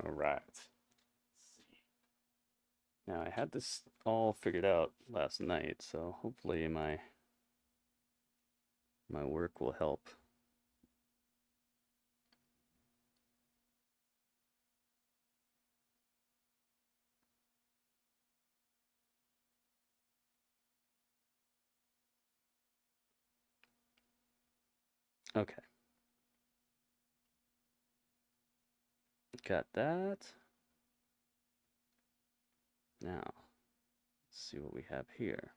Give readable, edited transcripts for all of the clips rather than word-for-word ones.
All right. Let's see. Now I had this all figured out last night, so hopefully my work will help. Okay. Got that. Now, let's see what we have here.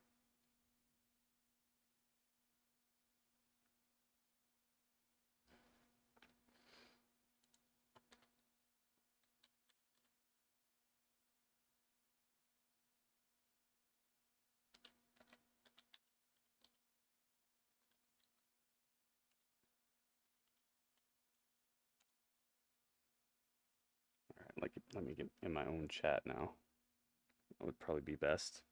All right, let me get in my own chat now. That would probably be best.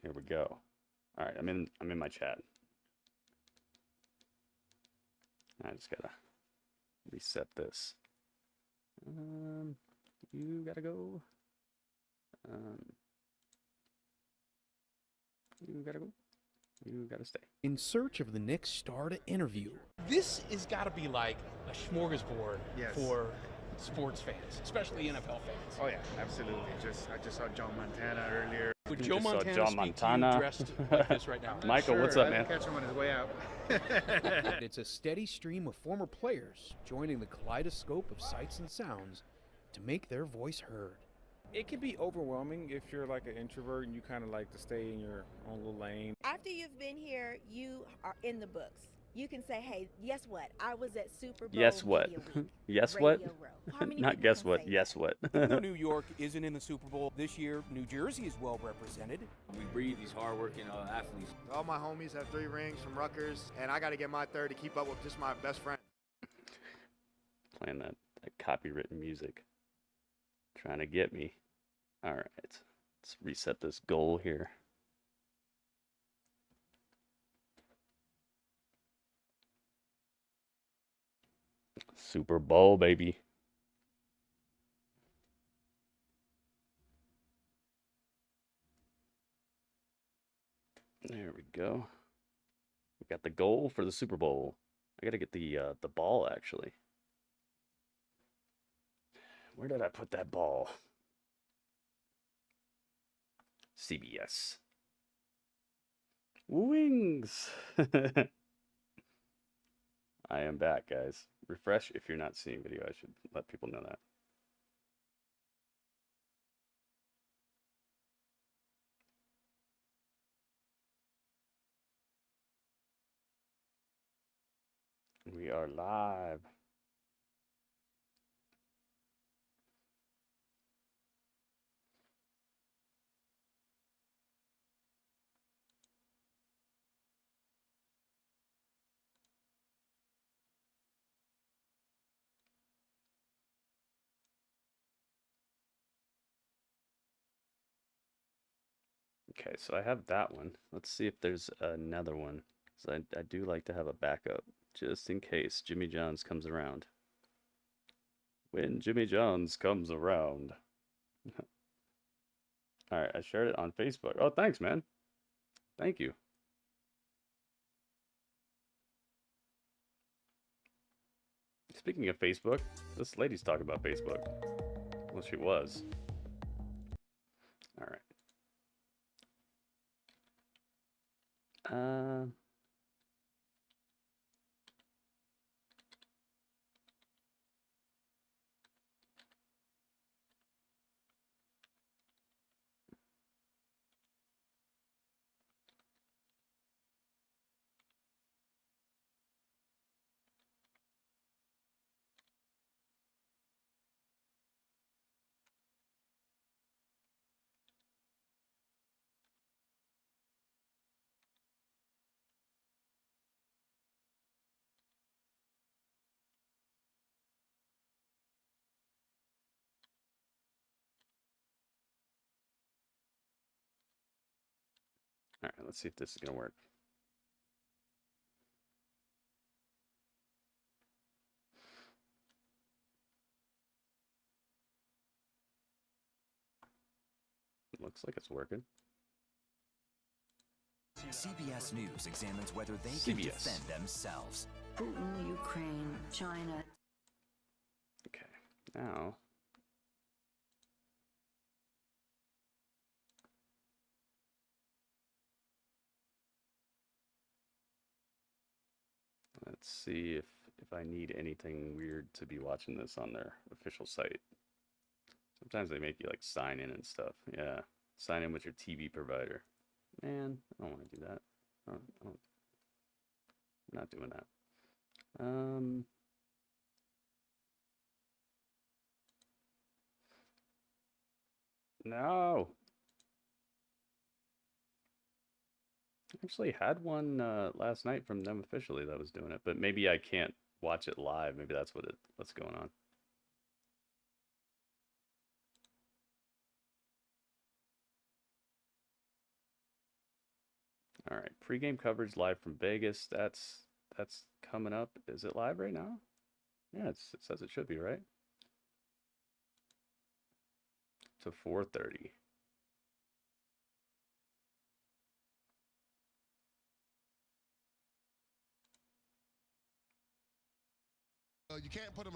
Here we go. All right, I'm in my chat. I just gotta reset this. You gotta go. You gotta go. You gotta stay. In search of the next star to interview. This has got to be like a smorgasbord for sports fans, especially NFL fans. Oh yeah, absolutely. I just saw John Montana earlier. Would Joe Montana John speak to Montana. you dressed like this right now? Michael, Sure, what's up, I man? can catch him on his way out. It's a steady stream of former players joining the kaleidoscope of sights and sounds to make their voice heard. It can be overwhelming if you're like an introvert and you kind of like to stay in your own little lane. After you've been here, you are in the books. You can say, hey, guess what? I was at Super Bowl Yes, what? Media Week, Yes, what? Radio Row. How many Not people guess can what. say Yes, what? Even though New York isn't in the Super Bowl this year, New Jersey is well represented. We breed these hardworking athletes. All my homies have 3 rings from Rutgers, and I got to get my 3rd to keep up with just my best friend. Playing that copywritten music. Trying to get me. All right. Let's reset this goal here. Super Bowl, baby. There we go. We got the goal for the Super Bowl. I gotta get the ball actually. Where did I put that ball? CBS. Wings. I am back, guys. Refresh if you're not seeing video. I should let people know that. We are live. Okay, so I have that one. Let's see if there's another one. Because I do like to have a backup, just in case Jimmy John's comes around. When Jimmy John's comes around. Alright, I shared it on Facebook. Oh, thanks, man. Thank you. Speaking of Facebook, this lady's talking about Facebook. Well, she was. Alright. All right, let's see if this is gonna work. Looks like it's working. CBS News examines whether they can defend themselves. Putin, Ukraine, China. Okay, now let's see if I need anything weird to be watching this on their official site. Sometimes they make you like sign in and stuff. Yeah, sign in with your TV provider. Man, I don't want to do that. I'm not doing that. No. I actually had one last night from them officially that was doing it, but maybe I can't watch it live. Maybe that's what's going on. All right, pregame coverage live from Vegas. That's coming up. Is it live right now? Yeah, it says it should be, right? To 4:30. You can't put them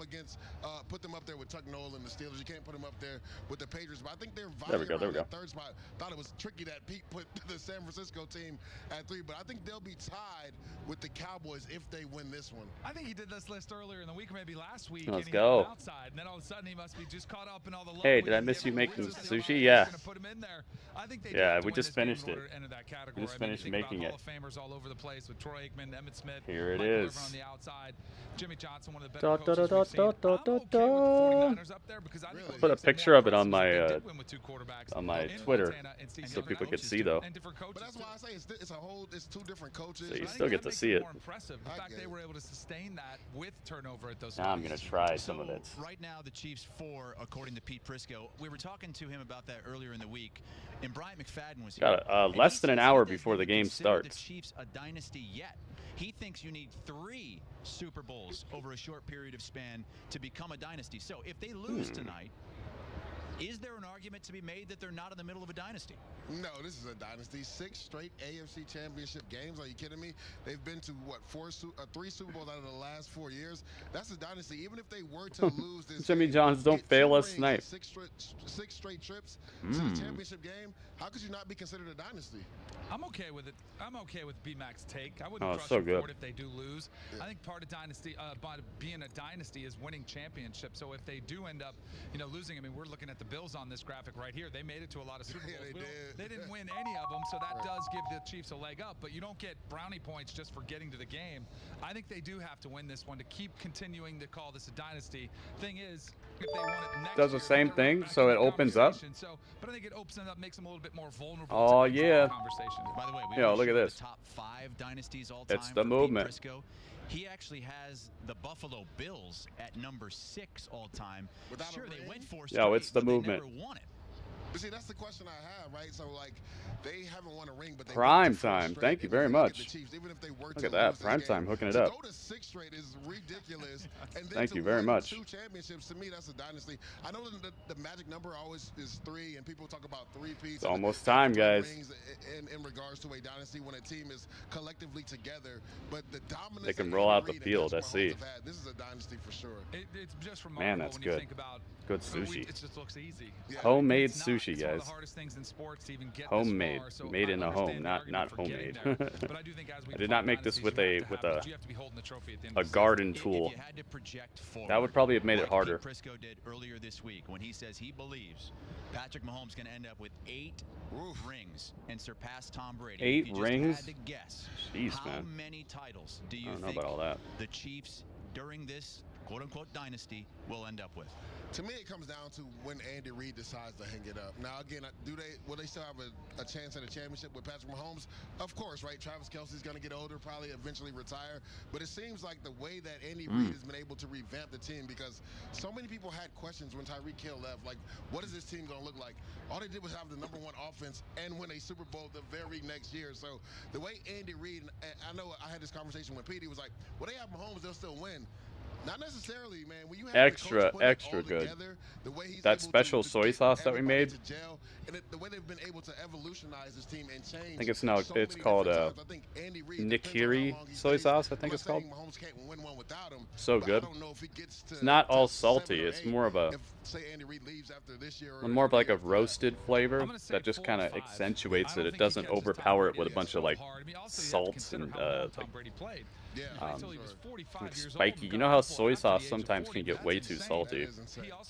put them up there with Chuck Noll and the Steelers. You can't put them up there with the Patriots. But I think they're vying around that third spot. Thought it was tricky that Pete put the San Francisco team at 3, but I think they'll be tied with the Cowboys if they win this one. I think he did this list earlier in the week, or maybe last week. Let's and go. He outside, and then all of a sudden he must be just caught up in all the. Hey, did I miss you making sushi? Yeah. I think yeah, we just finished it. We just finished making it. Hall of Famers all over the place with Troy Aikman, Emmitt Smith. Here it Michael is. on the outside. Jimmy Johnson, one of the better coaches we've seen. Put a picture of it on my Twitter so people could see though. But that's why I say it's two different coaches. So you still get to see it. The fact they were able to sustain that with turnover at those. Now I'm gonna try some of it. Right now the Chiefs 4, according to Pete Prisco. We were talking to him about that earlier in the week, and Brian McFadden was here. Got less than an hour before the game starts. The Chiefs a dynasty yet. He thinks you need 3 Super Bowls over a short period of span to become a dynasty. So if they lose tonight, is there an argument to be made that they're not in the middle of a dynasty? No, this is a dynasty. 6 straight AFC Championship games. Are you kidding me? They've been to, what, 3 Super Bowls out of the last 4 years. That's a dynasty. Even if they were to lose this Jimmy Johns, don't fail us tonight. 6 straight trips to the championship game. How could you not be considered a dynasty? I'm okay with it. I'm okay with B-Mac's take. I wouldn't crush so him good. for it if they do lose. Yeah. I think part of dynasty, by being a dynasty, is winning championships. So if they do end up, losing, I mean, we're looking at the Bills on this graphic right here. They made it to a lot of Super Bowls. They didn't win any of them, so that does give the Chiefs a leg up. But you don't get brownie points just for getting to the game. I think they do have to win this one to keep continuing to call this a dynasty. Thing is, if they won it next does the same thing, so it opens up. But I think it opens it up, makes them a little bit more vulnerable. Oh yeah. By the way, look at this. The top 5 dynasties all time. It's the movement. Prisco. He actually has the Buffalo Bills at number 6 all time. Sure, they went 4 straight, it's the movement. They never won it. But see, that's the question I have, right? So, like, they haven't won a ring, but they prime time. Thank you very much. Chiefs, even if they were look at that, prime time hooking it up. To go to 6 straight is ridiculous. And then thank you very much. 2 championships, to me, that's a dynasty. I know the magic number always is 3, and people talk about 3-peats. It's almost time, guys. In regards to a dynasty, when a team is collectively together, but the dominance they can roll out the field. I see. This is a dynasty for sure. It's just remarkable. Man, that's when good. You think about, good sushi. It just looks easy. Yeah. Homemade sushi, guys. One of the hardest things in sports to even get homemade, this far, so made in a home, not homemade. But I do think as we I did not make this with a a garden tool. That would probably have made it harder. Prisco did earlier this week when he says he believes Patrick Mahomes going to end up with 8 rings and surpass Tom Brady. 8 rings? Had to guess, jeez, how man. many titles do you I don't know think about all that. the Chiefs during this quote-unquote dynasty will end up with. To me, it comes down to when Andy Reid decides to hang it up. Now, again, will they still have a chance at a championship with Patrick Mahomes? Of course, right? Travis Kelce's going to get older, probably eventually retire. But it seems like the way that Andy Reid has been able to revamp the team, because so many people had questions when Tyreek Hill left. Like, what is this team going to look like? All they did was have the #1 offense and win a Super Bowl the very next year. So the way Andy Reid, and I know I had this conversation with Pete, he was like, well, they have Mahomes, they'll still win. Not necessarily, man. When you have extra good. That special soy sauce that we made. And the way they've been able to evolutionize this team and change. I think it's called McCaffery soy sauce. I think it's called. So good. It's not all salty. It's more of a more of like a roasted flavor that just kind of accentuates it. It doesn't overpower it with a bunch of like salts and spiky. You know how soy sauce sometimes can get way too salty. It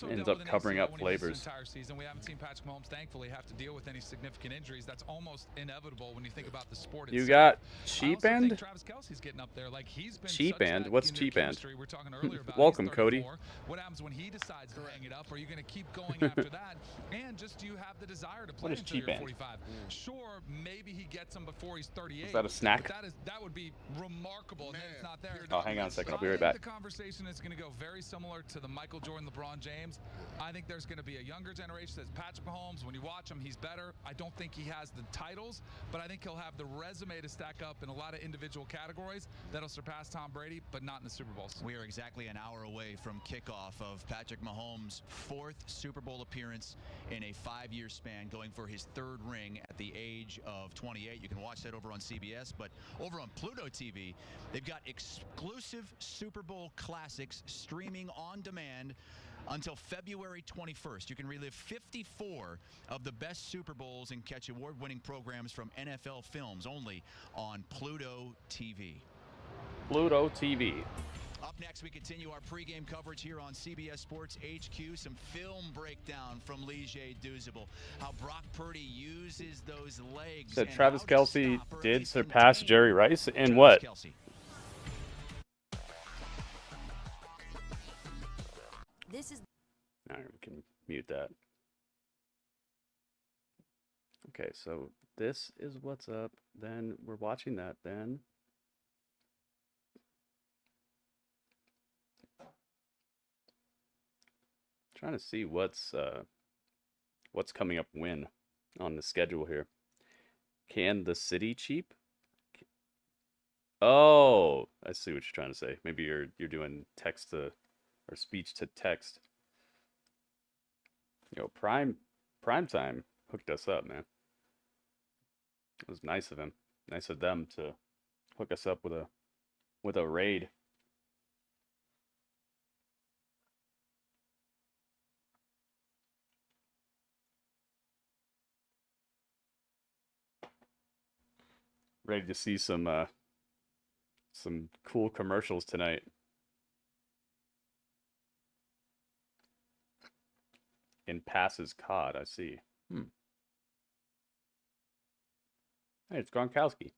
ends up covering up flavors. We haven't seen Patrick Mahomes, thankfully, have to deal with any significant injuries. That's almost inevitable when you think about the sport itself. You got cheap end? Travis Kelce's getting up there. Like, he's been cheap end? What's cheap end? We're talking earlier about welcome, Cody. What happens when he decides to hang it up? Are you going to keep going after that? And just do you have the desire to play until you're 45? Sure, maybe he gets him before he's 38. Is that a snack? That would be remarkable. And then it's not there. Oh, hang on a second. I'll be right back. The conversation is going to go very similar to the Michael Jordan, LeBron James. I think there's going to be a younger generation that's Patrick Mahomes. When you watch him, he's better. I don't think he has the titles, but I think he'll have the resume to stack up in a lot of individual categories that'll surpass Tom Brady, but not in the Super Bowls. We are exactly an hour away from kickoff of Patrick Mahomes' 4th Super Bowl appearance in a 5-year span, going for his 3rd ring at the age of 28. You can watch that over on CBS, but over on Pluto TV, they've got exclusive Super Bowl classics streaming on demand until February 21st. You can relive 54 of the best Super Bowls and catch award-winning programs from NFL Films only on Pluto TV. Pluto TV. Up next, we continue our pregame coverage here on CBS Sports HQ. Some film breakdown from Lige Douzable. How Brock Purdy uses those legs. So Travis Kelce did surpass Jerry Rice in what? This is. All right, we can mute that. Okay, so this is what's up. Then we're watching that. Then trying to see what's coming up when on the schedule here. Kansas City cheap? Oh, I see what you're trying to say. Maybe you're doing text to or speech to text. Yo, Prime Time hooked us up, man. It was nice of him. Nice of them to hook us up with a raid. Ready to see some cool commercials tonight. In passes caught, I see. Hey, it's Gronkowski.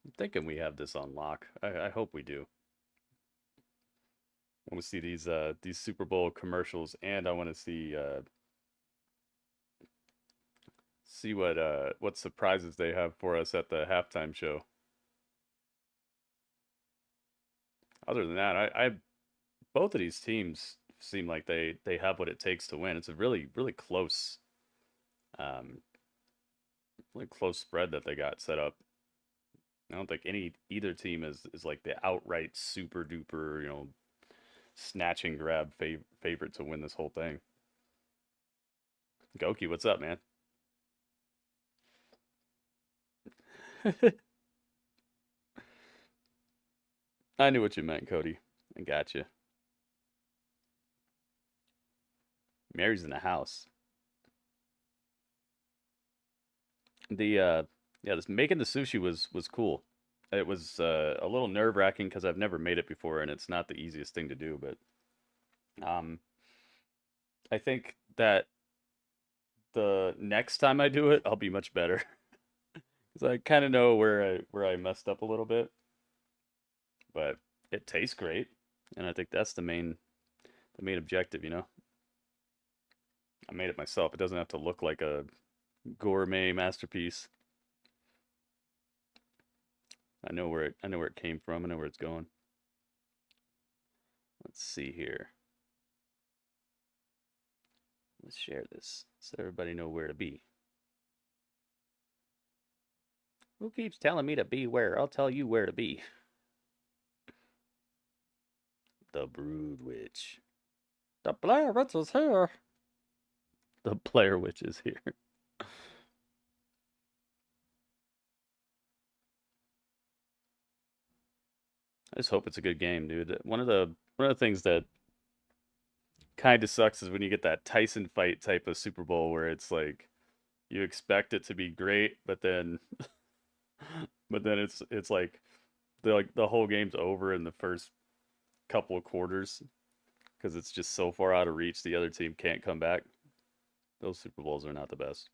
I'm thinking we have this on lock. I hope we do. I want to see these Super Bowl commercials, and I want to see what surprises they have for us at the halftime show. Other than that, I both of these teams seem like they have what it takes to win. It's a really close spread that they got set up. I don't think either team is like the outright super duper, snatch and grab favorite to win this whole thing. Goki, what's up, man? I knew what you meant, Cody. I got you. Mary's in the house. This making the sushi was cool. it was a little nerve-wracking because I've never made it before, and it's not the easiest thing to do. But I think that the next time I do it, I'll be much better because I kind of know where I messed up a little bit. But it tastes great, and I think that's the main objective, you know. I made it myself. It doesn't have to look like a gourmet masterpiece. I know where it came from. I know where it's going. Let's see here. Let's share this so everybody know where to be. Who keeps telling me to be where? I'll tell you where to be. The Brood Witch. The Blair Witch is here. The Blair Witch is here. I just hope it's a good game, dude. One of the things that kind of sucks is when you get that Tyson fight type of Super Bowl where it's like you expect it to be great, but then it's like the whole game's over in the first couple of quarters because it's just so far out of reach the other team can't come back. Those Super Bowls are not the best.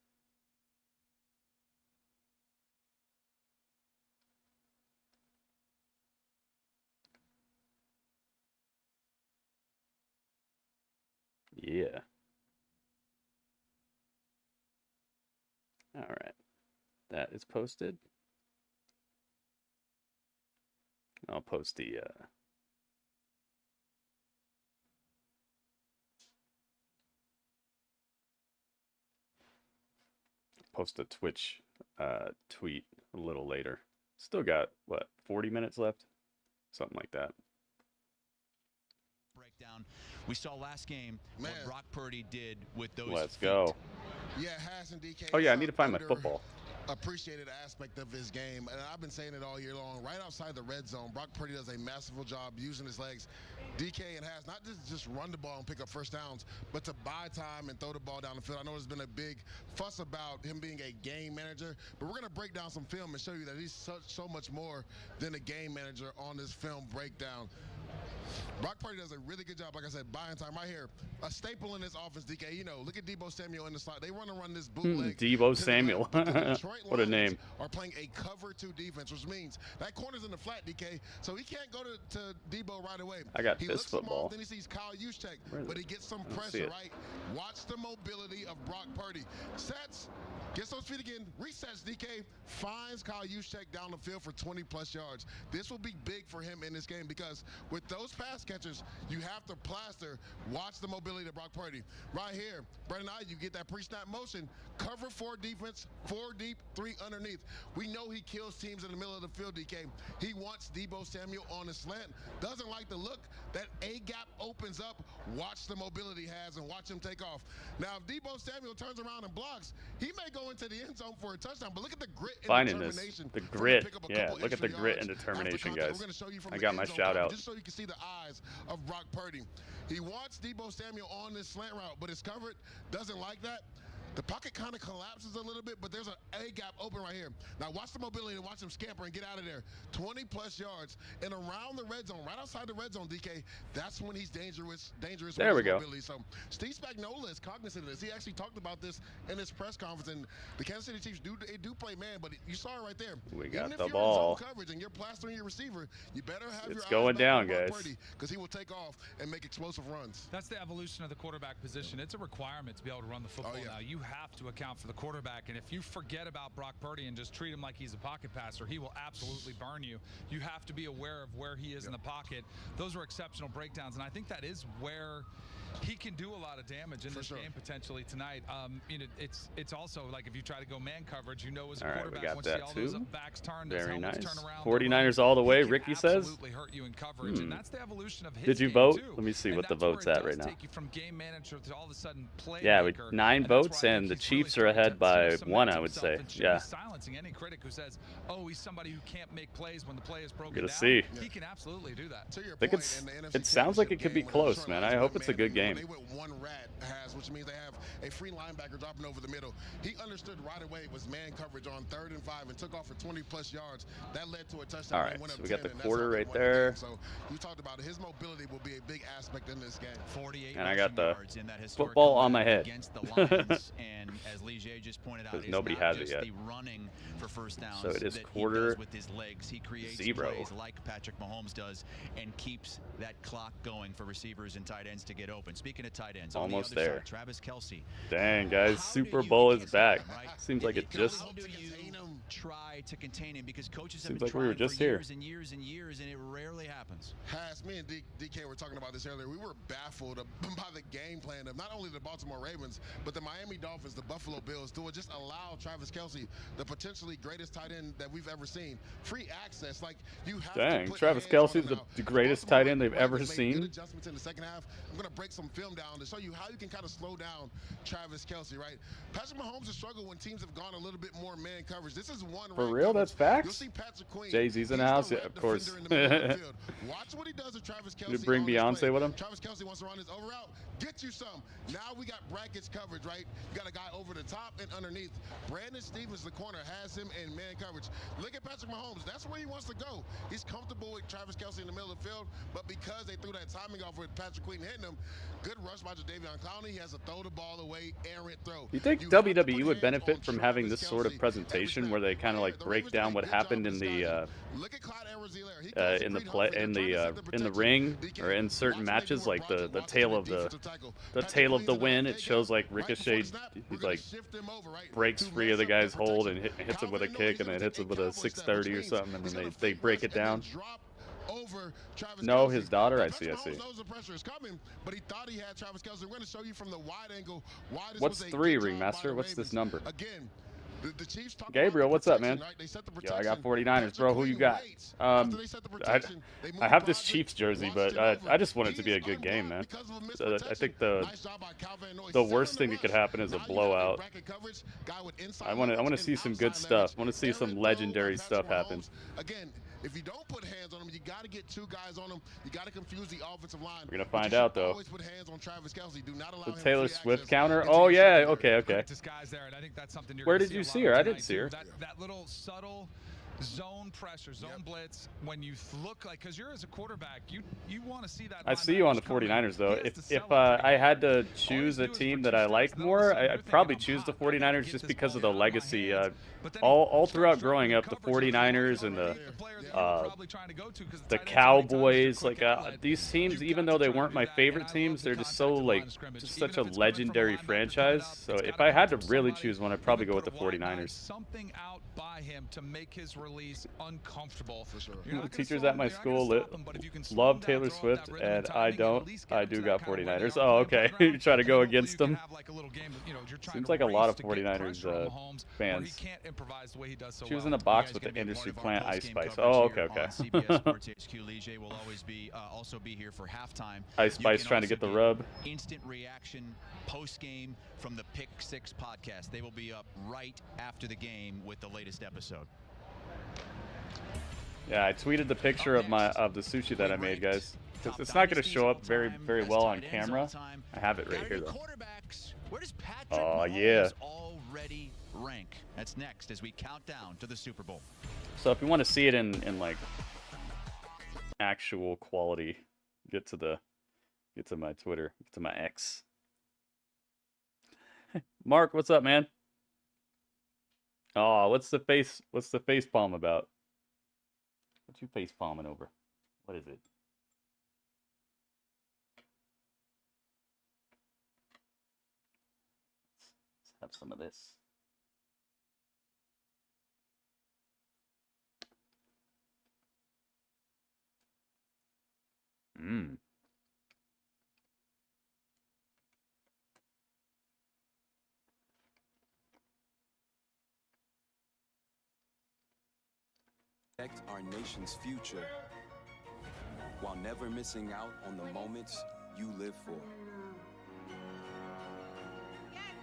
Yeah. All right. That is posted. I'll post the Twitch tweet a little later. Still got what, 40 minutes left? Something like that. Breakdown. We saw last game what Brock Purdy did with those. Let's go. Yeah, Haas and DK. Oh yeah, I need to find my football. Appreciated aspect of his game, and I've been saying it all year long. Right outside the red zone, Brock Purdy does a masterful job using his legs. DK and Haas not just run the ball and pick up first downs, but to buy time and throw the ball down the field. I know there's been a big fuss about him being a game manager, but we're going to break down some film and show you that he's so much more than a game manager on this film breakdown. Brock Purdy does a really good job, like I said, buying time right here. A staple in this offense, DK. You know, look at Deebo Samuel in the slot. They want to run this bootleg. Deebo Samuel. What a name. Are playing a cover 2 defense, which means that corner's in the flat, DK. So he can't go to Deebo right away. I got he this looks football. Off, then he sees Kyle Juszczyk, but he gets some pressure, right? Watch the mobility of Brock Purdy. Sets. Gets those feet again, resets DK, finds Kyle Juszczyk down the field for 20+ yards. This will be big for him in this game because with those pass catchers, you have to plaster. Watch the mobility of Brock Purdy. Right here, Brandon Aiyuk, get that pre-snap motion, cover 4 defense, 4 deep, 3 underneath. We know he kills teams in the middle of the field, DK. He wants Deebo Samuel on a slant. Doesn't like the look. That A gap opens up. Watch the mobility he has and watch him take off. Now, if Deebo Samuel turns around and blocks, he may go into the end zone for a touchdown, but look at the grit and determination. The grit. Yeah, look at the grit and determination, guys. I got my shout out. Just so you can see the eyes of Brock Purdy. He wants Deebo Samuel on this slant route, but it's covered. Doesn't like that. The pocket kind of collapses a little bit, but there's an A gap open right here. Now watch the mobility and watch him scamper and get out of there. 20+ yards and around the red zone, right outside the red zone, DK. That's when he's dangerous. There we go. Mobility. So Steve Spagnuolo is cognizant of this. He actually talked about this in his press conference. And the Kansas City Chiefs do play man, but you saw it right there. We got Even the if ball. you're in zone coverage and you're plastering your receiver, you better have it's your going eyes down, guys. Because he will take off and make explosive runs. That's the evolution of the quarterback position. It's a requirement to be able to run the football now. You have to account for the quarterback, and if you forget about Brock Purdy and just treat him like he's a pocket passer, he will absolutely burn you. You have to be aware of where he is in the pocket. Those are exceptional breakdowns, and I think that is where he can do a lot of damage in this game potentially tonight. You know, it's also like if you try to go man coverage, you know, as a quarterback, we got once that all too. those backs turn, Very nice. turn around, 49ers all the way, Ricky says. Absolutely hurt you in coverage, and that's the evolution of his Did you game vote? too. Let me see and what the that's where vote's it at right does now. take you from game manager to all of a sudden Yeah, with 9 votes, and the Chiefs are ahead by 1, I would say. Yeah. Silencing any critic who says, "Oh, he's somebody who can't make plays when the play is broken Gonna down." see. He can absolutely do that. I think it sounds like it could be close, man. I hope it's a good game. They went one rat, pass, which means they have a free linebacker dropping over the middle. He understood right away it was man coverage on 3rd and 5 and took off for 20+ yards. That led to a touchdown. All right, so we got the quarter right there. So you talked about it. His mobility will be a big aspect in this game. 48 and I got the in that football on my head. Against the Lions, and as Leger just pointed out, nobody has it yet. The running for first downs so it is that quarter he does with his legs. He creates 0 plays like Patrick Mahomes does and keeps that clock going for receivers and tight ends to get open. Speaking of tight ends, almost on the other there. Side, Travis Kelce. Dang, guys, Super Bowl is back. Seems like it just. How do you try to contain him? Because coaches have Seems been like we were trying just for here. years and years and years, and it rarely happens. Me and DK were talking about this earlier. We were baffled by the game plan of not only the Baltimore Ravens, but the Miami Dolphins, the Buffalo Bills, to just allow Travis Kelce, the potentially greatest tight end that we've ever seen, free access. Like you have Dang, to put Travis Kelce's the greatest tight end they've ever seen. Good adjustments in the second half. I'm going to break some film down to show you how you can kind of slow down Travis Kelce, right? Patrick Mahomes has struggled when teams have gone a little bit more man coverage. This is one for real. That's facts. You'll see Patrick Queen. Jay-Z's in the house, yeah, of course. Watch what he does with Travis Kelce. Did bring Beyonce with him? Travis Kelce wants to run his over route. Get you some. Now we got brackets coverage, right? You got a guy over the top and underneath. Brandon Stevens, the corner, has him in man coverage. Look at Patrick Mahomes. That's where he wants to go. He's comfortable with Travis Kelce in the middle of the field, but because they threw that timing off with Patrick Queen hitting him, good rush by Jadeveon Clowney. He has to throw the ball away, errant throw. You think WWE would benefit from having this sort of presentation where they kind of like break down what happened in the ring or in certain matches, like the tail of the win? It shows like Ricochet, he like breaks free of the guy's hold and hits him with a kick, and then hits him with a 630 or something, and then they break it down. No, his daughter. I see. Knows the pressure is coming, but he thought he had Travis Kelce. We're going to show you from the wide angle why this What's was a 3, good job Ringmaster? by What's this number? Again, the Chiefs talk Gabriel, about what's up, man? right? They set the Yo, I got protection. 49ers, bro. Who you got? I have this Chiefs jersey, but I just want it to be a good game, man. So I think the worst thing that could happen is a blowout. I want to see some good stuff. I want to see some legendary stuff happen. Again, if you don't put hands on him, you got to get 2 guys on him. You got to confuse the offensive line. We're gonna find out though. Always put hands on Travis Kelce. Do not allow The him Taylor free Swift access. counter. Oh yeah, okay. Disguise there, and I think that's something you're Where gonna did you see see a lot her? of I didn't tonight, see her. too. That little subtle zone pressure, zone blitz. When you look like, because you're as a quarterback, you want to see that. I see you on the 49ers though. If I had to choose a team that I like more, I'd probably choose the 49ers just because of the legacy. All throughout growing up, the 49ers and the Cowboys, like these teams, even though they weren't my favorite teams, they're just so like just such a legendary franchise. So if I had to really choose one, I'd probably go with the 49ers. Something out by him to make his release uncomfortable. For sure. The teachers at my school love Taylor Swift, and I don't. I do got 49ers. Oh, okay. You try to go against them. Seems like a lot of 49ers fans. She was in a box with the industry plant Ice Spice. Oh, okay. CBS Sports HQ Liger will always be also be here for halftime. Ice Spice trying to get the rub. Instant reaction post game from the Pick 6 podcast. They will be up right after the game with the latest episode. Yeah, I tweeted the picture of the sushi that I made, guys. It's not going to show up very well on camera. I have it right here though. Where does Patrick Oh yeah. already rank? That's next as we count down to the Super Bowl. So if you want to see it in like actual quality, get to my Twitter, get to my X. Mark, what's up, man? Oh, what's the face palm about? What you face palming over? What is it? Let's have some of this. Protect our nation's future while never missing out on the moments you live for.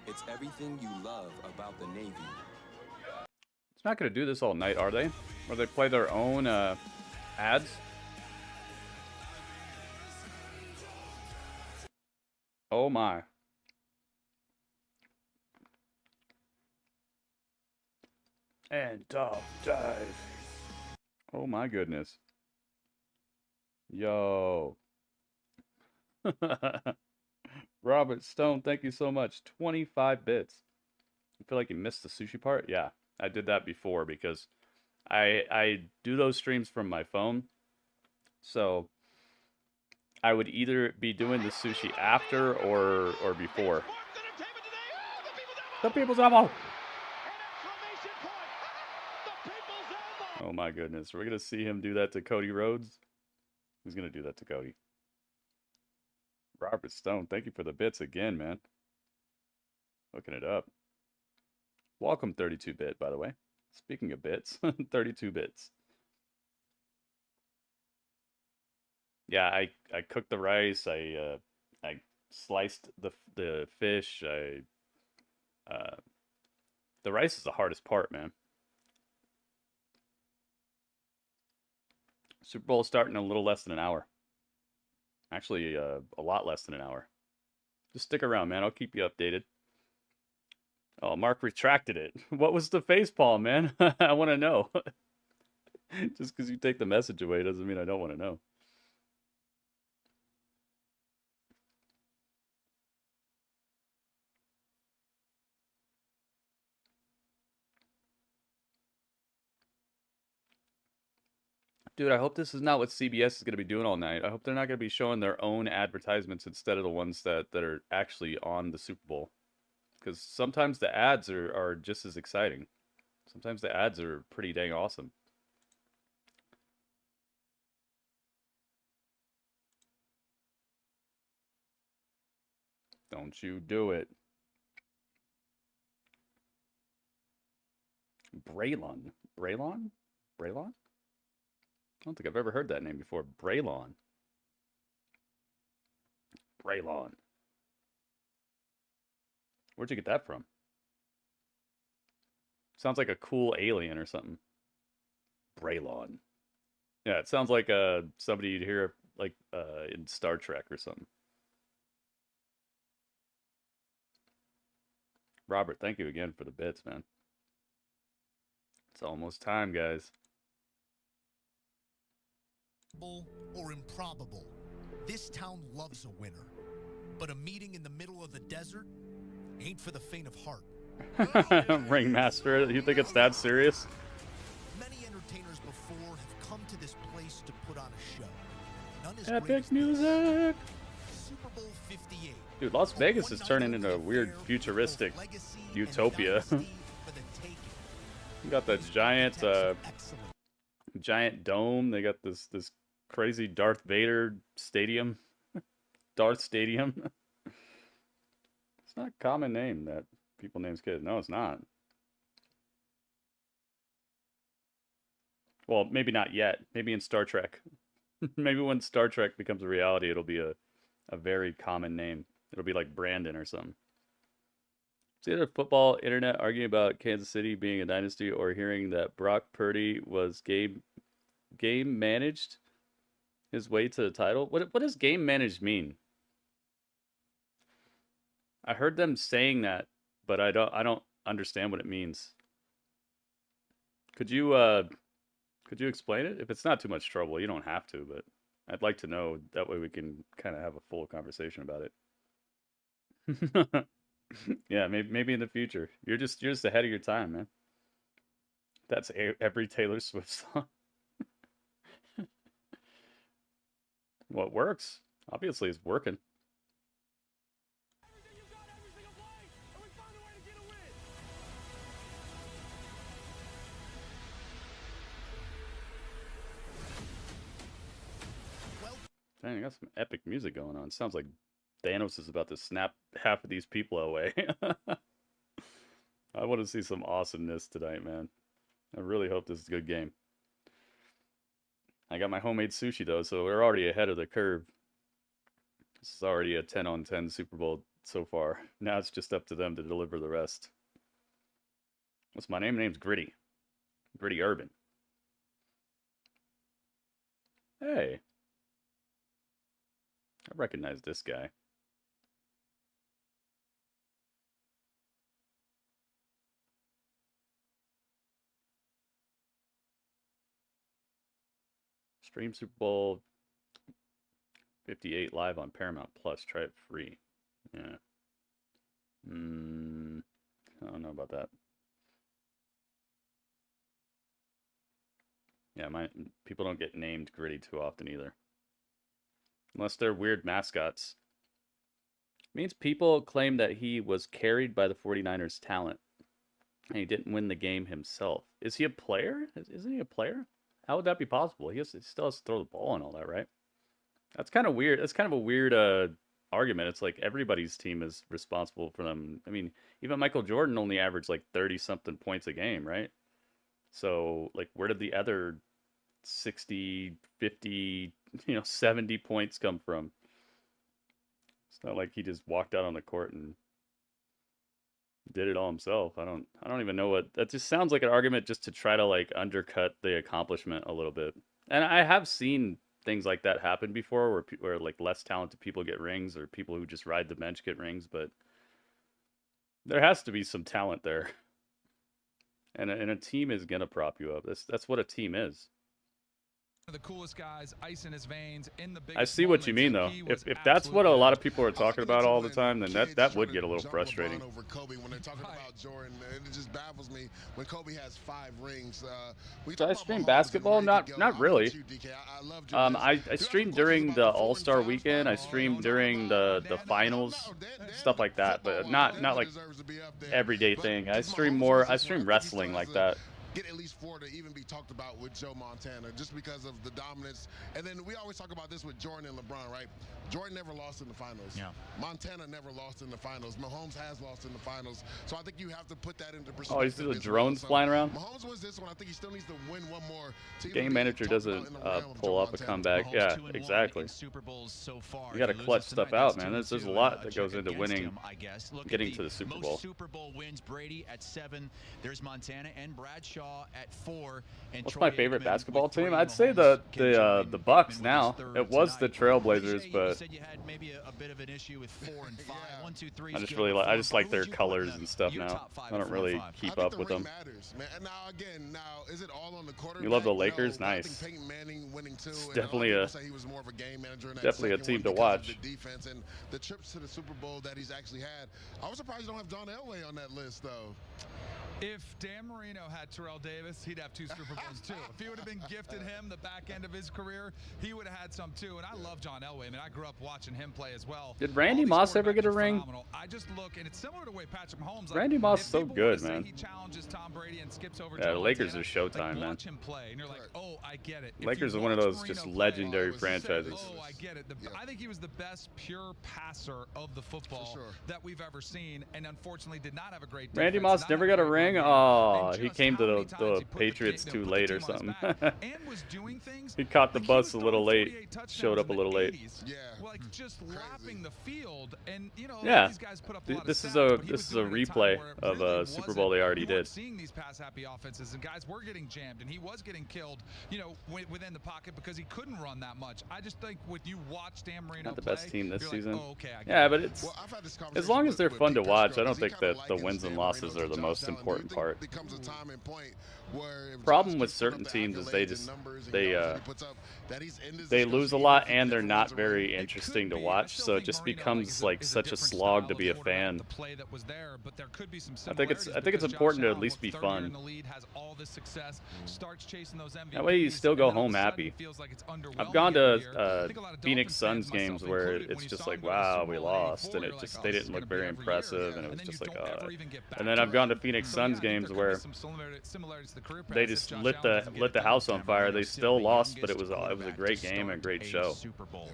It's everything you love about the Navy. It's not going to do this all night, are they? Or they play their own ads? Oh my. And top dive. Oh my goodness. Yo. Robert Stone, thank you so much. 25 bits. You feel like you missed the sushi part? Yeah, I did that before because I do those streams from my phone. So I would either be doing the sushi after or before. The People's Elbow! Oh my goodness. We're going to see him do that to Cody Rhodes? He's going to do that to Cody. Robert Stone, thank you for the bits again, man. Looking it up. Welcome 32-bit, by the way. Speaking of bits, 32 bits. Yeah, I cooked the rice. I sliced the fish. The rice is the hardest part, man. Super Bowl starting in a little less than an hour. Actually, a lot less than an hour. Just stick around, man. I'll keep you updated. Oh, Mark retracted it. What was the facepalm, man? I want to know. Just because you take the message away doesn't mean I don't want to know. Dude, I hope this is not what CBS is going to be doing all night. I hope they're not going to be showing their own advertisements instead of the ones that are actually on the Super Bowl. Because sometimes the ads are just as exciting. Sometimes the ads are pretty dang awesome. Don't you do it. Braylon. Braylon? Braylon? I don't think I've ever heard that name before. Braylon. Braylon. Where'd you get that from? Sounds like a cool alien or something. Braylon. Yeah, it sounds like somebody you'd hear like in Star Trek or something. Robert, thank you again for the bits, man. It's almost time, guys. Or improbable, this town loves a winner. But a meeting in the middle of the desert ain't for the faint of heart. Ringmaster, you think it's that serious? Many entertainers before have come to this place to put on a show. None is Epic music. Super Bowl 58. Dude, Las Vegas is turning into a weird futuristic utopia. You got that giant giant dome. They got this crazy Darth Vader stadium. Darth Stadium. It's not a common name that people names kids. No, it's not. Well, maybe not yet. Maybe in Star Trek. Maybe when Star Trek becomes a reality, it'll be a very common name. It'll be like Brandon or something. It's either football internet arguing about Kansas City being a dynasty or hearing that Brock Purdy was game managed his way to the title. What does game managed mean? I heard them saying that, but I don't understand what it means. Could you explain it? If it's not too much trouble, you don't have to, but I'd like to know. That way we can kind of have a full conversation about it. Yeah, maybe in the future. You're just ahead of your time, man. That's every Taylor Swift song. Well, it works. Obviously, it's working. Dang, I got some epic music going on. Sounds like Thanos is about to snap half of these people away. I want to see some awesomeness tonight, man. I really hope this is a good game. I got my homemade sushi, though, so we're already ahead of the curve. This is already a 10-on-10 Super Bowl so far. Now it's just up to them to deliver the rest. What's my name? My name's Gritty. Gritty Urban. Hey. I recognize this guy. Stream Super Bowl 58 live on Paramount Plus. Try it free. Yeah. I don't know about that. Yeah, people don't get named Gritty too often either. Unless they're weird mascots. Means people claim that he was carried by the 49ers talent and he didn't win the game himself. Is he a player? Isn't he a player? How would that be possible? He still has to throw the ball and all that, right? That's kind of weird. That's kind of a weird argument. It's like everybody's team is responsible for them. I mean, even Michael Jordan only averaged like 30-something points a game, right? So, like, where did the other 60, 50, 70 points come from? It's not like he just walked out on the court and did it all himself. I don't even know what that just sounds like an argument just to try to like undercut the accomplishment a little bit. And I have seen things like that happen before where like less talented people get rings or people who just ride the bench get rings, but there has to be some talent there. And a team is gonna prop you up. That's what a team is. The coolest guys, ice in his veins, in the I see what you mean though. If that's what a lot of people are talking about all the time, then that would get a little frustrating. Over Kobe when they're talking about Jordan, it just baffles me when Kobe has 5 rings. So I stream basketball? Not really. I stream during the All-Star weekend. I stream during the finals, stuff like that, but not like everyday thing. I stream wrestling like that. Get at least 4 to even be talked about with Joe Montana just because of the dominance. And then we always talk about this with Jordan and LeBron, right? Jordan never lost in the finals. Yeah. Montana never lost in the finals. Mahomes has lost in the finals. So I think you have to put that into perspective. Oh, he's the drones flying around? Mahomes was this one. I think he still needs to win one more. Game manager doesn't pull up a comeback. Yeah, exactly. You got to clutch stuff out, man. There's a lot that goes into winning, getting to the Super Bowl. Super Bowl wins, Brady at 7. There's Montana and Bradshaw at 4. And what's my favorite basketball team? I'd say the Bucks now. It was the Trailblazers, but you had maybe a bit of an issue with 4 and 5. 1, 2, 3. I just like their colors and stuff now. I don't really keep up with them. Matters, man. And now is it all on the quarterback? You love the Lakers? Nice. It's definitely a team to watch. The defense and the trips to the Super Bowl that he's actually had. I was surprised you don't have John Elway on that list though. If Dan Marino had Terrell Davis, he'd have 2 Super Bowls too. If he would have been gifted him the back end of his career, he would have had some too. And I love John Elway. I mean, I grew up watching him play as well. Did Randy Moss ever get a ring? I just look, and it's similar to the way Patrick Mahomes. Randy Moss is so good, man. He challenges Tom Brady and skips over. Yeah, the Lakers are showtime, man. Watch him play, and you're like, oh, I get it. Lakers are one of those just legendary franchises. Oh, I get it. I think he was the best pure passer of the football that we've ever seen, and unfortunately did not have a great defense. Randy Moss never got a ring? Oh. He came to the Patriots too late or something. He caught the bus a little late. Showed up a little late. Like just lapping the field, and yeah. These guys put up a lot this of is stats, a replay of a Super Bowl they already did. Seeing these pass happy offenses, and guys were getting jammed, and he was getting killed, within the pocket because he couldn't run that much. I just think with you watch Dan Marino not the best team this season. Like, oh, okay, yeah, but it's as long as they're fun to watch. I don't think that the wins and losses are the most important part. Problem with certain teams is they lose a lot and they're not very interesting to watch, so it just becomes like such a slog to be a fan. I think it's important to at least be fun. That way you still go home happy. I've gone to Phoenix Suns games where it's just like, wow, we lost, and they didn't look very impressive, and it was just like, and then I've gone to Phoenix Suns games where they just lit the house on fire. They still lost, but it was a great game and a great show. Super Bowl.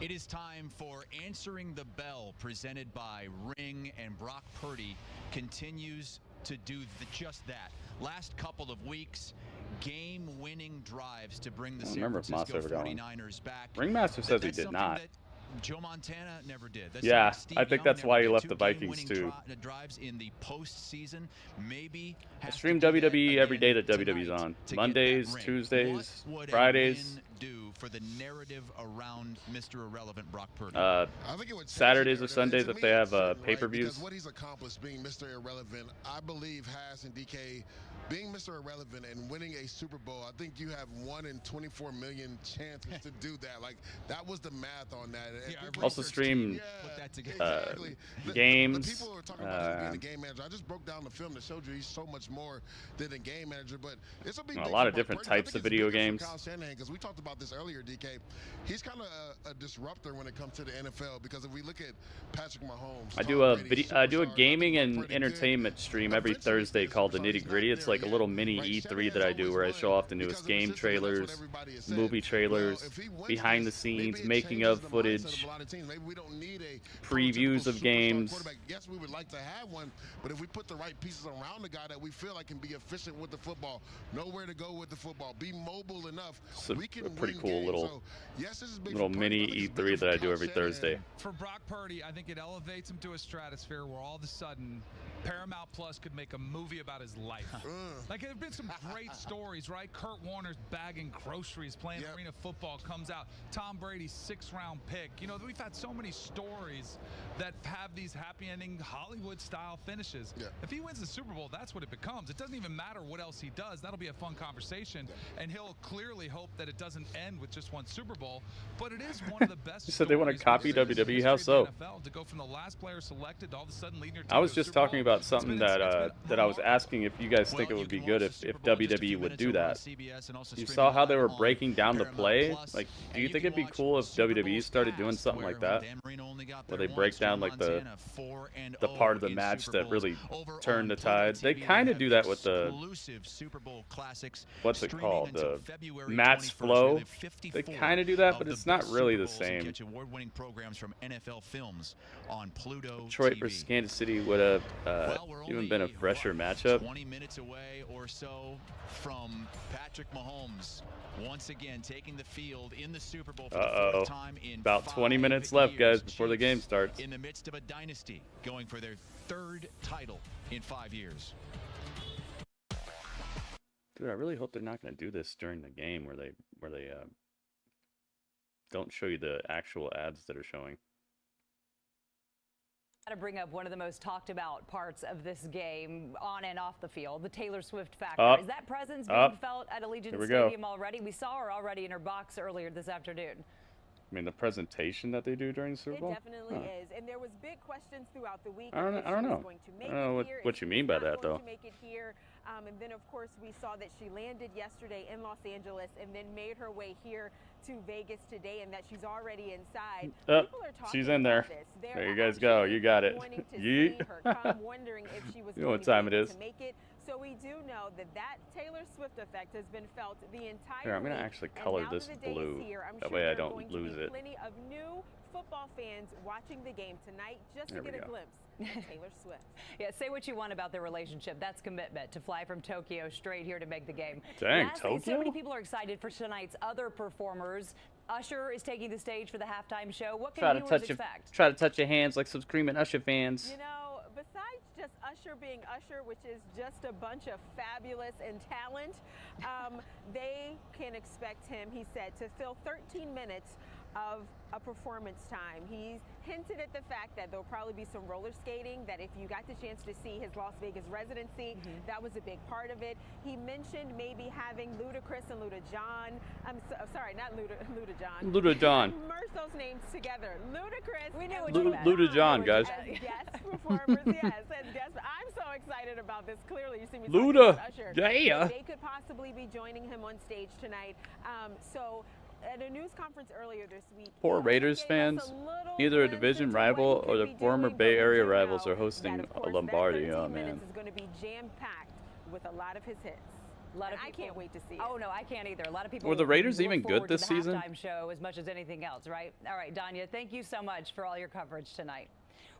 It is time for Answering the Bell, presented by Ring, and Brock Purdy continues to do just that. Last couple of weeks, game-winning drives to bring the San Francisco 49ers back. Ringmaster says he did not. Joe Montana never did. Yeah, I think that's why he left the Vikings too. Drives in the postseason, I stream WWE every day that WWE's on. Mondays, Tuesdays, Fridays, do for the narrative around Mr. Irrelevant Brock Purdy? I think it would Saturdays or Sundays if they have right, pay-per-views. Because what he's accomplished being Mr. Irrelevant, I believe has in DK being Mr. Irrelevant and winning a Super Bowl. I think you have 1 in 24 million chances to do that. Like that was the math on that. Also stream games. The people are talking about him being a game manager. I just broke down the film that showed you he's so much more than a game manager. But it's a big a lot of different types of video games. Because we talked about this earlier, DK. He's kind of a disruptor when it comes to the NFL. Because if we look at Patrick Mahomes, I do a gaming and entertainment stream every Thursday called the Nitty Gritty. It's like a little mini E3 that I do where I show off the newest game trailers, movie trailers, behind the scenes, making of footage, previews of games. Yes, we would like to have one, but if we put the right pieces around the guy that we feel like can be efficient with the football, know where to go with the football, be mobile enough, we can pretty win cool games. little So, yes, this is big little mini E3 that I do every Thursday. For Brock Purdy, I think it elevates him to a stratosphere where all of a sudden Paramount Plus could make a movie about his life. Like, there have been some great stories, right? Kurt Warner's bagging groceries, playing arena football, comes out. Tom Brady's 6th-round pick. You know, we've had so many stories that have these happy ending Hollywood-style finishes. If he wins the Super Bowl, that's what it becomes. It doesn't even matter what else he does. That'll be a fun conversation. And he'll clearly hope that it doesn't end with just one Super Bowl. But it is one of the best. You said they want to copy WWE. How so? To go from the last player selected to all of a sudden leading your team I was to a just Super Bowl. talking about something that that I was asking if you guys think it would be good if WWE would do that. You saw how they were breaking down the play. Like, do you think it'd be cool if WWE started doing something like that, where they break down like the part of the match that really turned the tide? They kind of do that with the what's it called, the match flow. They kind of do that, but it's not really the same. Detroit versus Kansas City would have even been a fresher matchup. 20 minutes away or so from Patrick Mahomes once again taking the field in the Super Bowl for the fourth time in about 20 minutes left, guys, before the game starts. In the midst of a dynasty, going for their 3rd title in 5 years. Dude, I really hope they're not going to do this during the game where they don't show you the actual ads that are showing. To bring up one of the most talked about parts of this game on and off the field, the Taylor Swift factor. Is that presence being felt at Allegiant Stadium already? We saw her already in her box earlier this afternoon. I mean, the presentation that they do during the Super Bowl? It definitely is. And there was big questions throughout the week. I don't know. I don't know what you mean by that, though. To make it here. And then, of course, we saw that she landed yesterday in Los Angeles and then made her way here to Vegas today, and that she's already inside. People are talking she's in there. There you guys go. You got it. See her come, wondering if she was you know what time it is. To make it. So we do know that Taylor Swift effect has been felt the entire Here, I'm going to actually color this blue. That way I don't lose it. Plenty of new football fans watching the game tonight just to get a glimpse of Taylor Swift. Yeah, say what you want about their relationship. That's commitment to fly from Tokyo straight here to make the game. Dang, Lastly, Tokyo? So many people are excited for tonight's other performers. Usher is taking the stage for the halftime show. What can viewers expect? Try to touch your hands like some screaming Usher fans. You know, besides just Usher being Usher, which is just a bunch of fabulous and talent, they can expect him, he said, to fill 13 minutes of a performance time. He's hinted at the fact that there'll probably be some roller skating, that if you got the chance to see his Las Vegas residency, that was a big part of it. He mentioned maybe having Ludacris and Luda John. I'm sorry, not Luda John. Luda John. Merge those names together. Ludacris. We knew what you meant. Luda John, guys. As guest performers, yes. As guest. I'm so excited about this. Clearly, you see me Luda. Usher. Yeah. They could possibly be joining him on stage tonight. So at a news conference earlier this week, Poor Raiders fans. Either a division rival or the former Bay Area rivals are hosting a Lombardi. Oh, man. This is going to be jam-packed with a lot of his hits. I can't wait to see it. Oh, no, I can't either. A lot of people Were the Raiders look even good forward to this the season? halftime show as much as anything else, right? All right, Danya, thank you so much for all your coverage tonight.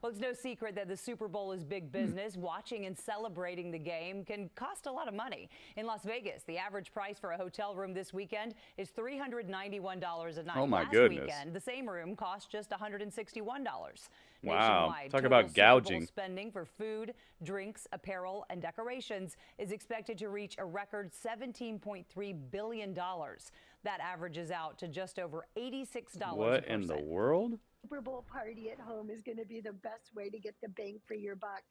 Well, it's no secret that the Super Bowl is big business. Watching and celebrating the game can cost a lot of money. In Las Vegas, the average price for a hotel room this weekend is $391 a night. Oh, my Last goodness. weekend, the same room cost just $161. Wow. Nationwide, Talk total about Super Bowl gouging. spending for food, drinks, apparel, and decorations is expected to reach a record $17.3 billion. That averages out to just over $86 a What person. in the world? Super Bowl party at home is going to be the best way to get the bang for your buck.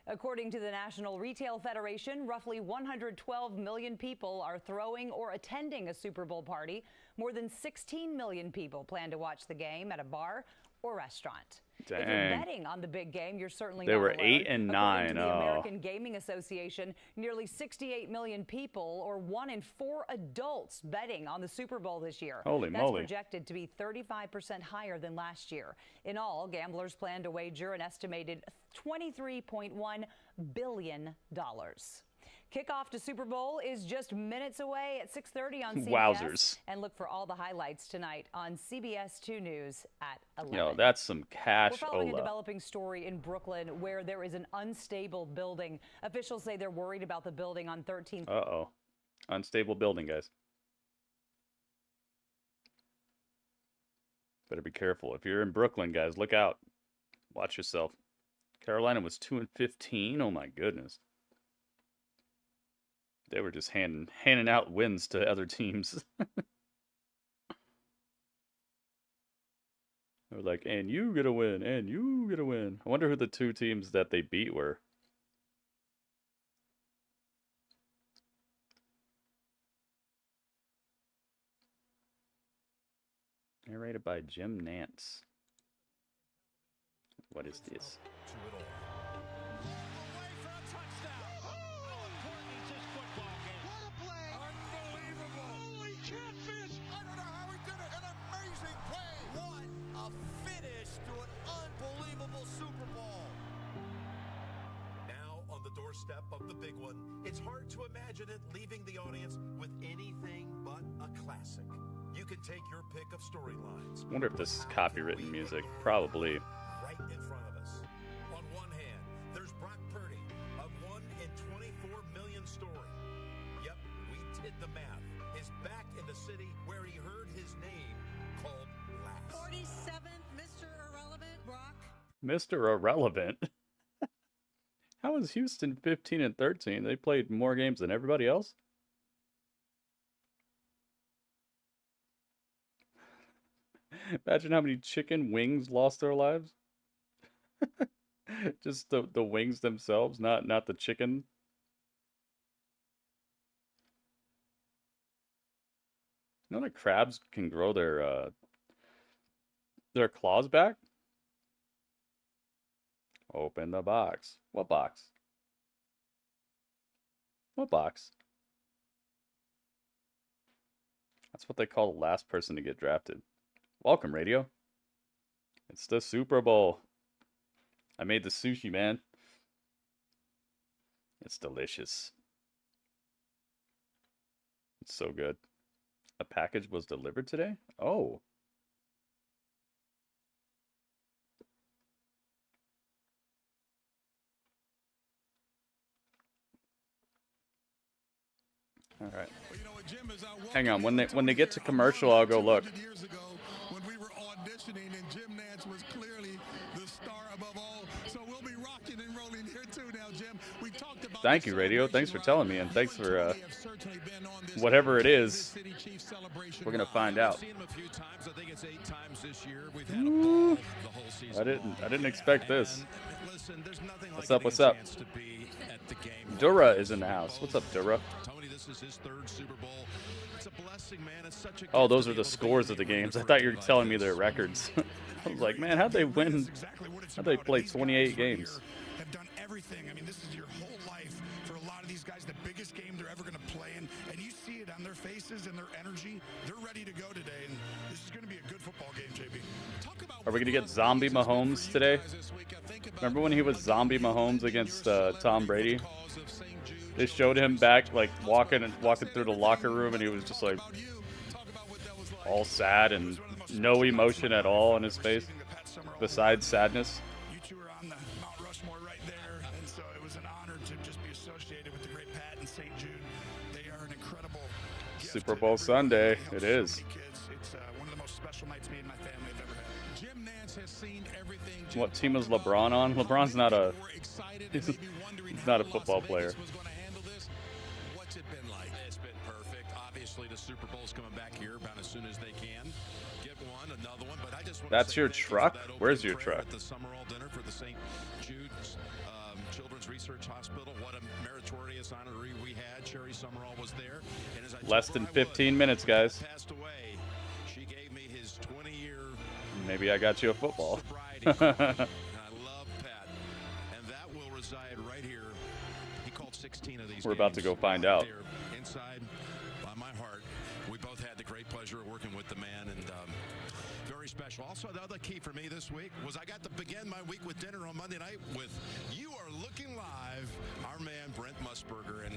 According to the National Retail Federation, roughly 112 million people are throwing or attending a Super Bowl party. More than 16 million people plan to watch the game at a bar or restaurant. Dang. If you're betting on the big game, you're certainly They not were alone. 8 and 9. According to the Oh. American Gaming Association, nearly 68 million people, or 1 in 4 adults, betting on the Super Bowl this year. Holy That's moly. projected to be 35% higher than last year. In all, gamblers plan to wager an estimated $23.1 billion. Kickoff to Super Bowl is just minutes away at 6:30 on CBS. Wowzers. And look for all the highlights tonight on CBS 2 News at 11. Yo, that's some cash. We're following a Ola. developing story in Brooklyn where there is an unstable building. Officials say they're worried about the building on 13th. Uh-oh. Unstable building, guys. Better be careful. If you're in Brooklyn, guys, look out. Watch yourself. Carolina was 2-15. Oh my goodness. They were just handing out wins to other teams. They were like, and you get a win, and you get a win. I wonder who the 2 teams that they beat were. Narrated by Jim Nance. What is this? Step of the big one. It's hard to imagine it leaving the audience with anything but a classic. You can take your pick of storylines. I wonder if this is copywritten music. Probably. Right in front of us. On one hand, there's Brock Purdy, a 1 in 24 million story. Yep, we did the math. Is back in the city where he heard his name called last. 47th, Mr. Irrelevant, Brock. Mr. Irrelevant. How is Houston 15 and 13? They played more games than everybody else? Imagine how many chicken wings lost their lives. Just the wings themselves, not the chicken. You know that crabs can grow their claws back? Open the box. What box? What box? That's what they call the last person to get drafted. Welcome, radio. It's the Super Bowl. I made the sushi, man. It's delicious. It's so good. A package was delivered today? Oh. All right. Hang on. When they get to commercial, I'll go look. Years ago, when we were auditioning, and Jim Nance was clearly the star above all. So we'll be rocking and rolling here too now, Jim. We talked about. Thank you, radio. Thanks for telling me, and thanks for whatever it is. We're gonna find out. Ooh, I didn't expect this. What's up? What's up? Dura is in the house. What's up, Dura? This is his 3rd Super Bowl. It's a blessing, man. It's such a Oh, those are the scores of the games. I thought you were telling me their records. I was like, man, how'd they win? How'd they play 28 games? Have done everything. I mean, this is your whole life for a lot of these guys. The biggest game they're ever going to play in, and you see it on their faces and their energy. They're ready to go today, and this is going to be a good football game, JB. Are we going to get zombie Mahomes today? Remember when he was zombie Mahomes against Tom Brady? They showed him back, like, walking through the locker room, and he was just, like, all sad and no emotion at all on his face, besides sadness. You two are on the Mount Rushmore right there, and so it was an honor to just be associated with the great Pat and St. Jude. They are an incredible Super Bowl Sunday. It is. It's one of the most special nights me and my family have ever had. Jim Nance has seen everything. What team is LeBron on? LeBron's not a... He's not a football player. What's it been like? It's been perfect. Obviously, to of Super Bowls coming back here about as soon as they can. Get one, another one. But I just want That's to say your thank you truck? for that Where's opening your prayer truck? At the Summerall dinner for the St. Jude's Children's Research Hospital. What a meritorious honoree we had. Cherry Summerall was there. And as I Less than 15 minutes, guys. passed away, she gave me his 20-year Maybe I got you a football. I love Pat, and that will reside right here. He called 16 of these. We're about to go find out. There, inside my heart, we both had the great pleasure of working with the man, and very special. Also, the other key for me this week was I got to begin my week with dinner on Monday night with You Are Looking Live, our man Brent Musburger, and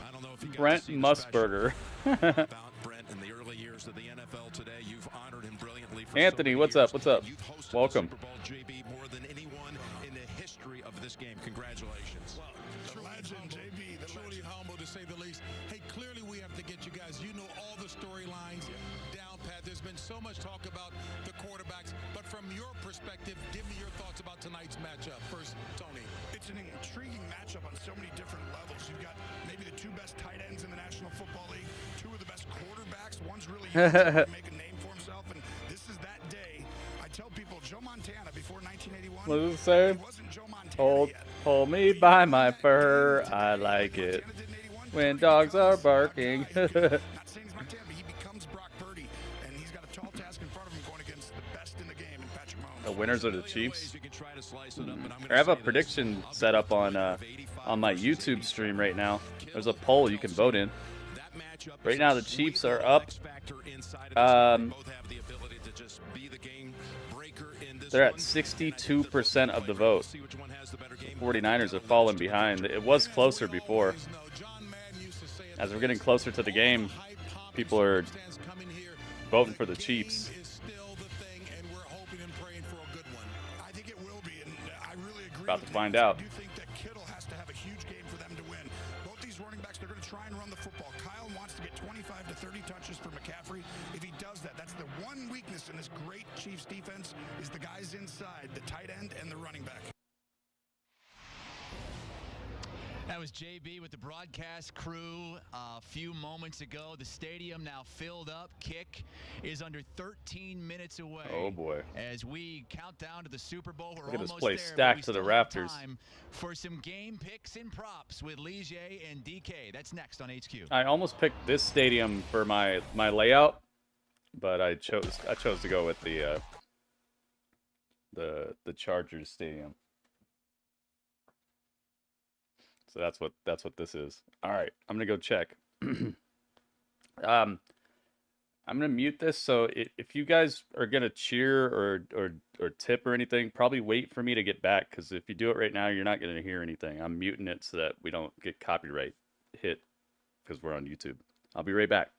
I don't know if you got Brent to see Musburger. about Brent in the early years of the NFL today. You've honored him brilliantly. For Anthony, so many what's years. up? What's up? You've hosted Welcome. the Super Bowl, JB, more than anyone in the history of this game. Congratulations. Well, the legend, JB, truly humble to say the least. Hey, clearly we have to get you guys. You know all the storylines down pat. There's been so much talk about the quarterbacks, but from your perspective, give me your thoughts about tonight's matchup. First, Tony. It's an intriguing matchup on so many different levels. You've got maybe the two best tight ends in the National Football League, two of the best quarterbacks. One's really to make a name for himself, and this is that day. I tell people, Joe Montana before 1981. What does it say? He wasn't Joe Montana yet. Hold me by my fur. I like it when dogs are barking. Not saying he's Montana, but he becomes Brock Purdy, and he's got a tall task in front of him going against the best in the game in Patrick Mahomes. The winners are the Chiefs. I have a prediction set up on my YouTube stream right now. There's a poll you can vote in. Right now, the Chiefs are up. They're at 62% of the vote. The 49ers have fallen behind. It was closer before. As we're getting closer to the game, people are voting for the Chiefs. About to find out. I do think that Kittle has to have a huge game for them to win. Both these running backs, they're going to try and run the football. Kyle wants to get 25 to 30 touches for McCaffery. If he does that, that's the one weakness in this great Chiefs defense is the guys inside, the tight end and the running back. That was JB with the broadcast crew a few moments ago. The stadium now filled up. Kick is under 13 minutes away. Oh boy! As we count down to the Super Bowl, we're Look at this almost place there, stacked to the rafters. time for some game picks and props with Lige and DK. That's next on HQ. I almost picked this stadium for my layout, but I chose to go with the Chargers stadium. So that's what this is. All right, I'm gonna go check. I'm gonna mute this. So if you guys are gonna cheer or tip or anything, probably wait for me to get back, because if you do it right now, you're not gonna hear anything. I'm muting it so that we don't get copyright hit because we're on YouTube. I'll be right back.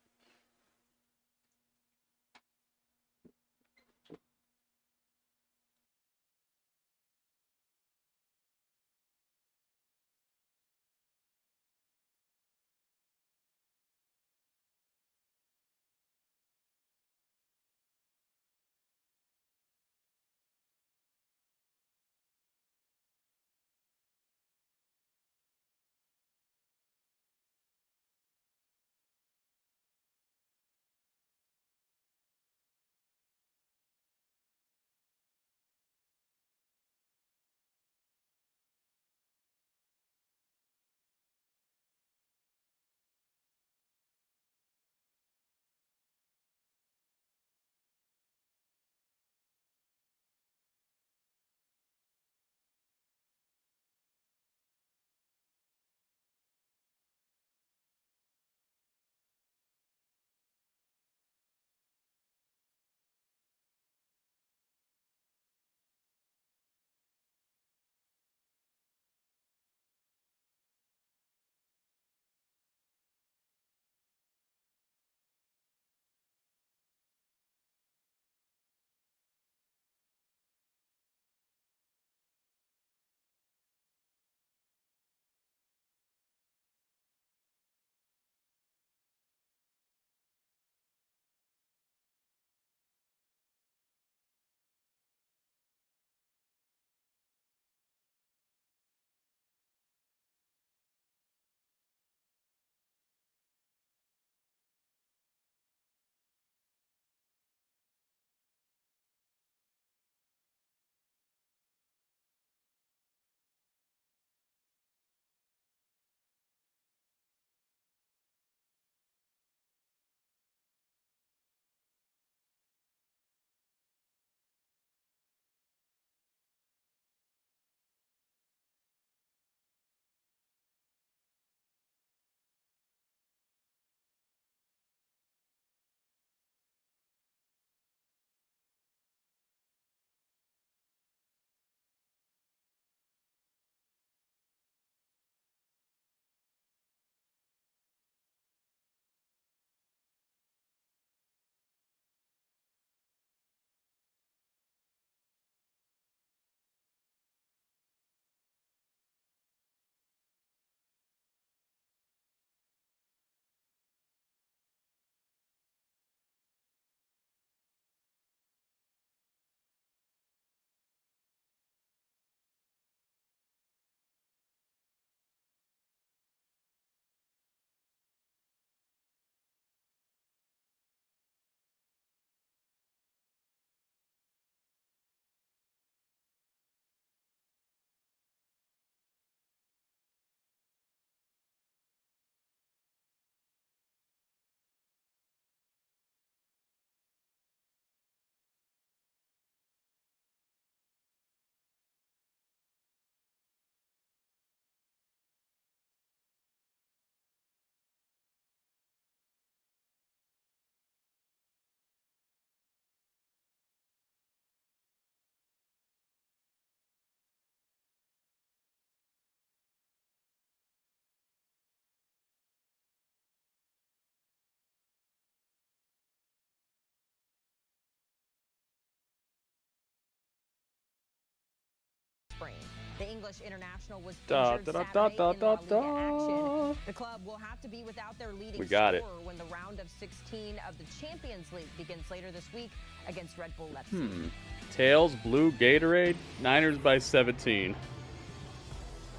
The English international was Da, injured da, da, Saturday da, in da, La Liga da. action. The club will have to be without their leading We got it. scorer when the round of 16 of the Champions League begins later this week against Red Bull Leipzig. Tails, blue, Gatorade, Niners by 17.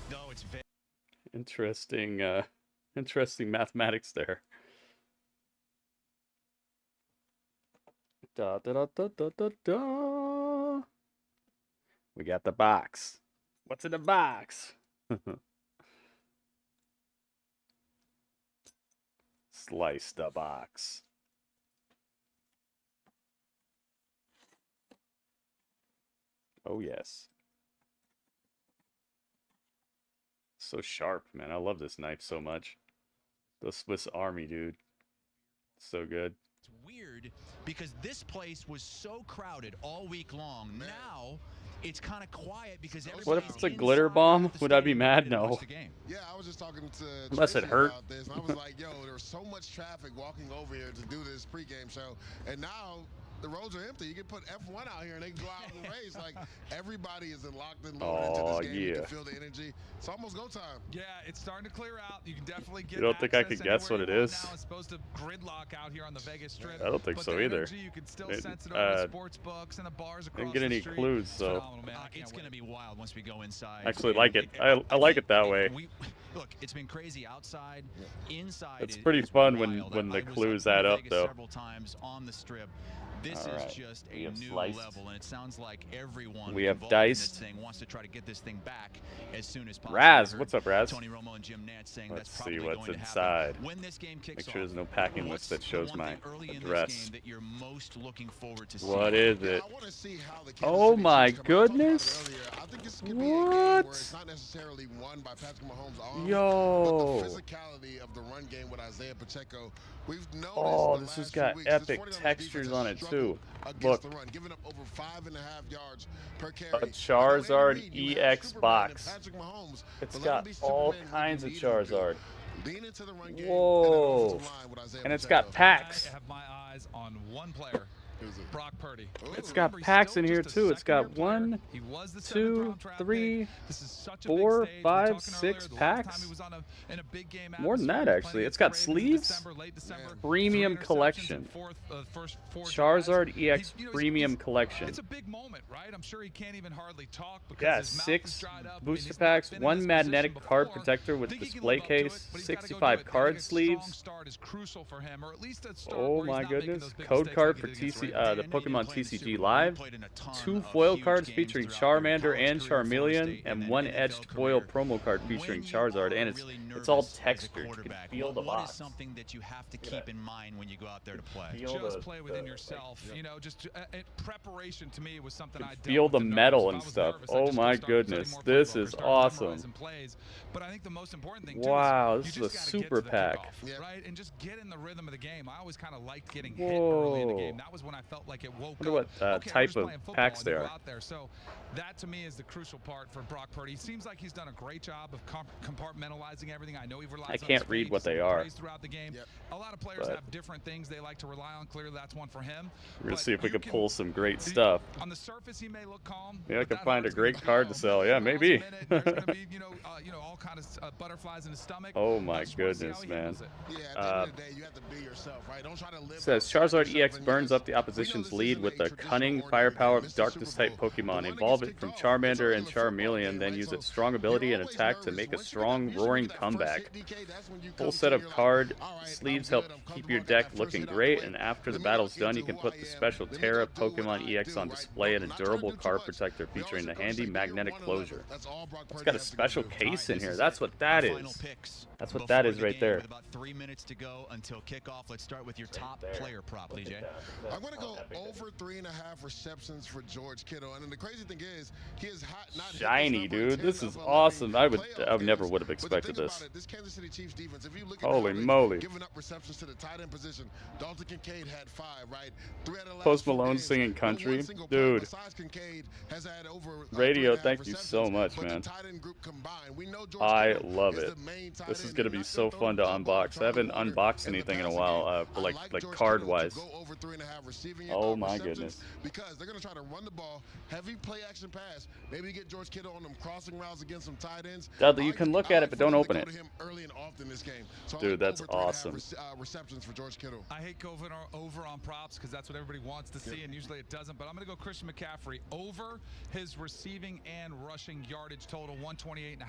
No, it's very Interesting, interesting mathematics there. Da, da, da, da, da, da, da. We got the box. What's in the box? Slice the box. Oh, yes. So sharp, man. I love this knife so much. The Swiss Army, dude. So good. It's weird because this place was so crowded all week long. Now it's kind of quiet because everybody's What if it's a glitter bomb? Would I be mad? No. Yeah, I was just talking to Unless it Tracy hurt. about this, and I was like, yo, there's so much traffic walking over here to do this pregame show, and now the roads are empty. You can put F1 out here and they can go out in the race. Like, everybody is locked and loaded into this game. You can feel the energy. It's almost go time. Yeah, it's starting to clear out. You can definitely get You don't think I could guess what it is? Now it's supposed to gridlock out here on the Vegas Strip. I don't think but so the either. energy, you can still sense it over the sports books and the bars across Didn't get any the street. clues, It's so phenomenal, man. I can't It's going to be wild once we go inside. actually like it. I like it that way. Look, it's been crazy outside. Inside, It's pretty fun when wild. the I was clues up in add up, Vegas though. several times on the Strip. This All is right. just We a have new sliced. level, and it sounds like everyone We have involved in this diced. thing wants to try to get this thing back as soon as possible. Raz, I heard what's up, Raz? Tony Romo and Jim Nantz saying Let's that's see probably what's going to inside. happen. When this game kicks Make sure off, there's no packing list that shows one my thing early in this address. game that you're most looking forward to What seeing? is it? Oh my goodness! What? It's not necessarily won by Patrick Mahomes' arm, Yo! but the physicality of the run game with Isaiah Pacheco. We've noticed Oh, the this has last few got weeks, this epic 49ers textures defense on has it too. struggled against Look, the run, giving up over 5.5 yards per carry. a Charizard EX box. It's got all kinds of Charizard. Whoa! And it's got packs. I have my eyes on one player. Brock Purdy. It's got packs in here too. It's got 1, 2, 3, 4, 5, 6 packs. More than that, actually. It's got sleeves. Premium collection. Charizard EX Premium collection. It's a big moment, right? I'm sure he can't even hardly talk because Yeah, his mouth is 6 dried up. booster packs, 1 magnetic card protector with display case, 65 card sleeves. Oh my goodness. Code card for the Pokemon TCG Live. 2 foil cards featuring Charmander and Charmeleon, and 1 etched foil promo card featuring Charizard, and it's all textured. You can feel the What is box. something that you have to keep in mind when you go out there to play? Just play within yourself. You know, just preparation to me was something I Feel the metal and stuff. Oh my goodness. This is awesome. But I think the most important thing Wow, too this is is a super pack. right? And just get in the rhythm of the game. I always kind of liked getting hit early in the game. That was when I felt like it woke Wonder up. what Okay, I'm type just of playing football, packs and they you go are. out there. So that to me is the crucial part for Brock Purdy. He seems like he's done a great job of compartmentalizing everything. I know he relies I on can't his read fakes what they and are. plays throughout the game. A lot of players But- have different things they like to rely on. Clearly, that's one for him. We're gonna But see if we you can pull some great stuff. On the surface, he may look calm. Maybe I can find a great card to sell. Yeah, maybe. All kind of butterflies in his stomach. Oh my goodness, man. Says Charizard EX burns up the opposition's lead with the cunning firepower of Darkness type Pokemon. Evolve it from Charmander and Charmeleon, then use its strong ability and attack to make a strong roaring comeback. Full set of card sleeves help keep your deck looking great, and after the battle's done, you can put the special Terra Pokemon EX on display in a durable card protector featuring the handy magnetic closure. It's got a special case in here. That's what that is. That's what that is right there. With about 3 minutes to go until kickoff, let's start with your top player prop, DJ. I'm going to go over 3.5 receptions for George Kittle. And then the crazy thing is, he is hot, not Shiny, dude. This is awesome. I never would have expected this. This Kansas City Chiefs defense, if you look Holy at moly. giving up receptions to the tight end position, Dalton Kincaid had 5, right? 3 out of the last Post 4 Malone games. singing Only country. one single Dude. player besides Kincaid has had over, Radio, 3.5 thank you so receptions. much, But the man. tight end group combined, we know George I Kittle love is it. the main tight This is end. gonna be so fun to unbox. I haven't unboxed anything in a while, like card wise. receiving my receptions goodness. because they're going to try to run the ball, heavy play action pass, maybe get George Kittle on them crossing routes against some tight ends. Dudley, you can look at it, but don't open it. Early and often this game. So Dude, that's awesome. Receptions for George Kittle. I hate going over on props because that's what everybody wants to see, and usually it doesn't. But I'm going to go Christian McCaffrey over his receiving and rushing yardage total, 128.5.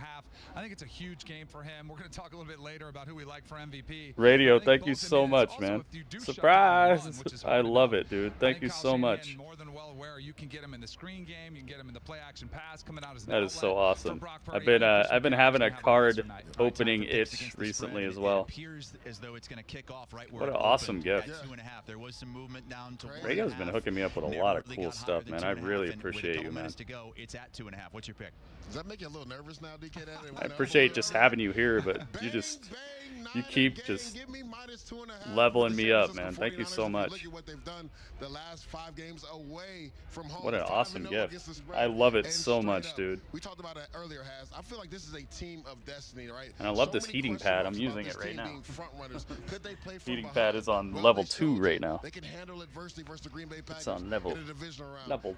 I think it's a huge game for him. We're going to talk a little bit later about who we like for MVP. Radio, thank you so much, man. Surprise! I love it, dude. Thank you so much. More than well aware, you can get him in the screen game, you can get him in the play action pass coming out as that is so awesome. I've been having a card opening itch recently as well. What an awesome gift. Radio's been hooking me up with a lot of cool stuff, man. I really appreciate you, man. It's at 2.5. What's your pick? Does that make you a little nervous now, DK? I appreciate just having you here, but you keep just leveling me up, man. Thank you so much. What an awesome gift. I love it so much, dude. We talked about it earlier, Has. I feel like this is a team of destiny, right? And I love this heating pad. I'm using it right now. Heating pad is on level 2 right now. They can handle adversity versus the Green Bay Packers. It's on level 2.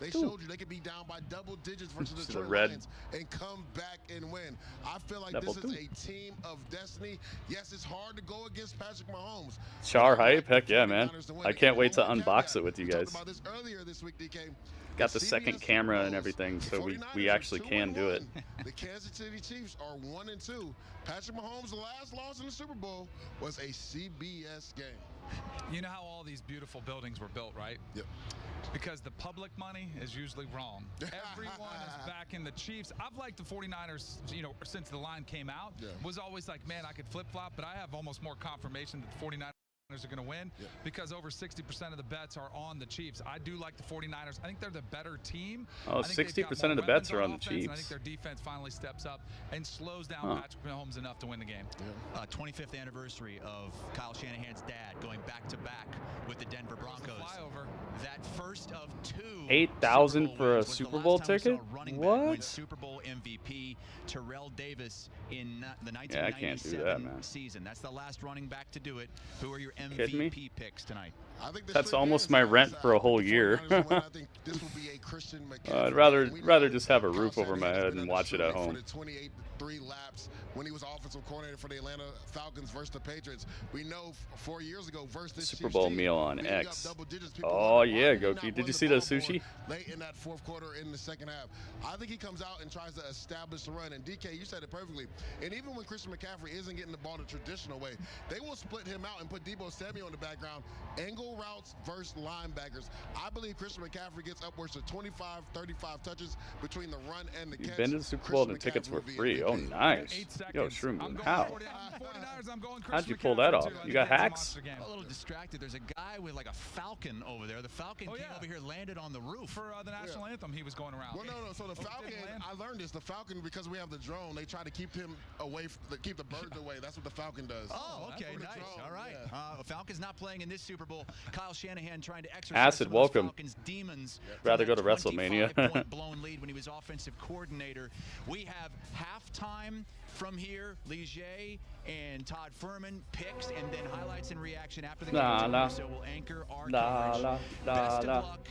They showed you they could be down by double digits versus the red Lions and come back and win. I feel like this is a team of destiny. Yes, it's hard to go against Patrick Mahomes. Char hype? Heck yeah, man. I can't wait to unbox it with you guys. Got the second camera and everything, so we actually can do it. The Kansas City Chiefs are 1-2. Patrick Mahomes' last loss in the Super Bowl was a CBS game. You know how all these beautiful buildings were built, right? Yep. Because the public money is usually wrong. Everyone is backing the Chiefs. I've liked the 49ers, since the line came out. Yeah. Was always like, man, I could flip-flop, but I have almost more confirmation that the 49ers are going to win because over 60% of the bets are on the Chiefs. I do like the 49ers. I think they're the better team. Oh, 60% of the bets are on the Chiefs. I think their defense finally steps up and slows down Patrick Mahomes enough to win the game. 25th anniversary of Kyle Shanahan's dad going back-to-back with the Denver Broncos. That first of 2 $8,000 for a Super Bowl ticket? What? Super Bowl MVP Terrell Davis in the 1997 I can't do that, man. season. That's the last running back to do it. Who are your Kidding me? MVP picks tonight? That's almost my rent for a whole year. I'd rather just have a roof over my head and watch it at home. 3 laps when he was offensive coordinator for the Atlanta Falcons versus the Patriots. We know 4 years ago versus this Super Bowl meal on X. Oh yeah, Goki. Did you see the sushi? Late in that fourth quarter in the second half. I think he comes out and tries to establish the run. And DK, you said it perfectly. And even when Christian McCaffrey isn't getting the ball the traditional way, they will split him out and put Deebo Samuel in the background. Angle routes versus linebackers. I believe Christian McCaffrey gets upwards to 25, 35 touches between the run and the catch. You've been to the Super Bowl and the tickets were free. Oh, nice. Yo, Shroom, how? How'd you pull that off? You got hacks? A little distracted. There's a guy with like a falcon over there. The falcon came over here, landed on the roof. For the national anthem, he was going around. Well, no. So the falcon, I learned this. The falcon, because we have the drone, they try to keep him away, keep the birds away. That's what the falcon does. Oh, okay, nice. All right. Yeah. Falcon's not playing in this Super Bowl. Kyle Shanahan trying to exercise Acid, welcome. Falcons' demons. Rather go to WrestleMania. 25-point blown lead when he was offensive coordinator. We have halftime from here. Ligier and Todd Furman picks, and then highlights and reaction after the game. So we'll anchor our coverage. Best of luck.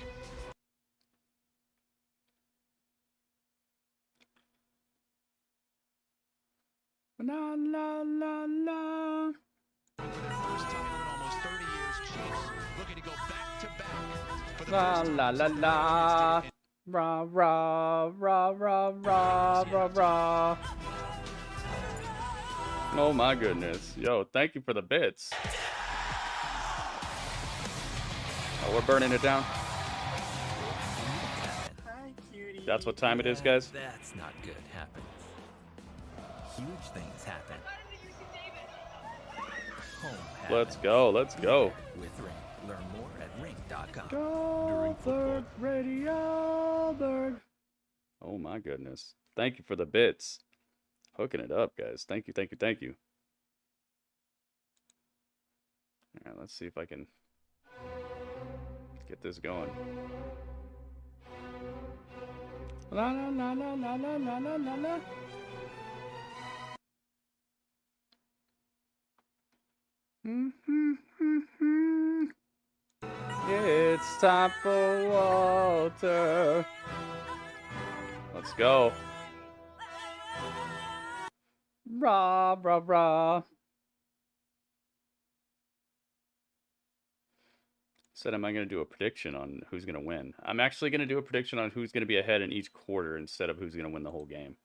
La la la la. First time in almost 30 years, Chiefs looking to go back-to-back for the La la la la. Rah rah rah rah rah rah rah. Oh my goodness. Yo, thank you for the bits. Oh, we're burning it down. Hi, cutie. That's what time it is, guys? That's not good. Happens. Huge things happen. Home happens. Let's go. Let's go. With Ring. Learn more at ring.com. Go Bird Radio Bird. Oh my goodness. Thank you for the bits. Hooking it up, guys. Thank you, thank you, thank you. All right, let's see if I can get this going. La la la la la la la la la la. It's It's time for Walter. Let's go. Rah, rah, rah. Said, am I going to do a prediction on who's going to win? I'm actually going to do a prediction on who's going to be ahead in each quarter instead of who's going to win the whole game.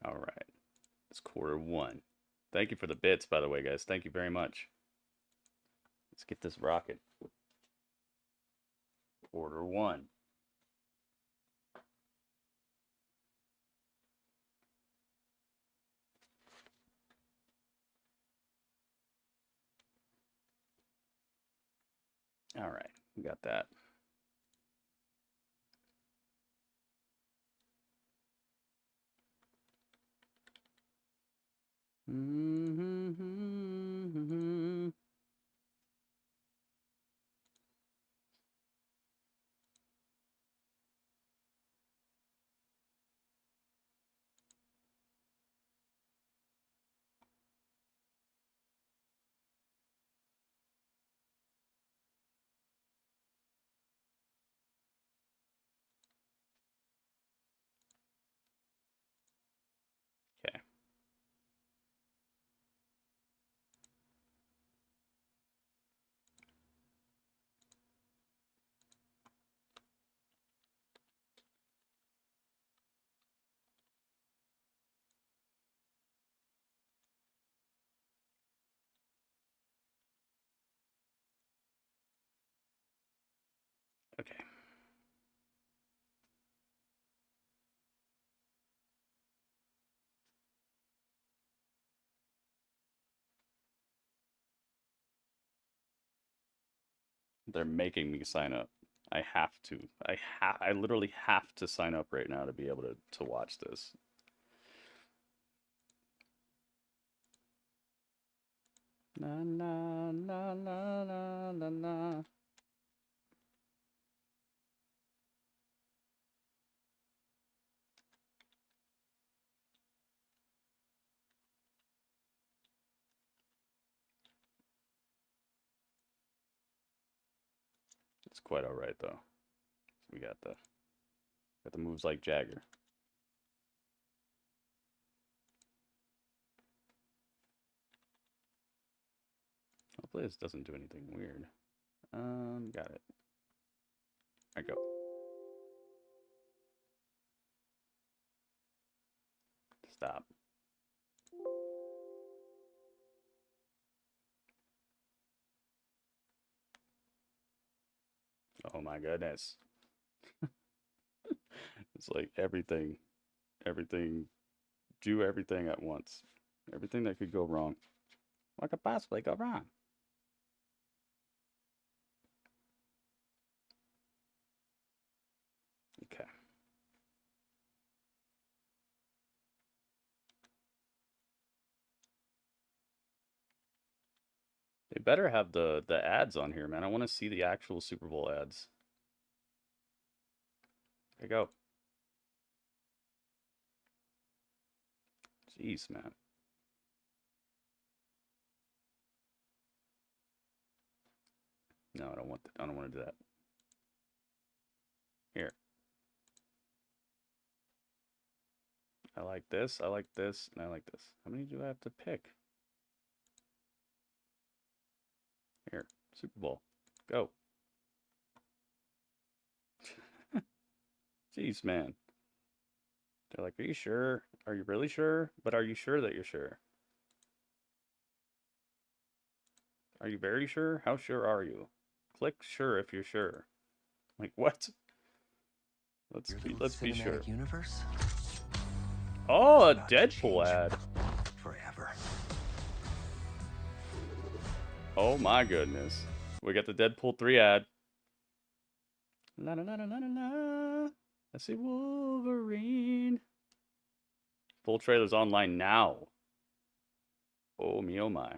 All right. It's quarter one. Thank you for the bits, by the way, guys. Thank you very much. Let's get this rocket. Quarter one. All right, we got that. Okay. Okay. They're making me sign up. I have to. I literally have to sign up right now to be able to watch this. Na na na na na na na. It's quite all right though. We got the moves like Jagger. Hopefully this doesn't do anything weird. Got it. I go. Stop. Oh my goodness. It's like everything, do everything at once. Everything that could go wrong. What could possibly go wrong? Okay. They better have the ads on here, man. I want to see the actual Super Bowl ads. There you go. Jeez, man. No, I don't want that. I don't want to do that. Here. I like this, and I like this. How many do I have to pick? Here, Super Bowl. Go. Jeez, man. They're like, are you sure? Are you really sure? But are you sure that you're sure? Are you very sure? How sure are you? Click sure if you're sure. Like, what? Let's be sure. Universe? Oh, a Deadpool ad. Forever. Oh my goodness. We got the Deadpool 3 ad. La la la la la la. I see Wolverine. Full trailer's online now. Oh me, oh my.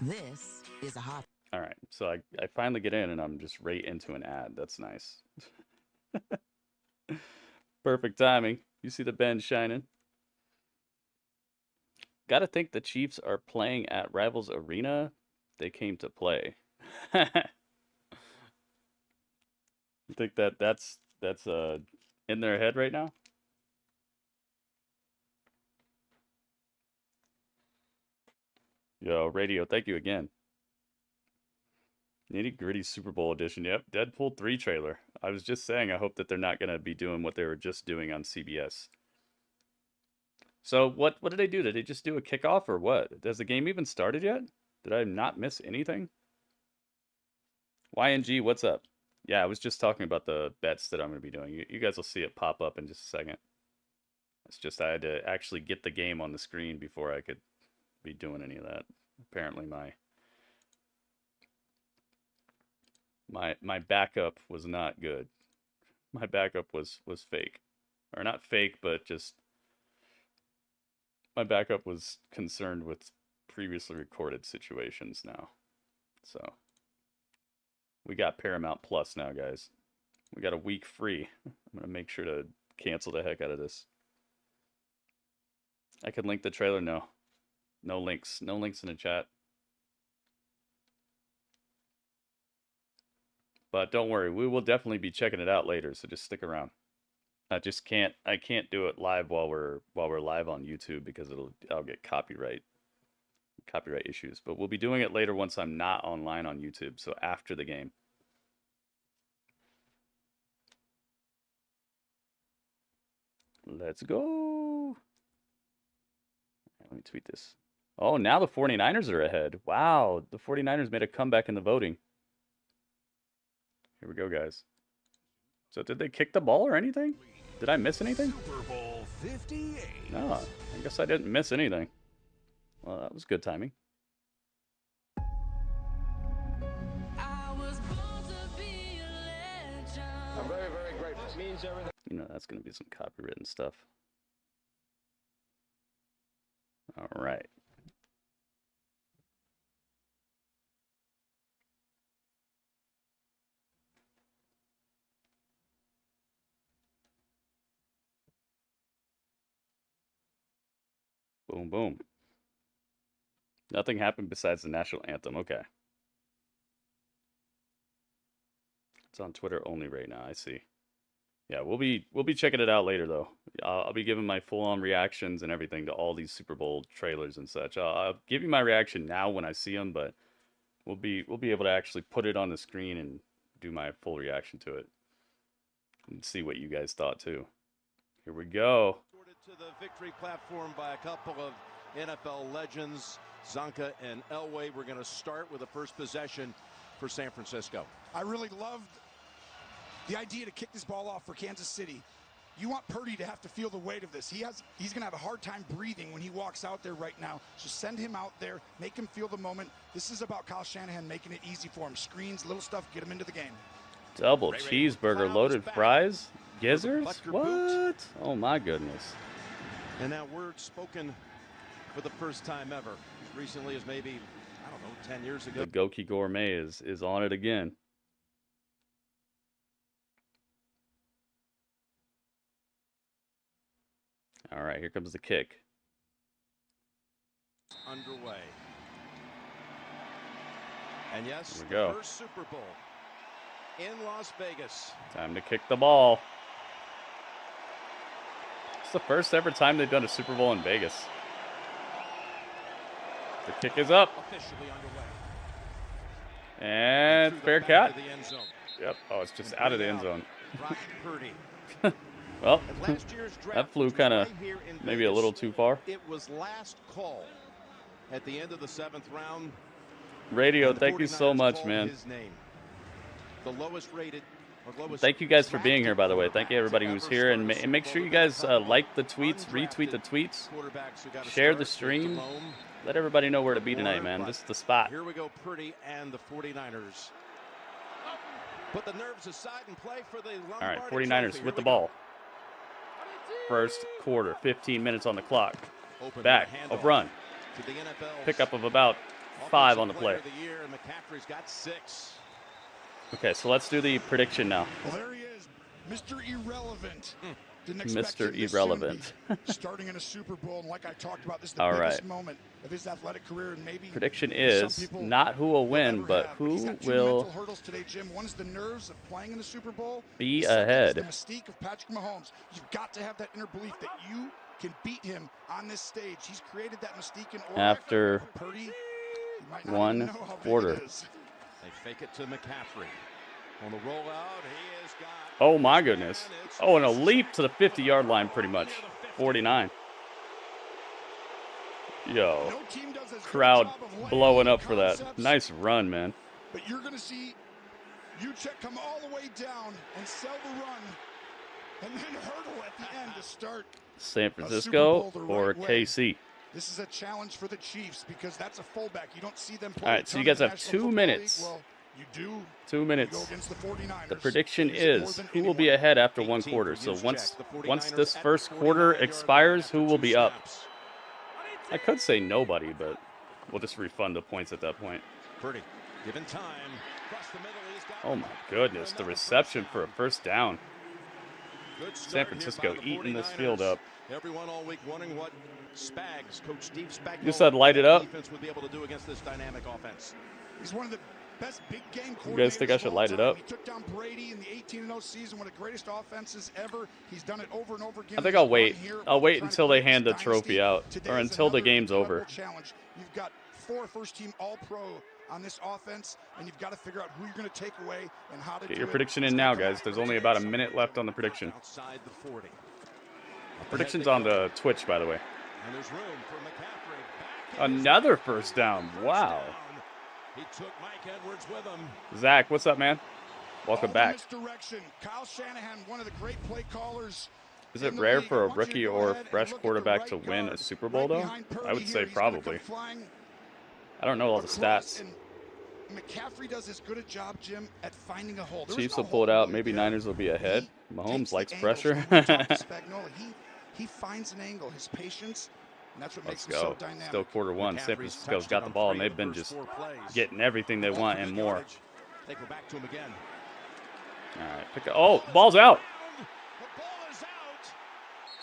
This is a hot. All right, so I finally get in and I'm just right into an ad. That's nice. Perfect timing. You see the bend shining. Gotta think the Chiefs are playing at Rivals Arena. They came to play. I think that's in their head right now. Yo, Radio, thank you again. Nitty Gritty Super Bowl edition. Yep, Deadpool 3 trailer. I was just saying I hope that they're not going to be doing what they were just doing on CBS. So what did they do? Did they just do a kickoff or what? Has the game even started yet? Did I not miss anything? YNG, what's up? Yeah, I was just talking about the bets that I'm going to be doing. You guys will see it pop up in just a second. It's just I had to actually get the game on the screen before I could be doing any of that. Apparently my backup was not good. My backup was fake. Or not fake, but just my backup was concerned with previously recorded situations now. So we got Paramount Plus now, guys. We got a week free. I'm going to make sure to cancel the heck out of this. I can link the trailer. No links. No links in the chat. But don't worry, we will definitely be checking it out later, so just stick around. I can't do it live while we're live on YouTube because I'll get copyright issues. But we'll be doing it later once I'm not online on YouTube, so after the game. Let's go. Let me tweet this. Oh, now the 49ers are ahead. Wow, the 49ers made a comeback in the voting. Here we go, guys. So did they kick the ball or anything? Did I miss anything? Super Bowl 58. No, I guess I didn't miss anything. Well, that was good timing. I'm very, very grateful. It means everything. You know, that's going to be some copywritten stuff. All right. Boom, boom. Nothing happened besides the national anthem. Okay. It's on Twitter only right now. I see. Yeah, we'll be checking it out later though. I'll be giving my full-on reactions and everything to all these Super Bowl trailers and such. I'll give you my reaction now when I see them, but we'll be able to actually put it on the screen and do my full reaction to it and see what you guys thought too. Here we go. To the victory platform by a couple of NFL legends, Zonka and Elway. We're going to start with the first possession for San Francisco. I really loved the idea to kick this ball off for Kansas City. You want Purdy to have to feel the weight of this. He's going to have a hard time breathing when he walks out there right now. So send him out there, make him feel the moment. This is about Kyle Shanahan making it easy for him. Screens, little stuff, get him into the game. Double cheeseburger, loaded fries, gizzards? What? Oh my goodness. And now words spoken for the first time ever. As recently as maybe, I don't know, 10 years ago. The Goki Gourmet is on it again. All right, here comes the kick. Underway. And yes, here we go. The first Super Bowl in Las Vegas. Time to kick the ball. It's the first ever time they've done a Super Bowl in Vegas. The kick is up. Officially underway. And fair catch. Yep. Oh, it's just out of the end zone. Brock Purdy. Well, that flew kind of maybe a little too far. It was last call at the end of the 7th round. Radio, thank you so much, man. The lowest rated. Thank you guys for being here, by the way. Thank you, everybody who's here. And make sure you guys like the tweets, retweet the tweets, share the stream. Let everybody know where to be tonight, man. This is the spot. Here we go, Purdy and the 49ers. Put the nerves aside and play for the Lombardi. All right, 49ers with the ball. First quarter, 15 minutes on the clock. Back, a run. Pickup of about 5 on the play. McCaffery's got 6. Okay, so let's do the prediction now. Well, there he is. Mr. Irrelevant. Didn't Mr. expect him this Irrelevant. soon to be starting in a Super Bowl, and like I talked about, this is the All biggest right. moment of his athletic career, and maybe Prediction some is people not who will win, ever but have. who He's got two will mental hurdles today, Jim. One is the nerves of playing in the Super Bowl. be The second is ahead. the mystique of Patrick Mahomes. You've got to have that inner belief that you can beat him on this stage. He's created that mystique in order. After Purdy, you might not even 1 know how big quarter. it is. They fake it to McCaffery. On the rollout, he has got... Oh my goodness. Oh, and a leap to the 50-yard line pretty much. 49. Yo. No team does as good a Crowd job of laying blowing out up for that. concepts, Nice run, man. But you're going to see Uchek come all the way down and sell the run and then hurdle at the end to start San a Super Francisco Bowl the or right way. KC? This is a challenge for the Chiefs because that's a fullback. You don't see them play. All right, so you guys have 2 minutes. Well, you do. 2 You minutes. go against the 49ers. The prediction Use it more is than who will be anyone. ahead after 1 quarter. So once this first quarter expires, who will be up? I could say nobody, but we'll just refund the points at that point. Purdy, given time. Across the middle, he's got... Oh my goodness, the reception for a first down. Good San start Francisco here by the eating this 49ers. field up. Everyone all week wondering what Spags, Coach Steve Spagnuolo, You said light it up? defense would be able to do against this dynamic offense. He's one of the best big game coordinators. You guys think I should of all light it time. up? He took down Brady in the 18-0 season, one of the greatest offenses ever. He's done it over and over again. I think I'll wait. I'll wait until they hand the trophy out, or until the game's over. Challenge. You've got 4 first-team All-Pro on this offense, and you've got to figure out who you're going to take away and how to Get do your it. prediction in now, guys. There's only about a minute left on the prediction. Outside the 40. Prediction's on the Twitch, by the way. And there's room for McCaffery. Another first down. Wow. He took Mike Edwards with him. Zach, what's up, man? Welcome back. Misdirection. Kyle Shanahan, one of the great play callers. Is it rare for a rookie or fresh quarterback to win a Super Bowl, though? I would say probably. I don't know all the stats. McCaffrey does as good a job, Jim, at finding a hole. Chiefs will pull it out. Maybe Niners will be ahead. Mahomes likes pressure. He finds an angle. His patience, and that's what Let's makes him go. so dynamic. Still quarter one. San Francisco's got the ball, and they've been just getting everything they want and more. They go back to him again. All right. Pick up. Oh, ball's out. The ball is out.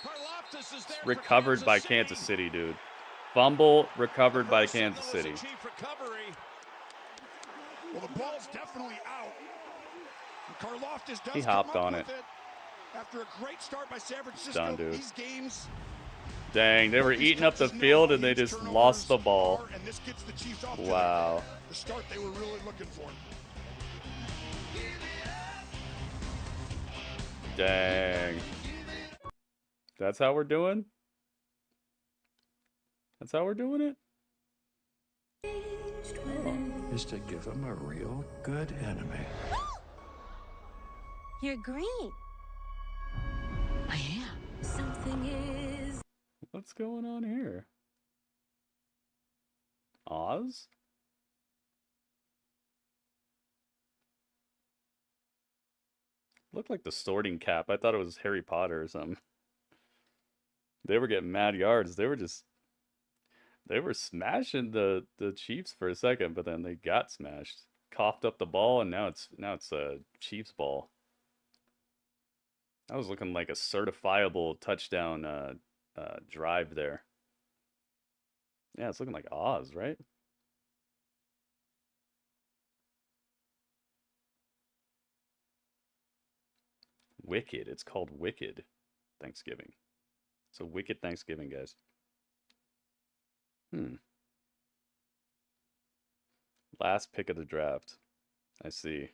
Karlaftis is there for Recovered by Kansas City, dude. Fumble recovered by Kansas City. Chief recovery. Well, the ball's definitely out. And Karlaftis does He come hopped up on with it. After a great start by San Francisco, Done, dude. these games. Dang, they were eating up the field and they just lost the ball. And this gets the Chiefs off Wow. to the start they were really looking for. Dang. That's how we're doing? That's how we're doing it? Is to give him a real good enemy. You're green. I am. Something is. What's going on here? Oz? Looked like the Sorting Cap. I thought it was Harry Potter or something. They were getting mad yards. They were smashing the Chiefs for a second, but then they got smashed. Coughed up the ball, and now it's a Chiefs ball. That was looking like a certifiable touchdown drive there. Yeah, it's looking like Oz, right? Wicked. It's called Wicked Thanksgiving. So Wicked Thanksgiving, guys. Last pick of the draft. I see.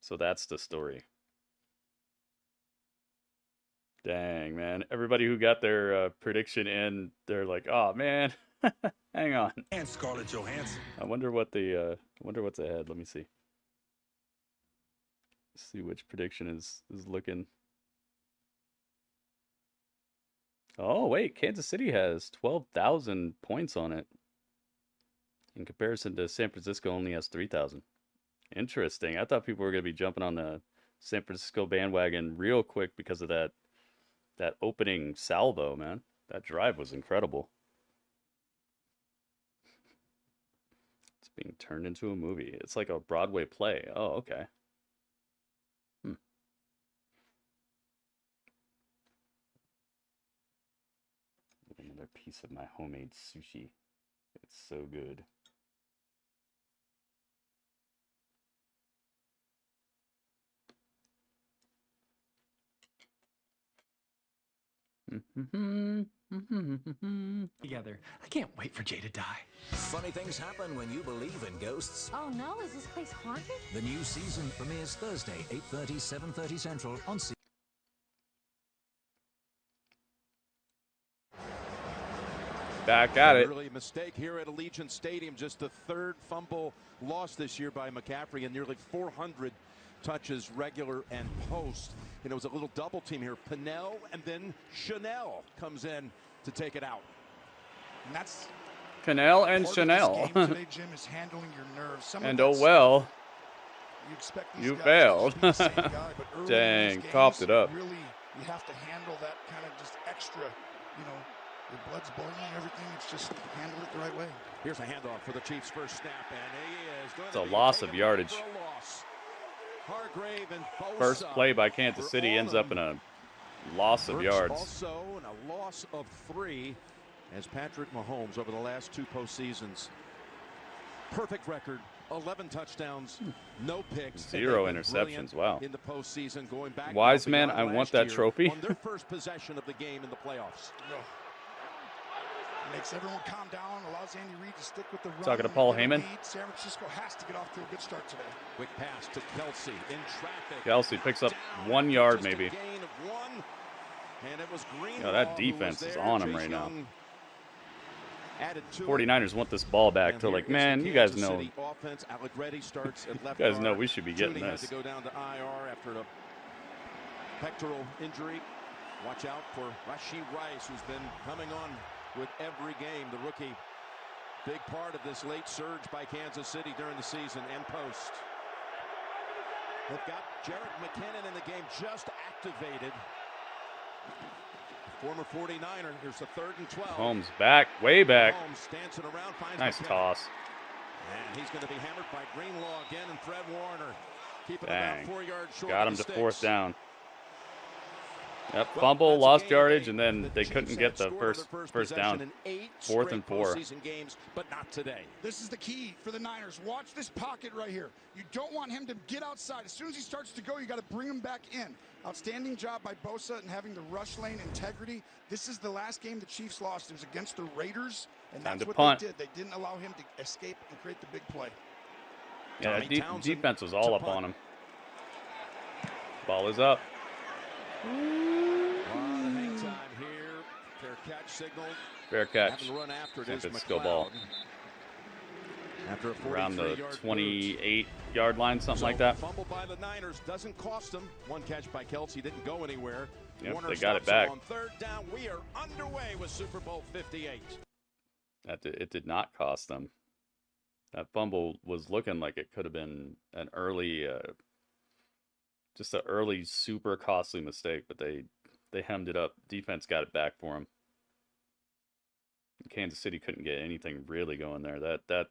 So that's the story. Dang, man. Everybody who got their prediction in, they're like, oh, man. Hang on. And Scarlett Johansson. I wonder what what's ahead. Let me see. See which prediction is looking. Oh, wait. Kansas City has 12,000 points on it. In comparison to San Francisco only has 3,000. Interesting. I thought people were going to be jumping on the San Francisco bandwagon real quick because of that opening salvo, man. That drive was incredible. It's being turned into a movie. It's like a Broadway play. Oh, okay. Another piece of my homemade sushi. It's so good. Together. I can't wait for Jay to die. Funny things happen when you believe in ghosts. Oh no, is this place haunted? The new season premieres Thursday, 8:30, 7:30 Central on Back at it. Early mistake here at Allegiant Stadium. Just the third fumble lost this year by McCaffery, and nearly 400 touches regular and post. And it was a little double team here. Pinnell and then Chanel comes in to take it out. And that's Canal and part Chanel. of this game today, Jim, is handling your nerves. Some And of oh that's- well, you expect these you guys failed. to be the same guy, but early in Dang, these games, coughed it up. Really, you have to handle that kind of just extra, you know, your blood's boiling, everything. It's just handle it the right way. Here's a handoff for the Chiefs' first snap, and he is going It's to a be loss of taken yardage. for a loss. Hargrave and Bosa First play by Kansas for City all ends of up in a loss of Burks yards. Also, and a loss of 3 as Patrick Mahomes over the last 2 postseasons. Perfect record, 11 touchdowns, no picks, 0 and they've been interceptions. Wow. in the postseason, going back Wise now man, beyond I want last that year trophy. on their first possession of the game in the playoffs. Makes everyone calm down, allows Andy Reid to stick with the run. Talking to Paul Get a Heyman. lead. San Francisco has to get off to a good start today. Quick pass to Kelsey in traffic. Kelsey picks up 1 yard Just a maybe. gain of 1, and it was Yeah, that defense is on him right now. Added to 49ers want this ball back. And They're here like, is the man, you guys Kansas know, City offense. Allegretti starts at left you guys know guard. we should be getting Judy had this. to go down to IR after the pectoral injury. Watch out for Rashee Rice, who's been coming on with every game. The rookie, big part of this late surge by Kansas City during the season and post. They've got Jarrett McKinnon in the game, just activated. Former 49er. Here's the 3rd and 12. Mahomes back, way back. Mahomes dancing around, finds Nice McKinnon. toss. And he's going to be hammered by Greenlaw again, and Fred Warner keeping Dang. about 4 yards short. Got of him the to sticks. 4th down. Yep, Well, fumble, that's a lost game yardage, day and then that they the couldn't Chiefs get have the scored their first possession down. in 8 4th and straight 4. postseason games, but not today. This is the key for the Niners. Watch this pocket right here. You don't want him to get outside. As soon as he starts to go, you got to bring him back in. Outstanding job by Bosa and having the rush lane integrity. This is the last game the Chiefs lost. It was against the Raiders, and Time that's to what punt. they did. They didn't allow him to escape and create the big play. Yeah, Tommy Townsend defense was all to up punt. on him. Ball is up. A lot of hang time here. Fair catch signal. Fair catch. Having run after it San is Francisco McLeod. ball. After a Around the 43-yard 28-yard line, something so like that. Fumble by the Niners doesn't cost them. One catch by Kelsey didn't go anywhere. Yep, Warner they got it stops him back. on 3rd down. We are underway with Super Bowl 58. It did not cost them. That fumble was looking like it could have been an early, just an early super costly mistake, but they hemmed it up. Defense got it back for them. Kansas City couldn't get anything really going there. That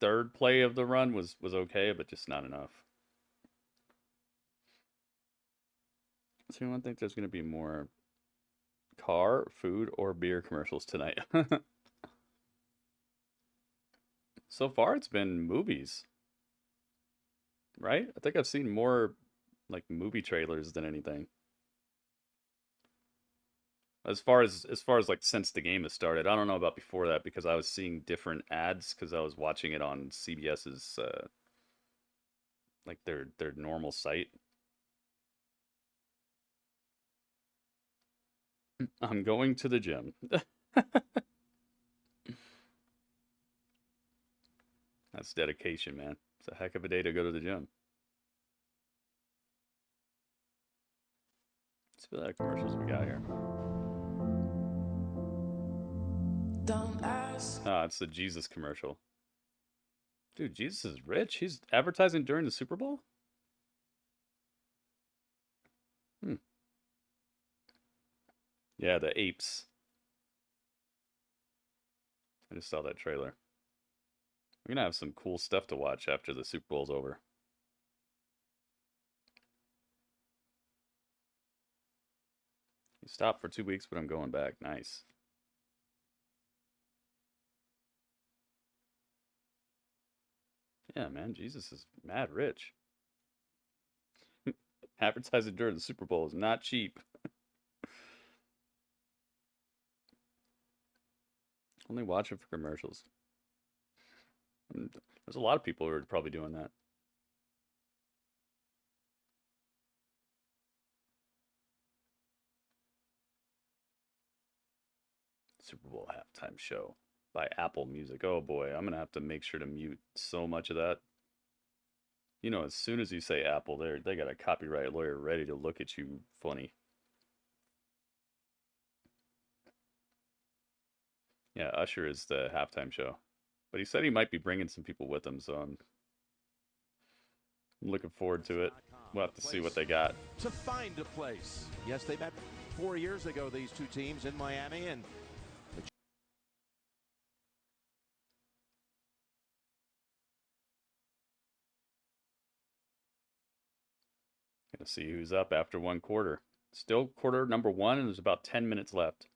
3rd play of the run was okay, but just not enough. Does anyone think there's going to be more car, food, or beer commercials tonight? So far, it's been movies, right? I think I've seen more like movie trailers than anything. As far as like since the game has started, I don't know about before that because I was seeing different ads because I was watching it on CBS's like their normal site. I'm going to the gym. That's dedication, man. It's a heck of a day to go to the gym. Let's see what other commercials we got here. Don't ask. Ah, it's the Jesus commercial. Dude, Jesus is rich. He's advertising during the Super Bowl? Yeah, the apes. I just saw that trailer. We're gonna have some cool stuff to watch after the Super Bowl's over. You stopped for 2 weeks, but I'm going back. Nice. Yeah, man, Jesus is mad rich. Advertising during the Super Bowl is not cheap. Only watch it for commercials. There's a lot of people who are probably doing that. Super Bowl halftime show by Apple Music. Oh boy, I'm gonna have to make sure to mute so much of that. You know, as soon as you say Apple, they got a copyright lawyer ready to look at you funny. Yeah, Usher is the halftime show. But he said he might be bringing some people with him, so I'm looking forward to it. We'll have to see what they got. To find a place. Yes, they met 4 years ago, these two teams in Miami, and Gonna see who's up after one quarter. Still quarter number one, and there's about 10 minutes left.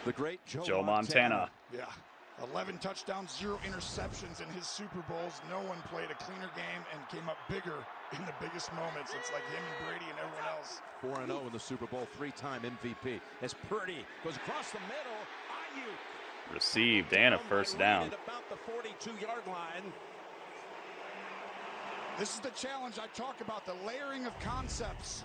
the great Joe Montana. Yeah. 11 touchdowns, 0 interceptions in his Super Bowls. No one played a cleaner game and came up bigger in the biggest moments. It's like him and Brady and everyone else. 4-0 in the Super Bowl, 3-time MVP. As Purdy goes across the middle, Aiyuk Received and a first down. at about the 42-yard line. This is the challenge I talk about, the layering of concepts.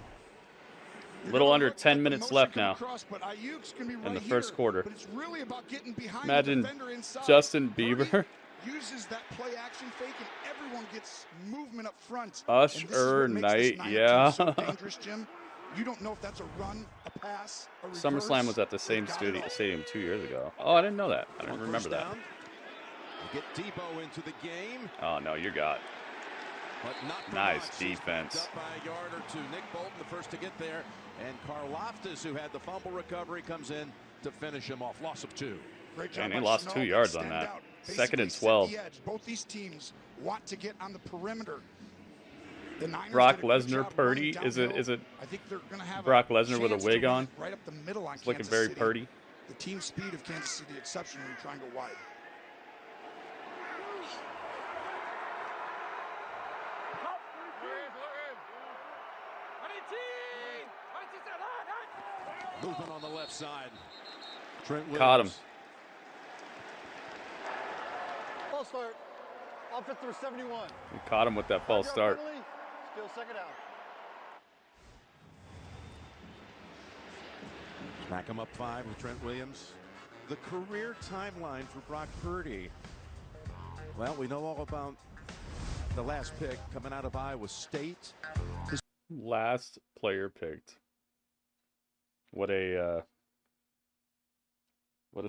A little under 10 minutes left now Across, but Aiyuk's gonna be right in the here, first quarter. But it's really about getting behind Imagine the defender inside. Justin Bieber. Uses that play action fake and everyone gets movement up front. Usher night, yeah. So dangerous, Jim. You don't know if that's a run, a pass, a reverse. SummerSlam was at the same stadium 2 years ago. Oh, I didn't know that. I didn't remember that. Get Deebo into the game. Oh, no, you got. But not nice defense. Up by a yard or two. Nick Bolton, the first to get there. And Karlaftis, who had the fumble recovery, comes in to finish him off. Loss of 2. Great job. And he lost 2 yards on that. Second and 12. Both these teams want to get on the perimeter. Brock Lesnar, Purdy. Is it I think they're going to have Brock Lesnar with a wig on? Right up the middle on It's looking Kansas very City. Purdy. The team speed of Kansas City, the exception when you try and go wide. Movement on the left side. Trent Williams. Caught him. False start. Offense number 71. We caught him with that false start. Still second down. Smack him up 5 with Trent Williams. The career timeline for Brock Purdy. Well, we know all about the last pick coming out of Iowa State. Last player picked. What a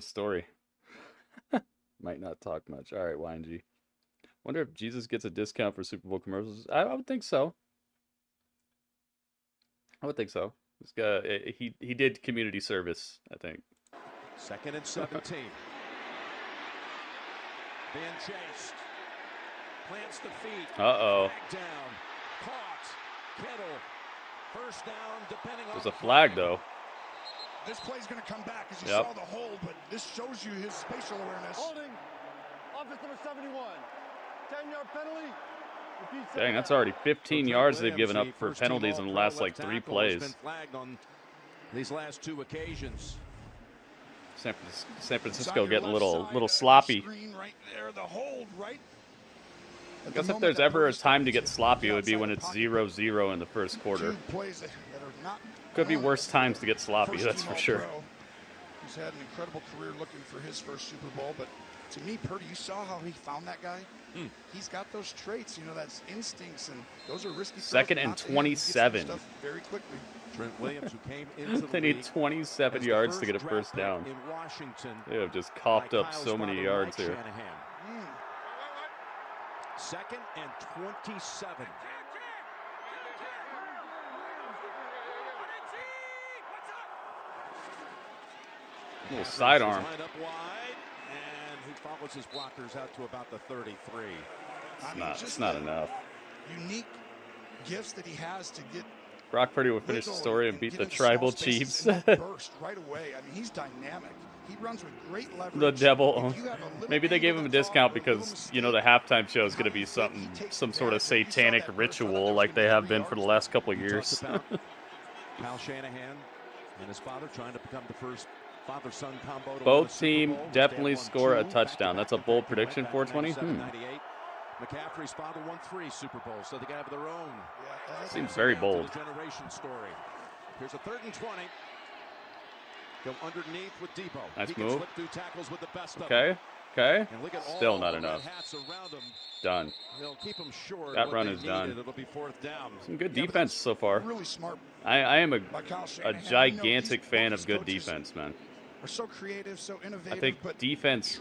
story. Might not talk much. All right, YNG. Wonder if Jesus gets a discount for Super Bowl commercials. I would think so. I would think so. This guy, he did community service, I think. 2nd and 17. Van chased. Plants the feet. Uh-oh. Flag down. Caught. Kittle. First down, depending on. There's a flag, though. This play's going to come back as you Yep. saw the hold, but this shows you his spatial awareness. Holding. Offense number 71. 10-yard penalty. Dang, that's already 15 yards they've given up for penalties in the last, like, 3 plays. Been flagged on these last 2 occasions. San Francisco getting a little sloppy. Right there, the hold, right? I guess if there's ever a time to get sloppy, it would be when it's 0-0 in the first quarter. Plays that are not Could be worse times to get sloppy, that's for sure. He's had an incredible career looking for his first Super Bowl, but to me, Purdy, you saw how he found that guy? He's got those traits, you know, that's instincts, and those are risky. 2nd and 27. Very quickly. Trent Williams, who came into the They need 27 yards to get a first down. In Washington, they have just coughed up so many yards here. 2nd and 27. Little sidearm. Line up wide, and he follows his blockers out to about the 33. It's not enough. Unique gifts that he has to get Brock Purdy will finish the story and beat the Tribal Chiefs. Burst right away. I mean, he's dynamic. He runs with great leverage. The devil. Maybe they gave him a discount because, you know, the halftime show is going to be some sort of satanic ritual like they have been for the last couple of years. Kyle Shanahan and his father trying to become the first father-son combo. Both team definitely score a touchdown. That's a bold prediction, 420. McCaffery's father won 3 Super Bowls, so they can have their own. Seems very bold. Generation story. Here's a 3rd and 20. Go underneath with Deebo. Nice move. Slip through tackles with the best Okay. Okay. And look at Still all not the enough. hats around him. Done. They'll keep him short. That run is done. It'll be 4th down. Some good defense so far. Really smart. I am a gigantic fan of good defense, man. We're so creative, so innovative. I think defense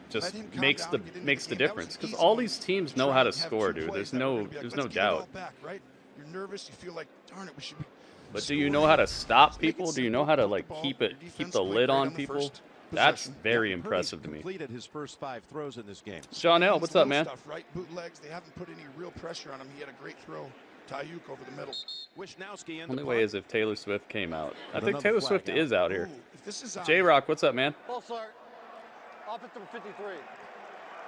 just makes the difference because He's all going these teams to know try how to to have score, 2 dude. plays There's that we're no gonna be like, there's no let's get it all doubt. back, right? You're nervous. You feel like, darn it, we should be. But do you know how to stop people? Do you know how to like keep the lid on people? That's very impressive to me. Completed his first 5 throws in this game. Sean L, what's up, man? Stuff, right? Bootlegs. They haven't put any real pressure on him. He had a great throw to Aiyuk over the middle. Wishnowski in Only the way punt. is if Taylor Swift came out. I With think another Taylor flag Swift out. is out here. If this is on, J-Rock, what's up, man? False start. Offense number 53.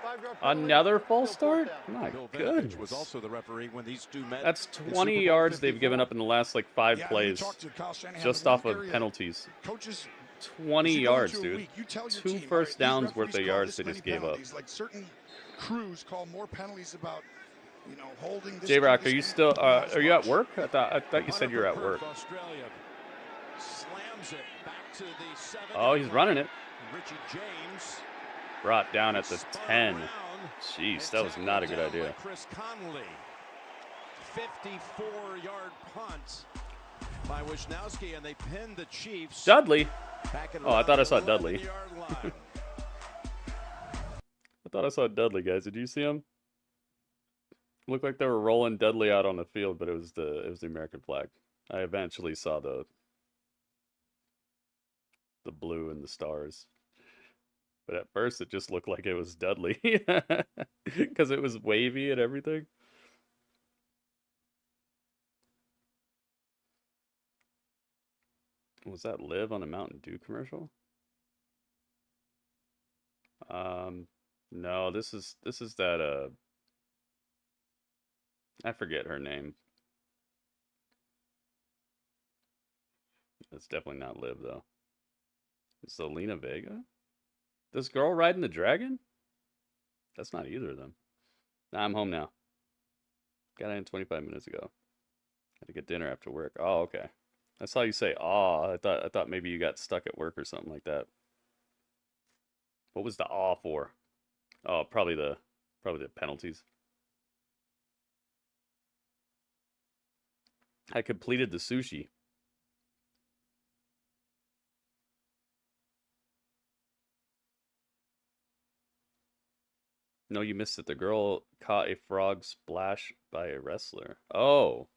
5-yard penalty. Another false start? My Bill Vinovich was goodness. also the referee when these two met. That's in 20 Super Bowl yards they've 54. given up in the last like 5 Yeah, plays, you talk to Kyle Shanahan, just the off one of area penalties. Coaches, 20 as you go yards, into a dude. week, you tell your 2 team, first all right, downs these worth of referees call yards this they just many gave up. penalties. Like certain crews call more penalties about, holding this. J-Rock, this are you guy. still are you at work? I thought you said you were at work. Australia slams it back to the 7. Oh, he's running it. Richie James Brought down at the spun 10. around Jeez, and that was tackled not a good down idea. by Chris Conley. 54-yard punt by Wishnowski, and they pinned the Chiefs. Dudley. Back at Oh, I thought I saw around Dudley. the 11-yard line. I thought I saw Dudley, guys. Did you see him? Looked like they were rolling Dudley out on the field, but it was the American flag. I eventually saw the blue and the stars. But at first it just looked like it was Dudley because it was wavy and everything. Was that Live on a Mountain Dew commercial? No, this is that I forget her name. It's definitely not Liv though. It's Lena Vega? This girl riding the dragon? That's not either of them. Nah, I'm home now. Got in 25 minutes ago. Had to get dinner after work. Oh, okay. I saw you say, "Aw." I thought maybe you got stuck at work or something like that. What was the awe for? Oh, probably the penalties. I completed the sushi. No, you missed it. The girl caught a frog splash by a wrestler. Oh.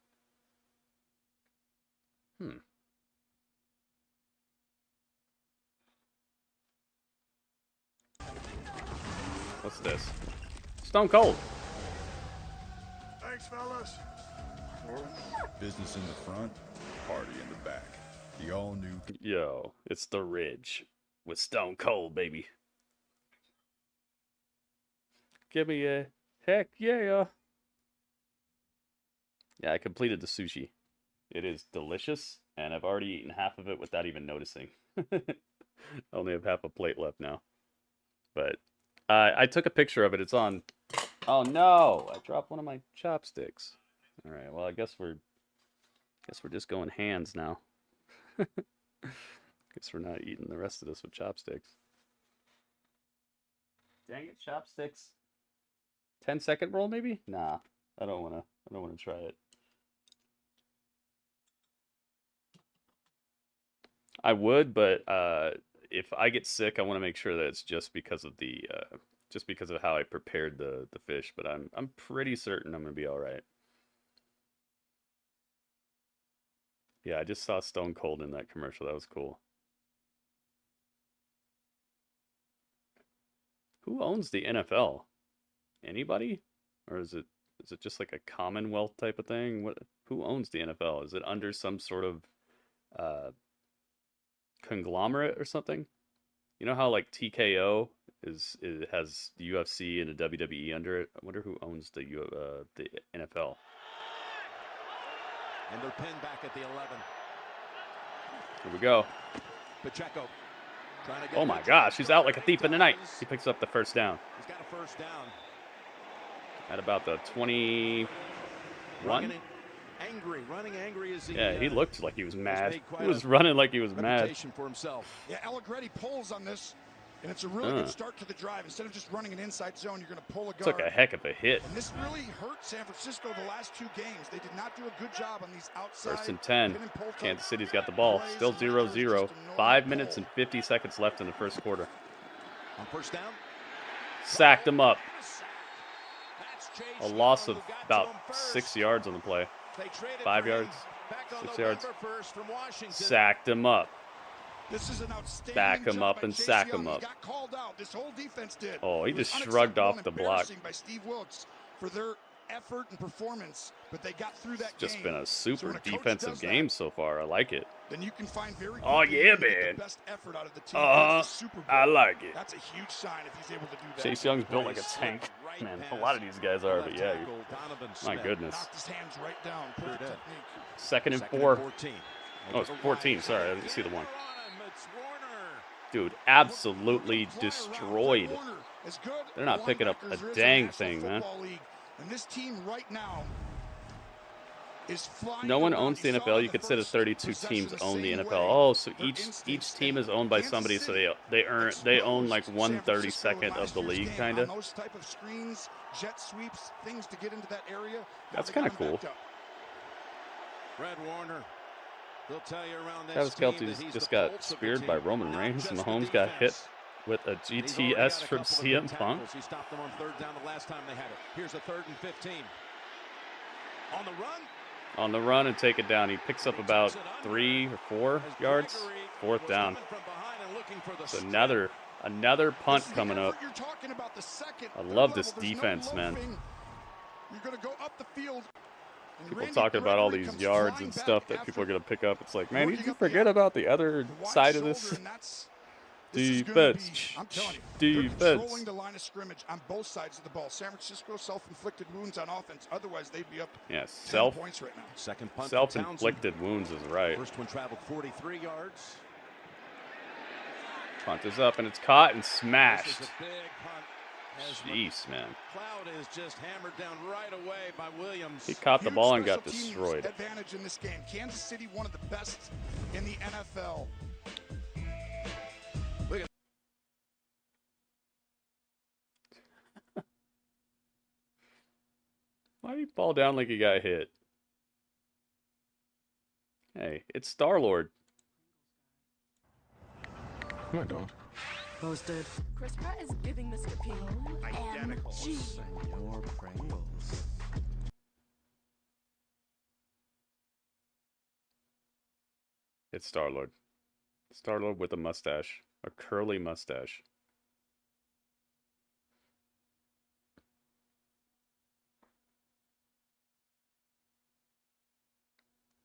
What's this? Stone Cold. Thanks, fellas. Business in the front, party in the back. The all-new... Yo, it's The Ridge with Stone Cold, baby. Give me a heck yeah. Yeah, I completed the sushi. It is delicious, and I've already eaten half of it without even noticing. I only have half a plate left now. But I took a picture of it. It's on... Oh no! I dropped one of my chopsticks. Alright, well I guess we're just going hands now. Guess we're not eating the rest of this with chopsticks. Dang it, chopsticks. 10-second roll maybe? Nah, I don't wanna try it. I would, but if I get sick, I want to make sure that it's just because of how I prepared the fish. But I'm pretty certain I'm gonna be all right. Yeah, I just saw Stone Cold in that commercial. That was cool. Who owns the NFL? Anybody? Or is Is it just like a Commonwealth type of thing? Who owns the NFL? Is it under some sort of conglomerate or something? You know how like TKO has the UFC and the WWE under it? I wonder who owns the NFL. And they're pinned back at the 11. Here we go. Pacheco. Oh my gosh, he's out like a thief in the night. He picks up the first down. He's got a first down. At about the 21. Running angry as he, yeah, he looked like he was mad. He was running like he was mad. For himself. Yeah, Allegretti pulls on this, and it's a really good start to the drive. Instead of just running an inside zone, you're going to pull a guard. Took a heck of a hit. And this really hurt San Francisco the last 2 games. They did not do a good job on these outside. 1st and 10. Kansas City's got the ball. Still 0-0. 5 minutes and 50 seconds left in the first quarter. On first down. Sacked him up. A loss of about 6 yards on the play. 5 yards. 6 yards. Sacked him up. This is an outstanding back him up and sack him up. Got called out. This whole defense did. Oh, he just shrugged off the block. By Steve Wilkes for their effort and performance, but they got through that it's just game. been a super defensive game so far. I like it. Then you can find very oh yeah, man. The best effort out of the team. I like it. That's a huge sign if he's able to do that. Chase Young's built like a tank. Man, a lot of these guys are, but yeah, my goodness. Knocked his hands right down. Perfect Second technique. and 4. Oh, it's 14. Sorry, I didn't see the 1. Dude, absolutely destroyed. They're not picking up a dang thing, man. And this team right now is flying. No one owns the NFL. You could say the 32 teams own the NFL. Oh, so each team is owned by somebody, so they own like 1/32 of the league, kind of. Those type of screens, jet sweeps, things to get into that area. That's kind of cool. Fred Warner. He'll tell you around this Travis Kelce's just got speared by Roman Reigns. Mahomes got hit with a GTS from CM Punk. He stopped them on 3rd down the last time they had it. Here's a 3rd and 15. On the run. On the run and take it down. He picks up about 3 or 4 yards. 4th down. So another punt coming up. I love this defense, man. You're going to go up the field. People talking about all these yards and stuff that people are going to pick up. It's like, man, did you forget about the other side of this? Defense. Defense. Controlling the line of scrimmage on both sides of the ball. San Francisco self-inflicted wounds on offense. Otherwise, they'd be up 10 points right now. Second punt. Self-inflicted wounds is right. First one traveled 43 yards. Punt is up and it's caught and smashed. Jeez, man. Cloud is just hammered down right away by Williams. He caught the ball and got destroyed. Advantage in this game. Kansas City, one of the best in the NFL. Look at why did he fall down like he got hit? Hey, it's Star-Lord. No, I don't. Posted. Chris Pratt is giving this to people. Identical. Senor Pringles. It's Star-Lord. Star-Lord with a mustache. A curly mustache.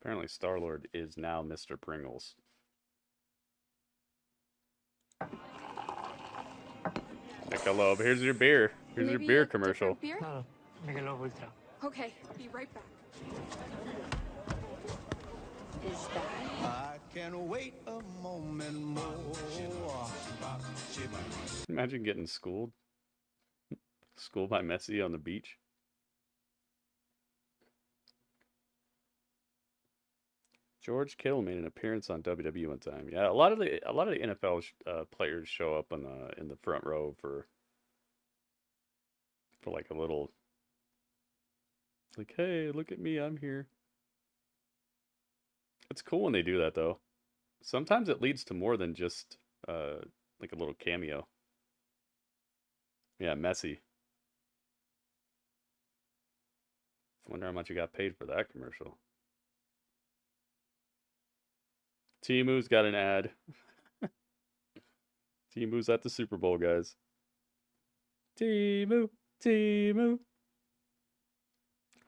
Apparently Star-Lord is now Mr. Pringles. Michelob, here's your beer. Here's your beer commercial. Beer? No, Michelob Ultra. Okay, be right back. Is that? I can wait a moment more. Imagine getting schooled. Schooled by Messi on the beach. George Kittle made an appearance on WWE one time. Yeah, a lot of the NFL players show up in the front row for like a little, like, hey, look at me, I'm here. It's cool when they do that though. Sometimes it leads to more than just like a little cameo. Yeah, Messi. I wonder how much you got paid for that commercial. Timu's got an ad. Timu's at the Super Bowl, guys. Timu.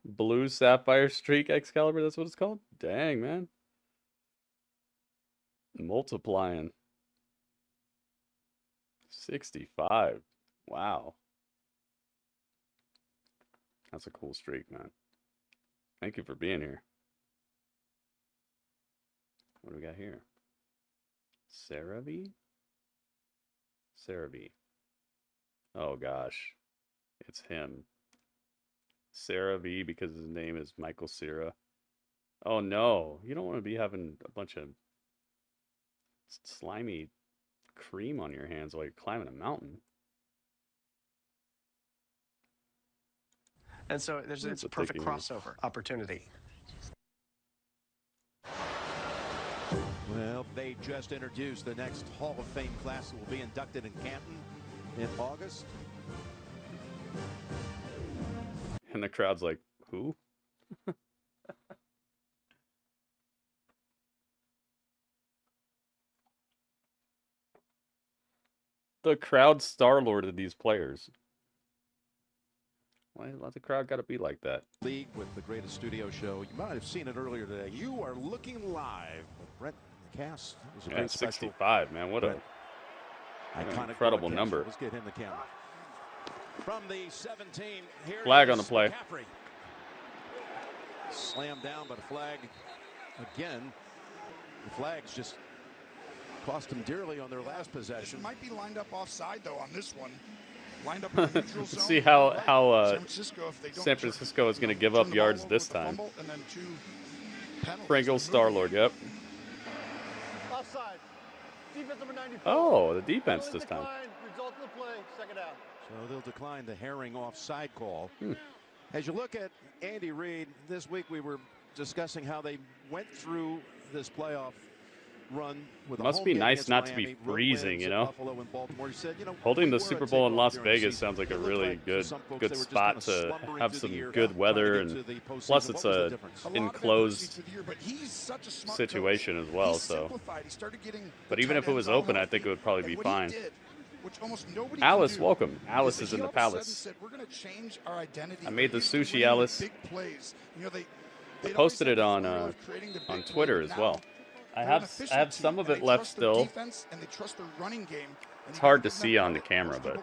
Blue Sapphire Streak Excalibur, that's what it's called? Dang, man. Multiplying. 65. Wow. That's a cool streak, man. Thank you for being here. What do we got here? CeraVe? CeraVe. Oh, gosh. It's him. CeraVe because his name is Michael Cera. Oh, no. You don't want to be having a bunch of slimy cream on your hands while you're climbing a mountain. And so it's a perfect crossover opportunity. Well, they just introduced the next Hall of Fame class that will be inducted in Canton in August. And the crowd's like, who? The crowd Star-Lorded these players. Why does the crowd got to be like that? League with the greatest studio show. You might have seen it earlier today. You are looking live with Brent Cass. It was a great 65, man. What an incredible number. Let's get him the camera. From the 17, here flag on the play. McCaffery. Slammed down, but a flag again. The flags just cost them dearly on their last possession. Might be lined up offside though on this one. Lined up in the neutral zone. See how San Francisco is going to give up yards this time. Pringle Star-Lord, yep. Offside. Defense number 94. Oh, the defense this time. Result of the play, second down. So they'll decline the Herring offside call. As you look at Andy Reid, this week we were discussing how they went through this playoff run with must be nice not to be freezing, you know. Holding the Super Bowl in Las Vegas sounds like a really good spot to have some good weather, and plus it's a enclosed situation as well. So, but even if it was open, I think it would probably be fine. Alice, welcome. Alice is in the palace. I made the sushi, Alice. I posted it on Twitter as well. I have some of it left still. It's hard to see on the camera, but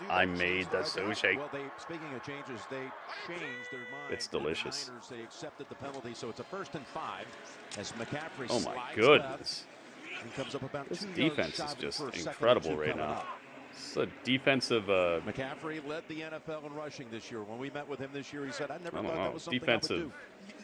I made the sushi. Well, speaking of changes, they changed their mind. It's delicious. They accepted the penalty, so it's a 1st and 5 as McCaffery. Oh my goodness! Comes up about this defense is just incredible right now. It's a defensive. McCaffery led the NFL in rushing this year. When we met with him this year, he said, "I never thought that was something defensive I would do."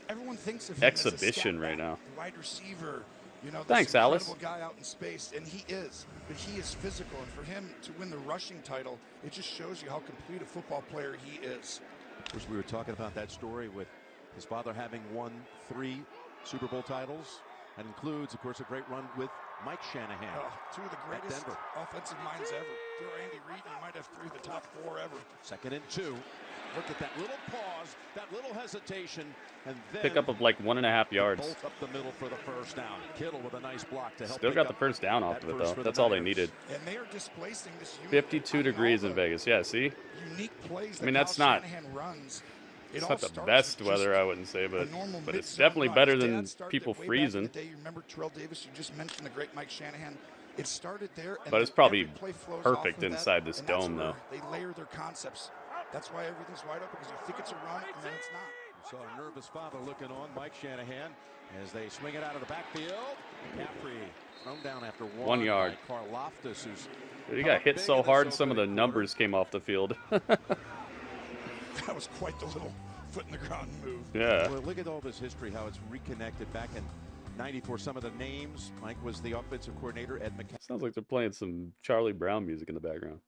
Everyone thinks of him exhibition as right now. Wide receiver. You know, thanks, Alice. Guy out in space, and he is, but he is physical, and for him to win the rushing title, it just shows you how complete a football player he is. Of course, we were talking about that story with his father having won 3 Super Bowl titles. That includes, of course, a great run with Mike Shanahan. Two of the greatest offensive minds ever. Through Andy Reid, you might have 3 of the top 4 ever. 2nd and 2. Look at that little pause, that little hesitation, and then pick up of like 1.5 yards. Both up the middle for the first down. Kittle with a nice block to help. Still got the first down off of it though. That's all they needed. And they are displacing this 52 degrees in Vegas. Yeah, see? Unique plays. I mean, that's not. It's not the best weather, I wouldn't say, but it's definitely better than people freezing. You remember Terrell Davis? You just mentioned the great Mike Shanahan. It started there, but it's probably perfect inside this dome, though. They layer their concepts. That's why everything's wide open, because you think it's a run, and then it's not. We saw a nervous father looking on, Mike Shanahan, as they swing it out of the backfield. McCaffery thrown down after 1 yard. Karlaftis, who's he got hit so hard, some of the numbers came off the field. That was quite the little foot in the ground move. Yeah. Well, look at all this history, how it's reconnected back in '94. Some of the names. Mike was the offensive coordinator at McCaffery. Sounds like they're playing some Charlie Brown music in the background.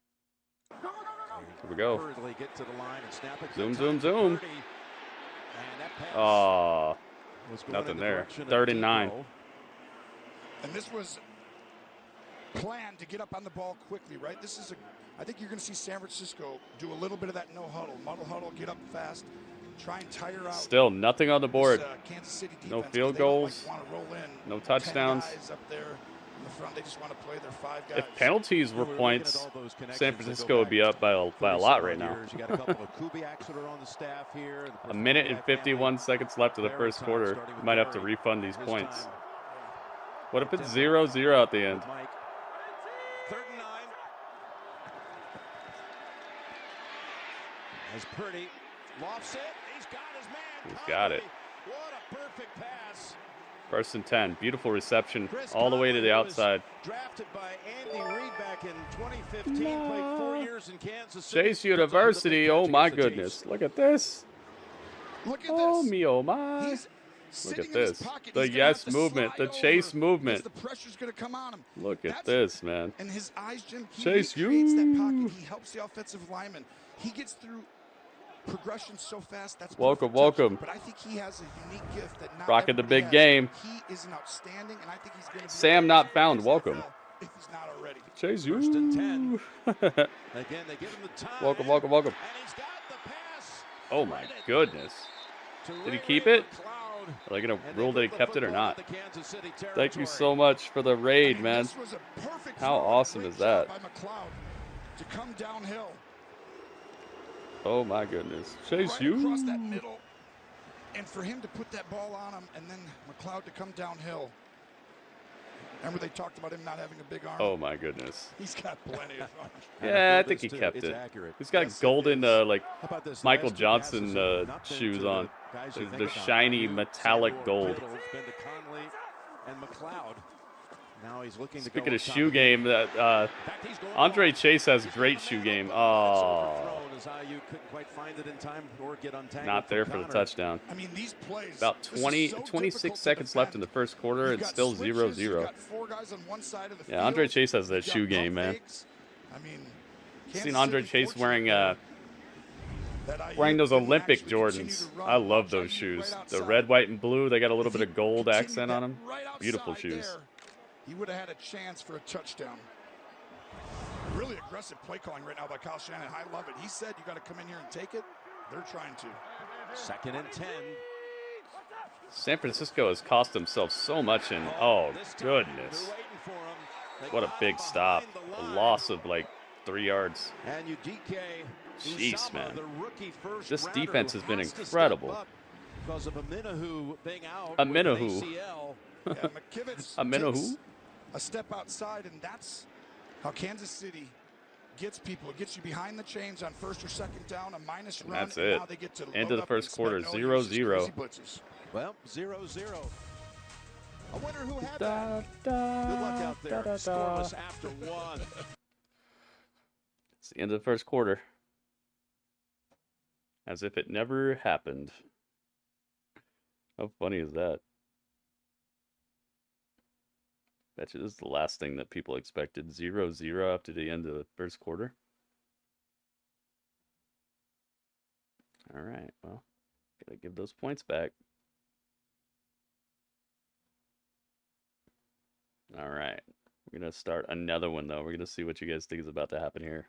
Here we go. Get to the line and snap it. Zoom, zoom, zoom. Oh, nothing there. 3rd and 9. And this was planned to get up on the ball quickly, right? This is I think you're going to see San Francisco do a little bit of that no huddle, muddle huddle, get up fast, try and tire out. Still nothing on the board. Kansas City defense, no field goals. Roll in. No touchdowns. 10 guys up there. in the front. They just want to play their 5 guys. If penalties were points, San Francisco would be up by a lot right now. You got a couple of Kubiaks that are on the staff here. A minute and 51 seconds left of the first quarter. You might have to refund these points. What if it's 0-0 at the end? 3rd and 9. As Purdy lofts it, he's got his man. He's got it. What a perfect pass. 1st and 10. Beautiful reception all the way to the outside. Drafted by Andy Reid back in 2015. Played 4 years in Kansas City. Chase University. Oh my goodness. Look at this. Look at oh this. Me, oh my. Look at this. The yes movement. The chase movement. The pressure's going to come on him. Look at this, man. And his eyes, Jim. Chase he creates that pocket. He helps the offensive lineman. He gets through progression so fast. That's welcome. But I think he has a unique gift that not rocking the big has. game. He is an outstanding, and I think he's going to be Sam not found. Welcome. If he's not already. Chase you. 1st and 10. Again, they give him the time. Welcome. And he's got the pass. Oh my goodness. Did he keep it? Are they going to rule that he kept it or not? Thank you so much for the raid, man. How awesome is that? By McLeod to come downhill. Oh my goodness. Chase right you. Across that middle. And for him to put that ball on him and then McLeod to come downhill. Remember they talked about him not having a big arm? Oh my goodness. He's got plenty of arms. Yeah, I think he kept it. He's got golden, like Michael Johnson shoes on. They're shiny metallic gold. Now he's looking to Speaking of shoe game, Andre Chase has great shoe game. Oh. Not there for the touchdown. I mean, these plays, about 26 seconds left in the first quarter. It's still 0-0. Yeah, Andre Chase has that shoe game, man. I mean, seen Andre Chase wearing those Olympic Jordans. I love those shoes. The red, white, and blue. They got a little bit of gold accent on them. Beautiful shoes. He would have had a chance for a touchdown. Really aggressive play calling right now by Kyle Shanahan. I love it. He said you got to come in here and take it. They're trying to. 2nd and 10. San Francisco has cost themselves so much in, oh, goodness. What a big stop. A loss of like 3 yards. Jeez, man. This defense has been incredible. Because of Aminahu being out. Aminahu. Aminahu. A step outside, and that's how Kansas City gets people. It gets you behind the chains on 1st or 2nd down, a minus run. That's it. Now they get to end of the first quarter, 0-0. Well, 0-0. I wonder who had that. Good luck out there. Scoreless after 1. It's the end of the first quarter. As if it never happened. How funny is that? Betcha this is the last thing that people expected. 0-0 after the end of the first quarter. All right, well, gotta give those points back. All right, we're gonna start another one though. We're gonna see what you guys think is about to happen here.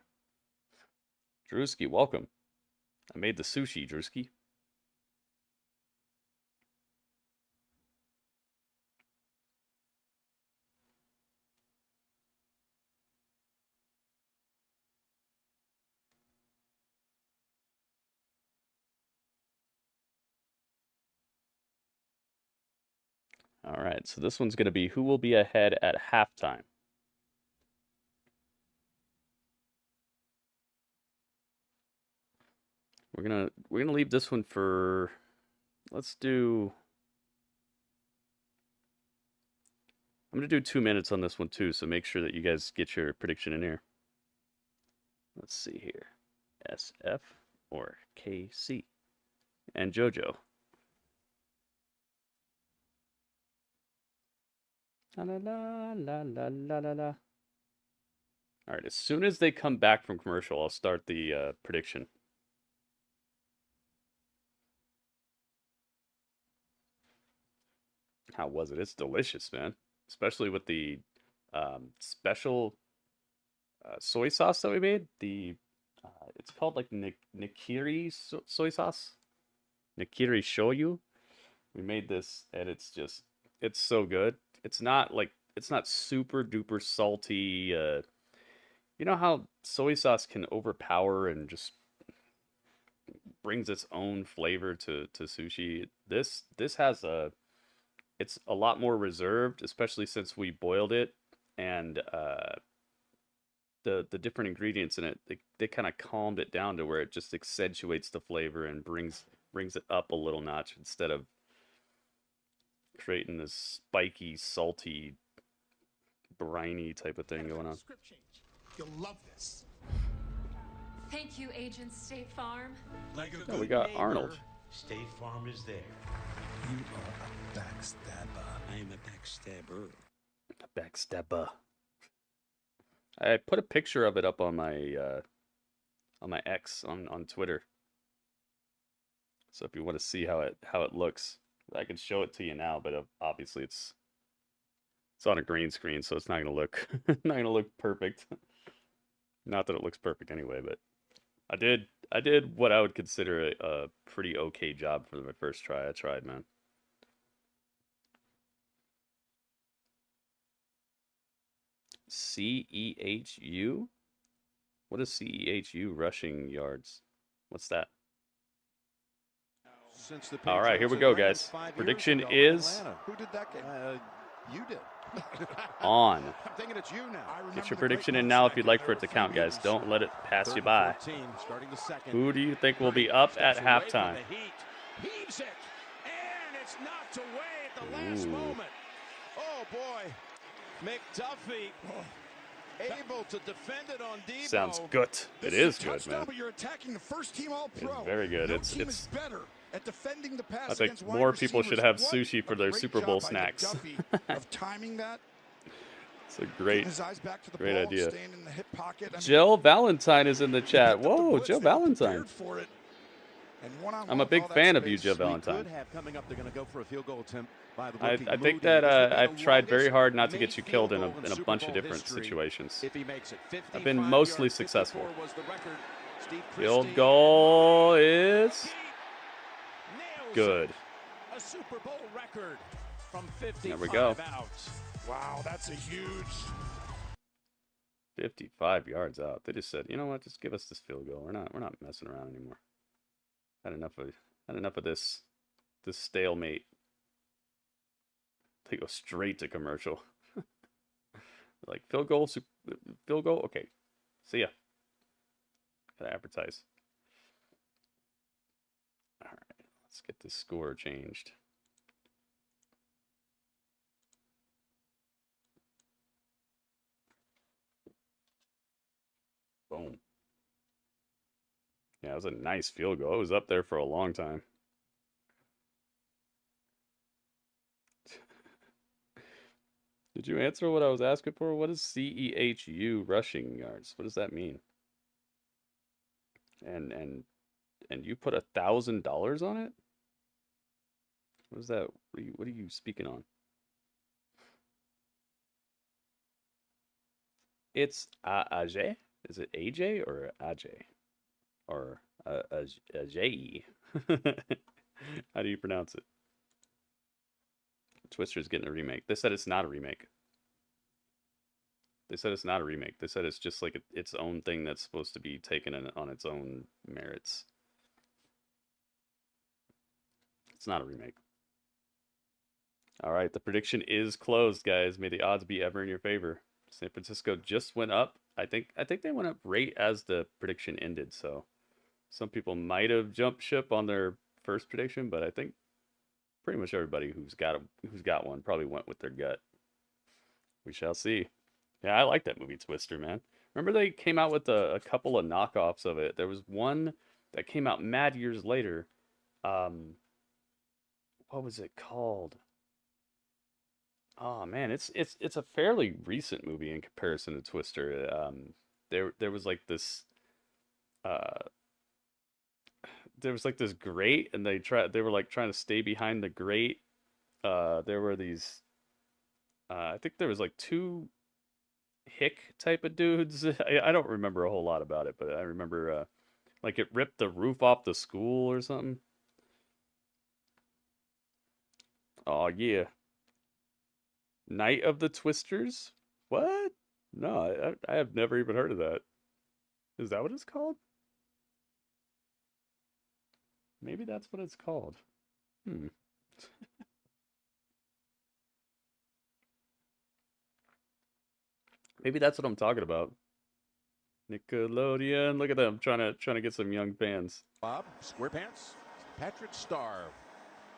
Drewski, welcome. I made the sushi, Drewski. All right, so this one's going to be who will be ahead at halftime. We're gonna leave this one for, let's do, I'm gonna do 2 minutes on this one too, so make sure that you guys get your prediction in here. Let's see here, SF or KC, and JoJo. La la la la la la la. All right, as soon as they come back from commercial, I'll start the prediction. How was it? It's delicious, man. Especially with the special soy sauce that we made. The it's called like Nikiri soy sauce. Nikiri shoyu. We made this, and it's so good. It's not like super duper salty. You know how soy sauce can overpower and just brings its own flavor to sushi. This has it's a lot more reserved, especially since we boiled it, and the different ingredients in it, they kind of calmed it down to where it just accentuates the flavor and brings it up a little notch instead of creating this spiky, salty, briny type of thing going on. You'll love this. Thank you, Agent State Farm. Like a Oh, we good got neighbor, Arnold. State Farm is there. You are a backstabber. I am a backstabber. A backstabber. I put a picture of it up on my X on Twitter. So if you want to see how it looks, I can show it to you now. But obviously it's on a green screen, so it's not gonna look perfect. Not that it looks perfect anyway, but I did what I would consider a pretty okay job for my first try. I tried, man. CEHU? What is CEHU rushing yards? What's that? All right, here we go, guys. Prediction is Who did that game? You did. on. I'm thinking it's you now. Get your prediction in now if you'd like for it to count, guys. Don't let it pass you by. Starting the second. Who do you think will be up at halftime? Heaves it, and it's knocked away at the last moment. Oh boy, McDuffie able to defend it on Deebo. Sounds good. It is good, man. But you're attacking the first team All-Pro. It's very good. No It's team is better at defending the pass. I think against wide more people should have receivers. sushi for What their a great Super Bowl job by snacks. McDuffie of timing that. It's a great His eyes back to the great ball, idea. staying in the hip pocket. I mean, Jill Valentine is in the chat. Whoa, Jill Valentine. for it. And one-on-one I'm a with big all that fan of you, space. Jill Valentine. Coming up, they're going to go for a field goal attempt by the I rookie think Moody. that This will be I've the tried very longest hard not to made get you field killed in goal a Super bunch of Bowl different history. situations. If he makes it, I've been 55 mostly yards, successful. 54 was the record. Steve Field Christie goal is nails good. it. A Super Bowl record from 55 There we go. out. Wow, that's a huge. 55 yards out. They just said, you know what? Just give us this field goal. We're not messing around anymore. Had enough of this stalemate. They go straight to commercial. Like field goal. Okay, see ya. Gotta advertise. All right, let's get this score changed. Boom. Yeah, it was a nice field goal. It was up there for a long time. Did you answer what I was asking for? What is CEHU rushing yards? What does that mean? And you put $1,000 on it? What is that? What are you speaking on? It's AJ? Is it AJ or AJ? Or AJ? How do you pronounce it? Twister's getting a remake. They said it's not a remake. They said it's not a remake. They said it's just like its own thing that's supposed to be taken on its own merits. It's not a remake. All right, the prediction is closed, guys. May the odds be ever in your favor. San Francisco just went up. I think they went up right as the prediction ended. So some people might have jumped ship on their first prediction, but I think pretty much everybody who's got one probably went with their gut. We shall see. Yeah, I like that movie Twister, man. Remember they came out with a couple of knockoffs of it. There was one that came out mad years later. What was it called? Oh man, it's a fairly recent movie in comparison to Twister. There was like this grate, and they were like trying to stay behind the grate. There were these I think there was like two hick type of dudes. I don't remember a whole lot about it, but I remember like it ripped the roof off the school or something. Oh yeah. Night of the Twisters? What? No, I have never even heard of that. Is that what it's called? Maybe that's what it's called. Maybe that's what I'm talking about. Nickelodeon. Look at them trying to get some young fans. Bob, SquarePants, Patrick Starr,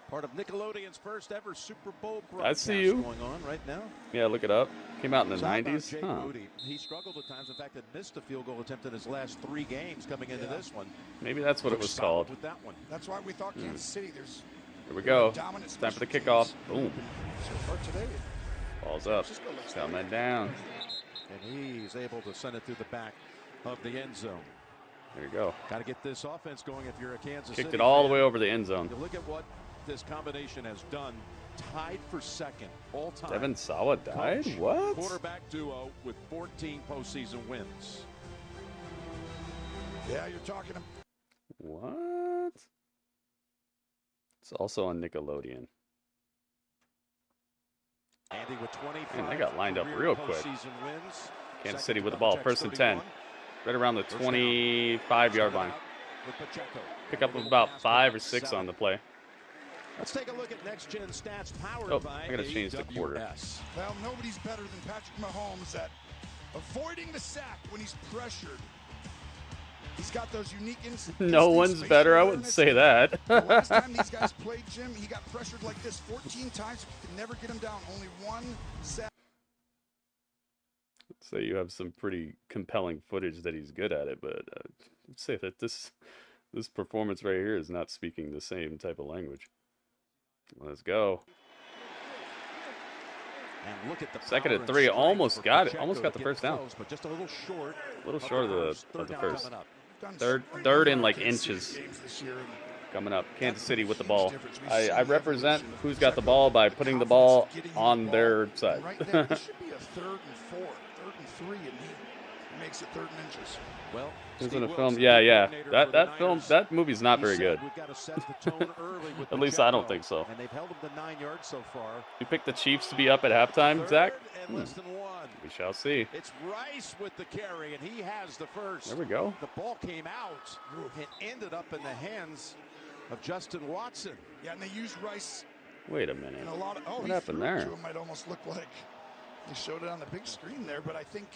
part of Nickelodeon's first ever Super Bowl broadcast going on right now. Yeah, look it up. Came out in the 90s. Jake Moody. He struggled at times. In fact, had missed a field goal attempt in his last 3 games coming into this one. Maybe that's what it was called. With that one. That's why we thought Kansas City. There's Here we go. It's time for the kickoff. Boom. So far today, Ball's up. Coming down. And he's able to send it through the back of the end zone. There you go. Got to get this offense going if you're a Kansas Kicked City it all fan. the way over the end zone. You look at what this combination has done. Tied for second all time. Devin Sawa died? Coach, What? Quarterback duo with 14 postseason wins. Yeah, you're talking. What? It's also on Nickelodeon. Andy with 25. Man, they got lined up real quick. Wins. Kansas City with the ball. First and 10. Right around the 25-yard line. Pick up about 5 or 6 on the play. Let's take a look at Next Gen Stats powered by I gotta change the quarter. Well, nobody's better than Patrick Mahomes at avoiding the sack when he's pressured. He's got those unique instincts. No one's better. I wouldn't say that. The last time these guys played, Jim, he got pressured like this 14 times. Could never get him down. Only 1 sack. So you have some pretty compelling footage that he's good at it, but I'd say that this performance right here is not speaking the same type of language. Let's go. And look at the second and 3, almost got it. Almost got the first down. Close, but just a little short. A little short of the first. Third in like inches. Coming up. Kansas City with the ball. I represent who's got the ball by putting the ball on their side. Right there, this should be a 3rd and 4, 3rd and 3, and he makes it 3rd and inches. Well, who's in a film? Yeah. That movie's not very good. At least I don't think so. And they've held them to 9 yards so far. You picked the Chiefs to be up at halftime, Zach? We shall see. It's Rice with the carry, and he has the first. There we go. The ball came out. It ended up in the hands of Justin Watson. Yeah, and they used Rice. Wait a minute. A lot of, what happened there? It might almost look like they showed it on the big screen there, but I think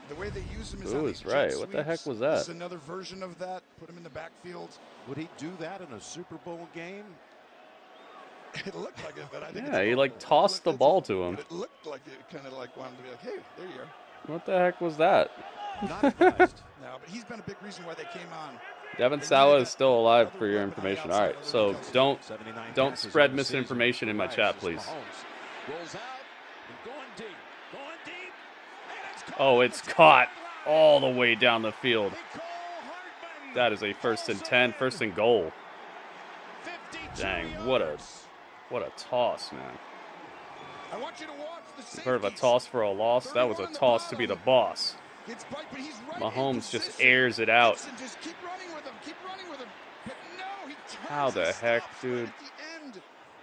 the way they use him is on these right. jet What the heck was sweeps. that? This is another version of that. Put him in the backfield. Would he do that in a Super Bowl game? It looked like it, but I think he like tossed the ball to him. It looked like it kind of like wanted to be like, hey, there you are. What the heck was that? Not advised. No, but he's been a big reason why they came on. Devin Sawa is still alive for your information. All right, so don't spread misinformation in my chat, please. Rolls out and going deep. Oh, it's caught all the way down the field. That is a 1st and 10, 1st and goal. Dang, what a toss, man. I want you to watch the Heard of a toss for a loss? That was a toss to be the boss. Mahomes just airs it out. Just keep running with him. Keep running with him. But no, he how the heck, dude?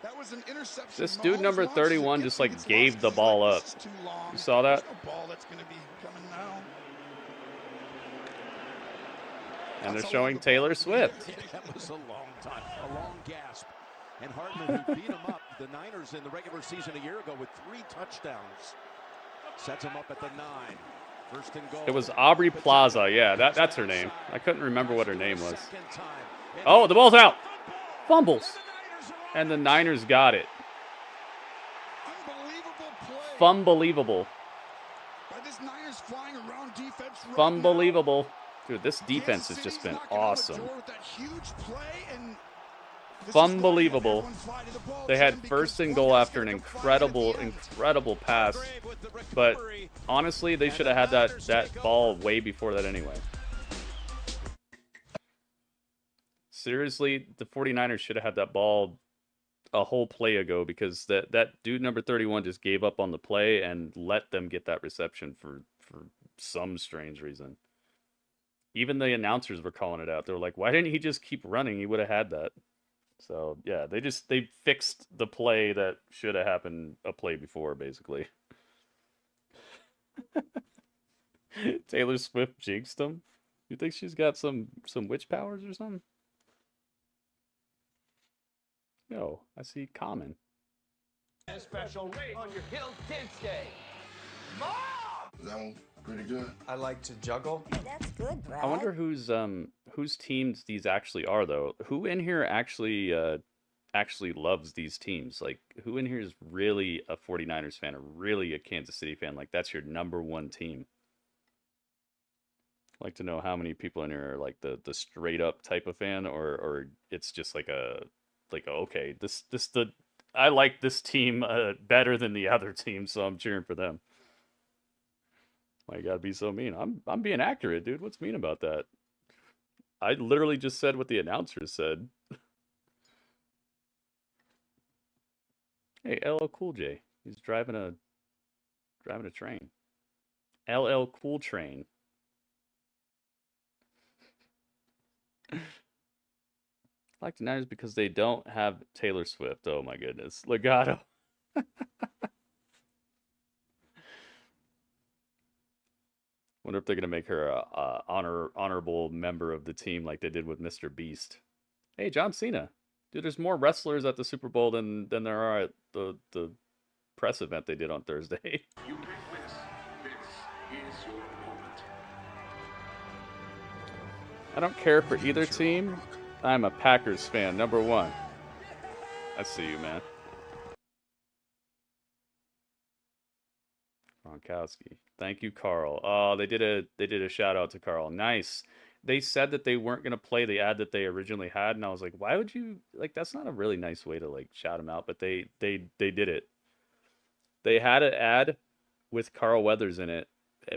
That was an interception. This dude number 31 just like gave the ball up. You saw that? There's no ball that's going to be coming now. And they're showing Taylor Swift. That was a long time, a long gasp. And Hardman, who beat him up, the Niners in the regular season a year ago with 3 touchdowns, sets him up at the 9. 1st and goal. It was Aubrey Plaza. Yeah, that's her name. I couldn't remember what her name was. Oh, the ball's out. Fumbles. And the Niners got it. Unbelievable. Unbelievable. Dude, this defense has just been awesome. Unbelievable. They had 1st and goal after an incredible pass. But honestly, they should have had that ball way before that anyway. Seriously, the 49ers should have had that ball a whole play ago, because that dude number 31 just gave up on the play and let them get that reception for some strange reason. Even the announcers were calling it out. They were like, why didn't he just keep running? He would have had that. So yeah, they fixed the play that should have happened a play before, basically. Taylor Swift jinxed him. You think she's got some witch powers or something? Yo, I see Common. A special rate on your Hill Kids Day. Mom! That one pretty good. I like to juggle. That's good, Brad. I wonder whose teams these actually are, though. Who in here actually loves these teams? Like, who in here is really a 49ers fan or really a Kansas City fan? Like, that's your number one team. I'd like to know how many people in here are like the straight up type of fan, or it's just like okay, I like this team better than the other team, so I'm cheering for them. Why you gotta be so mean? I'm being accurate, dude. What's mean about that? I literally just said what the announcers said. Hey, LL Cool J. He's driving a train. LL Cool Train. I like the Niners because they don't have Taylor Swift. Oh my goodness. Legato. Wonder if they're gonna make her a honorable member of the team like they did with Mr. Beast. Hey, John Cena. Dude, there's more wrestlers at the Super Bowl than there are at the press event they did on Thursday. You pick this. This is your moment. I don't care for either team. I'm a Packers fan, number one. I see you, man. Gronkowski. Thank you, Carl. Oh, they did a shout out to Carl. Nice. They said that they weren't gonna play the ad that they originally had, and I was like, why would you like? That's not a really nice way to like shout him out. But they did it. They had an ad with Carl Weathers in it,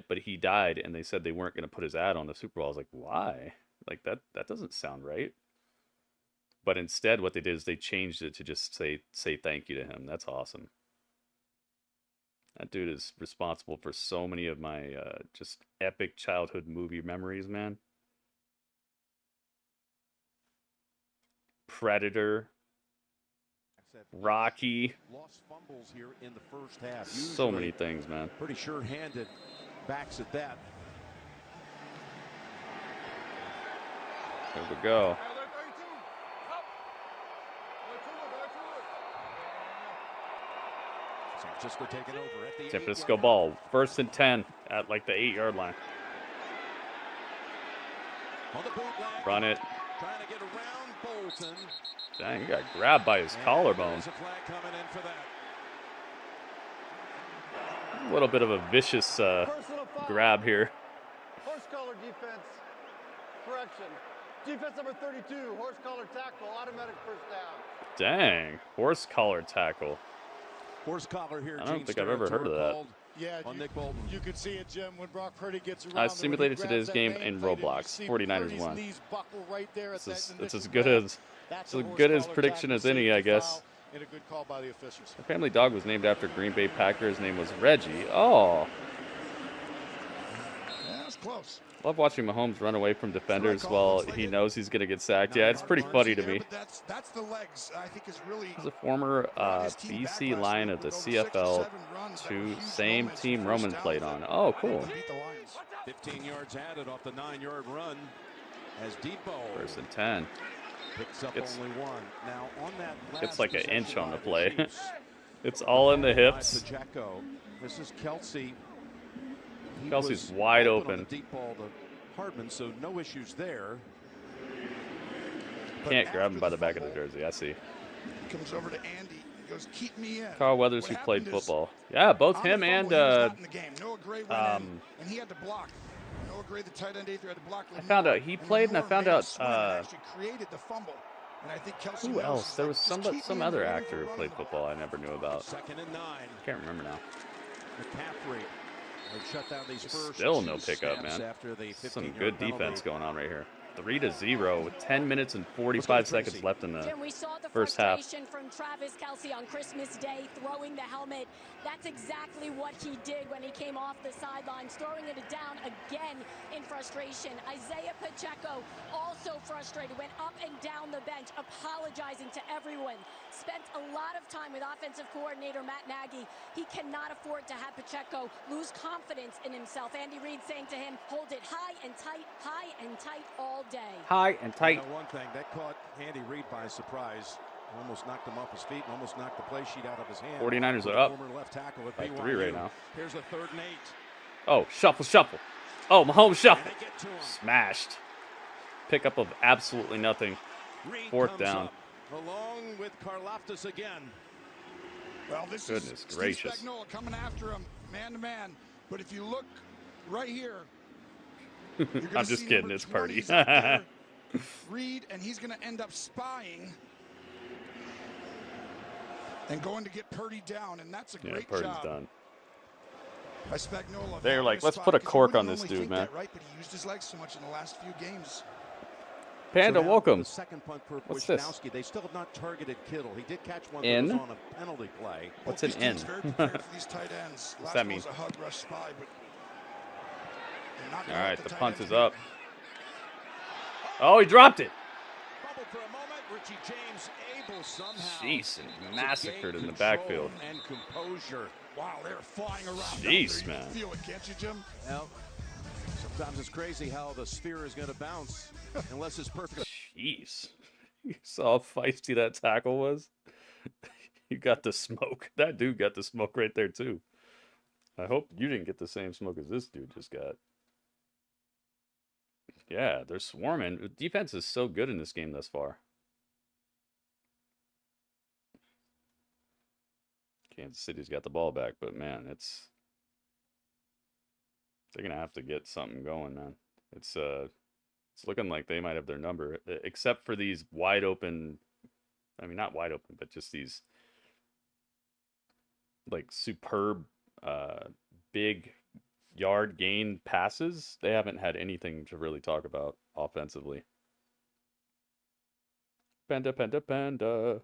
but he died, and they said they weren't gonna put his ad on the Super Bowl. I was like, why? Like that doesn't sound right. But instead, what they did is they changed it to just say thank you to him. That's awesome. That dude is responsible for so many of my just epic childhood movie memories, man. Predator, Rocky. Lost fumbles here in the first half. So many things, man. Pretty sure-handed backs at that. There we go. San Francisco taking over at the San Francisco ball, 1st and 10 at like the 8-yard line. On the bootleg, run it. Trying to get around Bolton. Dang, he got grabbed by his collarbone. There's a flag coming in for that. A little bit of a vicious grab here. Horse collar defense. Correction. Defense number 32. Horse collar tackle. Automatic first down. Dang, horse collar tackle. Horse collar here. I don't think I've ever heard of that. Yeah, on Nick Bolton. You can see it, Jim, when Brock Purdy gets around. I simulated today's game in Roblox. 49ers won. It's as good as prediction as any, I guess. And a good call by the officials. The family dog was named after Green Bay Packer. His name was Reggie. Oh. Yeah, that's close. Love watching Mahomes run away from defenders while he knows he's going to get sacked. Yeah, it's pretty funny to me. That's the legs. I think is really. He's a former BC Lion of the CFL. Same team Roman played on. Oh, cool. 15 yards added off the 9-yard run as Deebo. 1st and 10. Picks up only one. Now on that it's like an inch on the play. It's all in the hips. This is Kelsey. Kelsey's wide open. Deep ball to Hardman, so no issues there. Can't grab him by the back of the jersey. I see. Comes over to Andy. He goes, keep me in. Carl Weathers, who played football. Yeah, both him and Noah Gray went in, and he had to block. Noah Gray, the tight end, had to block. I found out he played, and I found out actually created the fumble. And I think Kelsey who else? There was some other actor who played football I never knew about. 2nd and 9. I can't remember now. McCaffery. Shut down these first Still no pickup, man. After the some good defense going on right here. 3-0 with 10 minutes and 45 seconds left in the first half. From Travis Kelce on Christmas Day, throwing the helmet. That's exactly what he did when he came off the sidelines, throwing it down again in frustration. Isaiah Pacheco also frustrated, went up and down the bench, apologizing to everyone. Spent a lot of time with offensive coordinator Matt Nagy. He cannot afford to have Pacheco lose confidence in himself. Andy Reid saying to him, hold it high and tight all day. High and tight. You know, one thing, that caught Andy Reid by surprise. Almost knocked him off his feet and almost knocked the play sheet out of his hand. 49ers are up left tackle at by 3 right now. Here's a 3rd and 8. Oh, shuffle. Oh, Mahomes shuffle. Smashed. Pickup of absolutely nothing. 4th down. Along with Karlaftis again. Well, this Goodness is gracious. Steve Spagnuolo coming after him, man to man. But if you look right here, I'm just kidding. It's Purdy. Reed, and he's going to end up spying and going to get Purdy down, and that's a great Purdy's job. done. By Spagnuolo. They're like, let's put a cork on this dude, man. That, right? But he used his legs so much in the last few games. Panda, so welcome. The second punt for What's this? They still have not targeted Kittle. He did catch one In? that was on a penalty play. What's an in? These tight ends. What's that mean? A hug rush spy, but all right, the punt is up. Oh, he dropped it. For a moment, Richie James able somehow. Jeez, and massacred in the backfield. And composure. Wow, they're flying around. Jeez, man. You feel it, can't you, Jim? Well, sometimes it's crazy how the sphere is going to bounce unless it's perfect. Jeez. You saw how feisty that tackle was? You got the smoke. That dude got the smoke right there, too. I hope you didn't get the same smoke as this dude just got. Yeah, they're swarming. The defense is so good in this game thus far. Kansas City's got the ball back, but man, they're gonna have to get something going, man. It's looking like they might have their number, except for these wide open. I mean, not wide open, but just these like superb, big yard gain passes. They haven't had anything to really talk about offensively. Panda.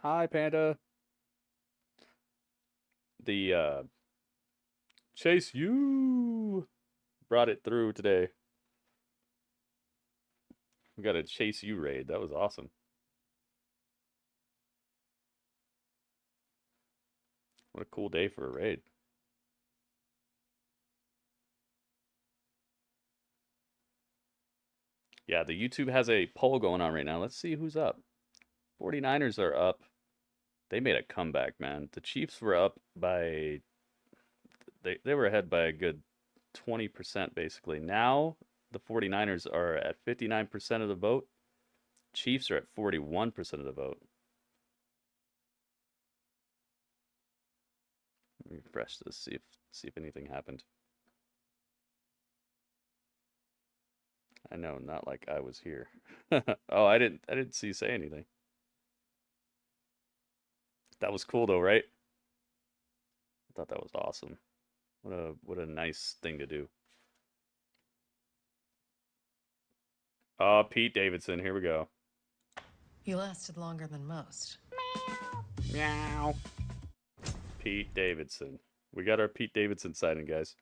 Hi, Panda. The Chase U brought it through today. We got a Chase U raid. That was awesome. What a cool day for a raid. Yeah, the YouTube has a poll going on right now. Let's see who's up. 49ers are up. They made a comeback, man. The Chiefs were up by... They were ahead by a good 20%, basically. Now, the 49ers are at 59% of the vote. Chiefs are at 41% of the vote. Let me refresh this, see if anything happened. I know, not like I was here. Oh, I didn't see you say anything. That was cool though, right? I thought that was awesome. What a nice thing to do. Oh, Pete Davidson, here we go. You lasted longer than most. Meow. Pete Davidson. We got our Pete Davidson sighting, guys.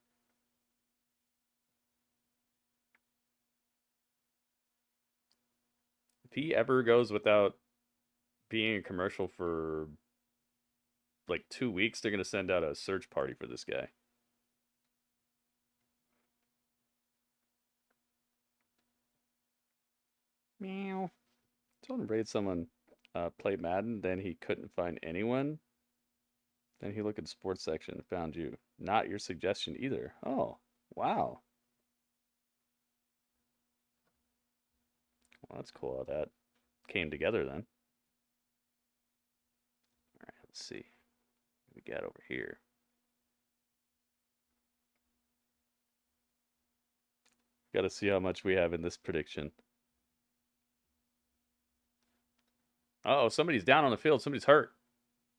If he ever goes without being a commercial for like 2 weeks, they're going to send out a search party for this guy. Meow. Someone rated someone play Madden, then he couldn't find anyone. Then he looked at the sports section and found you. Not your suggestion either. Oh, wow. Well, that's cool how that came together then. All right, let's see what we got over here. Got to see how much we have in this prediction. Uh-oh, somebody's down on the field. Somebody's hurt.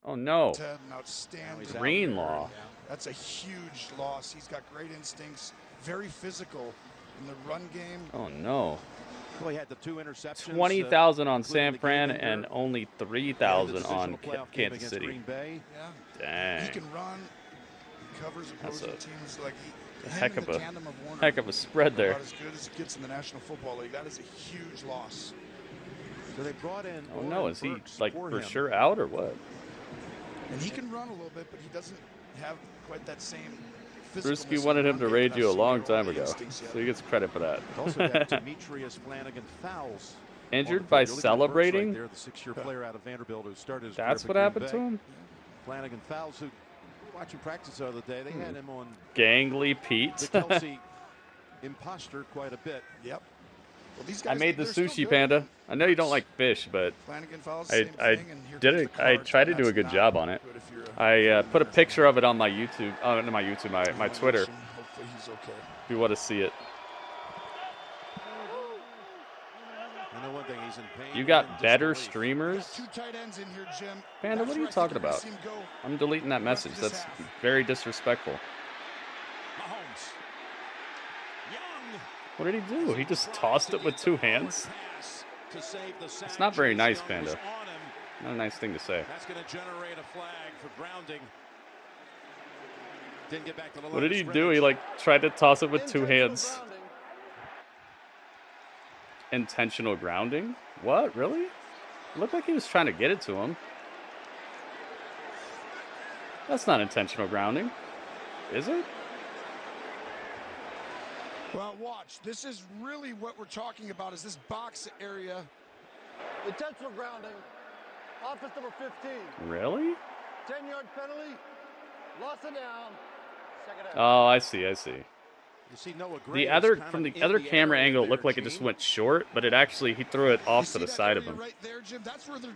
Oh, no. An outstanding Greenlaw. That's a huge loss. He's got great instincts, very physical, in the run game. Oh no. Well, he had the 2 interceptions. 20,000 on San Fran and only 3,000 on Kansas City. Yeah. Dang. He can run. He covers opposing teams like a heck of a spread there. About as good as it gets in the National Football League. That is a huge loss. So they brought in. Oh no, is he like for sure out or what? And he can run a little bit, but he doesn't have quite that same. Brewski wanted him to raid you a long time ago, so he gets credit for that. Also got Demetrius Flanagan fouls. Injured by celebrating? Right there, the 6-year player out of Vanderbilt who started. That's what happened to him? Flanagan fouls, who watching practice the other day, they had him on Gangly Pete. the Kelsey imposter quite a bit. Yep. Well, these guys, I made the sushi, Panda. I know you don't like fish, but I tried to do a good job on it. I put a picture of it on my YouTube, my Twitter. Hopefully he's okay. If you want to see it. I know one thing, he's in pain. You got better streamers? 2 tight ends in here, Jim. Panda, what are you talking about? I'm deleting that message. That's very disrespectful. Mahomes. Young. What did he do? He just tossed it with 2 hands? It's not very nice, Panda. Not a nice thing to say. That's going to generate a flag for grounding. Didn't get back to the what did he do? He like tried to toss it with 2 hands. Intentional grounding? What? Really? It looked like he was trying to get it to him. That's not intentional grounding. Is it? Well, watch. This is really what we're talking about, is this box area. Intentional grounding. Offense number 15. Really? 10-yard penalty. Loss of down. Second down. Oh, I see. You see Noah Gray The other from the other camera angle, it looked like it just went short, but it actually he threw it off to the side of him. Right there, Jim. That's where the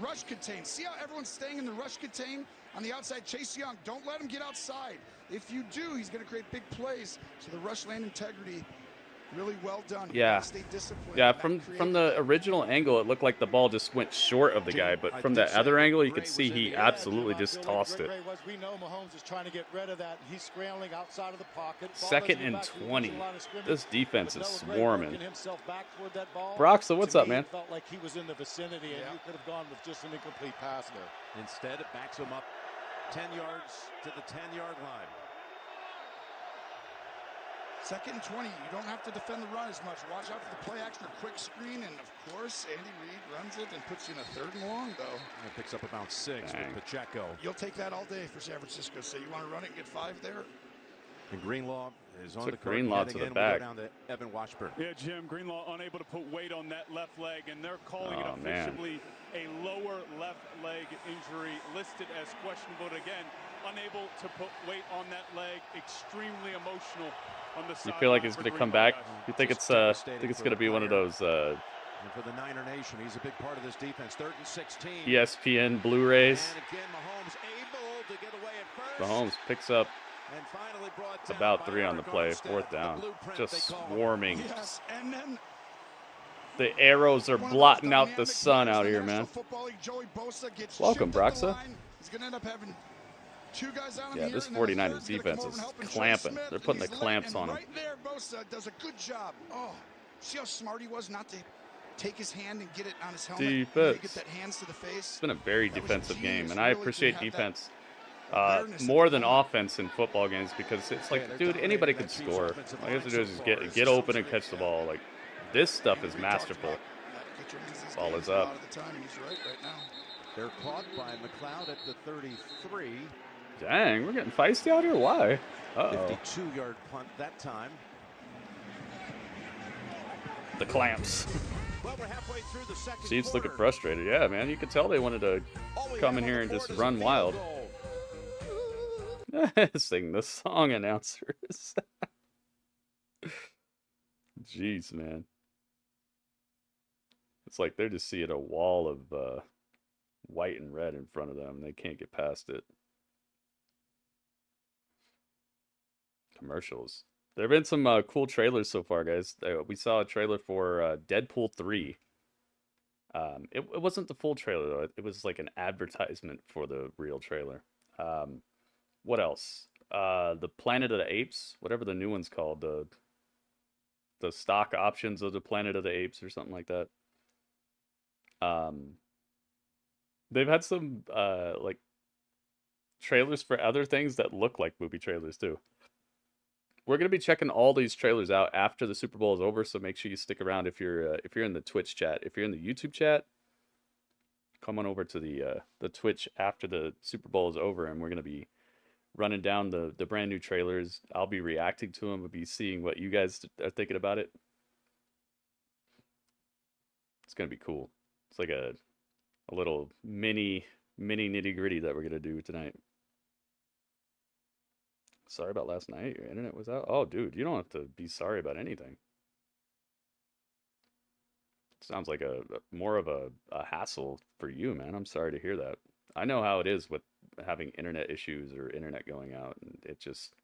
rush contain. See how everyone's staying in the rush contain on the outside? Chase Young, don't let him get outside. If you do, he's going to create big plays. So the rush lane integrity, really well done. Yeah. Stay disciplined. Yeah, from the original angle, it looked like the ball just went short of the guy, but from the other angle, you could see he absolutely just tossed it. We know Mahomes is trying to get rid of that. He's scrambling outside of the pocket. 2nd and 20. This defense is swarming. Broxla, what's up, man? Felt like he was in the vicinity, and you could have gone with just an incomplete pass there. Instead, it backs him up 10 yards to the 10-yard line. 2nd and 20. You don't have to defend the run as much. Watch out for the play action or quick screen. And, of course, Andy Reid runs it and puts you in a 3rd and long, though. And picks up about 6 with Pacheco. You'll take that all day for San Francisco. So you want to run it and get 5 there? And Greenlaw is on the Greenlaw to the back. Down to Evan Washburn. Yeah, Jim, Greenlaw unable to put weight on that left leg, and they're calling it officially a lower left leg injury, listed as questionable. Again, unable to put weight on that leg, extremely emotional on the side. You feel like he's going to come back? You think it's going to be one of those and for the Niner Nation, he's a big part of this defense. 3rd and 16. ESPN Blu-rays? And again, Mahomes able to get away at first. Mahomes picks up and finally brought it's about 3 on the play, 4th down. Just swarming. Yes, and then the arrows are blotting out the sun out here, man. Welcome, Broxa. He's going to end up having 2 guys out yeah, this 49ers defense is clamping. They're putting the clamps on him. Right there, Bosa does a good job. Oh, see how smart he was not to take his hand and get it on his helmet. Defense. Get that hands to the face. It's been a very defensive game, and I appreciate defense more than offense in football games because it's like, dude, anybody can score. All you have to do is just get open and catch the ball. Like, this stuff is masterful. Ball is up. They're caught by McLeod at the 33. Dang, we're getting feisty out here. Why? 52-yard punt that time. The clamps. Well, we're halfway through the second Chiefs looking frustrated. Yeah, man, you could tell they wanted to come in here and just run wild. Sing the song, announcers. Jeez, man. It's like they're just seeing a wall of white and red in front of them. They can't get past it. Commercials. There have been some cool trailers so far, guys. We saw a trailer for Deadpool 3. It wasn't the full trailer, though. It was like an advertisement for the real trailer. What else? The Planet of the Apes, whatever the new one's called. the stock options of the Planet of the Apes or something like that. They've had some like trailers for other things that look like movie trailers too. We're gonna be checking all these trailers out after the Super Bowl is over, so make sure you stick around if you're in the Twitch chat. If you're in the YouTube chat, come on over to the Twitch after the Super Bowl is over, and we're gonna be running down the brand new trailers. I'll be reacting to them. We'll be seeing what you guys are thinking about it. It's gonna be cool. It's like a little mini nitty gritty that we're gonna do tonight. Sorry about last night. Your internet was out. Oh, dude, you don't have to be sorry about anything. Sounds like more of a hassle for you, man. I'm sorry to hear that. I know how it is with having internet issues or internet going out, and it just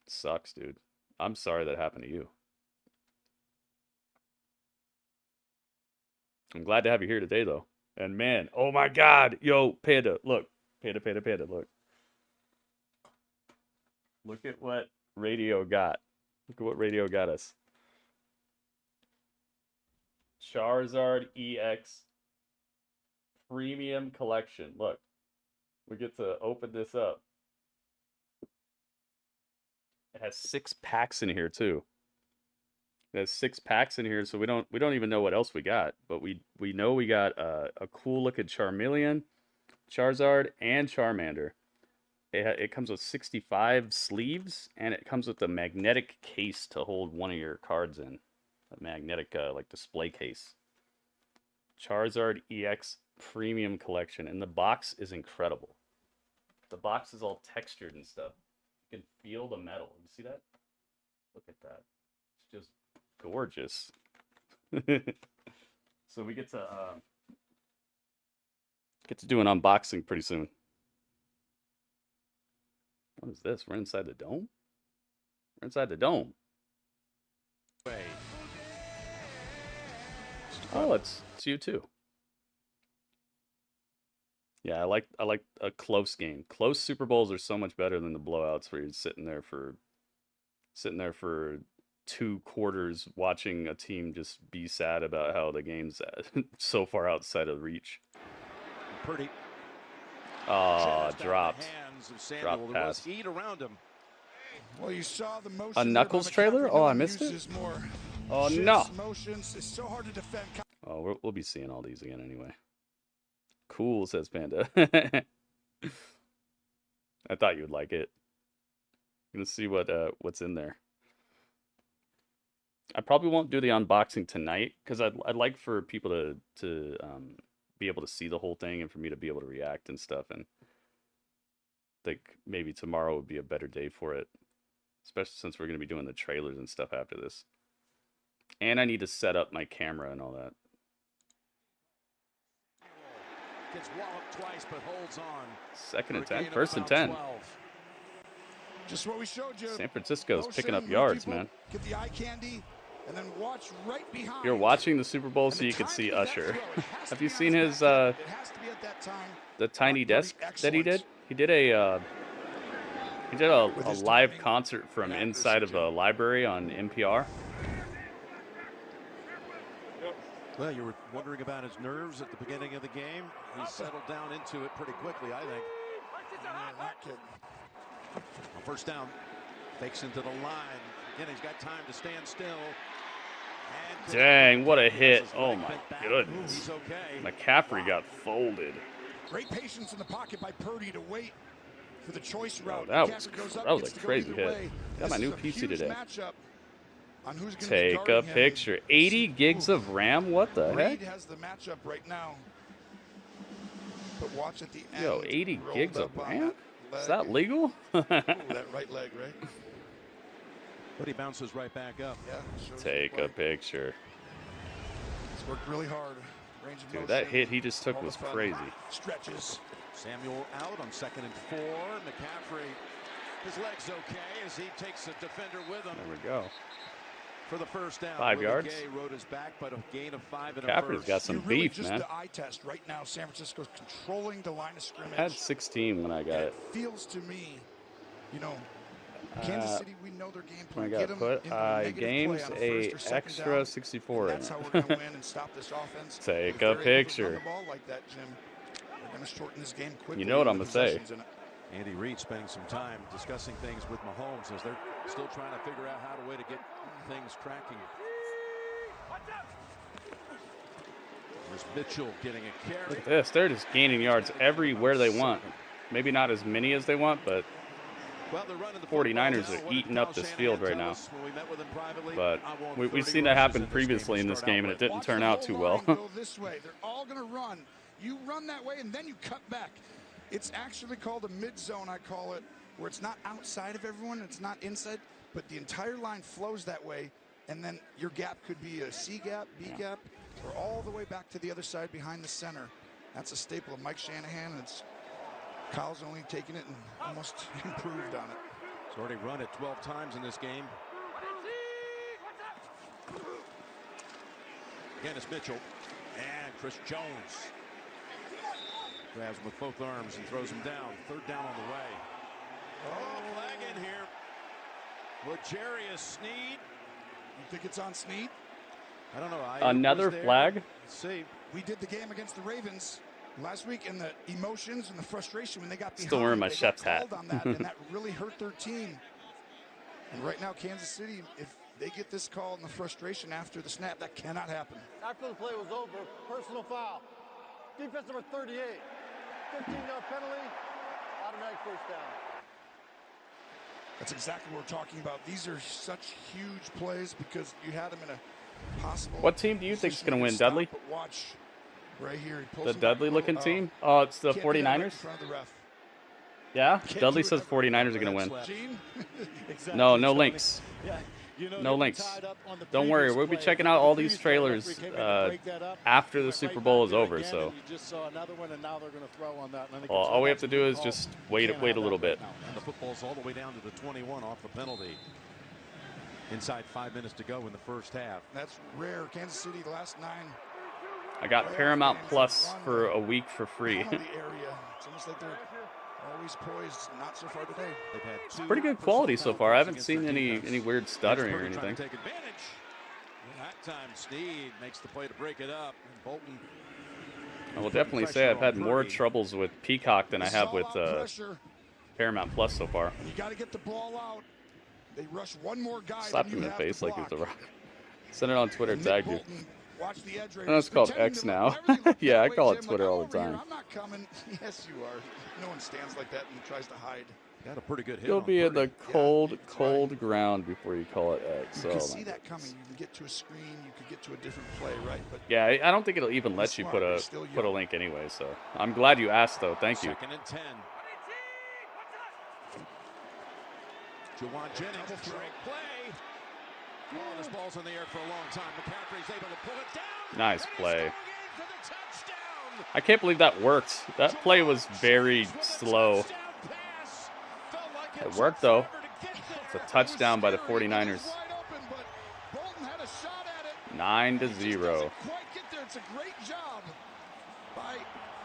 sucks, dude. I'm sorry that happened to you. I'm glad to have you here today, though. And man, oh my God, yo, Panda, look, Panda, look. Look at what Radio got. Look at what Radio got us. Charizard EX Premium Collection. Look, we get to open this up. It has 6 packs in here too. It has 6 packs in here, so we don't even know what else we got. But we know we got a cool looking Charmeleon, Charizard, and Charmander. It comes with 65 sleeves, and it comes with a magnetic case to hold one of your cards in. A magnetic like display case. Charizard EX Premium Collection, and the box is incredible. The box is all textured and stuff. You can feel the metal. You see that? Look at that. It's just gorgeous. So we get to do an unboxing pretty soon. What is this? We're inside the dome? We're inside the dome. Oh, it's you too. Yeah, I like a close game. Close Super Bowls are so much better than the blowouts where you're sitting there for 2 quarters watching a team just be sad about how the game's so far outside of reach. Pretty. Oh, dropped. Drop pass. Well, you saw the motion a Knuckles trailer? Oh, I missed it. Oh no. Motions. It's so hard to defend. Oh, we'll be seeing all these again anyway. Cool, says Panda. I thought you would like it. I'm gonna see what's in there. I probably won't do the unboxing tonight because I'd like for people to be able to see the whole thing and for me to be able to react and stuff. And I think maybe tomorrow would be a better day for it, especially since we're gonna be doing the trailers and stuff after this. And I need to set up my camera and all that. Gets walloped twice, but holds on. 2nd and 10, 1st and 10. Just what we showed you. San Francisco's picking up yards, man. Get the eye candy and then watch right behind. You're watching the Super Bowl so you can see Usher. Have you seen his the tiny desk that he did? He did a live concert from inside of a library on NPR. Well, you were wondering about his nerves at the beginning of the game. He settled down into it pretty quickly, I think. First down, fakes into the line. Again, he's got time to stand still. Dang, what a hit. Oh my goodness. He's okay. McCaffery got folded. Great patience in the pocket by Purdy to wait for the choice route. Oh, that was a crazy hit. Got my new PC today. Take a picture. 80 gigs of RAM? What the heck? Has the matchup right now. But watch at the end. Yo, 80 gigs of RAM? Is that legal? That right leg, right? But he bounces right back up. Yeah. Take a picture. He's worked really hard. Range of Dude, that hit he just took was crazy. Stretches. Samuel out on 2nd and 4. McCaffery, his leg's okay as he takes a defender with him. There we go. For the first down. 5 yards. Gay rode his back, but a gain of 5 and McCaffery's got some beef, just man. The eye test right now. San Francisco's controlling the line of scrimmage. I had 16 when I got it. Feels to me, you know, Kansas City, we know their game I plan. got Get them put into a negative games play on a first or second extra down, 64 and that's how we're going to win and stop this offense. Take If a they're able to picture. run the ball like that, Jim, they're going to shorten this game quickly. You know what I'm gonna say. Andy Reid spending some time discussing things with Mahomes as they're still trying to figure out how to get things cracking. There's Mitchell getting a carry. Look at this. They're just gaining yards everywhere they want. Maybe not as many as they want, but the 49ers are eating up this field right now. But we've seen that happen previously in this game, and it didn't turn out too well. Go this way. They're all going to run. You run that way, and then you cut back. It's actually called a mid-zone, I call it, where it's not outside of everyone, it's not inside, but the entire line flows that way, and then your gap could be a C gap, B gap, or all the way back to the other side behind the center. That's a staple of Mike Shanahan, and Kyle's only taken it and almost improved on it. He's already run it 12 times in this game. Again, it's Mitchell and Chris Jones. Grabs him with both arms and throws him down. Third down on the way. Oh, flag in here. L'Jarius Sneed. You think it's on Sneed? I don't know. Another flag? Let's see. We did the game against the Ravens last week, and the emotions and the frustration when they got behind. Still wearing my they chef's got hat. called on that, and that really hurt their team. And right now, Kansas City, if they get this call and the frustration after the snap, that cannot happen. After the play was over, personal foul. Defense number 38. 15-yard penalty, automatic first down. That's exactly what we're talking about. These are such huge plays because you had them in a possible. What team do you think is going to win, Dudley? Watch right here. He pulls The him Dudley-looking team? Oh, it's the can't do that right in 49ers? front of the ref. Yeah? Can't Dudley do it says that 49ers are going to win. Gene? Exactly, No Tony. links. Yeah, you know, No they were links. tied up on the Don't worry, previous we'll be play. checking out all these trailers Came in to break that up. after the Went Super right Bowl back is there over, again, so. and you just saw another one, and now they're going to throw on that. And I think Well, it's all we have that's to do the is call. just You wait can't a have little that bit. right now. And the football's all the way down to the 21 off the penalty. Inside 5 minutes to go in the first half. That's rare. Kansas City, the last 9. I got Paramount Plus for a week for free. Penalty area. It's almost like they're always poised. Not so far today. They've had It's pretty good quality so far. I haven't seen any weird stuttering or anything. Take advantage. That time, Sneed makes the play to break it up. And Bolton. I will definitely say I've had more troubles with Peacock than I have with Paramount Plus so far. You got to get the ball out. They rush one more guy. Slapped him in the face like it was a rock. Send it on Twitter, tagged you. Watch the edge I know it's called X now. Yeah, I call it Twitter all the time. I'm not coming. Yes, you are. No one stands like that and tries to hide. Got a pretty good hit. You'll be in the cold ground before you call it X. You Oh can my see that coming. You can get to a screen. You could get to a different play, right? But yeah, I don't think it'll even let you put a link anyway. So I'm glad you asked, though. Thank you. 2nd and 10. Juwan Jennings, trick play. Oh, this ball's in the air for a long time. McCaffery's able to pull it down. Nice play. I can't believe that worked. That play was very slow. It worked, though. It's a touchdown by the 49ers. 9-0. It's a great job by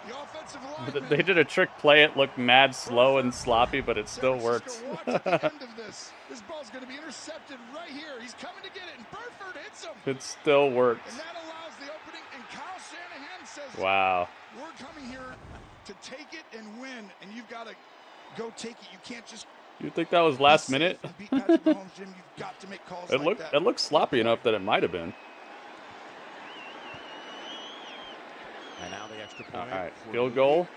the offensive line. They did a trick play. It looked mad slow and sloppy, but it still works. This ball's going to be intercepted right here. He's coming to get it, and Burford hits him. It still works. And that allows the opening, and Kyle Shanahan says, wow. We're coming here to take it and win, and you've got to go take it. You can't just... You think that was last minute? Beat Patrick Mahomes, Jim. You've got to make calls like that. It looked sloppy enough that it might have been. And now the extra point. All right, field goal.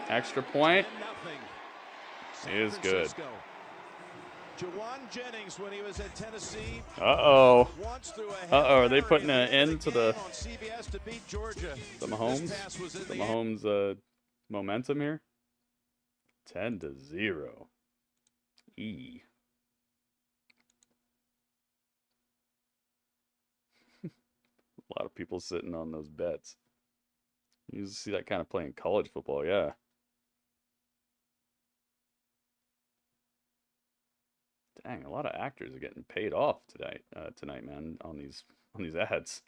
Extra point is good. Juwan Jennings, when he was at Tennessee. Uh-oh. Are they putting an end to the Mahomes? The Mahomes momentum here? 10-0. E. A lot of people sitting on those bets. You see that kind of play in college football, yeah. Dang, a lot of actors are getting paid off tonight, man, on these ads.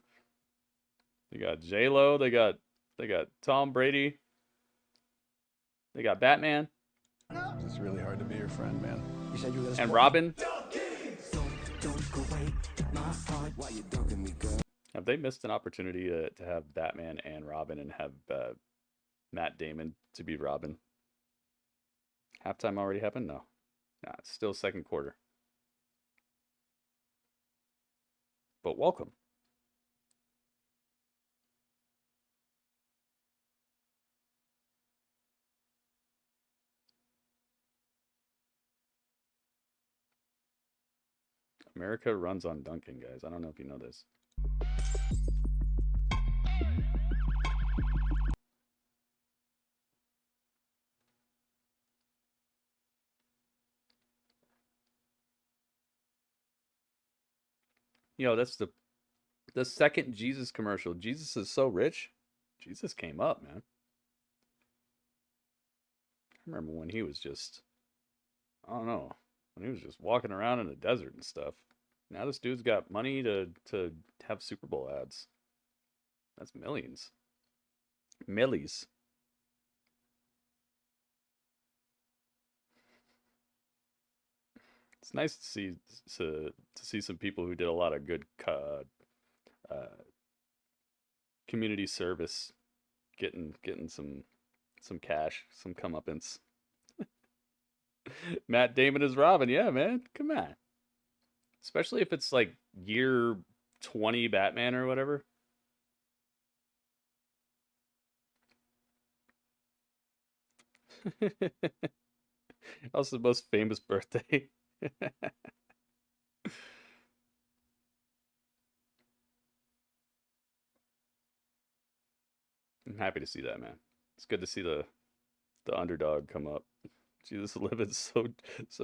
They got J-Lo, they got Tom Brady, they got Batman. It's really hard to be your friend, man. You said you were And Robin. Have they missed an opportunity to have Batman and Robin and have Matt Damon to be Robin? Halftime already happened? No. Nah, it's still second quarter. But welcome. America runs on dunking, guys. I don't know if you know this. You know, that's the second Jesus commercial. Jesus is so rich. Jesus came up, man. I remember when he was just, I don't know, when he was just walking around in the desert and stuff. Now this dude's got money to have Super Bowl ads. That's millions. Millies. It's nice to see some people who did a lot of good community service getting some cash, some comeuppance. Matt Damon is Robin, yeah, man. Come on. Especially if it's like year 20 Batman or whatever. Also the most famous birthday. I'm happy to see that, man. It's good to see the underdog come up. Jesus living so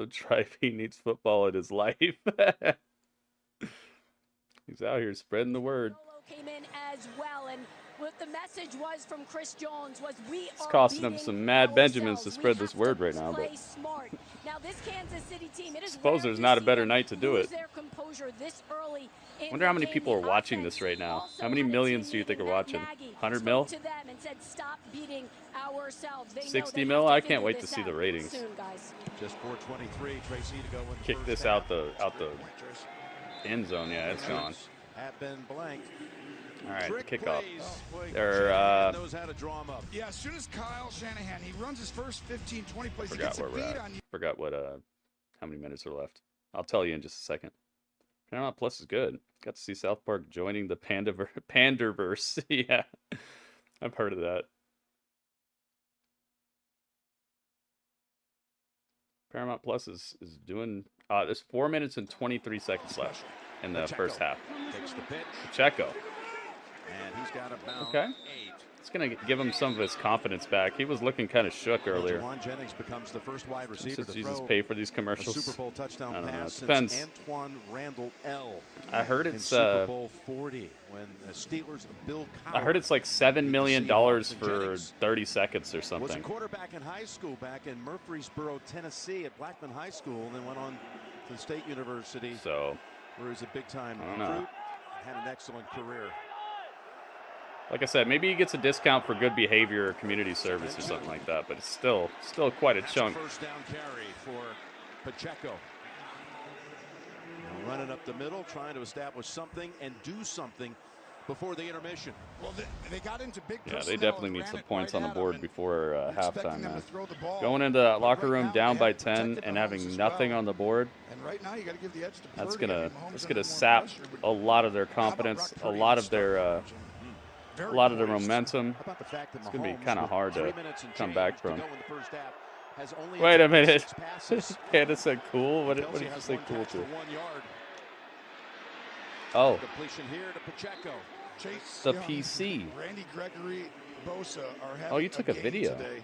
tripe he needs football in his life. He's out here spreading the word. Came in as well, and what the message was from Chris Jones was it's costing him some mad Benjamins to spread this word right now, but now this Kansas City team, it is suppose there's not a better night to do it. This early wonder how many people are watching this right now. How many millions do you think are watching? 100 mil? 60 mil? I can't wait to see the ratings. Just 423, Tracy to go in. Kick this out the end zone. Yeah, it's gone. Have been blank. All right, kickoff. They're knows how to draw them up. Yeah, as soon as Kyle Shanahan, he runs his first 15, 20 plays. Forgot where we're at. Forgot what how many minutes are left. I'll tell you in just a second. Paramount Plus is good. Got to see South Park joining the Panderverse. Yeah, I've heard of that. Paramount Plus is doing. There's 4 minutes and 23 seconds left in the first half. Takes the pitch. Pacheco. And he's got about 8. It's going to give him some of his confidence back. He was looking kind of shook earlier. Juwan Jennings becomes the first wide receiver to Jesus throw pay for these commercials. a Super Bowl touchdown I don't know. pass It depends. since Antoine Randall L. I heard it's in Super Bowl 40 when the Steelers Bill Cowher. I heard it's like $7 million for 30 seconds or something. Was a quarterback in high school back in Murfreesboro, Tennessee at Blackman High School, and then went on to the State University. So, where he's a big-time I don't recruit. know. Had an excellent career. Like I said, maybe he gets a discount for good behavior or community service or something like that, but it's still quite a chunk. First down carry for Pacheco. Running up the middle, trying to establish something and do something before the intermission. Well, they got into big Yeah, they definitely need some points on the board before halftime, man. Going into that locker room down by 10 and having nothing on the board, and right now you got to give the edge to that's gonna sap a lot of their confidence, a lot of their momentum. It's gonna be kind of hard to come back from. Wait a minute. Panda said cool. What did you say cool to? Oh. Completion here to Pacheco. The PC. Randy Gregory, Bosa are having oh, you took a game video. Today.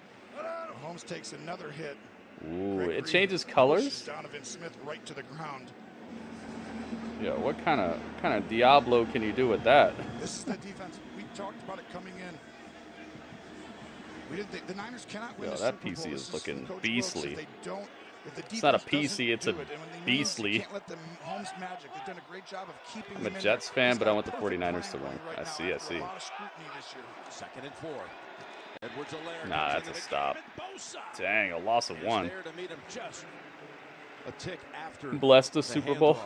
Mahomes takes another hit. Ooh, Gregory it changes colors. Donovan Smith right to the ground. Yeah, what kind of Diablo can you do with that? This is the defense. We talked about it coming in. The Niners cannot win. Yo, that PC is looking beastly. It's not a PC, it's a beastly. I'm a Jets fan, but I want the 49ers to win. I see. Second and 4. Nah, that's a stop. Dang, a loss of 1. A tick after Bless the Super Bowl.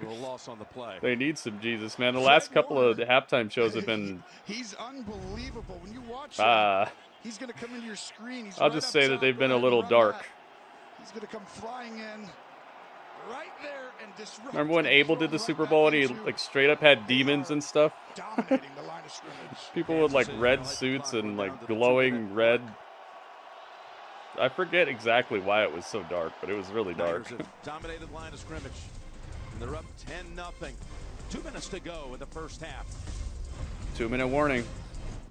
For a loss on the play. They need some Jesus, man. The last couple of halftime shows have been. He's unbelievable. When you watch him, he's going to come into your screen. He's I'll just say that they've been a little dark. He's going to come flying in right there and disrupt. Remember when Abel did the Super Bowl and he like straight up had demons and stuff? Dominating the line of scrimmage. People with like red suits and like glowing red. I forget exactly why it was so dark, but it was really dark. Dominated line of scrimmage. And they're up 10-0. 2 minutes to go in the first half. 2-minute warning.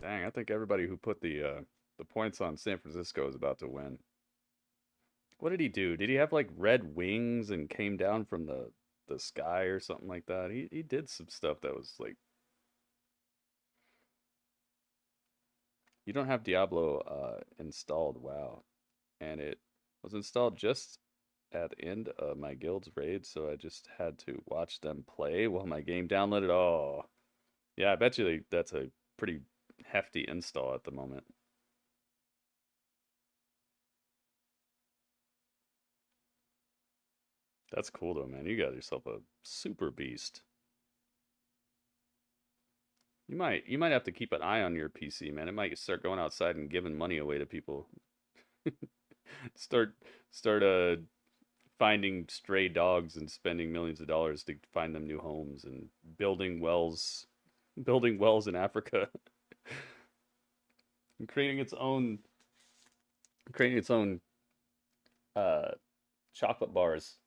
Dang, I think everybody who put the points on San Francisco is about to win. What did he do? Did he have like red wings and came down from the sky or something like that? He did some stuff that was like. You don't have Diablo installed, wow. And it was installed just at the end of my guild's raid, so I just had to watch them play while my game downloaded. Oh, yeah, I bet you that's a pretty hefty install at the moment. That's cool though, man. You got yourself a super beast. You might have to keep an eye on your PC, man. It might start going outside and giving money away to people. start finding stray dogs and spending millions of dollars to find them new homes and building wells in Africa. And creating its own chocolate bars.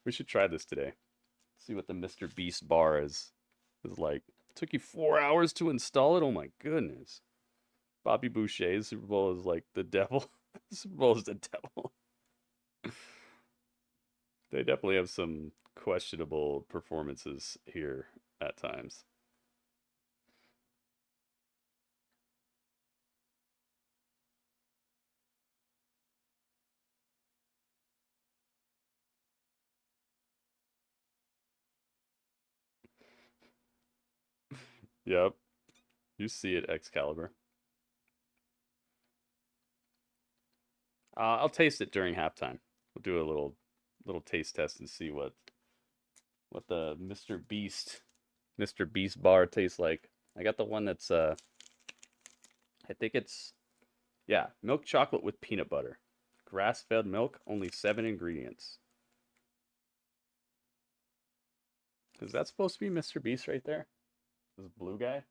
We should try this today. See what the Mr. Beast bar is like. It took you 4 hours to install it? Oh my goodness. Bobby Boucher's Super Bowl is like the devil. The Super Bowl is the devil. They definitely have some questionable performances here at times. Yep. You see it, Excalibur. I'll taste it during halftime. We'll do a little taste test and see what the Mr. Beast bar tastes like. I got the one that's I think it's milk chocolate with peanut butter. Grass-fed milk, only 7 ingredients. Is that supposed to be Mr. Beast right there? This blue guy?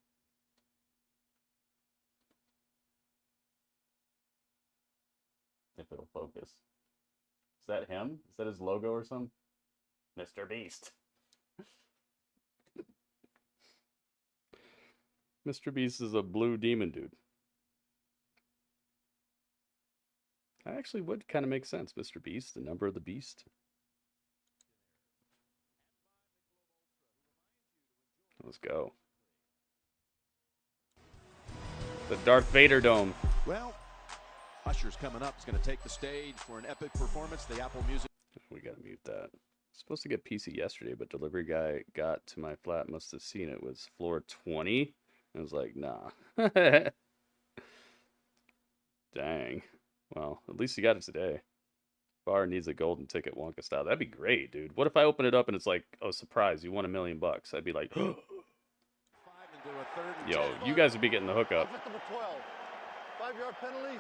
If it'll focus. Is that him? Is that his logo or something? Mr. Beast. Mr. Beast is a blue demon dude. That actually would kind of make sense. Mr. Beast, the number of the beast. Let's go. The Darth Vader Dome. Well, Usher's coming up. He's going to take the stage for an epic performance. The Apple Music. We got to mute that. Supposed to get PC yesterday, but delivery guy got to my flat. Must have seen it was floor 20. I was like, nah. Dang. Well, at least you got it today. Bar needs a golden ticket, Wonka style. That'd be great, dude. What if I open it up and it's like, oh, surprise, you won $1 million? I'd be like, yo, you guys would be getting the hookup. Number 12. 5-yard penalty.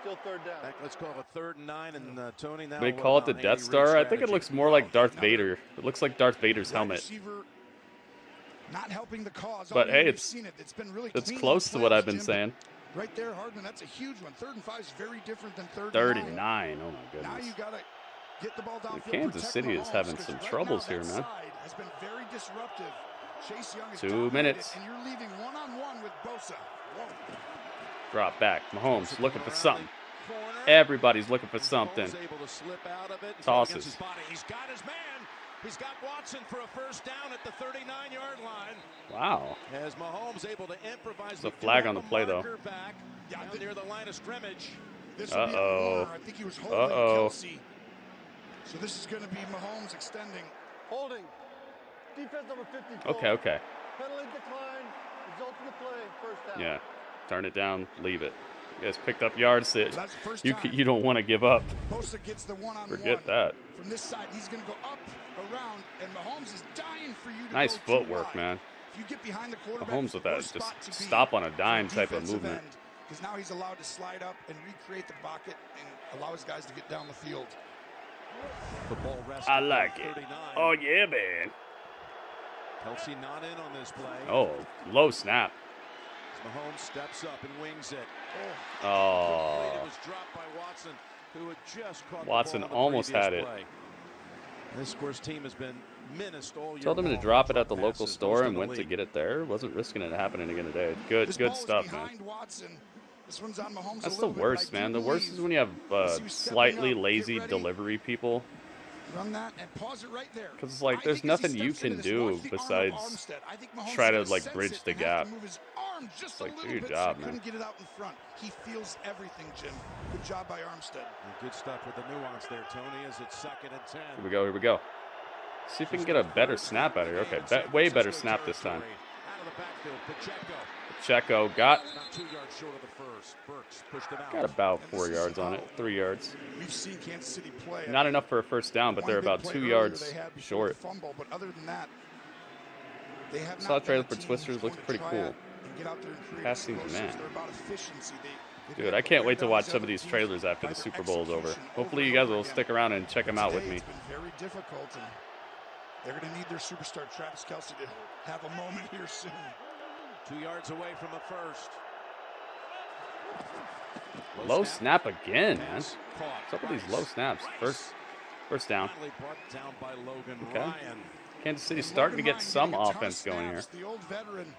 Still third down. Let's call it 3rd and 9, and Tony now. They call it the Death Star. I think it looks more like Darth Vader. It looks like Darth Vader's helmet. Not helping the cause. But hey, it's really close to what I've been saying. Right there, Hardman. That's a huge one. 3rd and 5 is very different than 3rd and 9. Oh my goodness. Now you gotta get the ball downfield. Kansas City is having some troubles here, man. Has been very disruptive. Chase Young is 2 minutes. And you're leaving one-on-one with Bosa. Whoa. Drop back. Mahomes looking for something. Everybody's looking for something. Able to slip out of it. Tosses. He's got his man. He's got Watson for a 1st down at the 39-yard line. Wow. As Mahomes able to improvise. There's a flag on the play, though. Back down near the line of scrimmage. Uh-oh. I think he was holding Kelsey. So this is going to be Mahomes extending. Holding. Defense number 54. Okay. Penalty decline. His ultimate play, first down. Yeah, turn it down, leave it. You guys picked up yards that you don't want to give up. Bosa gets the one-on-one. Forget that. From this side, he's going to go up, around, and Mahomes is dying for you to Nice go footwork, man. If you get behind the quarterback, Mahomes with that just stop on a dime type of movement. Because now he's allowed to slide up and recreate the pocket and allow his guys to get down the field. The ball rests. I like it. 39. Oh, yeah, man. Kelsey not in on this play. Oh, low snap. Mahomes steps up and wings it. Oh. It was dropped by Watson, who had just caught Watson the ball almost had it. Play. This score's team has been menaced all year. Told them to drop it at the local store and went to get it there. Wasn't risking it happening again today. Good stuff, man. This one's on Mahomes. That's the worst, man. The worst is when you have slightly lazy delivery people. Run that and pause it right there. Because it's like there's nothing you can do besides try to like bridge the gap. Just like, do your job, man. Couldn't get it out in front. He feels everything, Jim. Good job by Armstead. And good stuff with the nuance there, Tony, as it's 2nd and 10. Here we go, here we go. See if we can get a better snap out of here. Okay, way better snap this time. Out of the backfield, Pacheco got not 2 yards short of the first. Burks pushed it out. Got about 4 yards on it, 3 yards. We've seen Kansas City play. Not enough for a first down, but they're about 2 yards short. Fumble, but other than that, they have Saw trailer for Twisters looks pretty cool. Get out there and create Passing's man. They're about efficiency. Dude, I can't wait to watch some of these trailers after the Super Bowl is over. Hopefully you guys will stick around and check them out with me. It's been very difficult, and they're going to need their superstar Travis Kelce to have a moment here soon. 2 yards away from a first. Low snap again, man. What's up with these low snaps? First down. Okay. Kansas City's starting to get some offense going here. The old veteran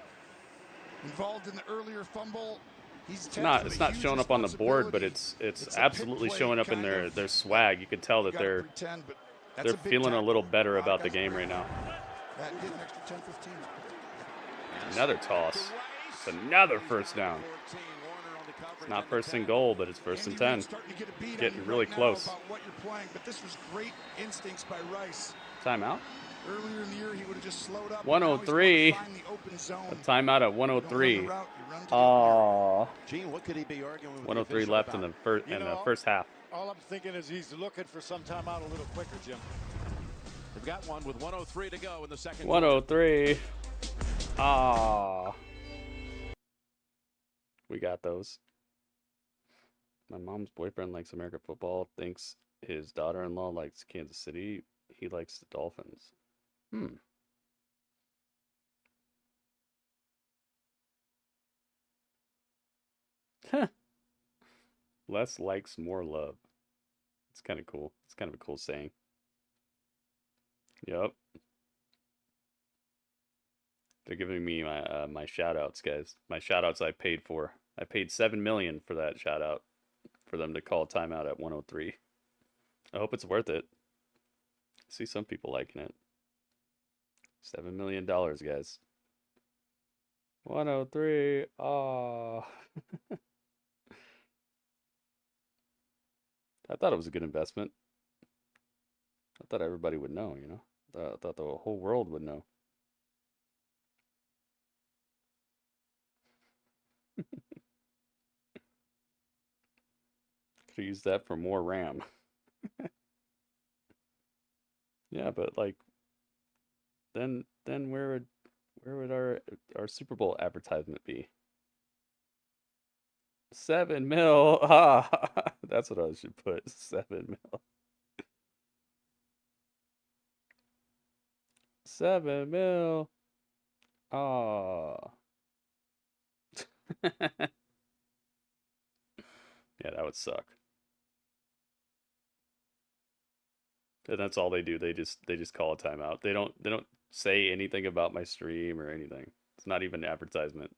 involved in the earlier fumble. It's not showing up on the board, but it's absolutely showing up in their swag. You can tell that they're feeling a little better about the game right now. Another toss. It's another first down. It's not first and goal, but it's first and 10. Getting really close. But this was great instincts by Rice. Timeout. Earlier in the year, he would have just slowed up. 103. A timeout at 103. Oh. Gene, what could he be arguing with 103 left in the first half. All I'm thinking is he's looking for some timeout a little quicker, Jim. They've got one with 103 to go in the second. 103. Ah. We got those. My mom's boyfriend likes American football, thinks his daughter-in-law likes Kansas City. He likes the Dolphins. Huh. Less likes, more love. It's kind of cool. It's kind of a cool saying. Yep. They're giving me my my shout-outs, guys. My shout-outs I paid for. I paid $7 million for that shout-out for them to call timeout at 103. I hope it's worth it. I see some people liking it. $7 million, guys. 103. Oh. I thought it was a good investment. I thought everybody would know, you know. I thought the whole world would know. Could use that for more RAM. Yeah, but like, then where would our Super Bowl advertisement be? 7 mil. Ah, that's what I should put. 7 mil. 7 mil. Ah. Yeah, that would suck. And that's all they do. They just call a timeout. They don't say anything about my stream or anything. It's not even an advertisement.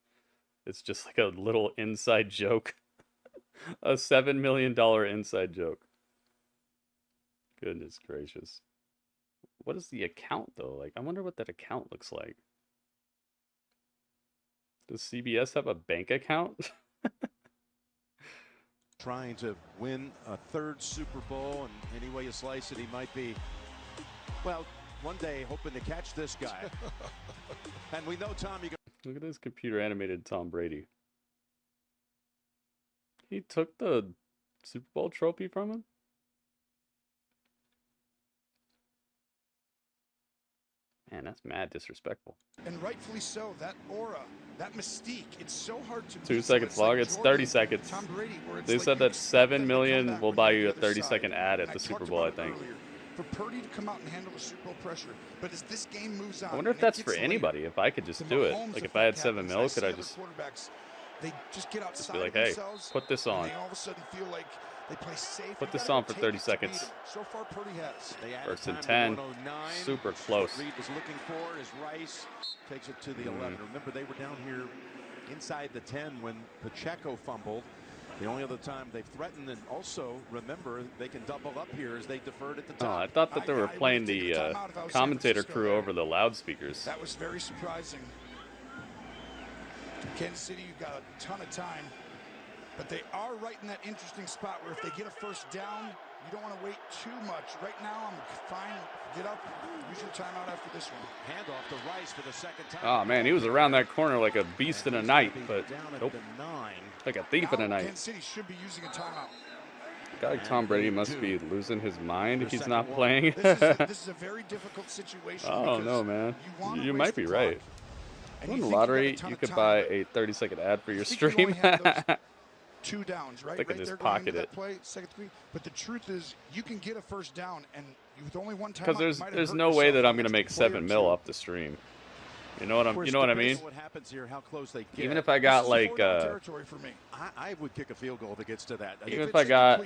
It's just like a little inside joke. A $7 million inside joke. Goodness gracious. What is the account though? Like, I wonder what that account looks like. Does CBS have a bank account? Trying to win a third Super Bowl, and any way you slice it, he might be, well, one day hoping to catch this guy. And we know, Tom, you Look at this computer animated Tom Brady. He took the Super Bowl trophy from him? Man, that's mad disrespectful. And rightfully so. That aura, that mystique, it's so hard to 2 seconds long. It's 30 seconds. Tom Brady, where it's They like said you that 7 million will buy you a the other 30-second side. ad And at the I Super talked Bowl, I about it think. earlier. For Purdy to come out and handle the Super Bowl pressure, but as this game moves on, I wonder if and it that's for gets anybody. later, If I could just the do it. Mahomes Like if I had effect 7 happens. mil, I could I see other just quarterbacks, they just get outside be like, of hey, themselves, put this and on. they all of a sudden feel like they play safe. Put You this gotta on go for take 30 it to beat seconds. them. So far, Purdy has. First and 10. Super close. Reed was looking for as Rice takes it to the 11. Remember, they were down here inside the 10 when Pacheco fumbled. The only other time they've threatened, and also remember they can double up here as they deferred at the top. Oh, I thought that they were playing the commentator crew over the loudspeakers. That was very surprising. Kansas City, you've got a ton of time, but they are right in that interesting spot where if they get a first down, you don't want to wait too much. Right now, I'm fine. Get up, use your timeout after this one. Handoff to Rice for the second time. Oh man, he was around that corner like a beast in the night, but nope, like a thief in the night. Kansas City should be using a timeout. A guy like Tom Brady must be losing his mind if he's not playing. This is a very difficult situation. Oh no, man, you might be right. On the lottery, you could buy a 30-second ad for your stream. 2 downs, right? They could right just there pocket going into it. that play, second three. But the truth is, you can get a first down, and with only one time, Because there's no way that I'm gonna make 7 mil off the stream. You know what I mean? What happens here, how close they get. Even if I got like territory for me. I would kick a field goal that gets to that. even if I got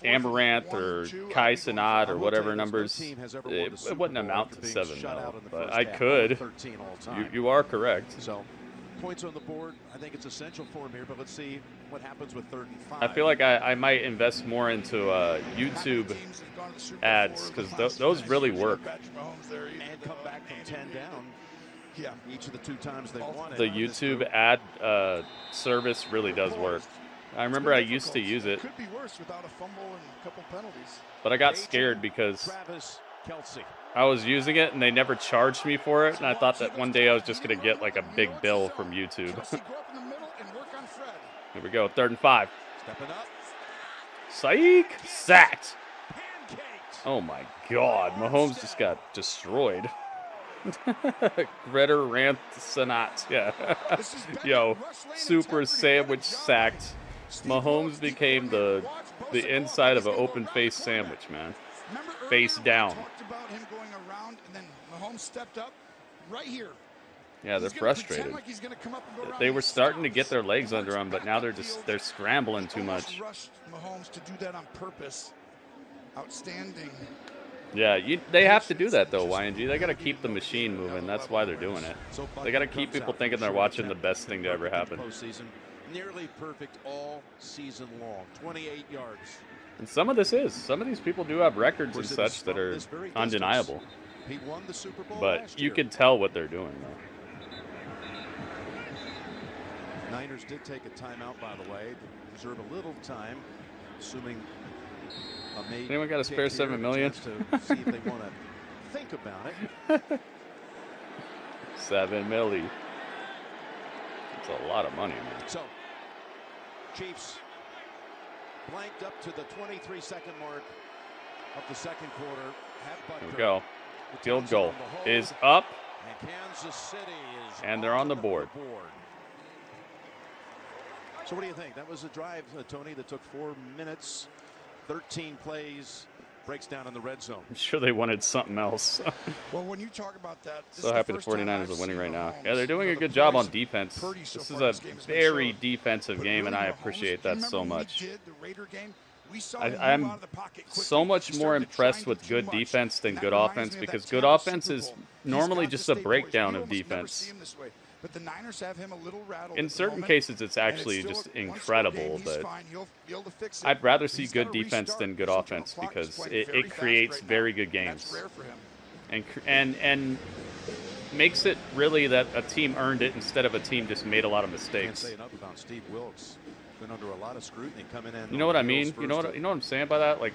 Amaranth or Kai Sinat or whatever numbers, it wouldn't amount to 7 mil. But I could. You are correct. So points on the board. I think it's essential for him here. But let's see what happens with 3rd and 5. I feel like I might invest more into YouTube ads because those really work. And come back from 10 down. Yeah, each of the 2 times they won it. The YouTube ad service really does work. I remember I used to use it. Could be worse without a fumble and a couple penalties. But I got scared because I was using it and they never charged me for it, and I thought that one day I was just gonna get like a big bill from YouTube. Here we go, 3rd and 5. Stepping up. Psych! Sacked! Oh my god, Mahomes just got destroyed. Greta Ranth Sanat, yeah. Yo, super sandwich sacked. Mahomes became the inside of an open face sandwich, man. Face down. Talked about him going around, and then Mahomes stepped up right here. Yeah, they're frustrated. Like he's gonna come up and go They were starting to get their legs under them, but now they're scrambling too much. Rushed Mahomes to do that on purpose. Outstanding. Yeah, they have to do that though, YNG. They got to keep the machine moving. That's why they're doing it. They got to keep people thinking they're watching the best thing to ever happen. Nearly perfect all season long. 28 yards. And some of this is. Some of these people do have records and such that are undeniable. He won the Super Bowl But you can tell what they're doing though. Niners did take a timeout, by the way, to reserve a little time, assuming. Anyone got a spare 7 million? To see if they want to think about it. 7 milli. That's a lot of money, man. So, Chiefs blanked up to the 23-second mark of the second quarter. Here we go. Field goal is up. And Kansas City is and they're on the board. So what do you think? That was a drive, Tony, that took 4 minutes. 13 plays, breaks down in the red zone. I'm sure they wanted something else. Well, when you talk about that, so happy the 49ers are winning right now. Yeah, they're doing a good job on defense. This is a very defensive game, and I appreciate that so much. I'm so much more impressed with good defense than good offense, because good offense is normally just a breakdown of defense. But the Niners have him a little rattled. In certain cases, it's actually just incredible, but I'd rather see good defense than good offense because it creates very good games. And makes it really that a team earned it instead of a team just made a lot of mistakes. Can't say enough about Steve Wilkes. been under a lot of scrutiny coming in. You know what I mean? You know what I'm saying by that? Like,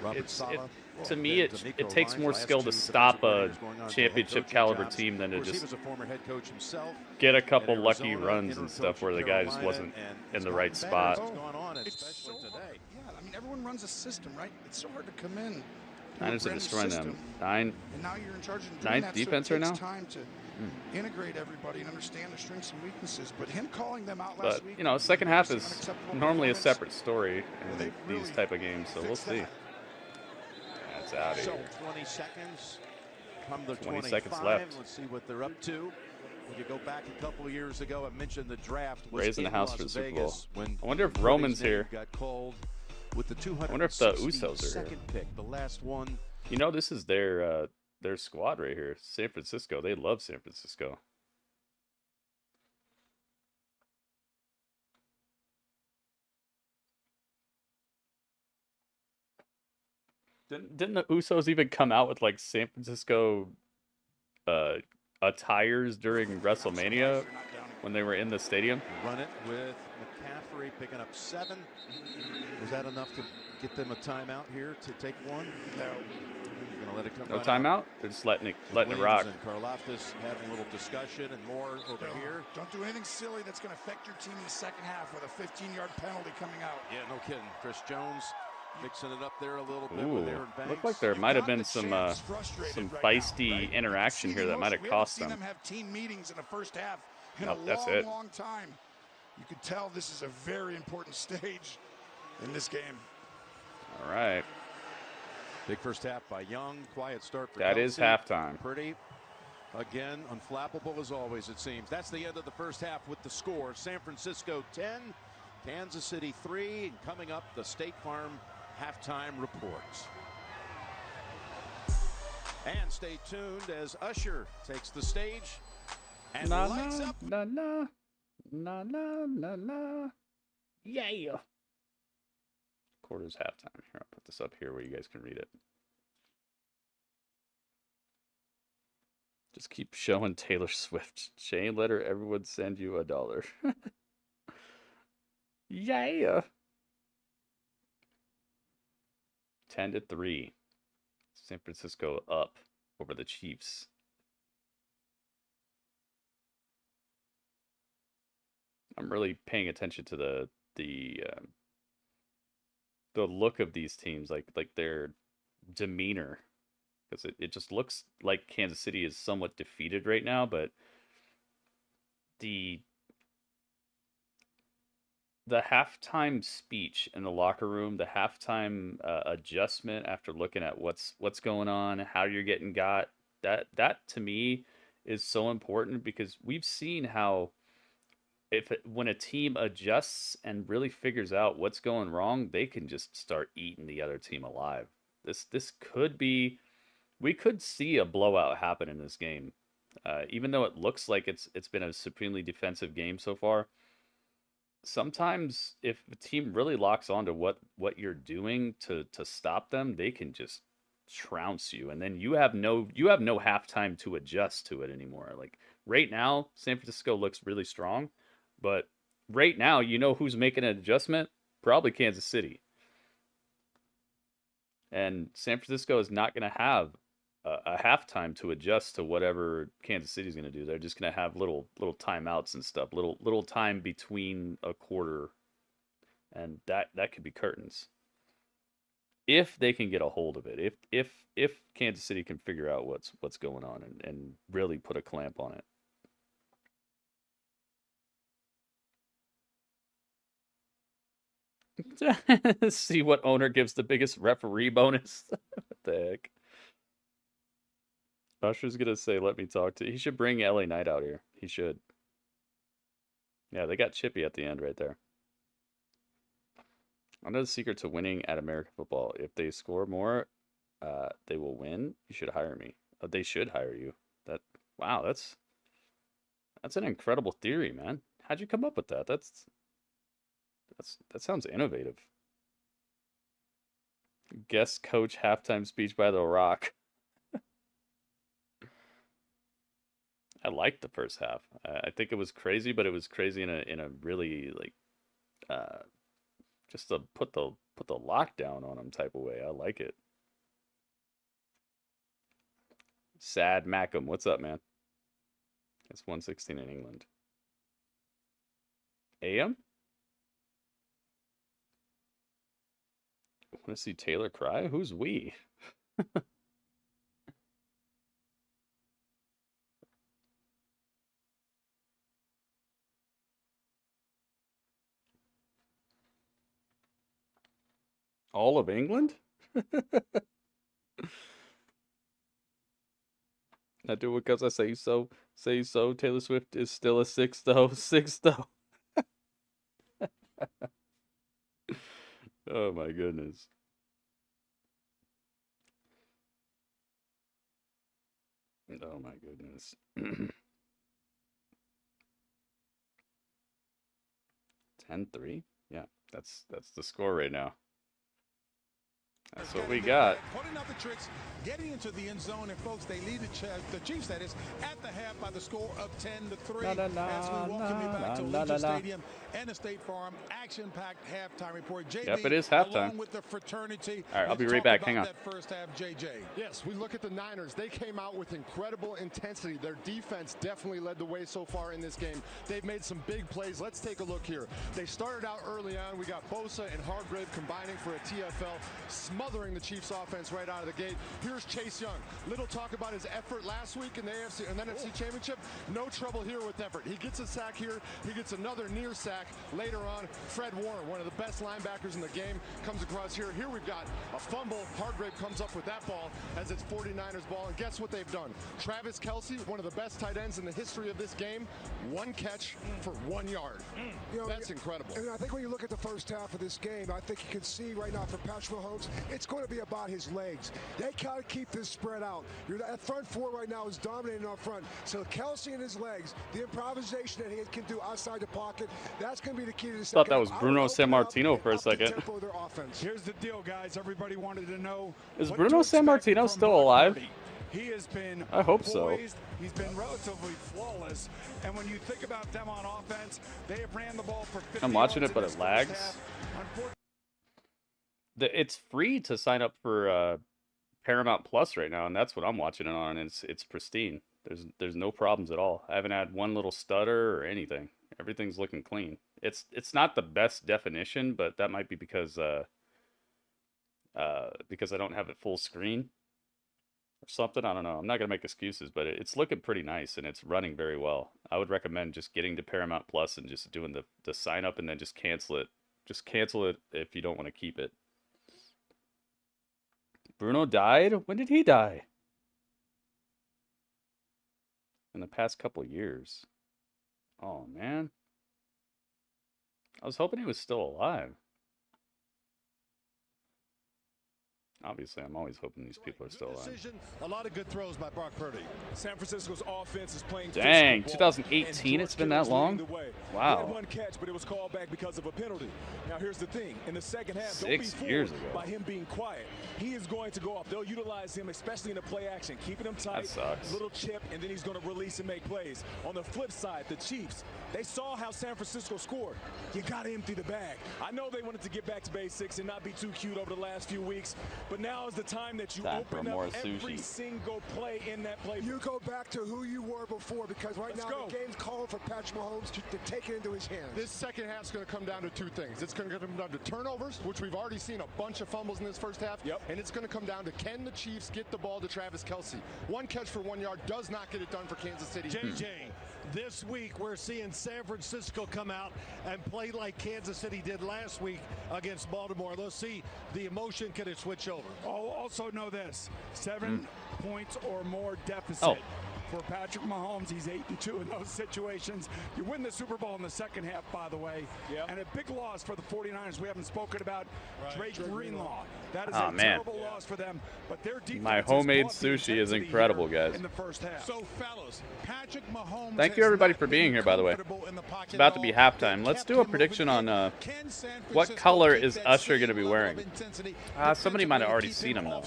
to me, it takes more skill to stop a championship caliber team than to just get a couple lucky runs and stuff where the guy just wasn't in the right spot. Yeah, I mean, everyone runs a system, right? It's so hard to come in. Niners are destroying them. And now you're in charge of doing ninth that, defense so it right now. takes time to integrate everybody and understand their strengths and weaknesses. But him calling them out last week, you know, second half is normally a separate story in these type of games, so we'll see. That's out of here. 20 seconds. Come the 20 seconds left. Let's see what they're up to. When you go back a couple of years ago, I mentioned the draft was Raising the house for the Super Bowl. When I wonder if Roman's here. Got called with the I wonder if the Usos are here. Pick, the last one. You know, this is their squad right here. San Francisco. They love San Francisco. Didn't the Usos even come out with like San Francisco attires during WrestleMania when they were in the stadium? Run it with McCaffery picking up 7. Was that enough to get them a timeout here to take one? No. You're gonna let it come. No timeout? They're just letting it rock. And Karlaftis having a little discussion and more over here. Don't do anything silly that's going to affect your team in the second half with a 15-yard penalty coming out. Yeah, no kidding. Chris Jones mixing it up there a little bit Ooh, with Aaron Banks. looked like there might have been some feisty interaction here that might have cost them. Them have team meetings in the first half in Nope, a long time. You could tell this is a very important stage in this game. All right. Big first half by Young. Quiet start for That Kelsey. is halftime. Pretty. Again, unflappable as always, it seems. That's the end of the first half with the score. San Francisco 10, Kansas City 3. And coming up, the State Farm halftime reports. And stay tuned as Usher takes the stage and lights up. Na na na na na na. Yeah. Quarters halftime. Here, I'll put this up here where you guys can read it. Just keep showing Taylor Swift. Shane, let her everyone send you $1. Yeah. 10-3. San Francisco up over the Chiefs. I'm really paying attention to the look of these teams, like their demeanor, because it just looks like Kansas City is somewhat defeated right now, but the halftime speech in the locker room, the halftime adjustment after looking at what's going on, how you're getting got, that to me is so important, because we've seen how when a team adjusts and really figures out what's going wrong, they can just start eating the other team alive. This could be, we could see a blowout happen in this game, even though it looks like it's been a supremely defensive game so far. Sometimes if a team really locks onto what you're doing to stop them, they can just trounce you, and then you have no halftime to adjust to it anymore. Like right now, San Francisco looks really strong. But right now, you know who's making an adjustment? Probably Kansas City. And San Francisco is not going to have a halftime to adjust to whatever Kansas City is going to do. They're just going to have little timeouts and stuff, little time between a quarter, and that could be curtains. If they can get a hold of it, if Kansas City can figure out what's going on and really put a clamp on it. See what owner gives the biggest referee bonus. What the heck? Usher's gonna say, "Let me talk to." He should bring LA Knight out here. He should. Yeah, they got Chippy at the end right there. I know the secret to winning at American football. If they score more, they will win. You should hire me. They should hire you. Wow, that's an incredible theory, man. How'd you come up with that? That sounds innovative. Guest coach halftime speech by The Rock. I liked the first half. I think it was crazy, but it was crazy in a really Just to put the lockdown on him type of way. I like it. Sad Mackham, what's up, man? It's 1:16 in England. AM? Want to see Taylor cry? Who's we? All of England? I do it because I say so. Say so. Taylor Swift is still a 6 though. 6 though. Oh my goodness. Oh my goodness. 10-3? Yeah, that's the score right now. That's what we got. Putting out the tricks, getting into the end zone, and folks, they lead the Chiefs, that is, at the half by the score of 10-3. As we welcome you back to Allegiant Stadium and the State Farm action-packed halftime report. JB, yep, it is halftime. Along with the fraternity. All right, I'll be right back. Hang on. That first half, JJ. Yes, we look at the Niners. They came out with incredible intensity. Their defense definitely led the way so far in this game. They've made some big plays. Let's take a look here. They started out early on. We got Bosa and Hargrave combining for a TFL, smothering the Chiefs offense right out of the gate. Here's Chase Young. Little talk about his effort last week in the AFC and NFC Championship. No trouble here with effort. He gets a sack here. He gets another near sack later on. Fred Warner, one of the best linebackers in the game, comes across here. Here we've got a fumble. Hargrave comes up with that ball as it's 49ers ball. And guess what they've done? Travis Kelce, one of the best tight ends in the history of this game, 1 catch for 1 yard. You know, that's incredible. And I think when you look at the first half of this game, I think you can see right now for Patrick Mahomes, it's going to be about his legs. They gotta keep this spread out. That front four right now is dominating up front. So Kelce and his legs, the improvisation that he can do outside the pocket, that's going to be the key to the second. Thought that was Bruno Sammartino for a second. Here's the deal, guys. Everybody wanted to know. Is Bruno Sammartino still alive? He has been I hope poised. so. He's been relatively flawless. And when you think about them on offense, they have ran the ball for 50 I'm watching it, but yards it lags. It's free to sign up for Paramount Plus right now, and that's what I'm watching it on. And it's pristine. There's no problems at all. I haven't had one little stutter or anything. Everything's looking clean. It's not the best definition, but that might be because I don't have it full screen or something. I don't know. I'm not gonna make excuses, but it's looking pretty nice and it's running very well. I would recommend just getting to Paramount Plus and just doing the sign up and then just cancel it. Just cancel it if you don't want to keep it. Bruno died? When did he die? In the past couple years. Oh, man. I was hoping he was still alive. Obviously, I'm always hoping these people are still alive. A lot of good throws by Brock Purdy. San Francisco's offense is playing. Dang, 2018, it's been that long? Wow. He had 1 catch, but it was called back because of a penalty. Now, here's the thing. In the second half, 6 don't be years fooled ago. by him being quiet. He is going to go off. They'll utilize him, especially in the play action, keeping him tight. That sucks. Little chip, and then he's going to release and make plays. On the flip side, the Chiefs, they saw how San Francisco scored. You got to empty the bag. I know they wanted to get back to basics and not be too cute over the last few weeks, but now is the time that you open up every single play in that playbook. You go back to who you were before, because right now the game's calling for Patrick Mahomes to take it into his hands. This second half's going to come down to 2 things. It's going to come down to turnovers, which we've already seen a bunch of fumbles in this first half, and it's going to come down to can the Chiefs get the ball to Travis Kelce. 1 catch for 1 yard does not get it done for Kansas City. JJ, this week we're seeing San Francisco come out and play like Kansas City did last week against Baltimore. Let's see the emotion, can it switch over? Also know this, 7 points or more deficit. For Patrick Mahomes, he's 8-2 in those situations. You win the Super Bowl in the second half, by the way. And a big loss for the 49ers. We haven't spoken about Drake Greenlaw. That is a terrible loss for them. But their defense My homemade sushi is incredible, guys. In the first half. So, fellas, Patrick Mahomes. Thank you, everybody, for being here, by the way. It's about to be halftime. Let's do a prediction on what color is Usher going to be wearing. Somebody might have already seen him, though.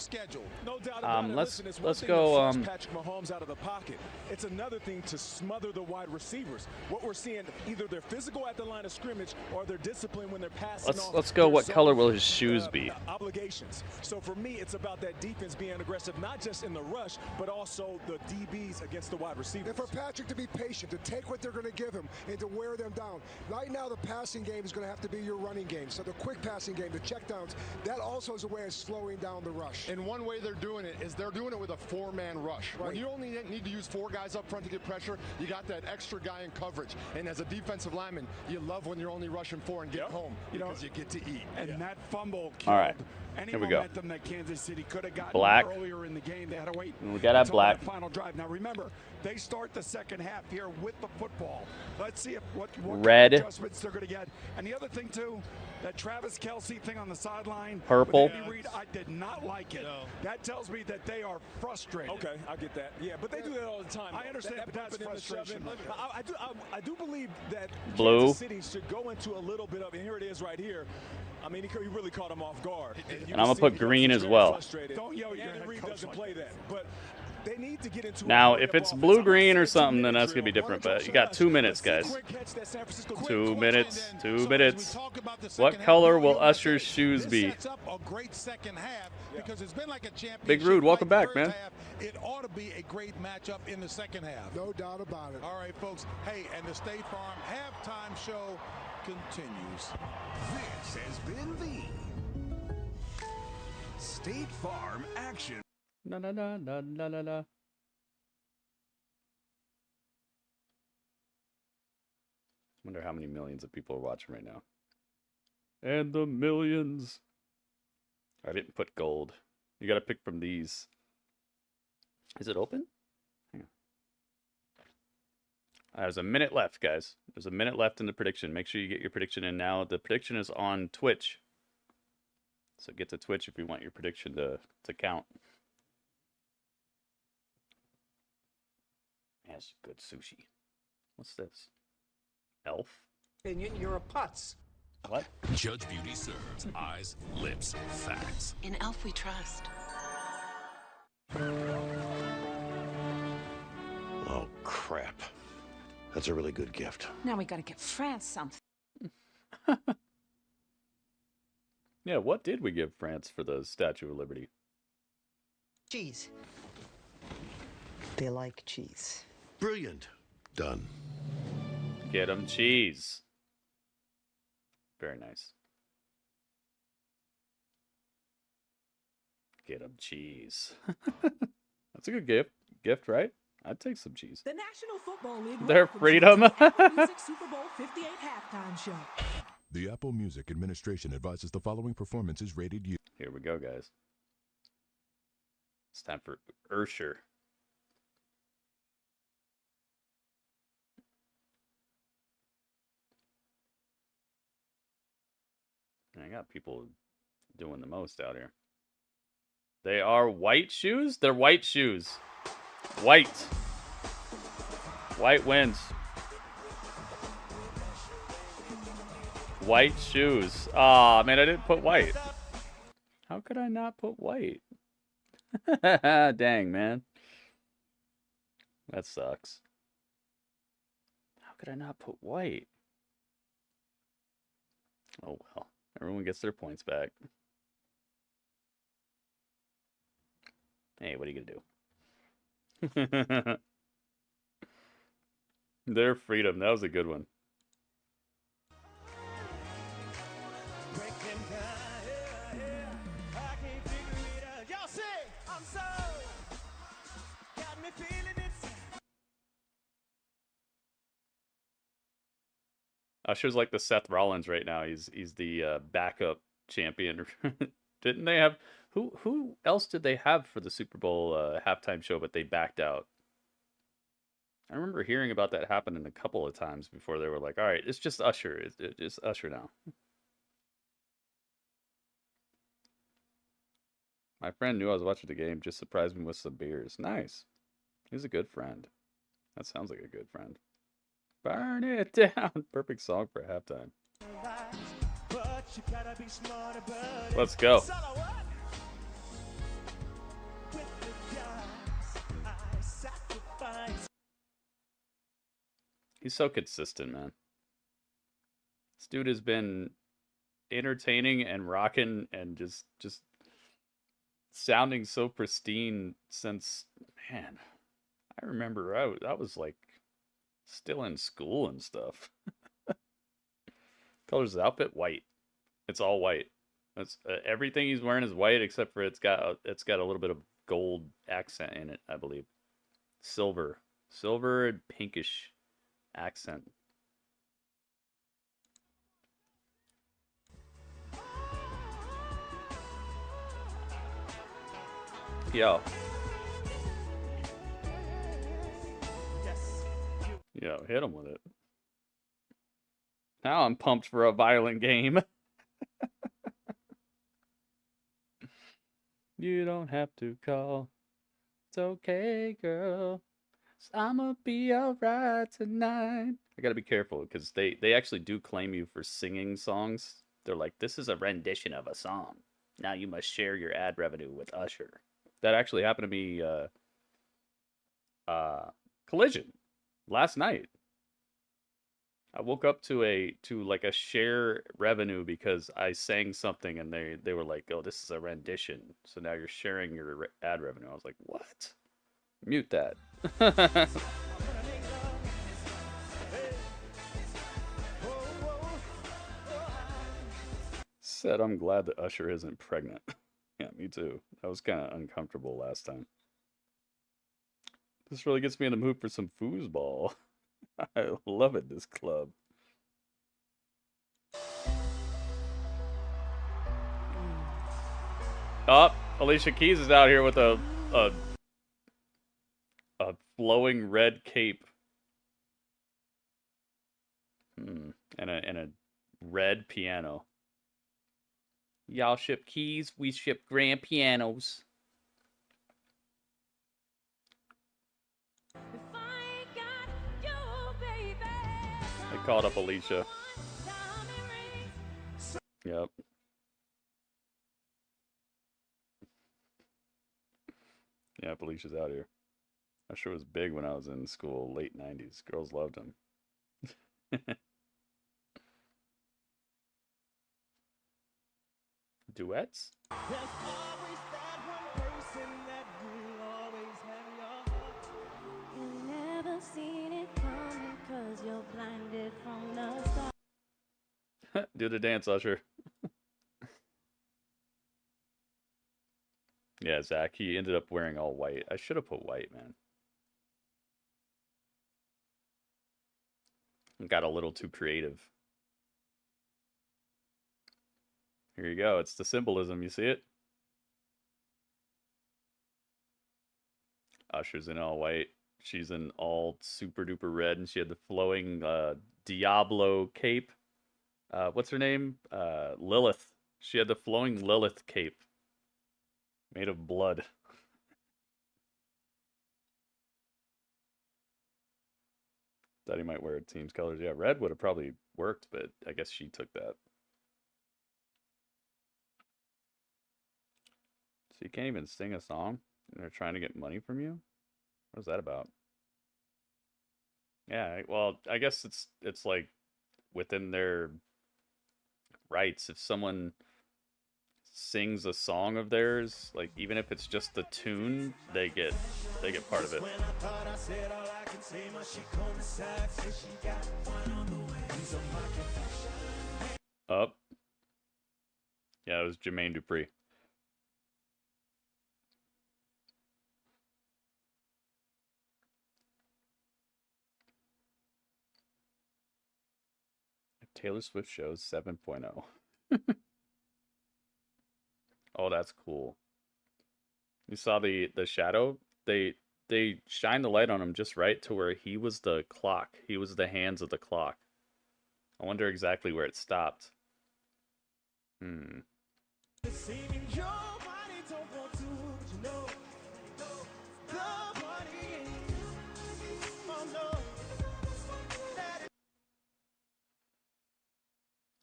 Let's go. Patrick Mahomes out of the pocket. pocket. It's another thing to smother the wide receivers. What we're seeing, either they're physical at the line of scrimmage or they're disciplined when they're passing off. Let's go. What color will his shoes be? Obligations. So for me, it's about that defense being aggressive, not just in the rush, but also the DBs against the wide receivers. And for Patrick to be patient, to take what they're going to give him and to wear them down. Right now, the passing game is going to have to be your running game. So the quick passing game, the checkdowns, that also is a way of slowing down the rush. And one way they're doing it is they're doing it with a four-man rush. Right. When you only need to use 4 guys up front to get pressure, you got that extra guy in coverage. And as a defensive lineman, you love when you're only rushing 4 and get home because you get to eat. And that fumble killed any momentum that Kansas City could have gotten earlier in the game. They had to wait. We got to have black. Final drive. Now remember, they start the second half here with the football. Let's see if what red kind of adjustments they're going to get. And the other thing too, that Travis Kelce thing on the sideline. Purple. With Andy Reid, I did not like it. No. That tells me that they are frustrated. Okay, I get that. Yeah, but they do that all the time. I understand, but that's frustration. I do believe that blue. Kansas City should go into a little bit of, and here it is right here. I mean, he really caught him off guard. And I'm going to put green as well. Don't yell at your Andy head Reid coach doesn't like play that. But they need to get into now, if it's blue-green or something, then that's going to be different. But you got 2 minutes, guys. 2 minutes. 2 minutes. What color will Usher's shoes be? Sets up a great second half because it's been like a championship. Big Rude, welcome back, man. It ought to be a great matchup in the second half. No doubt about it. All right, folks. Hey, and the State Farm halftime show continues. This has been the State Farm Action. La la la la la la la. Wonder how many millions of people are watching right now. And the millions. I didn't put gold. You got to pick from these. Is it open? Hang on. There's a minute left, guys. There's a minute left in the prediction. Make sure you get your prediction in now. The prediction is on Twitch. So get to Twitch if you want your prediction to count. That's good sushi. What's this? Elf? Opinion, you're a putz. What? Judge Beauty serves eyes, lips, facts. In Elf we trust. Oh, crap. That's a really good gift. Now we gotta get France something. Yeah, what did we give France for the Statue of Liberty? Cheese. They like cheese. Brilliant. Done. Get them cheese. Very nice. Get them cheese. That's a good gift, right? I'd take some cheese. The National Football League. Their freedom. Apple Music Super Bowl 58 halftime show. The Apple Music Administration advises the following performance is rated U. Here we go, guys. It's time for Usher. I got people doing the most out here. They are white shoes? They're white shoes. White. White wins. White shoes. Aw, man, I didn't put white. How could I not put white? Dang, man. That sucks. How could I not put white? Oh, well. Everyone gets their points back. Hey, what are you going to do? Their freedom. That was a good one. Usher's like the Seth Rollins right now. He's the backup champion. Didn't they have who else did they have for the Super Bowl halftime show, but they backed out? I remember hearing about that happening a couple of times before they were like, all right, it's just Usher. It's just Usher now. My friend knew I was watching the game, just surprised me with some beers. Nice. He's a good friend. That sounds like a good friend. Burn it down. Perfect song for halftime. Let's go. He's so consistent, man. This dude has been entertaining and rocking and just sounding so pristine since, man, I remember I was like still in school and stuff. Colors of the outfit? White. It's all white. That's everything he's wearing is white except for it's got a little bit of gold accent in it, I believe. Silver and pinkish accent. Yo. Yo, hit him with it. Now I'm pumped for a violent game. You don't have to call. It's okay, girl. I'ma be alright tonight. I gotta be careful because they actually do claim you for singing songs. They're like, this is a rendition of a song. Now you must share your ad revenue with Usher. That actually happened to me Collision last night. I woke up to like a share revenue because I sang something and they were like, "Oh, this is a rendition. So now you're sharing your ad revenue." I was like, "What? Mute that." Said I'm glad that Usher isn't pregnant. Yeah, me too. That was kind of uncomfortable last time. This really gets me in the mood for some foosball. I love it, this club. Oh, Alicia Keys is out here with a flowing red cape. And a red piano. Y'all ship keys, we ship grand pianos. They called up Alicia. Yep. Yeah, Alicia's out here. Usher was big when I was in school, late 90s. Girls loved him. Duets? There's always that one person that will always have your heart. You never seen it coming because you're blinded from the start. Do the dance, Usher. Yeah, Zach, he ended up wearing all white. I should have put white, man. Got a little too creative. Here you go. It's the symbolism. You see it? Usher's in all white. She's in all super duper red, and she had the flowing Diablo cape. What's her name? Lilith. She had the flowing Lilith cape. Made of blood. Thought he might wear a team's colors. Yeah, red would have probably worked, but I guess she took that. So you can't even sing a song? And they're trying to get money from you? What is that about? Yeah, well, I guess it's like within their rights. If someone sings a song of theirs, like even if it's just the tune, they get part of it. Up. Yeah, it was Jermaine Dupri. Taylor Swift shows 7.0. Oh, that's cool. You saw the shadow? They shined the light on him just right to where he was the clock. He was the hands of the clock. I wonder exactly where it stopped.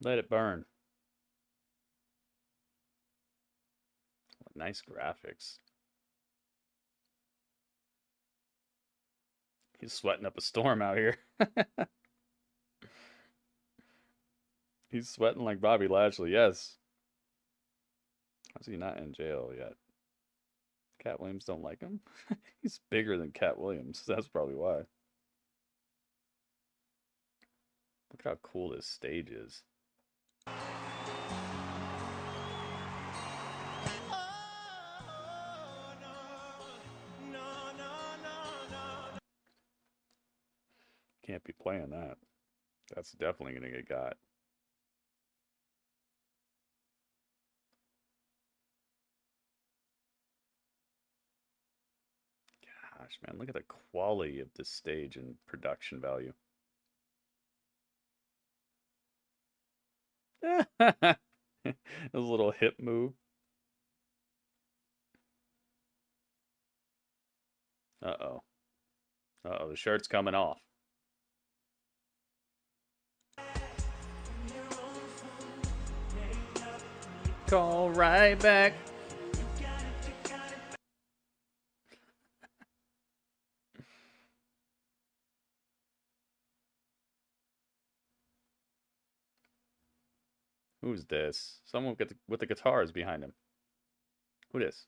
Let it burn. Nice graphics. He's sweating up a storm out here. He's sweating like Bobby Lashley, yes. How's he not in jail yet? Cat Williams don't like him? He's bigger than Cat Williams. That's probably why. Look how cool this stage is. Can't be playing that. That's definitely going to get got. Gosh, man, look at the quality of this stage and production value. A little hip move. Uh-oh. Uh-oh, the shirt's coming off. Call right back. Who's this? Someone with the guitars behind him. Who this?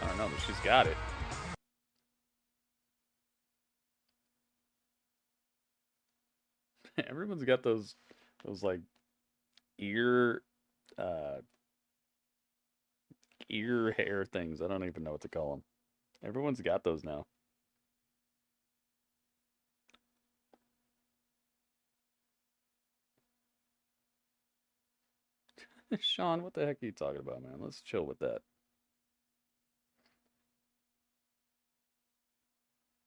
I don't know, but she's got it. Everyone's got those like ear hair things. I don't even know what to call them. Everyone's got those now. Sean, what the heck are you talking about, man? Let's chill with that.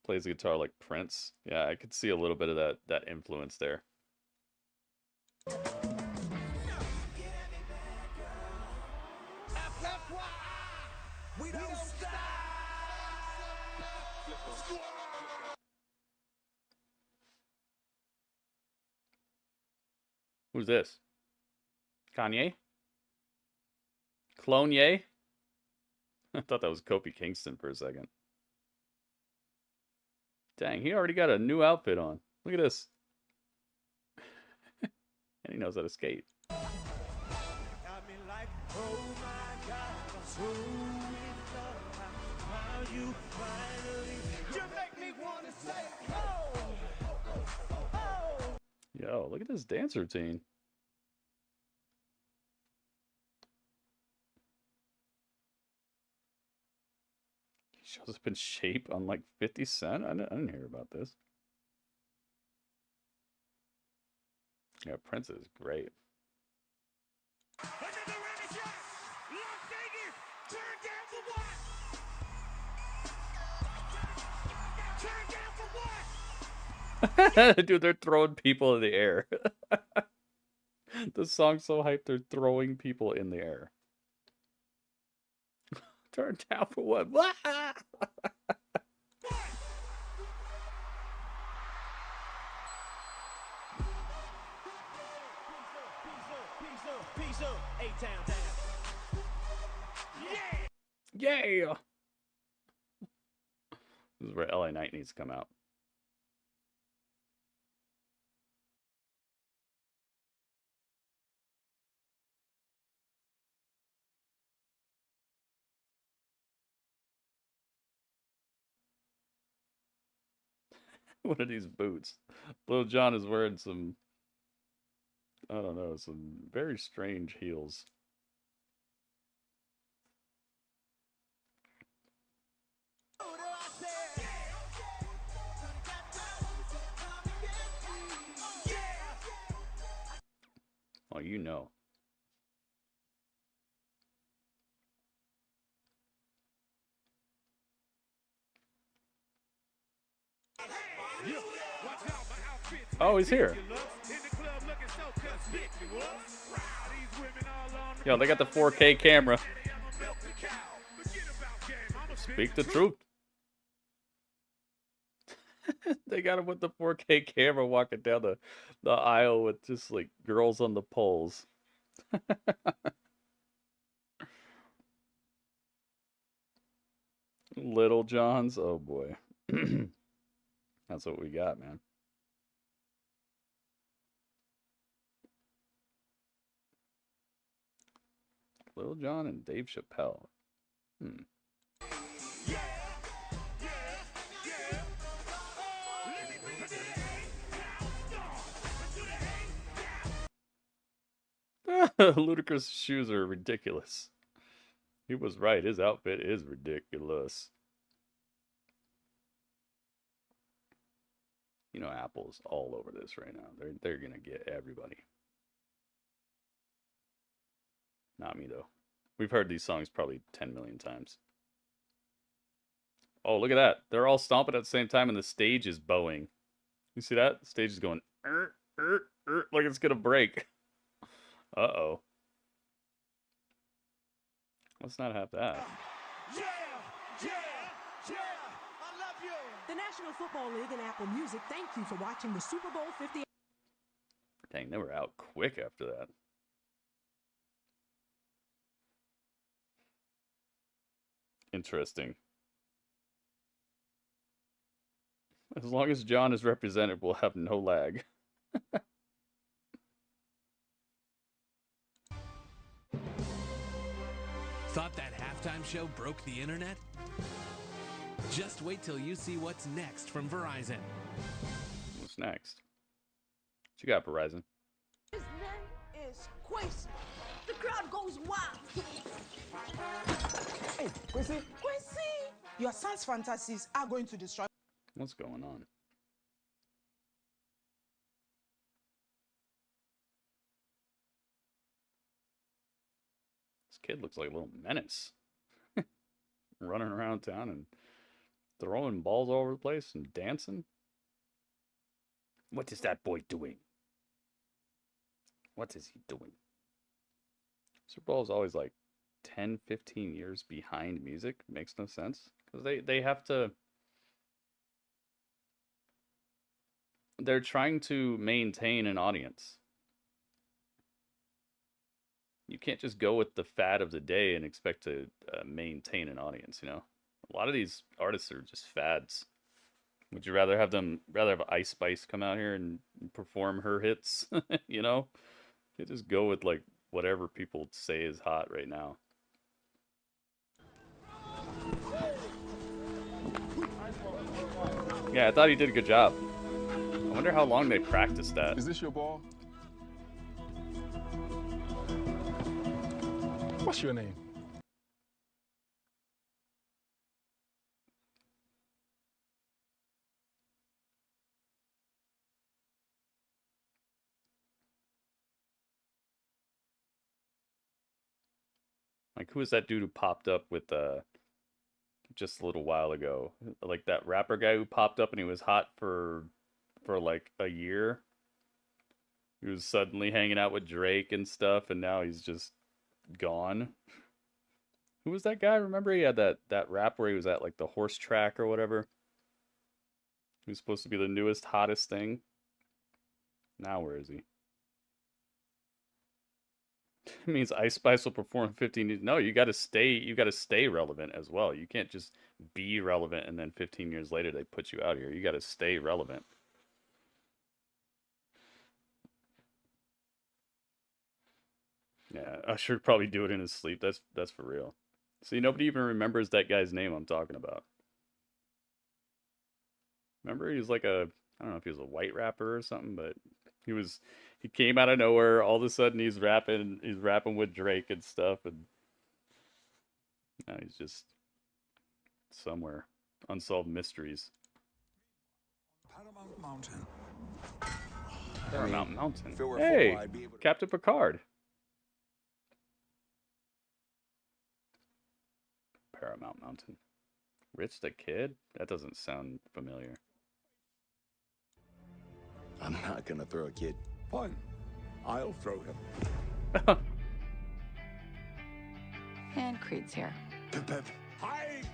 Plays the guitar like Prince. Yeah, I could see a little bit of that influence there. We don't stop. Who's this? Kanye? Clone Ye? I thought that was Kofi Kingston for a second. Dang, he already got a new outfit on. Look at this. And he knows how to skate. Yo, look at this dance routine. He shows up in shape on like 50 Cent. I didn't hear about this. Yeah, Prince is great. Dude, they're throwing people in the air. The song's so hyped, they're throwing people in the air. Turn down for what? Yeah! This is where LA Knight needs to come out. What are these boots? Lil Jon is wearing some, I don't know, some very strange heels. Oh, you know. Oh, he's here. Yo, they got the 4K camera. Speak the truth. They got him with the 4K camera walking down the aisle with just like girls on the poles. Little Johns, oh boy. That's what we got, man. Lil Jon and Dave Chappelle. Ludacris' shoes are ridiculous. He was right. His outfit is ridiculous. You know, Apple's all over this right now. They're gonna get everybody. Not me though. We've heard these songs probably 10 million times. Oh, look at that. They're all stomping at the same time and the stage is bowing. You see that? The stage is going like it's gonna break. Uh-oh. Let's not have that. Yeah, I love you. The National Football League and Apple Music thank you for watching the Super Bowl 58. Dang, they were out quick after that. Interesting. As long as John is represented, we'll have no lag. Thought that halftime show broke the internet? Just wait till you see what's next from Verizon. What's next? What you got, Verizon? His name is Quincy. The crowd goes wild. Hey, Quincy. Your son's fantasies are going to destroy. What's going on? This kid looks like a little menace. Running around town and throwing balls all over the place and dancing. What is that boy doing? What is he doing? Super Bowl is always like 10, 15 years behind music. Makes no sense. Because they have to... They're trying to maintain an audience. You can't just go with the fad of the day and expect to maintain an audience, you know? A lot of these artists are just fads. Would you rather have Ice Spice come out here and perform her hits? You know? You just go with like whatever people say is hot right now. Yeah, I thought he did a good job. I wonder how long they practiced that. Is this your ball? What's your name? Like, who was that dude who popped up with just a little while ago? Like that rapper guy who popped up and he was hot for like a year. He was suddenly hanging out with Drake and stuff, and now he's just gone. Who was that guy? Remember he had that rap where he was at like the horse track or whatever? He was supposed to be the newest, hottest thing. Now where is he? It means Ice Spice will perform 15 years. No, you gotta stay relevant as well. You can't just be relevant and then 15 years later they put you out here. You gotta stay relevant. Yeah, Usher would probably do it in his sleep. That's for real. See, nobody even remembers that guy's name I'm talking about. Remember, he was like I don't know if he was a white rapper or something, but he came out of nowhere. All of a sudden, he's rapping with Drake and stuff, and now he's just somewhere. Unsolved mysteries. Paramount Mountain. Paramount Mountain. Hey, Captain Picard. Paramount Mountain. Rich the Kid? That doesn't sound familiar. I'm not gonna throw a kid. Fine. I'll throw him. And Creed's here. Hike!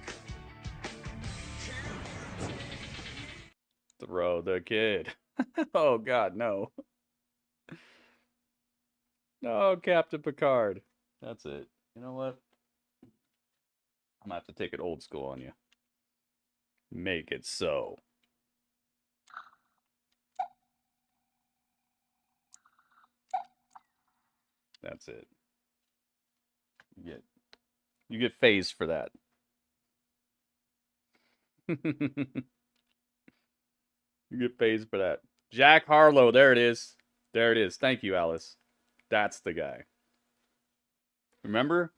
Throw the kid. Oh, God, no. No, Captain Picard. That's it. You know what? I'm going to have to take it old school on you. Make it so. That's it. You get phased for that. You get phased for that. Jack Harlow, there it is. There it is. Thank you, Alice. That's the guy. Remember?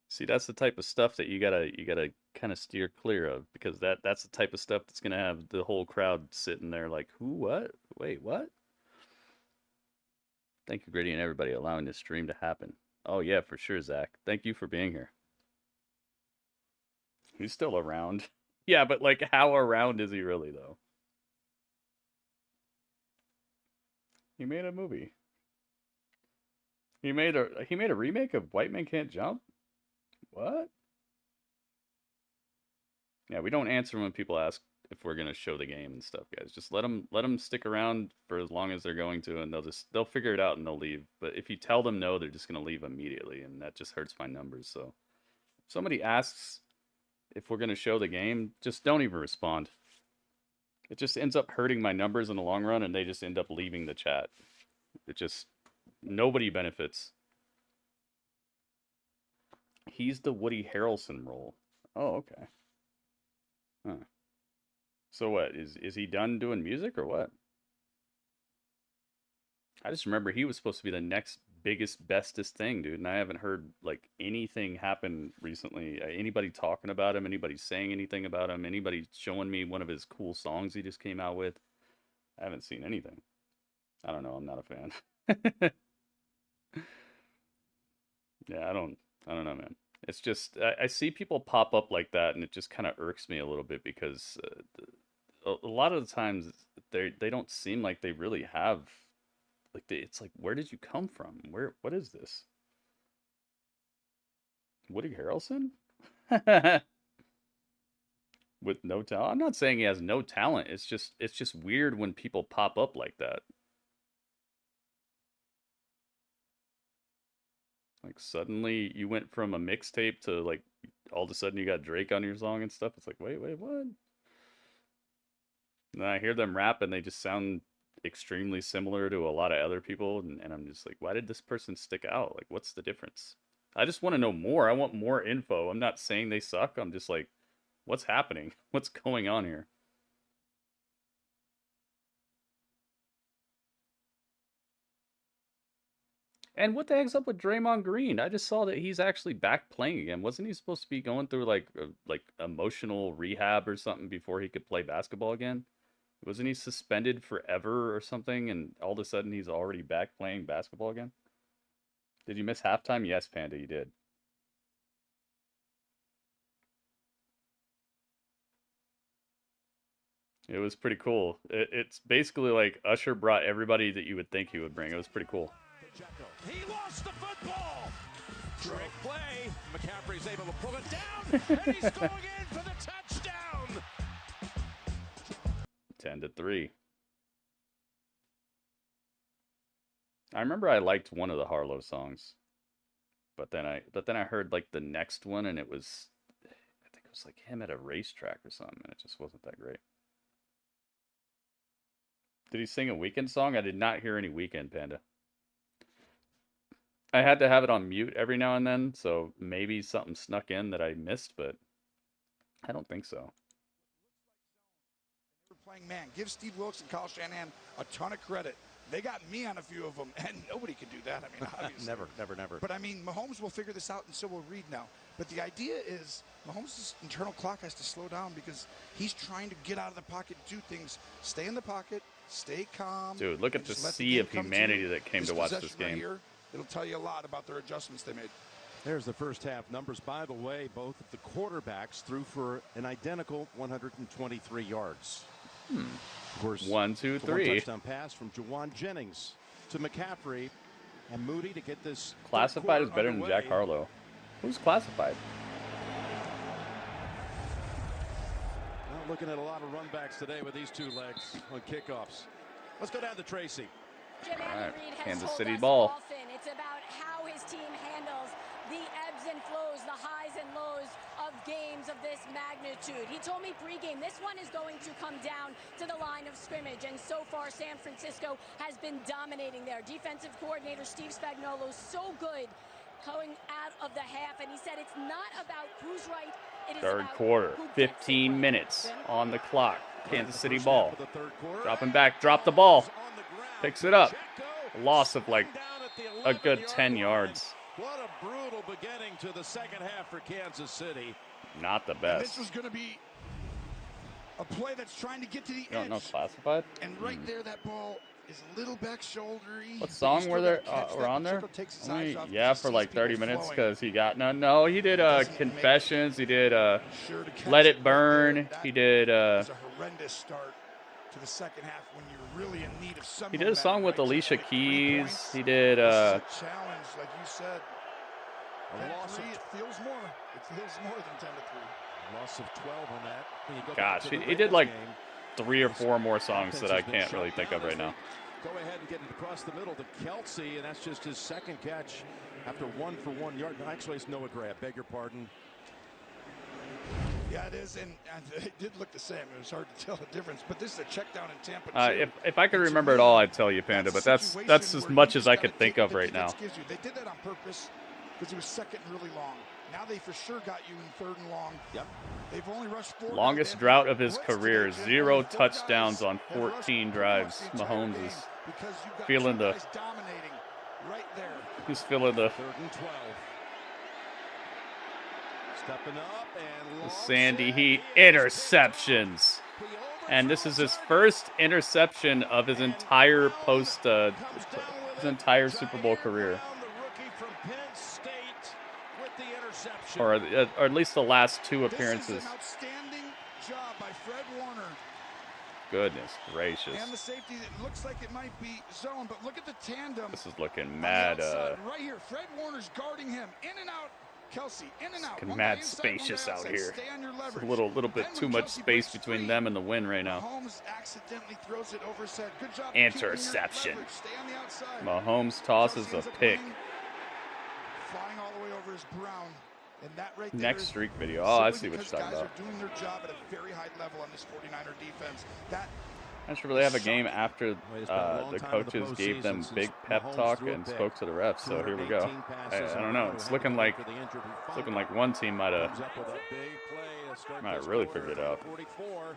See, that's the type of stuff that you gotta kind of steer clear of, because that's the type of stuff that's gonna have the whole crowd sitting there like, who, what? Wait, what? Thank you, Gritty, and everybody allowing this stream to happen. Oh yeah, for sure, Zach. Thank you for being here. He's still around. Yeah, but like, how around is he really, though? He made a movie. He made a remake of White Men Can't Jump? What? Yeah, we don't answer when people ask if we're gonna show the game and stuff, guys. Just let them stick around for as long as they're going to, and they'll figure it out and they'll leave. But if you tell them no, they're just gonna leave immediately, and that just hurts my numbers. So if somebody asks if we're gonna show the game, just don't even respond. It just ends up hurting my numbers in the long run, and they just end up leaving the chat. It just, nobody benefits. He's the Woody Harrelson role. Oh, okay. Huh. So what, is he done doing music or what? I just remember he was supposed to be the next biggest, bestest thing, dude, and I haven't heard like anything happen recently. Anybody talking about him, anybody saying anything about him, anybody showing me one of his cool songs he just came out with. I haven't seen anything. I don't know, I'm not a fan. Yeah, I don't know, man. It's just, I see people pop up like that, and it just kind of irks me a little bit, because a lot of the times they don't seem like they really have, like, it's like, where did you come from? What is this? Woody Harrelson? With no talent? I'm not saying he has no talent. It's just weird when people pop up like that. Like, suddenly you went from a mixtape to, like, all of a sudden you got Drake on your song and stuff. It's like, wait, what? And then I hear them rap and they just sound extremely similar to a lot of other people. And I'm just like, why did this person stick out? Like, what's the difference? I just want to know more. I want more info. I'm not saying they suck. I'm just like, what's happening? What's going on here? And what the heck's up with Draymond Green? I just saw that he's actually back playing again. Wasn't he supposed to be going through like emotional rehab or something before he could play basketball again? Wasn't he suspended forever or something, and all of a sudden he's already back playing basketball again? Did you miss halftime? Yes, Panda, you did. It was pretty cool. It's basically like Usher brought everybody that you would think he would bring. It was pretty cool. He lost the football. Trick play. McCaffery's able to pull it down, and he's going in for the touchdown. 10-3. I remember I liked one of the Harlow songs, but then I heard like the next one, and it was, I think it was like him at a racetrack or something, and it just wasn't that great. Did he sing a Weekend song? I did not hear any Weekend, Panda. I had to have it on mute every now and then, so maybe something snuck in that I missed, but I don't think so. They were playing man. Give Steve Wilkes and Kyle Shanahan a ton of credit. They got me on a few of them, and nobody could do that. I mean, obviously. Never. But, I mean, Mahomes will figure this out, and so will Reed now. But the idea is Mahomes' internal clock has to slow down, because he's trying to get out of the pocket, do things, stay in the pocket, stay calm. Dude, look at the sea of humanity that came to watch this game. Right here, it'll tell you a lot about their adjustments they made. There's the first half numbers. By the way, both of the quarterbacks threw for an identical 123 yards. Of course, 1, 2, 3. One touchdown pass from Jawan Jennings to McCaffery and Moody to get this. Classified is better than Jack Harlow. Who's Classified? Well, looking at a lot of run backs today with these two legs on kickoffs. Let's go down to Tracy. Jim, All right, Andy Reid has Kansas told City us ball. often it's about how his team handles the ebbs and flows, the highs and lows of games of this magnitude. He told me pregame, this one is going to come down to the line of scrimmage, and so far San Francisco has been dominating there. Defensive coordinator Steve Spagnuolo so good going out of the half, and he said it's not about who's right. It is Third about quarter, who gets it 15 right. minutes on the clock. Kansas City ball. The third quarter. Dropping back, drop the ball. Picks it up. A loss of like a good 10 yards. What a brutal beginning to the second half for Kansas City. Not the And best. this was going to be a play that's trying to get to the You don't edge. know classified? And right there, that ball is a little back shouldery. What song were there? Were on there? Only, yeah, for like 30 minutes because he got no. He did Confessions. He did Let It Burn. He did. It's a horrendous start to the second half when you're really in need of some. He did a song with Alicia Keys. He did. Challenge, like you said. A loss of it feels more. It feels more than 10 to 3. Loss of 12 on that. When you go Gosh, back to the he did Ravens like game, 3 or 4 more songs offense that I has been can't really shut think down of right as now. they Go ahead and get it across the middle to Kelsey, and that's just his second catch after 1 for 1 yard. No, actually, it's Noah Gray. I beg your pardon. Yeah, it is, and it did look the same. It was hard to tell the difference, but this is a check down in Tampa. If I could remember it all, I'd tell you, Panda. But that's as much as I could think of right now. They did that on purpose because it was second and really long. Now they for sure got you in 3rd and long. Yep. They've only rushed 4. Longest drought of his career, 0 touchdowns on 14 drives. Mahomes is feeling the. Right there. He's feeling the. 3rd and 12. Stepping up and Sandy Heat interceptions. And this is his first interception of his entire his entire Super Bowl career. Or at least the last 2 appearances. This is an outstanding job by Fred Warner. Goodness gracious. And the safety, it looks like it might be zone, but look at the tandem. This is looking mad. Right here, Fred Warner's guarding him. In and out. Kelsey, in and out. Looking mad spacious out here. It's a little bit too much space between them and the win right now. Mahomes accidentally throws it over his head. Good job. Interception. Stay on the outside. Mahomes tosses a pick. Flying all the way over his Brown. And that right there Next streak video. Oh, I see what you're talking guys about. are doing their job at a very high level on this 49er defense. That I'm sure they have a game after the coaches gave them big pep talk and spoke to the refs. So here we go. I don't know. It's looking like one team might have really figured it out. 44.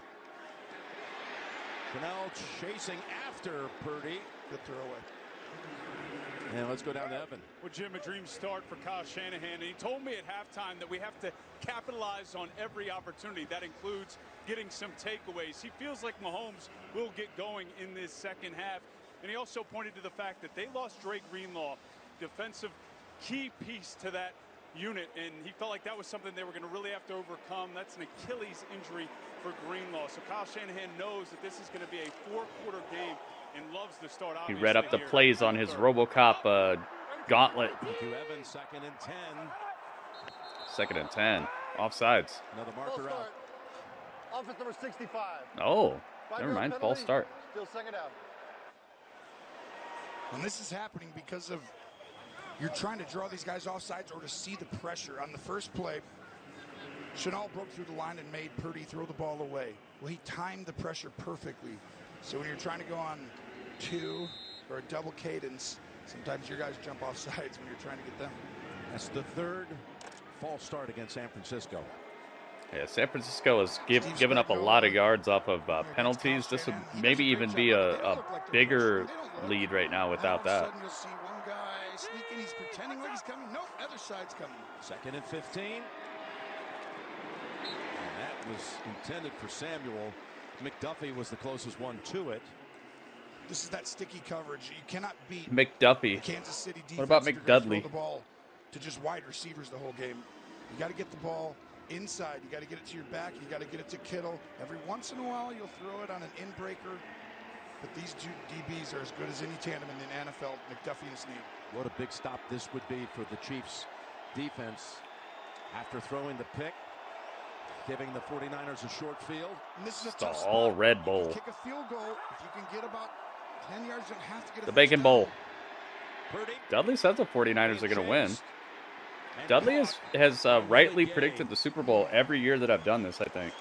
Chanel chasing after Purdy. Good throwaway. And let's go down to Evan. Well, Jim, a dream start for Kyle Shanahan. And he told me at halftime that we have to capitalize on every opportunity. That includes getting some takeaways. He feels like Mahomes will get going in this second half. And he also pointed to the fact that they lost Drake Greenlaw, defensive key piece to that unit. And he felt like that was something they were going to really have to overcome. That's an Achilles injury for Greenlaw. So Kyle Shanahan knows that this is going to be a 4-quarter game. And loves the start. He read up the plays on his RoboCop gauntlet. Evans, 2nd and 10. 2nd and 10. Offsides. Another marker out. Offense number 65. Oh, never mind. False start. Still second down. And this is happening because of you're trying to draw these guys off sides or to see the pressure. On the first play, Chanel broke through the line and made Purdy throw the ball away. Well, he timed the pressure perfectly. So when you're trying to go on 2 or a double cadence, sometimes your guys jump off sides when you're trying to get them. That's the 3rd false start against San Francisco. Yeah, San Francisco has given up a lot of yards off of penalties. This would maybe even be a bigger lead right now without that. All of a sudden you'll see one guy sneaking. He's pretending like he's coming. Nope, other side's coming. 2nd and 15. And that was intended for Samuel. McDuffie was the closest one to it. This is that sticky coverage. You cannot beat McDuffie. Kansas City defense. What about Throw McDudley? the ball to just wide receivers the whole game. You got to get the ball inside. You got to get it to your back. You got to get it to Kittle. Every once in a while, you'll throw it on an in-breaker. But these two DBs are as good as any tandem in the NFL, McDuffie and Snead. What a big stop this would be for the Chiefs defense after throwing the pick. giving the 49ers a short field. And this is a It's the tough all spot. red You bowl. can kick a field goal if you can get about 10 yards. You don't have to get a The first Bacon down. Bowl. Purdy. Dudley says the 49ers are going to win. Dudley has rightly predicted the Super Bowl every year that I've done this, I think.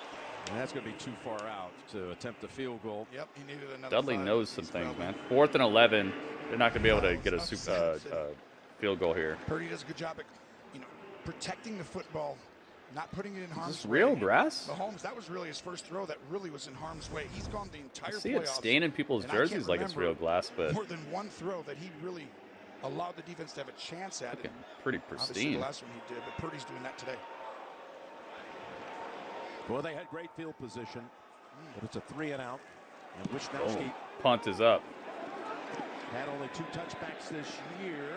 And that's going to be too far out to attempt a field goal. Yep, he needed another Dudley 5. knows some things, man. 4th and 11. They're not going to be able to get a field goal here. Purdy does a good job at, protecting the football, not putting it in harm's way. Is this real grass? Mahomes, that was really his first throw that really was in harm's way. He's gone the entire I see it playoffs, staining people's and I can't jerseys like it's remember real glass, but more than one throw that he really allowed the defense to have a chance at. looking pretty Obviously, pristine. the last one he did, but Purdy's doing that today. Well, they had great field position, but it's a 3 and out. And Oh, Wisnowski punt is up. had only 2 touchbacks this year.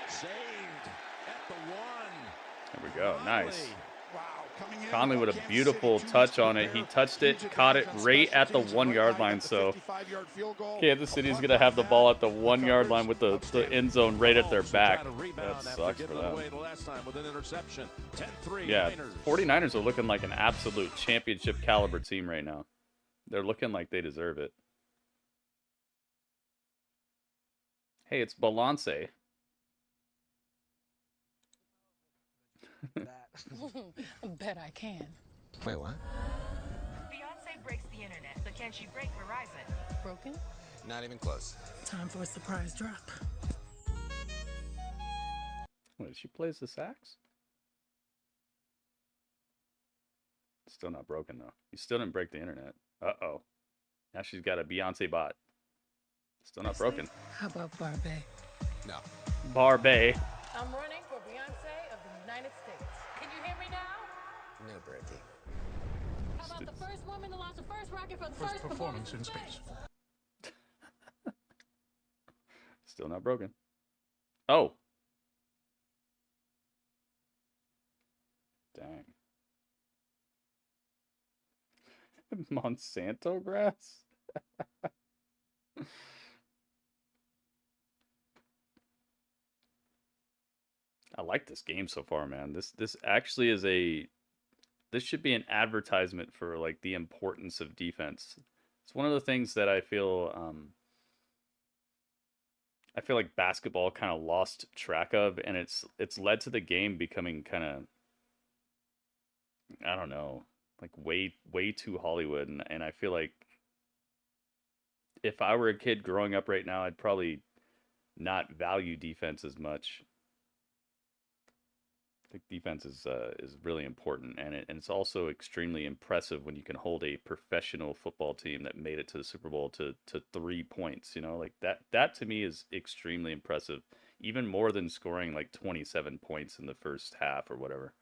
Saved at the 1. There we go. Nice. Wow, coming in. Conley with a beautiful touch on it. He touched it, caught it right at the 1-yard line. So 55-yard field goal. Kansas City's going to have the ball at the 1-yard line with the end zone right at their back. That sucks for them. The last time with an interception. 10-3 Yeah, Niners. 49ers are looking like an absolute championship caliber team right now. They're looking like they deserve it. Hey, it's Balance. I bet I can. Wait, what? Beyonce breaks the internet, but can she break Verizon? Broken? Not even close. Time for a surprise drop. Wait, she plays the sax? Still not broken, though. You still didn't break the internet. Uh-oh. Now she's got a Beyonce bot. Still not broken. How about Barbie? No. Barbie. I'm running for Beyonce of the United States. Can you hear me now? No, Bertie. How about the first woman to launch the first rocket for the First performance in space. Still not broken. Oh. Dang. Monsanto grass? I like this game so far, man. This actually is this should be an advertisement for like the importance of defense. It's one of the things that I feel like basketball kind of lost track of, and it's led to the game becoming kind of, I don't know, like way too Hollywood, and I feel like if I were a kid growing up right now, I'd probably not value defense as much. I think defense is really important, and it's also extremely impressive when you can hold a professional football team that made it to the Super Bowl to 3 points. You know, like that to me is extremely impressive, even more than scoring like 27 points in the first half or whatever.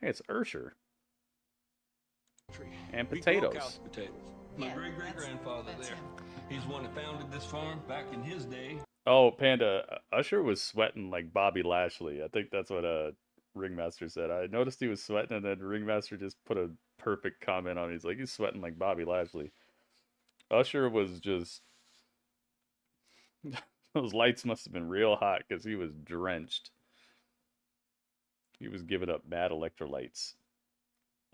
Hey, it's Usher and potatoes. My great-great-grandfather there. He's the one that founded this farm back in his day. Oh, Panda, Usher was sweating like Bobby Lashley. I think that's what Ringmaster said. I noticed he was sweating, and then Ringmaster just put a perfect comment on it. He's like, he's sweating like Bobby Lashley. Usher was just... Those lights must have been real hot because he was drenched. He was giving up mad electrolytes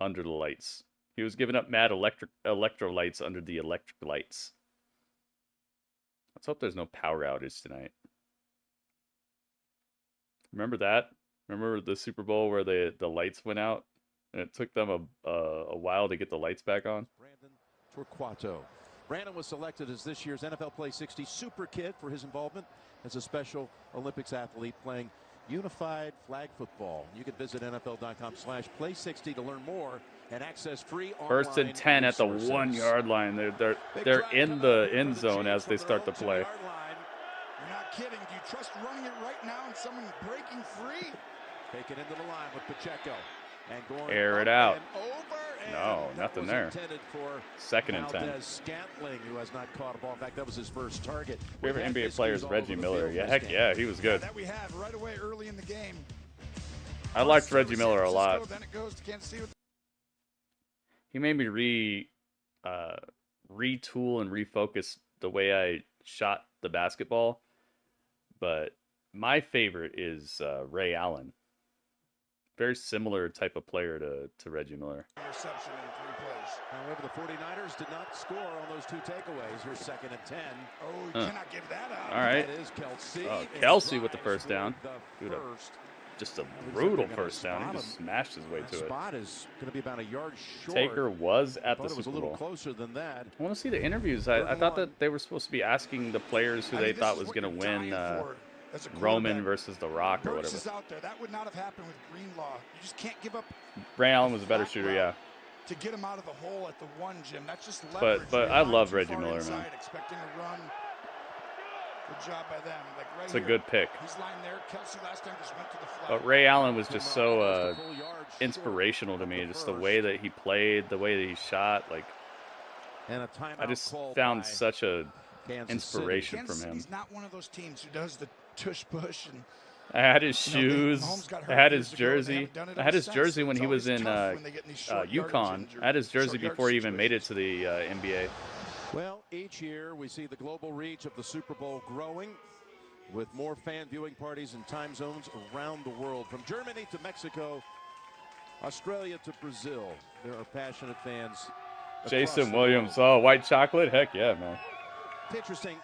under the lights. He was giving up mad electrolytes under the electric lights. Let's hope there's no power outage tonight. Remember that? Remember the Super Bowl where the lights went out? And it took them a while to get the lights back on? Brandon Torquato. Brandon was selected as this year's NFL Play 60 Super Kid for his involvement as a Special Olympics athlete playing unified flag football. You can visit NFL.com/play60 to learn more and access free online. First and 10 at the 1-yard line. They're in the end zone as they start to play. You're not kidding. Do you trust running it right now and someone breaking free? Take it into the line with Pacheco. And going Air it out. And No, nothing there. For 2nd and 10. Valdez Scantling, who has not caught a ball. In fact, that was his first target. Favorite NBA player is Reggie Miller. Yeah, heck yeah, he was good. That we have right away early in the game. I liked Reggie Miller a lot. Then it goes to Kansas City. He made me retool and refocus the way I shot the basketball. But my favorite is Ray Allen. very similar type of player to Reggie Miller. Interception in 3 plays. However, the 49ers did not score on those 2 takeaways. Here's 2nd and 10. Oh, you cannot give that up. All right. That is Kelsey. Oh, Kelsey with the first down. Dude, just a brutal first down. He just smashed his way to it. Spot is going to be about a yard short. Taker was at the It was Super a little Bowl. closer than that. I want to see the interviews. I thought that they were supposed to be asking the players who they thought was going to win Roman versus The Rock or whatever. Is out there. That would not have happened with Greenlaw. You just can't give up. Ray Allen was a better shooter, yeah. To get him out of the hole at the 1, Jim. That's just leverage. But I love Reggie Miller, inside, man. Expecting a run. Good job by them. Like right It's here, a good pick. He's lying there. Kelsey last time just went to the flat. But Ray Allen was just so inspirational to me. Just the way that he played, the way that he shot. Like, and a I just found such a inspiration from him. He's not one of those teams who does the tush push and. I had his shoes. I had his jersey. I had his jersey when he was in UConn. I had his jersey before he even made it to the NBA. Well, each year we see the global reach of the Super Bowl growing with more fan viewing parties in time zones around the world. From Germany to Mexico, Australia to Brazil, there are passionate fans. Jason Williams. Oh, white chocolate? Heck yeah, man. It's interesting.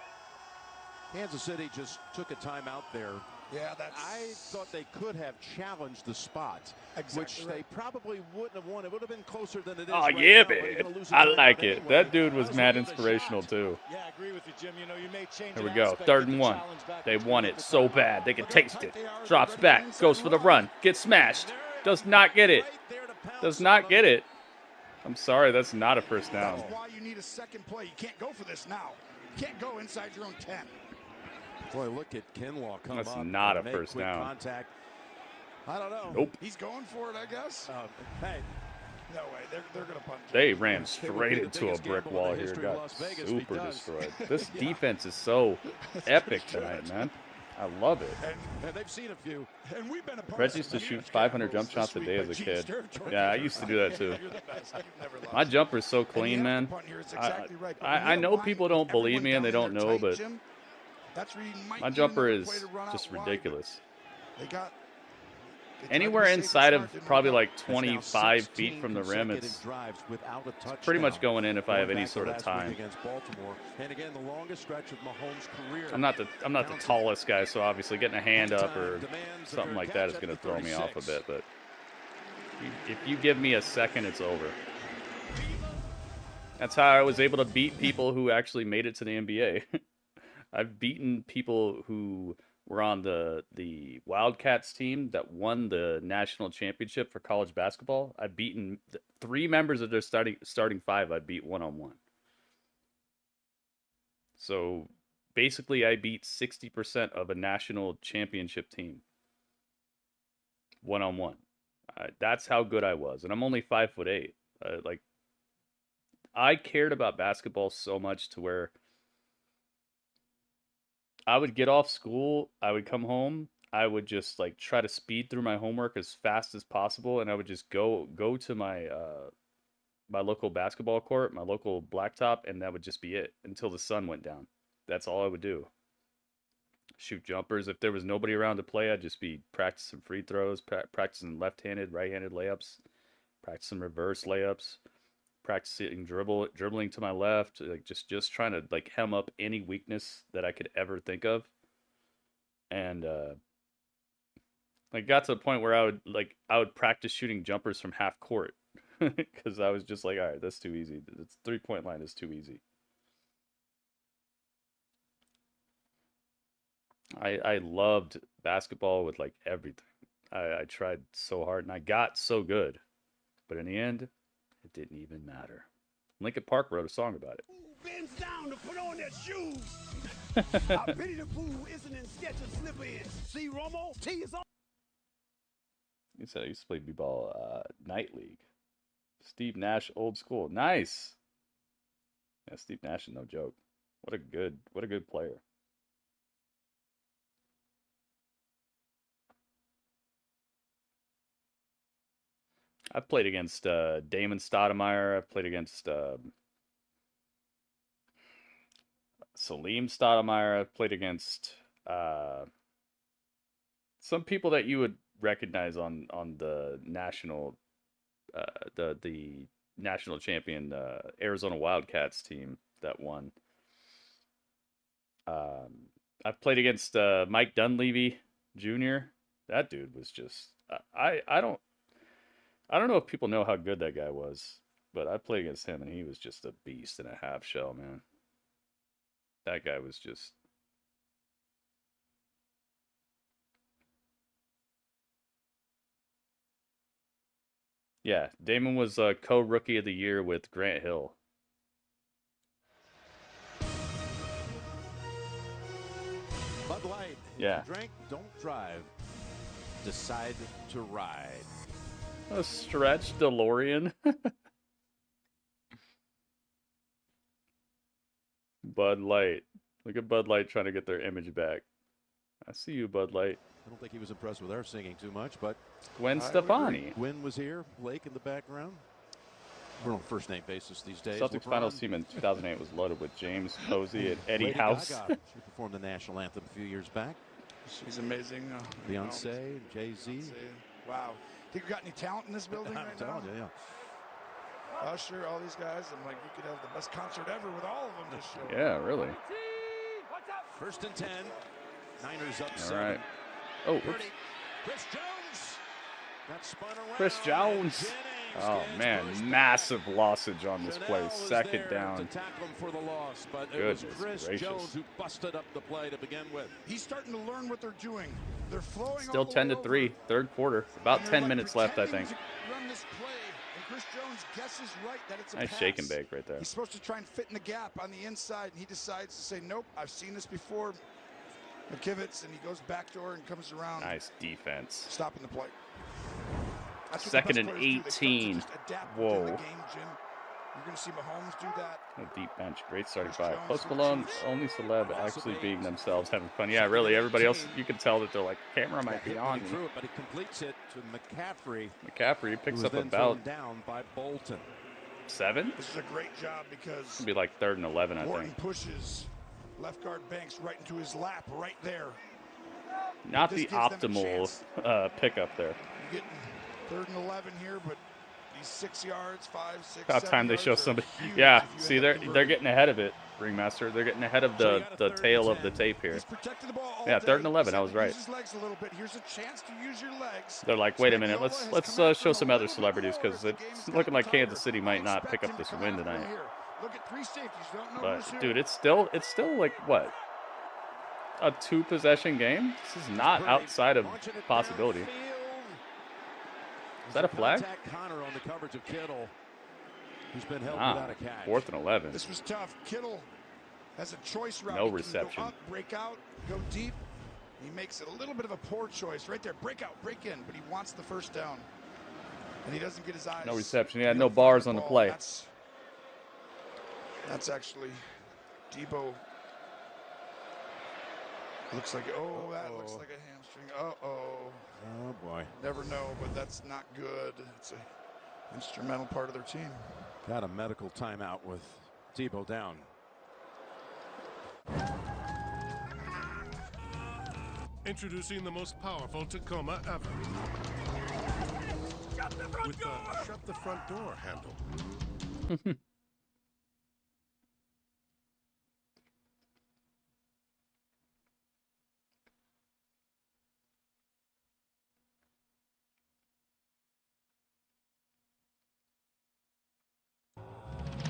Kansas City just took a timeout there. Yeah, I thought they could have challenged the spot, which they probably wouldn't have won. It would have been closer than it is. Oh, right yeah, now, man. I like it. That dude was mad inspirational, too. Yeah, I agree with you, Jim. You know, you may change Here we go. 3rd and 1. They want it so bad. They can taste it. Drops back. Goes for the run. Gets smashed. Does not get it. Does not get it. I'm sorry. That's not a first down. That's why you need a second play. You can't go for this now. You can't go inside your own 10. Boy, look at Kinlaw come That's up. not a and make first quick down. Contact. I don't know. Nope. He's going for it, I guess. Hey. No way. They're going to punt. They ran straight into a brick wall here. Got super destroyed. This defense is so epic tonight, man. I love it. And they've seen a few. And we've been a part Reggie used to shoot 500 jump shots a day as a kid. Yeah, I used to do that too. My jumper's so clean, man. I know people don't believe me and they don't know, but my jumper is just ridiculous. Anywhere inside of probably like 25 feet from the rim, it's pretty much going in if I have any sort of time. I'm not the tallest guy, so obviously getting a hand up or something like that is going to throw me off a bit. But if you give me a second, it's over. That's how I was able to beat people who actually made it to the NBA. I've beaten people who were on the Wildcats team that won the national championship for college basketball. I've beaten 3 members of their starting 5. I beat one-on-one. So basically, I beat 60% of a national championship team one-on-one. That's how good I was, and I'm only 5'8". Like, I cared about basketball so much to where I would get off school, I would come home, I would just like try to speed through my homework as fast as possible, and I would just go to my my local basketball court, my local blacktop, and that would just be it until the sun went down. That's all I would do. Shoot jumpers. If there was nobody around to play, I'd just be practicing free throws, practicing left-handed, right-handed layups, practicing reverse layups, practicing dribbling to my left, like just trying to like hem up any weakness that I could ever think of. And like got to the point where I would practice shooting jumpers from half court because I was just like, all right, that's too easy. The 3-point line is too easy. I loved basketball with like everything. I tried so hard and I got so good, but in the end, it didn't even matter. Linkin Park wrote a song about it. Bends down to put on their shoes. I pity the fool isn't in Skechers slipper in. See, Romo, T is on. You said I used to play b-ball night league. Steve Nash, old school. Nice. Yeah, Steve Nash is no joke. What a good player. I've played against Damon Stoudemire. I've played against Salim Stoudemire. I've played against some people that you recognize on the national the national champion Arizona Wildcats team that won. I've played against Mike Dunleavy Jr. That dude was just I don't know if people know how good that guy was, but I played against him and he was just a beast in a half shell, man. That guy was just yeah, Damon was co-rookie of the year with Grant Hill. Bud Light. Yeah. Drink, don't drive. Decide to ride. A stretch DeLorean. Bud Light. Look at Bud Light trying to get their image back. I see you, Bud Light. I don't think he was impressed with our singing too much, but Gwen Stefani. Gwen was here. Blake in the background. We're on a first-name basis these days. Celtics finals team in 2008 was loaded with James Posey and Eddie Lady House. Gaga. She performed the national anthem a few years back. She's amazing. Beyonce and Jay-Z. Wow. Think we got any talent in this building right now? Telling you, yeah. Usher, all these guys. I'm like, you could have the best concert ever with all of them this show. Yeah, really. First and 10. Niners up All 7. right. Oh, oops. Chris Jones. Got spun around. Chris Jones. Oh man, massive lossage on this play. Second down. To tackle him for the loss, but it Goodness was Chris gracious. Jones who busted up the play to begin with. He's starting to learn what they're doing. They're flowing. Still 10-3, third quarter. About 10 minutes left, I think. Run this play, and Chris Jones guesses right that it's a Nice pass. shake and bake right there. He's supposed to try and fit in the gap on the inside, and he decides to say, "Nope, I've seen this before." McKivitz, and he goes backdoor and comes around. Nice defense. Stopping the play. That's what Second the and best players do. They start to 18. just adapt Whoa. within the game, Jim. You're going to see Mahomes do that. A deep bench. Great starting five. Post Malone, only celeb actually being themselves, having fun. Yeah, really. Everybody else, you can tell that they're like, camera might be on. He threw it, but he completes it to McCaffery. McCaffery picks who was up then about thrown down by Bolton. 7. This is a great job because It'll be like 3rd and 11, I Morton think. pushes left guard Banks right into his lap right there. Not This the gives them a optimal pickup there. You're getting 3rd and 11 here, but these 6 yards, 5, 6, About 7 time they yards show are somebody. huge Yeah, if you see, end they're up converting. getting ahead of it, Ringmaster. They're getting ahead of the tail of the tape here. Protected the ball all Yeah, day. 3rd and 11. I was Use right. his legs a little bit. Here's a chance to use your legs. They're like, wait a minute, let's show some other celebrities because it's looking like Kansas City might not pick up this win tonight. Look at 3 safeties. Don't know But who's here. dude, it's still like what? A 2-possession game? This is not outside of possibility. Is that a flag? Connor on the coverage of Kittle, who's been held Ah, without a catch. 4th and 11. This was tough. Kittle has a choice route. No He can reception. Go up, break out, go deep. He makes it a little bit of a poor choice right there. Break out, break in, but he wants the first down. And he doesn't get his eyes. No reception. He had no bars on the play. That's actually Deebo. Looks like, that looks like a hamstring. Oh, boy. Never know, but that's not good. It's an instrumental part of their team. Got a medical timeout with Deebo down. Introducing the most powerful Tacoma ever. With the shut the front door handle.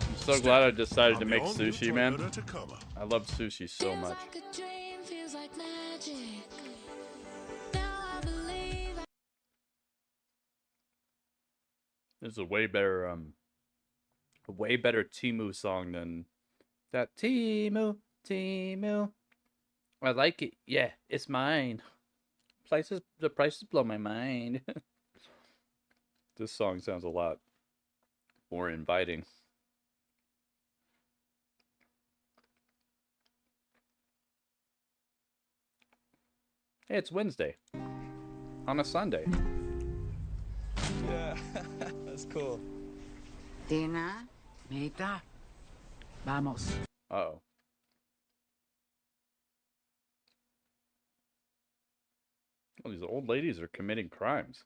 I'm so glad I decided to make sushi, man. I love sushi so much. There's a way better Temu song than that. Temu. I like it. Yeah, it's mine. The prices blow my mind. This song sounds a lot more inviting. Hey, it's Wednesday. On a Sunday. Yeah, that's cool. Tina, Mita, vamos. Uh-oh. Oh, these old ladies are committing crimes.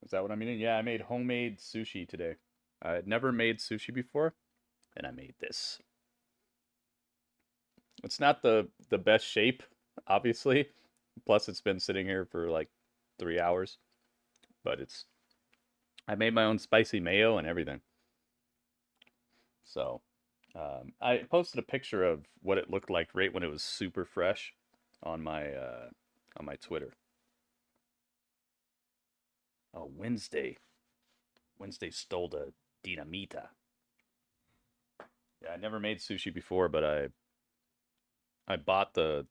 Is that what I'm eating? Yeah, I made homemade sushi today. I had never made sushi before, and I made this. It's not the best shape, obviously. Plus, it's been sitting here for like 3 hours. But I made my own spicy mayo and everything. So, I posted a picture of what it looked like right when it was super fresh on my Twitter. Oh, Wednesday stole the dinamita. Yeah, I never made sushi before, but I bought the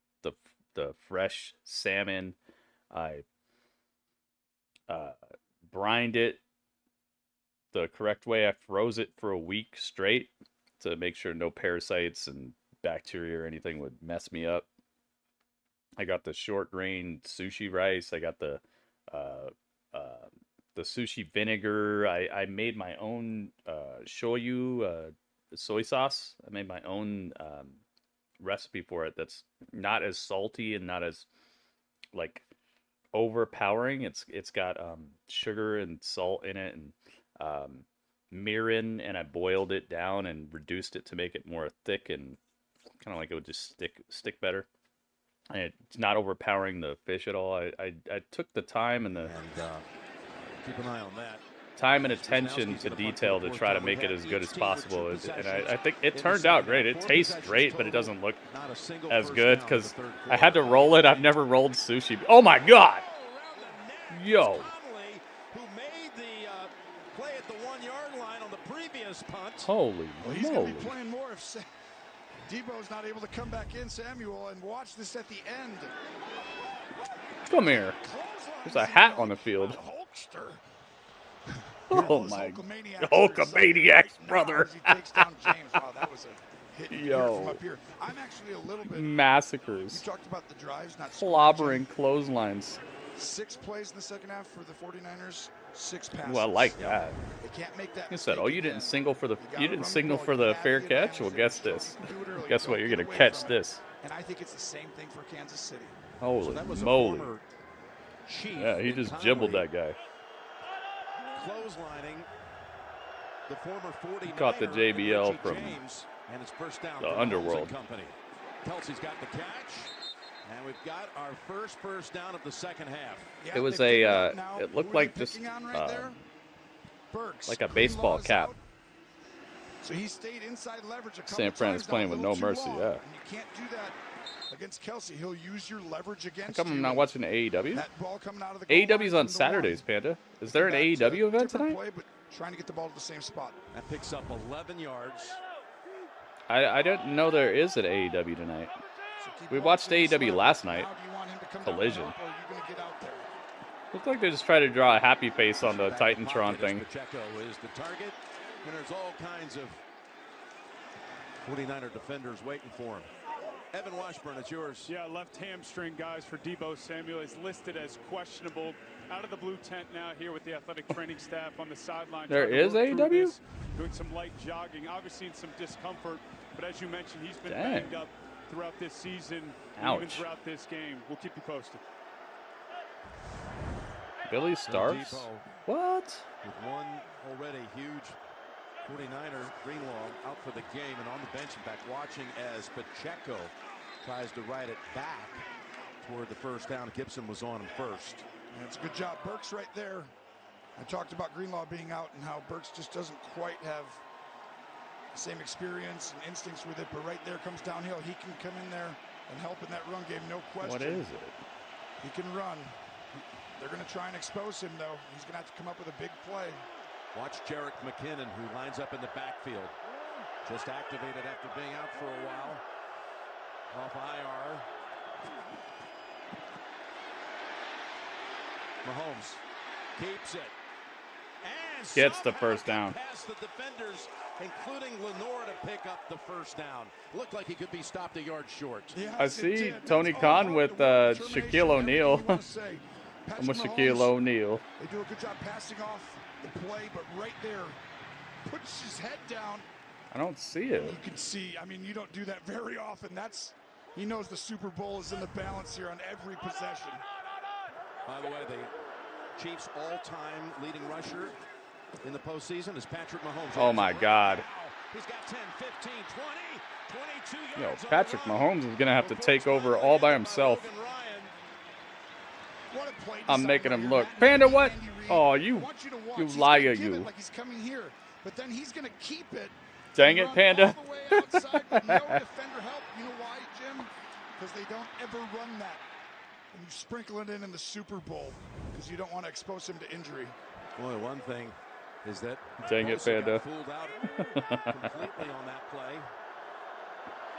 fresh salmon. I brined it the correct way. I froze it for a week straight to make sure no parasites and bacteria or anything would mess me up. I got the short grain sushi rice. I got the sushi vinegar. I made my own shoyu soy sauce. I made my own recipe for it that's not as salty and not as like overpowering. It's got sugar and salt in it and mirin, and I boiled it down and reduced it to make it more thick and kind of like it would just stick better. And it's not overpowering the fish at all. I took the time and keep an eye on that. Time and attention to detail to try to make it as good as possible. And I think it turned out great. It tastes great, but it doesn't look as good because I had to roll it. I've never rolled sushi. Oh my God! Yo! Who made the play at the 1-yard line on the previous punt. Holy moly. He's going to be playing more if Deebo's not able to come back in, Samuel, and watch this at the end. Come here. There's a hat on the field. Oh my Hulkamaniacs, brother. Yo. I'm actually a little bit massacres. You talked about the drives, not clobbering clotheslines. 6 plays in the second half for the 49ers, 6 passes. Well, I like that. They can't make that. You said, "Oh, you didn't signal for the fair catch." Well, guess this. Guess what? You're gonna catch this. And I think it's the same thing for Kansas City. Holy moly! Yeah, he just jibbled that guy. Clotheslining the former 49er. He caught the JBL from James, and it's first down the underworld. Kelsey's got the catch, and we've got our first down of the second half. It was it looked like just like a baseball cap. So he stayed inside leverage a couple San Fran is playing with no mercy. Yeah. You can't do that against Kelsey. He'll use your leverage against How come you. I'm not watching AEW? That ball coming out of the AEW's on Saturdays, Panda. Is there an AEW event tonight? Play, but trying to get the ball to the same spot. That picks up 11 yards. I didn't know there is an AEW tonight. We watched AEW last night. Collision. Looks like they just tried to draw a happy face on the Titantron thing. Pacheco is the target, and there's all kinds of 49er defenders waiting for him. Evan Washburn, it's yours. Yeah, left hamstring, guys, for Deebo Samuel is listed as questionable. Out of the blue tent now here with the athletic training staff on the sideline. There is AEW? Doing some light jogging, obviously in some discomfort, but as you mentioned, he's been banged up throughout this season, even throughout this game. We'll keep you posted. Billy Starks? What? With one already huge 49er, Greenlaw out for the game and on the bench and back watching as Pacheco tries to ride it back toward the first down. Gibson was on him first. That's a good job. Burks right there. I talked about Greenlaw being out and how Burks just doesn't quite have the same experience and instincts with it, but right there comes downhill. He can come in there and help in that run game, no question. What is it? He can run. They're going to try and expose him, though. He's going to have to come up with a big play. Watch Jerick McKinnon, who lines up in the backfield. Just activated after being out for a while. Off IR. Mahomes keeps it. And gets the first down. Past the defenders, including Lenore, to pick up the first down. Looked like he could be stopped a yard short. Yes, I see Tony Khan with Shaquille O'Neal. I'm with Shaquille O'Neal. They do a good job passing off the play, but right there, puts his head down. I don't see it. You can see, I mean, you don't do that very often. He knows the Super Bowl is in the balance here on every possession. By the way, the Chiefs' all-time leading rusher in the postseason is Patrick Mahomes. Oh my God. He's got 10, 15, 20, 22 Yo, yards. Patrick Mahomes is gonna have to take over all by himself. I'm making him look. Panda, what? Oh, you liar, you. Like he's coming here, but then he's going to keep it. Dang it, Panda. All the way outside with no defender help. You know why, Jim? Because they don't ever run that. And you sprinkle it in the Super Bowl because you don't want to expose him to injury. Boy, one thing is that dang it, Panda. Got fooled out completely on that play.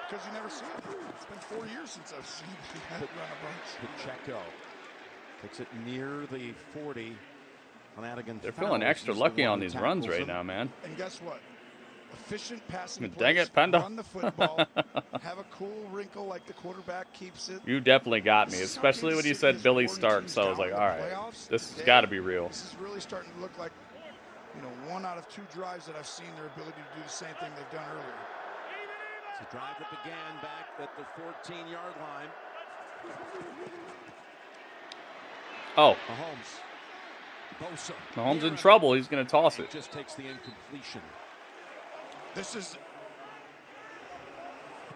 Because you never see it. It's been 4 years since I've seen him run a bunch. Pacheco takes it near the 40. They're feeling extra lucky on these runs right now, man. And guess what? Efficient passing Dang plays, it, Panda. run the football, have a cool wrinkle like the quarterback keeps it. You definitely got me, especially when you said Billy Stark. So I was like, all right, this has got to be real. This is really starting to look like, 1 out of 2 drives that I've seen their ability to do the same thing they've done earlier. It's a drive that began back at the 14-yard line. Oh. Mahomes. Mahomes in trouble. He's going to toss it. Just takes the incompletion. This is.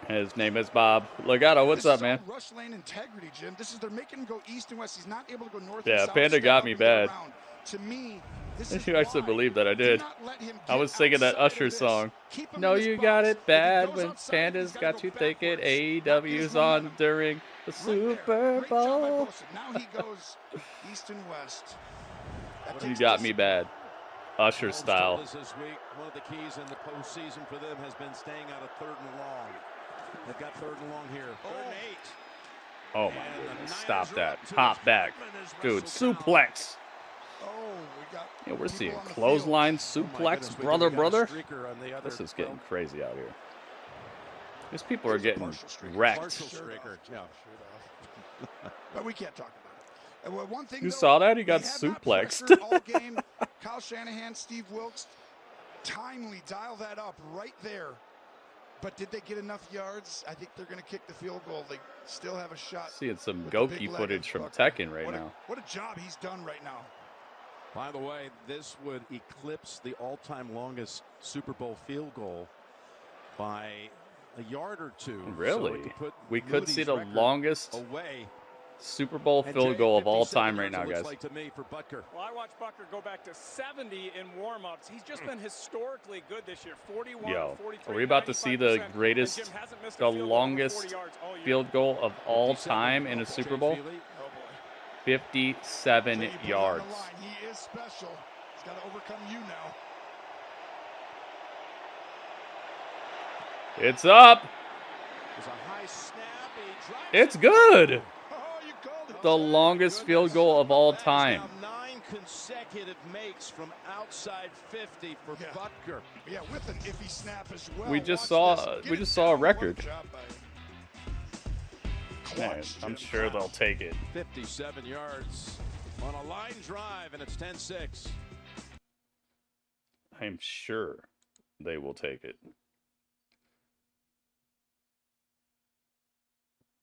His name is Bob. Legato, what's up, man? Rush lane integrity, Jim. They're making him go east and west. He's not able to go north yeah, and south. Panda got me bad. To me, you actually believe that I did. I was singing that Usher song. No, you got it bad when Panda's got you thinking AEW's on during the Super Bowl. Now he goes east and west. You got me bad. Usher style. This week, one of the keys in the postseason for them has been staying out of 3rd and long. They've got 3rd and long here. 3rd and 8. Oh my goodness! Stop that! Hop back, dude. Suplex. Yeah, we're seeing clothesline, suplex, brother. This is getting crazy out here. These people are getting wrecked. But we can't talk about it. And one thing, you saw that? He got suplexed. All game. Kyle Shanahan, Steve Wilkes, timely dial that up right there. But did they get enough yards? I think they're going to kick the field goal. They still have a shot. Seeing some Goki footage from Tekken right now. What a job he's done right now. By the way, this would eclipse the all-time longest Super Bowl field goal by a yard or 2. Really? So we could see the longest Super Bowl field goal of all time right now, guys. Like to me for Butker. Well, I watched Butker go back to 70 in warm-ups. He's just been historically good this year. 41, Yo, 43, are we about to see the greatest, the longest field goal of all time in a Super Bowl? 57 yards. He is special. He's got to overcome you now. It's up. There's a high snap. It's good. The longest field goal of all time. 9 consecutive makes from outside 50 for Butker. Yeah, with an iffy snap as well. We just saw a record. Man, I'm sure they'll take it. 57 yards on a line drive, and it's 10-6. I'm sure they will take it.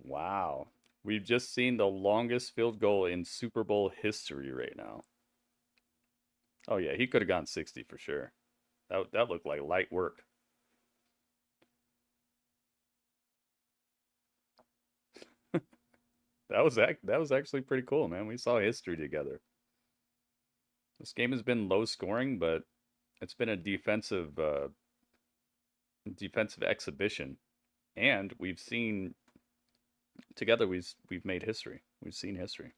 Wow. We've just seen the longest field goal in Super Bowl history right now. Oh, yeah, he could have gone 60 for sure. That looked like light work. That was actually pretty cool, man. We saw history together. This game has been low scoring, but it's been a defensive exhibition, and we've seen together we've made history. We've seen history.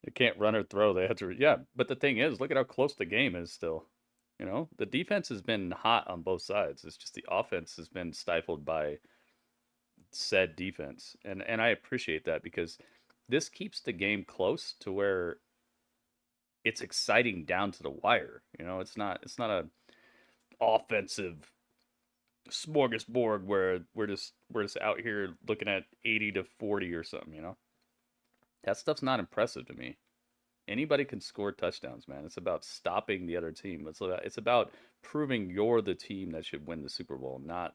They can't run or throw. They have to, yeah. But the thing is, look at how close the game is still. You know, the defense has been hot on both sides. It's just the offense has been stifled by said defense, and I appreciate that because this keeps the game close to where it's exciting down to the wire. You know, it's not a offensive smorgasbord where we're just out here looking at 80 to 40 or something. You know, that stuff's not impressive to me. Anybody can score touchdowns, man. It's about stopping the other team. It's about proving you're the team that should win the Super Bowl, not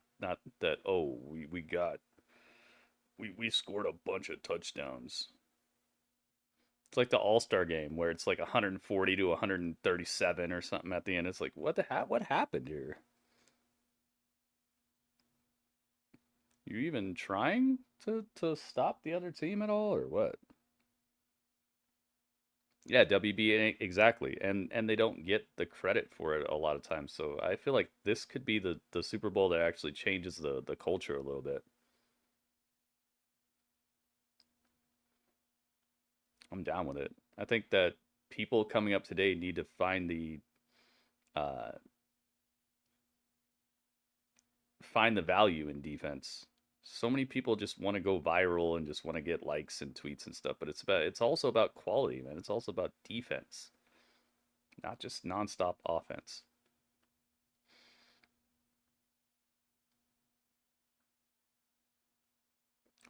that, oh, we scored a bunch of touchdowns. It's like the All-Star game where it's like 140 to 137 or something at the end. It's like, what happened here? You even trying to stop the other team at all, or what? Yeah, WB, exactly. And they don't get the credit for it a lot of times. So I feel like this could be the Super Bowl that actually changes the culture a little bit. I'm down with it. I think that people coming up today need to find the value in defense. So many people just want to go viral and just want to get likes and tweets and stuff, but it's also about quality, man. It's also about defense, not just nonstop offense.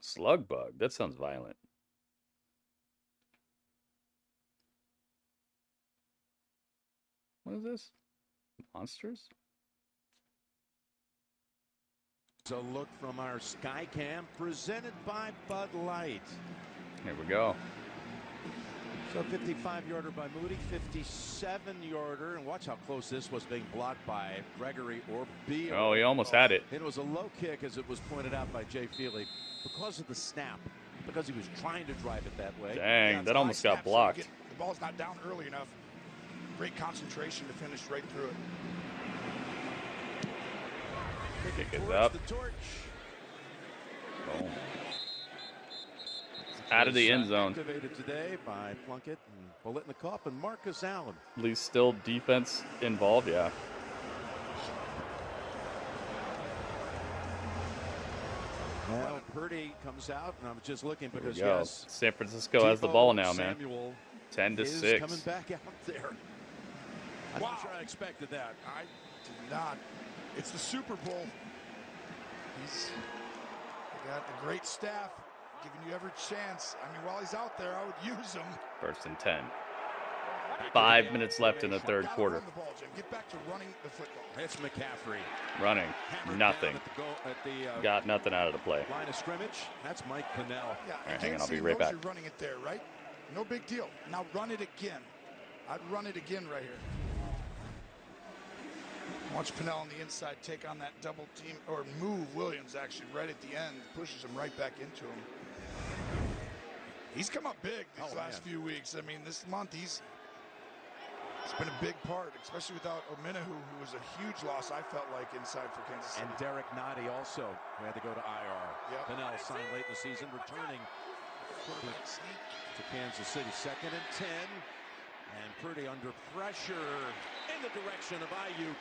Slug bug. That sounds violent. What is this? Monsters? A look from our Skycam presented by Bud Light. Here we go. So 55-yarder by Moody, 57-yarder, and watch how close this was being blocked by Gregory or Beal. Oh, he almost had it. It was a low kick, as it was pointed out by Jay Feely, because of the snap, because he was trying to drive it that way. Dang, that almost got blocked. The ball's not down early enough. Great concentration to finish right through it. Kick is up. Boom. Out of the end zone. Activated today by Plunkett and Bolitnikoff and Marcus Allen. At least still defense involved, yeah. Well, Purdy comes out, and I'm just looking because, Here we go. yes, San Francisco has the ball now, man. Samuel 10-6. coming back out there. I'm not sure I expected that. I did not. It's the Super Bowl. They got a great staff giving you every chance. I mean, while he's out there, I would use him. 1st and 10. 5 minutes left in the third quarter. Get back to running the football. It's McCaffery. Running. Nothing. Got nothing out of the play. Line of scrimmage. That's Mike Pinnell. Yeah, All right, hang on, I'll be right back. You're running it there, right? No big deal. Now run it again. I'd run it again right here. Watch Pinnell on the inside take on that double team, or move Williams actually right at the end, pushes him right back into him. He's come up big these last few weeks. I mean, this month it's been a big part, especially without Ominahu, who was a huge loss, I felt like, inside for Kansas City. And Derek Nottie also, who had to go to IR. Yep. Pinnell signed late in the season, returning to Kansas City. 2nd and 10. And Purdy under pressure in the direction of Aiyuk.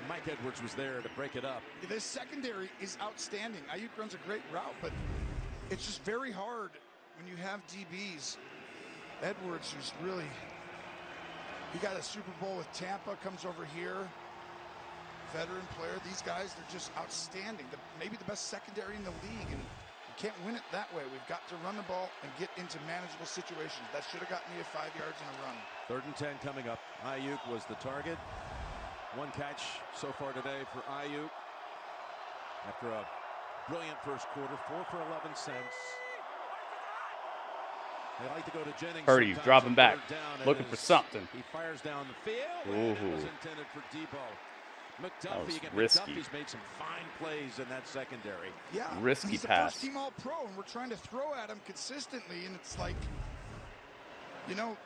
Mike Edwards was there to break it up. This secondary is outstanding. Aiyuk runs a great route, but it's just very hard when you have DBs. Edwards, who's really, he got a Super Bowl with Tampa, comes over here, veteran player. These guys, they're just outstanding. Maybe the best secondary in the league, and you can't win it that way. We've got to run the ball and get into manageable situations. That should have gotten me 5 yards in a run. 3rd and 10 coming up. Aiyuk was the target. 1 catch so far today for Aiyuk. After a brilliant first quarter, 4 for 11 cents. They like to go to Jennings. Purdy dropping back, looking for something. He fires down the field. Ooh. It was intended for Deebo. McDuffie's made some fine plays in that secondary. Yeah, risky he's pass. He's a first-team All-Pro, and we're trying to throw at him consistently, and it's like, you know,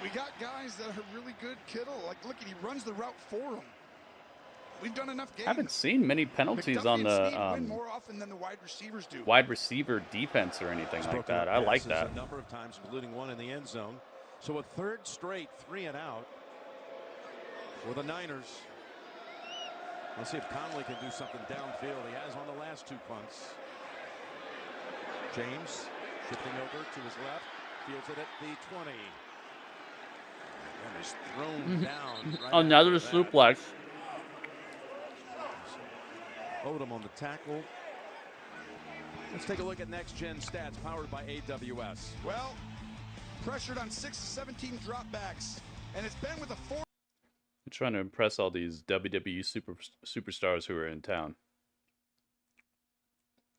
we got guys that are really good. Kittle, like, look, he runs the route for him. We've done enough games. I haven't seen many penalties McDuffie on the win more often than the wide receivers do. wide receiver defense or anything like that. I like that. A number of times, including one in the end zone. So a 3rd straight 3 and out for the Niners. Let's see if Conley can do something downfield. He has on the last 2 punts. James shifting over to his left, fields it at the 20. And is thrown down. Right Another suplex. Odom on the tackle. Let's take a look at next gen stats powered by AWS. Well, pressured on 6 to 17 dropbacks, and it's been with a 4. I'm trying to impress all these WWE superstars who are in town.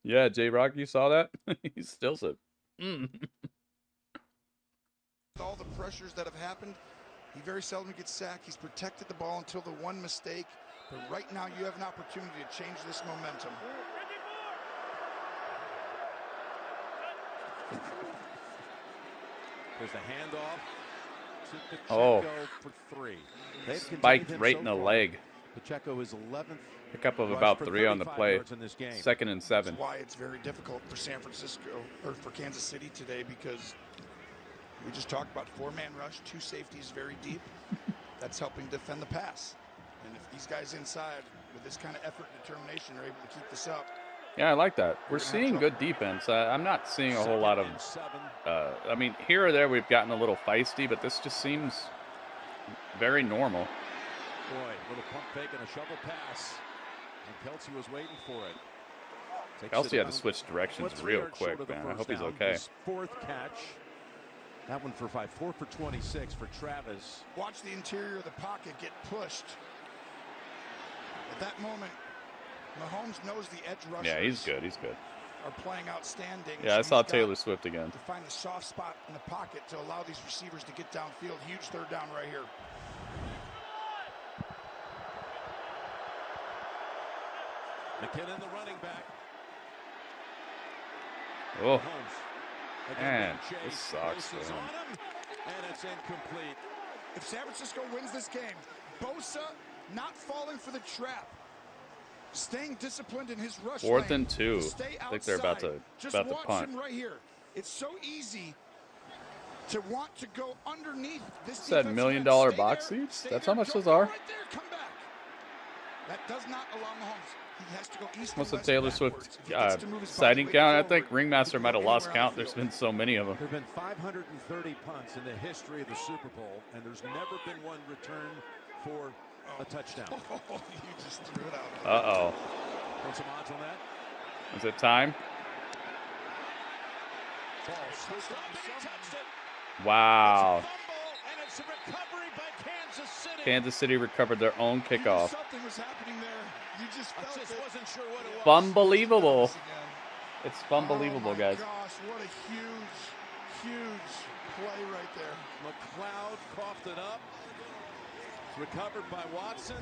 Yeah, J-Rock, you saw that? He still said, With all the pressures that have happened, he very seldom gets sacked. He's protected the ball until the one mistake. But right now, you have an opportunity to change this momentum. There's the handoff to oh, Pacheco for 3. spiked right in the leg. Pacheco is 11th. Pickup of about 3 on the play. 2nd and 7. That's why it's very difficult for San Francisco, or for Kansas City today, because we just talked about 4-man rush, 2 safeties very deep. That's helping defend the pass. And if these guys inside, with this kind of effort and determination, are able to keep this up. Yeah, I like that. We're seeing good defense. I'm not seeing a whole lot of... I mean, here or there we've gotten a little feisty, but this just seems very normal. Boy, little pump fake and a shovel pass. And Kelsey was waiting for it. Kelsey had to switch directions real quick, man. I hope he's okay. His 4th catch. That one for 5. 4 for 26 for Travis. Watch the interior of the pocket get pushed. At that moment, Mahomes knows the edge rushers. Yeah, he's good. He's good. Are playing outstanding. Yeah, I saw Taylor Swift again. To find the soft spot in the pocket to allow these receivers to get downfield. Huge 3rd down right here. McKinnon, the running back. Oh, Mahomes. man, this sucks. And it's incomplete. If San Francisco wins this game, Bosa not falling for the trap, staying disciplined in his rush 4th lane, and 2. stay I think they're about to Just watch punt. him right here. It's so easy to want to go underneath this. Said $1 million box seats. That's how much those are. Right there, come back. That does not allow Mahomes. He has to go east. What's the Taylor Swift sighting count? I think Ringmaster might have lost count. There's been so many of them. There have been 530 punts in the history of the Super Bowl, and there's never been one returned for a touchdown. You just threw it out. Uh-oh. Want some odds on that? Is it time? Wow. Kansas City recovered their own kickoff. Something was happening there. You just felt wasn't sure what it was. Unbelievable. It's unbelievable, guys. Gosh, what a huge play right there. McLeod coughed it up. It's recovered by Watson.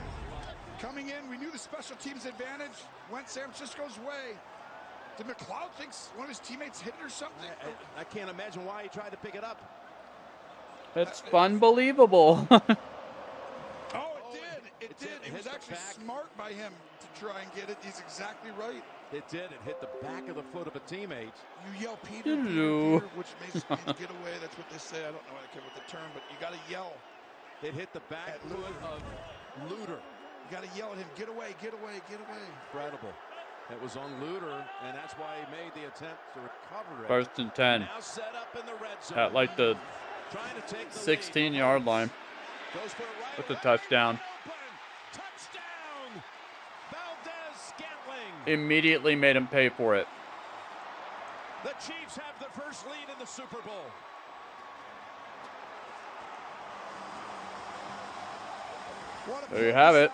Coming in, we knew the special teams advantage went San Francisco's way. Did McLeod think one of his teammates hit it or something? I can't imagine why he tried to pick it up. It's unbelievable. It did. It was actually smart by him to try and get it. He's exactly right. It did. It hit the back of the foot of a teammate. You yell Peter, Peter, which means get away. That's what they say. I don't know what the term, but you got to yell. It hit the back foot of Luter. You got to yell at him. Get away, get away, get away. Incredible. It was on Luter, and that's why he made the attempt to recover it. 1st and 10. Now set up in the red zone. At like the 16-yard line. Goes for it right with the touchdown. Touchdown! Valdez-Scantling. Immediately made him pay for it. The Chiefs have the first lead in the Super Bowl. There you have it.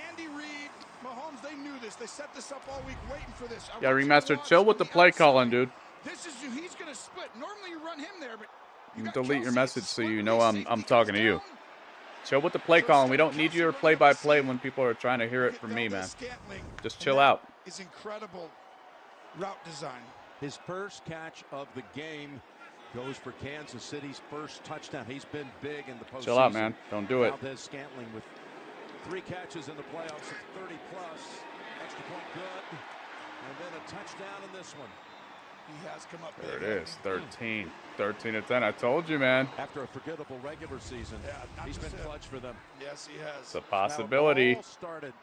Andy Reid, Mahomes, they knew this. They set this up all week waiting for this. Yeah, Remaster, chill with the play calling, dude. This is who he's going to split. Normally you run him there, but you can delete your message so you know I'm talking to you. Chill with the play calling. We don't need your play-by-play when people are trying to hear it from me, man. Just chill out. Is incredible route design. His first catch of the game goes for Kansas City's first touchdown. He's been big in the postseason. Chill out, man. Don't do it. Valdez-Scantling with 3 catches in the playoffs of 30-plus. Extra point good. And then a touchdown in this one. He has come up big. There it is. 13. 13 to 10. I told you, man. After a forgettable regular season, he's been clutch for them. Yes, he has. It's a possibility. Now, the ball started.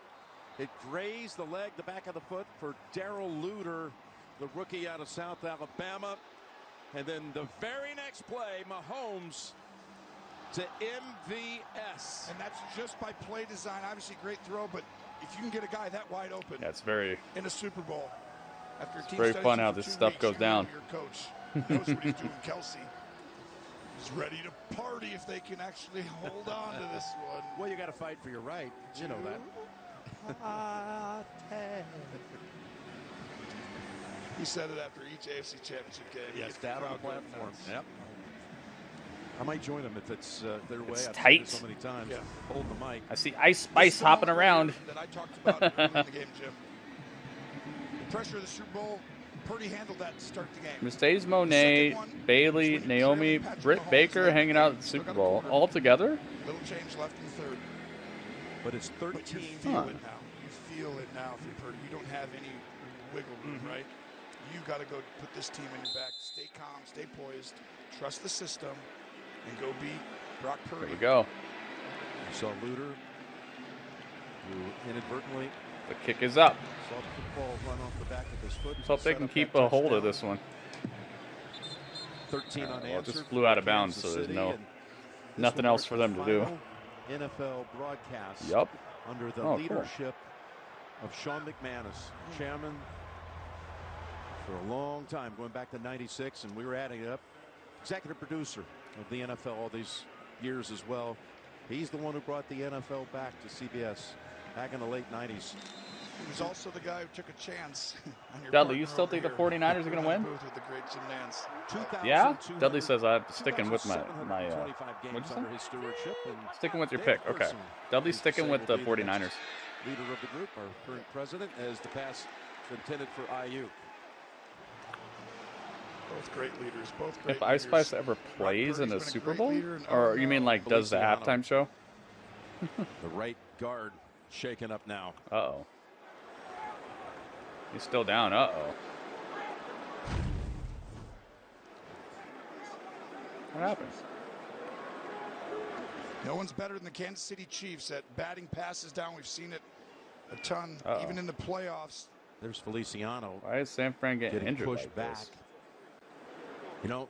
It grazed the leg, the back of the foot for Darrell Luter, the rookie out of South Alabama. And then the very next play, Mahomes to MVS. And that's just by play design. Obviously, great throw, but if you can get a guy that wide open in a Super Bowl, after a team very fun how this stuff goes down. Your coach knows what he's doing, Kelsey. He's ready to party if they can actually hold on to this one. Well, you got to fight for your right. You know that. He said it after each AFC Championship game. Yes, down on the platform. Yep. I might join them if it's their way. It's I've tight. seen it so many times. Yeah. Hold the mic. I see Ice Spice hopping around. That I talked about early in the game, Jim. The pressure of the Super Bowl, Purdy handled that to start the game. Mercedes Monet, Bailey, Naomi, Britt Baker hanging out at the Super Bowl all together. Little change left in the third. But it's 13. But you feel it now. You feel it now if you're Purdy. You don't have any wiggle room, right? You got to go put this team in your back. Stay calm, stay poised, trust the system, and go beat Brock Purdy. There we go. You saw Luter, who inadvertently. The kick is up. Saw the football run off the back of his foot. Let's hope they can keep a hold of this one. 13 unanswered. Well, it just flew out of bounds, so there's nothing else for them to do. NFL broadcast. Yup. Under the leadership of Sean McManus, chairman for a long time, going back to '96, and we were adding it up. Executive producer of the NFL all these years as well. He's the one who brought the NFL back to CBS back in the late '90s. He was also the guy who took a chance. Dudley, you still think the 49ers are going to win? With the great Jim Nance. Yeah? Dudley says I'm sticking with my Games under his stewardship, and sticking with your pick. Okay. Dudley's sticking with the 49ers. Leader of the group, our current president, as the pass intended for Aiyuk. Both great leaders. Both great If Ice Spice ever plays in a Super Bowl? Or you mean like does the halftime show? The right guard shaken up now. Uh-oh. He's still down. Uh-oh. What happened? No one's better than the Kansas City Chiefs at batting passes down. We've seen it a ton, even in the playoffs. There's Feliciano. Why is San Fran getting injured pushed like back? this? You know,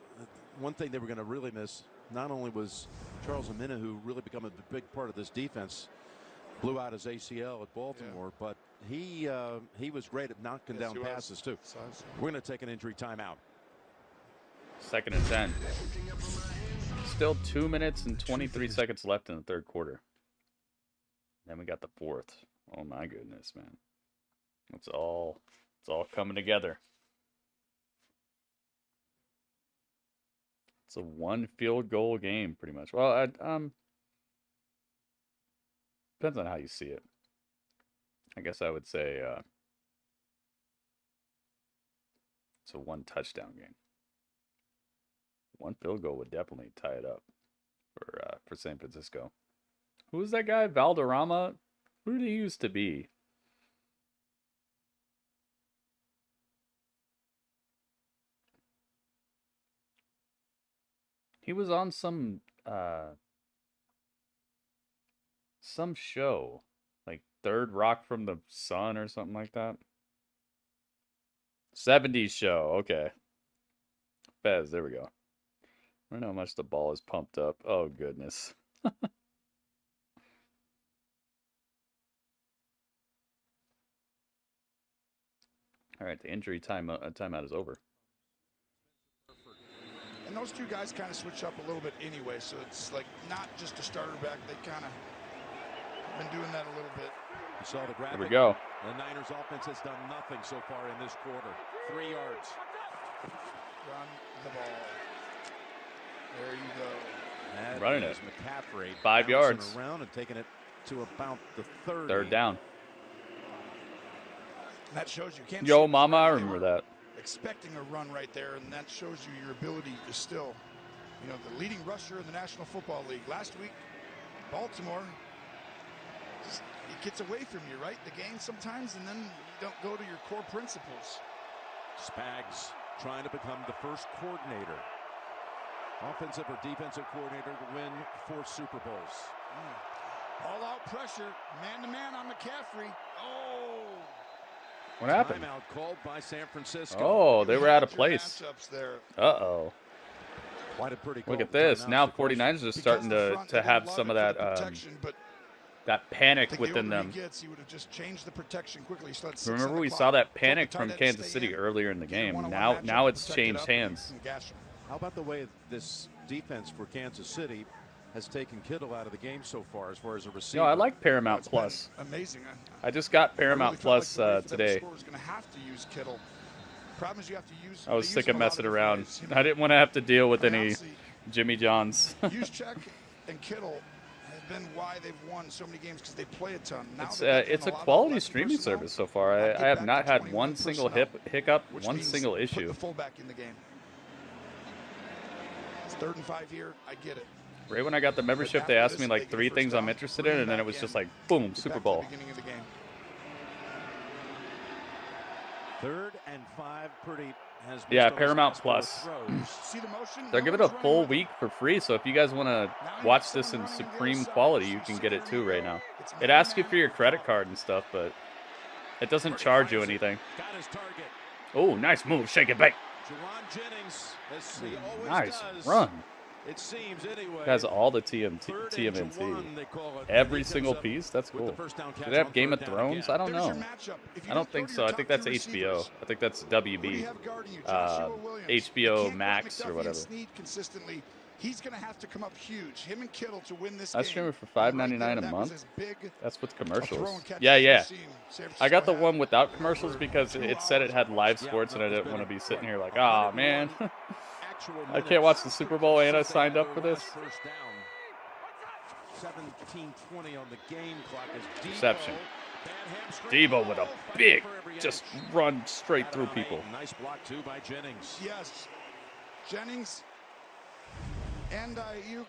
one thing they were going to really miss, not only was Charles Omenihu, who really become a big part of this defense, blew out his ACL at Baltimore, but he was great at knocking down passes too. We're going to take an injury timeout. 2nd and 10. Still 2 minutes and 23 seconds left in the third quarter. Then we got the fourth. Oh my goodness, man. It's all coming together. It's a 1 field goal game, pretty much. Well, depends on how you see it. I guess I would say it's a 1 touchdown game. 1 field goal would definitely tie it up for San Francisco. Who was that guy? Valderrama? Who did he used to be? He was on some show, like Third Rock from the Sun or something like that. 70s show. Okay. Fez, there we go. I don't know how much the ball is pumped up. Oh, goodness. All right, the injury timeout is over. And those two guys kind of switch up a little bit anyway, so it's like not just a starter back. They kind of been doing that a little bit. You saw the graphic. Here we go. The Niners offense has done nothing so far in this quarter. 3 yards. Run the ball. There you go. That Running is it. McCaffery 5 yards. Around and taking it to about the 30. Third down. And that shows you can't. Yo, mama, I remember that. Expecting a run right there, and that shows you your ability to still, you know, the leading rusher in the National Football League. Last week, Baltimore, it gets away from you, right? The game sometimes, and then you don't go to your core principles. Spags trying to become the first coordinator, offensive or defensive coordinator, to win 4 Super Bowls. All-out pressure, man-to-man on McCaffery. Oh! What happened? Timeout called by San Francisco. Oh, they were out of place. There. Uh-oh. Quite a pretty Look at this. Now 49ers are starting to have some of that that panic within them. He would have just changed the protection quickly. Remember we saw that panic from Kansas City earlier in the game. Now it's changed hands. How about the way this defense for Kansas City has taken Kittle out of the game so far as a receiver. No, I like Paramount Plus. Amazing. I just got Paramount Plus today. Going to have to use Kittle. Problem is you have to use. I was sick of messing around. I didn't want to have to deal with any Jimmy Johns. Juszczyk and Kittle have been why they've won so many games because they play a ton. Now it's a quality streaming service so far. I have not had one single hiccup, one single issue. Put the fullback in the game. It's 3rd and 5 here. I get it. Right when I got the membership, they asked me like 3 things I'm interested in, and then it was just like, boom, Super Bowl. 3rd and 5, Purdy has yeah, Paramount Plus. They're giving it a full week for free, so if you guys want to watch this in supreme quality, you can get it too right now. It asks you for your credit card and stuff, but it doesn't charge you anything. Oh, nice move, shake it back. Nice run. It seems anyway. It has all the TMNT. Every single piece? That's cool. Do they have Game of Thrones? I don't know. I don't think so. I think that's HBO. I think that's WB. HBO Max or whatever. He's going to have to come up huge. Him and Kittle to win this I game. stream it for $5.99 a month. That's with commercials. Yeah. I got the one without commercials because it said it had live sports, and I didn't want to be sitting here like, oh man. I can't watch the Super Bowl and I signed up for this. 17:20 on the game clock as Reception. Deebo with a big, just run straight through people. Nice block too by Jennings. Yes, Jennings and Aiyuk.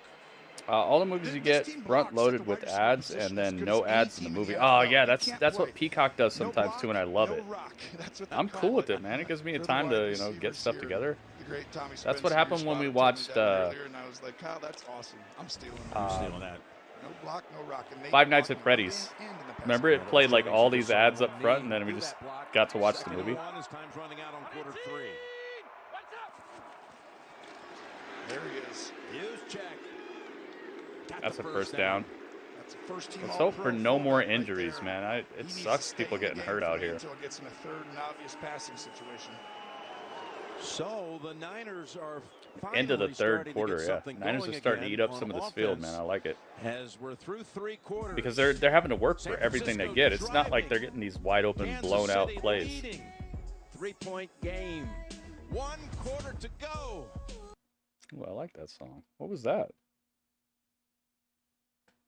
All the movies you get front loaded with ads and then no ads in the movie. Oh yeah, that's what Peacock does sometimes too, and I love it. I'm cool with it, man. It gives me a time to get stuff together. That's what happened when we watched. And I was like, Kyle, that's awesome. I'm stealing that. No block, no rock. Five Nights at Freddy's. Remember, it played like all these ads up front, and then we just got to watch the movie. There he is. That's a first down. That's a first team. Let's hope for no more injuries, man. It sucks people getting hurt out here. Until it gets in a 3rd and obvious passing situation. So the Niners are into the 3rd quarter. Yeah, Niners are starting to eat up some of this field, man. I like it. As we're through 3 quarters, because they're having to work for everything they get. It's not like they're getting these wide open, blown out plays. 3-point game. 1 quarter to go. Well, I like that song. What was that?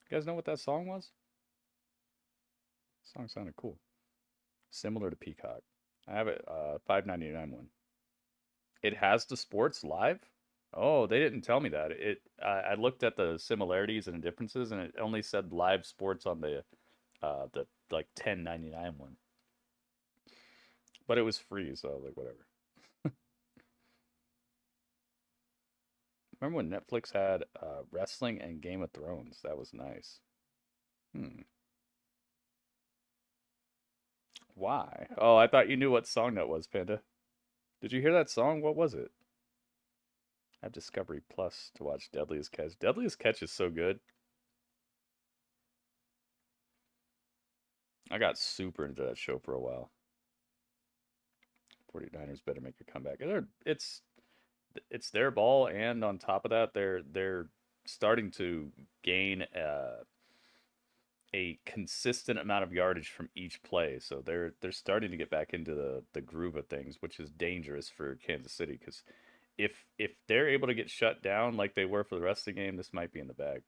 You guys know what that song was? The song sounded cool. Similar to Peacock. I have it $5.99 one. It has the sports live? Oh, they didn't tell me that. I looked at the similarities and differences, and it only said live sports on the like $10.99 one. But it was free, so I was like, whatever. Remember when Netflix had wrestling and Game of Thrones? That was nice. Why? Oh, I thought you knew what song that was, Panda. Did you hear that song? What was it? I have Discovery Plus to watch Deadliest Catch. Deadliest Catch is so good. I got super into that show for a while. 49ers better make a comeback. It's their ball, and on top of that, they're starting to gain a consistent amount of yardage from each play. So they're starting to get back into the groove of things, which is dangerous for Kansas City, because if they're able to get shut down like they were for the rest of the game, this might be in the bag.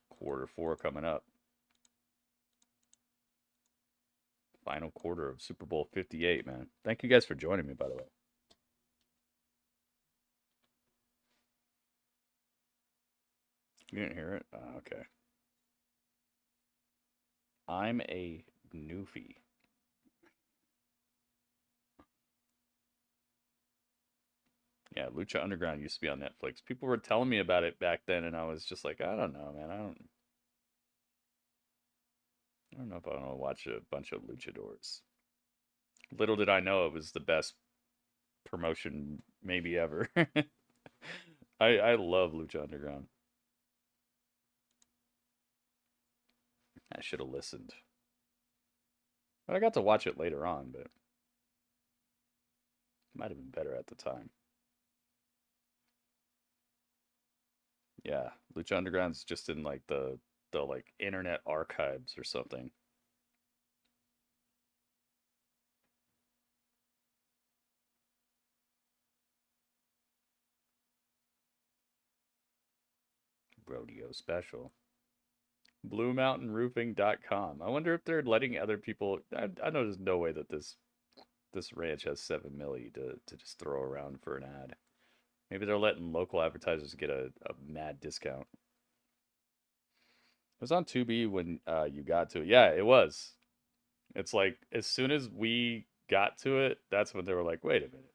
Quarter 4 coming up. Final quarter of Super Bowl 58, man. Thank you guys for joining me, by the way. You didn't hear it? Okay. I'm a newfie. Yeah, Lucha Underground used to be on Netflix. People were telling me about it back then, and I was just like, I don't know, man. I don't know if I want to watch a bunch of luchadors. Little did I know it was the best promotion maybe ever. I love Lucha Underground. I should have listened. But I got to watch it later on, but it might have been better at the time. Yeah, Lucha Underground's just in like the like internet archives or something. Rodeo special. BlueMountainRoofing.com. I wonder if they're letting other people. I know there's no way that this ranch has $7 million to just throw around for an ad. Maybe they're letting local advertisers get a mad discount. It was on Tubi when you got to it. Yeah, it was. It's like as soon as we got to it, that's when they were like, wait a minute.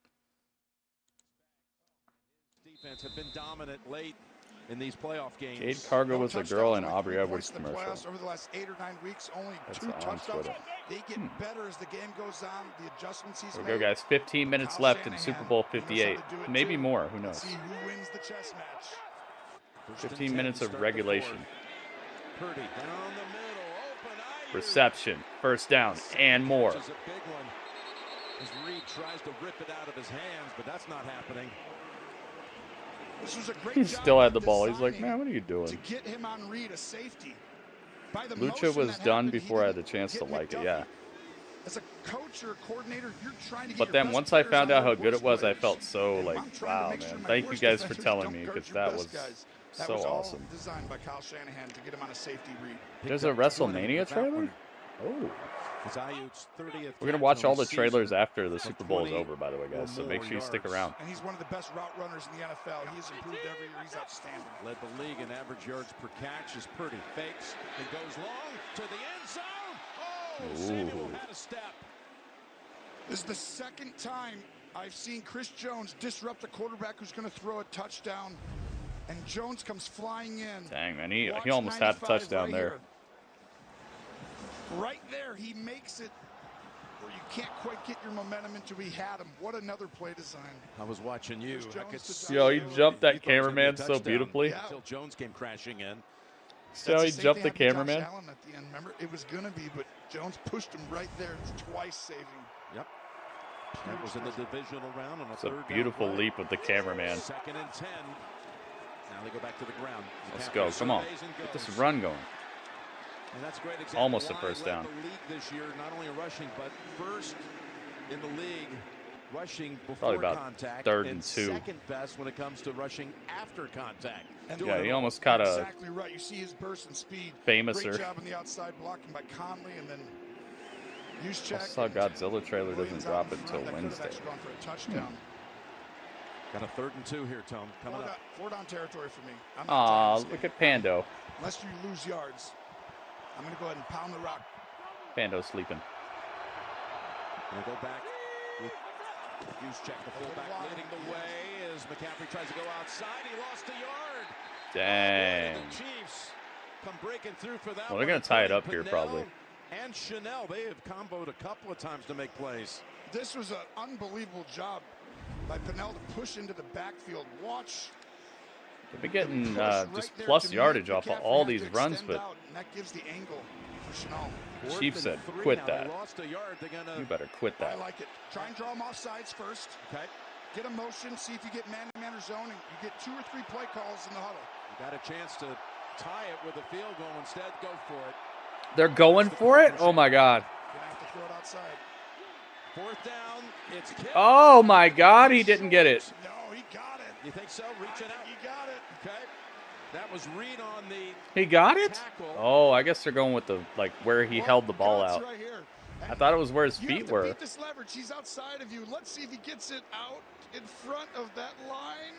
Defense have been dominant late in these playoff games. Jade Cargo was a girl in Aubrey Edwards commercial. Over the last 8 or 9 weeks, only That's 2 on touchdowns. Twitter. They get better as the game goes on. The adjustments he's There we made. go, guys. 15 minutes left in Super Bowl 58. Maybe more. Who knows? See who wins the chess match. 15 minutes of regulation. Purdy down the middle, open Aiyuk. Reception, first down, and more. This is a big one. As Reed tries to rip it out of his hands, but that's not happening. This was a great He job still had the of ball. He's like, designing man, what are you doing? to get him on Reed a safety. By the Lucha motion was that done happened, before I had he the chance to didn't like get it, yeah. As a coach or a coordinator, you're trying to get But your then best once I players found on out their how good it worst was, I players. felt so And like, I'm trying to wow, make sure man. my Thank you worst guys for defenders telling don't me guard because your that best was guys. That so was all awesome. designed by Kyle Shanahan to get him on a safety read. There's a WrestleMania trailer? Oh. It's Aiyuk's 30th. We're going to watch all the trailers after the Super Bowl is over, by the way, guys, so make sure you stick around. And he's one of the best route runners in the NFL. He's improved every year. He's outstanding. Led the league in average yards per catch as Purdy fakes and goes long to the end zone. Oh, Samuel had a step. This is the second time I've seen Chris Jones disrupt a quarterback who's going to throw a touchdown, and Jones comes flying in. Dang, man, he almost had a touchdown there. Here. Right there, he makes it where you can't quite get your momentum into. He had him. What another play design. I was watching you. I could see Yo, he jumped that he thought it was gonna be a cameraman so touchdown. beautifully. Yeah. Until Jones came crashing in. So he jumped the cameraman. Josh Allen at the end. Remember, it was going to be, but Jones pushed him right there. It's twice saving. Yep. That was in the divisional round on a It's a third beautiful down play. leap with the cameraman. 2nd and 10. Now they go back to the ground. Let's McCaffery go. Come on. surveys and Get this goes. run going. And that's a great example Almost a why first led down. The league this year, not only in rushing, but first in the league rushing before Probably about contact, 3rd and 2. second best when it comes to rushing after contact. Yeah, he almost caught a exactly right. You see his burst and speed. famouser. Great job on the outside blocking by Conley, and then I Usher. saw Godzilla trailer doesn't drop until Wednesday. Gone for a touchdown. Got a 3rd and 2 here, Tom. Coming up. 4 down territory for me. I'm not Aw, tired of this look game. at Pando. Unless you lose yards, I'm going to go ahead and pound the rock. Pando sleeping. We'll go back with Juszczyk, the fullback, leading the way as McCaffery tries to go outside. He lost a yard. Dang. The Chiefs come breaking through for that. Well, they're going to tie it up here, Pinnell probably. And Chanel, they have comboed a couple of times to make plays. This was an unbelievable job by Pinnell to push into the backfield. Watch. They've been getting Right just there plus to yardage meet off of McCaffery, all had these to runs, extend but out, and that gives the angle for Chanel. the Chiefs said, 4th and 3 quit now. that. They lost a yard. They're gonna... You better quit I that. like it. Try and draw them off sides first. Okay. Get a motion, see if you get man-to-man or zone, and you get 2 or 3 play calls in the huddle. You got a chance to tie it with a field goal. Instead, go for it. They're going for it? Oh, my God. Gonna have to throw it outside. 4th down. It's Kittle. Oh, my God. He didn't get it. No, he got it. You think so? Reaching out. He got it. Okay. That was Reed on the He got it? tackle. Oh, I guess they're going with the, like, where he held the ball Guts out. right here. I thought it was where his You feet have to were. beat this leverage. He's outside of you. Let's see if he gets it out in front of that line.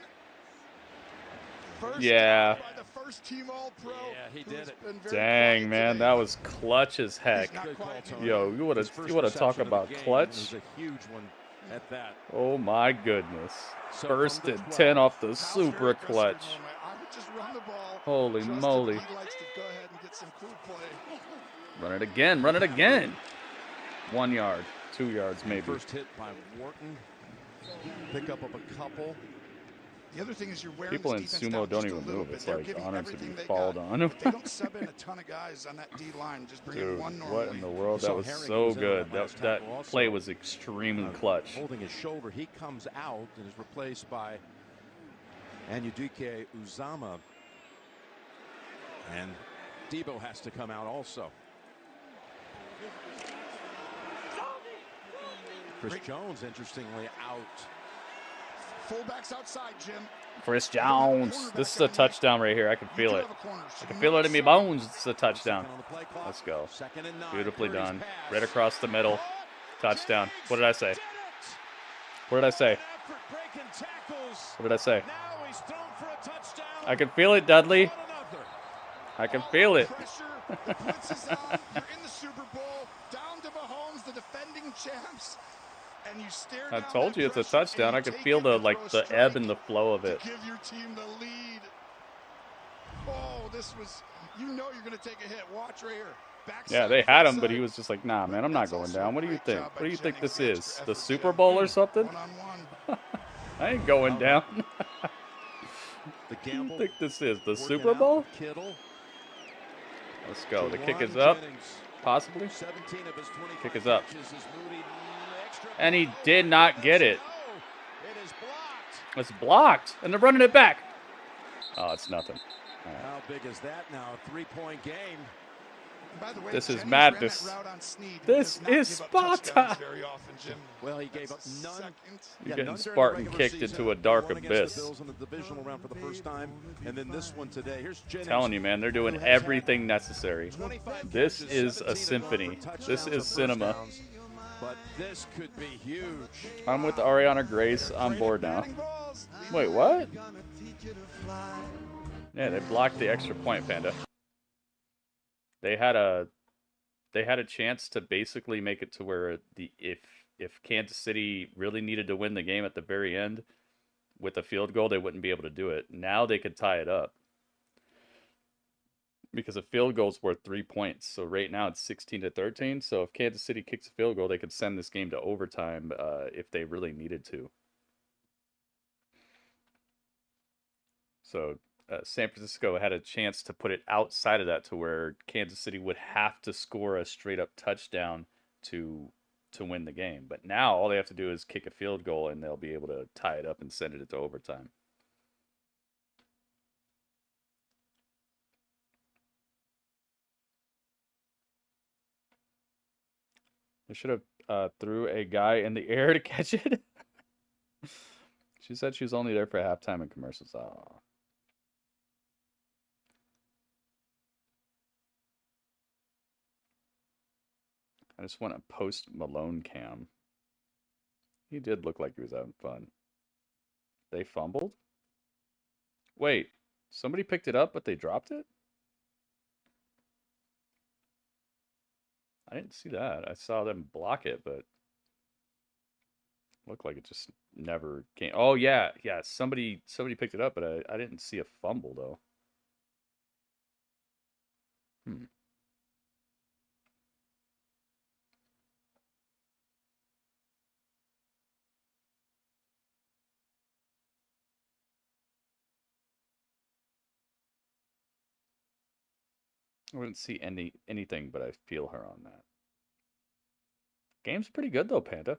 First Yeah. down by the first team All-Pro. Yeah, he did it. Been very Dang, quiet man. today. That was clutch as heck. He's not quiet today. Yo, you want His to first talk reception of the about game clutch? was a huge one at that. Oh, my goodness. So 1st from the and 12, 10 off the Kyle's super very aggressive clutch. in the moment. I would just run the ball. Holy Justin, moly. He likes to go ahead and get some cool play. Run it again. Run it again. 1 yard. 2 yards, maybe. First hit by Wharton. Pickup of a couple. The other thing is you're wearing People in this defense sumo down don't just a even little move. bit. It's They're like giving honored to be everything they called got, on. but they don't sub in a ton of guys on that D line. Just bring in Dude, one normally. what in the world? So That was Herring so was in on good. that That, last that tackle also. play was extremely clutch. Holding his shoulder, he comes out and is replaced by Anyudike Uzama. And Deebo has to come out also. Chris Jones, interestingly, out. Fullbacks outside, Jim. Chris Jones. This is a touchdown right here. I can feel it. I can feel it in my bones. It's a touchdown. Let's go. Beautifully done. Right across the middle. Touchdown. What did I say? What did I say? What did I say? I can feel it, Dudley. I can feel it. The blitz is on. You're in the Super Bowl. Down to Mahomes, the defending champs. And you stare I down told that you it's a pressure, touchdown. and I you can take feel it the and like throw a the ebb strike and the flow of to it. give your team the lead. Oh, this was, you know you're going to take a hit. Watch right here. Yeah, they had him, but he was just like, nah, man, I'm not going down. What do you think? What do you think this is? The Super Bowl or something? I ain't going down. What do you think this is? The Super Bowl? Kittle. Let's go. The kick is up. Possibly. 17 of his 25 Kick is up. catches is Moody. Extra And he did not get it. It is blocked. It's blocked. And they're running it back. Oh, it's nothing. All right. How big is that now? 3-point game. By the way, This is Jennings madness. ran that route on Snead. He This does not is give up Sparta. touchdowns very often, Jim. Well, he gave up none. You're Yeah, getting none during the Spartan regular kicked season. into a dark One against abyss. The Bills in the divisional round for the first time, and then this one today. Here's Jennings. Telling you, man, they're doing everything necessary. 25 This catches, is a 17 of them symphony. for touchdowns This and is first cinema. downs. But this could be huge. I'm with Ariana Grace on board now. Wait, what? Yeah, they blocked the extra point, Panda. They had a chance to basically make it to where if Kansas City really needed to win the game at the very end with a field goal, they wouldn't be able to do it. Now they could tie it up. Because a field goal's worth 3 points. So right now it's 16-13. So if Kansas City kicks a field goal, they could send this game to overtime if they really needed to. So San Francisco had a chance to put it outside of that to where Kansas City would have to score a straight up touchdown to win the game. But now all they have to do is kick a field goal and they'll be able to tie it up and send it to overtime. They should have threw a guy in the air to catch it. She said she was only there for halftime and commercials. Oh. I just want a post Malone cam. He did look like he was having fun. They fumbled? Wait, somebody picked it up but they dropped it? I didn't see that. I saw them block it, but looked like it just never came. Oh yeah, yeah. Somebody picked it up, but I didn't see a fumble though. I wouldn't see anything, but I feel her on that. Game's pretty good though, Panda.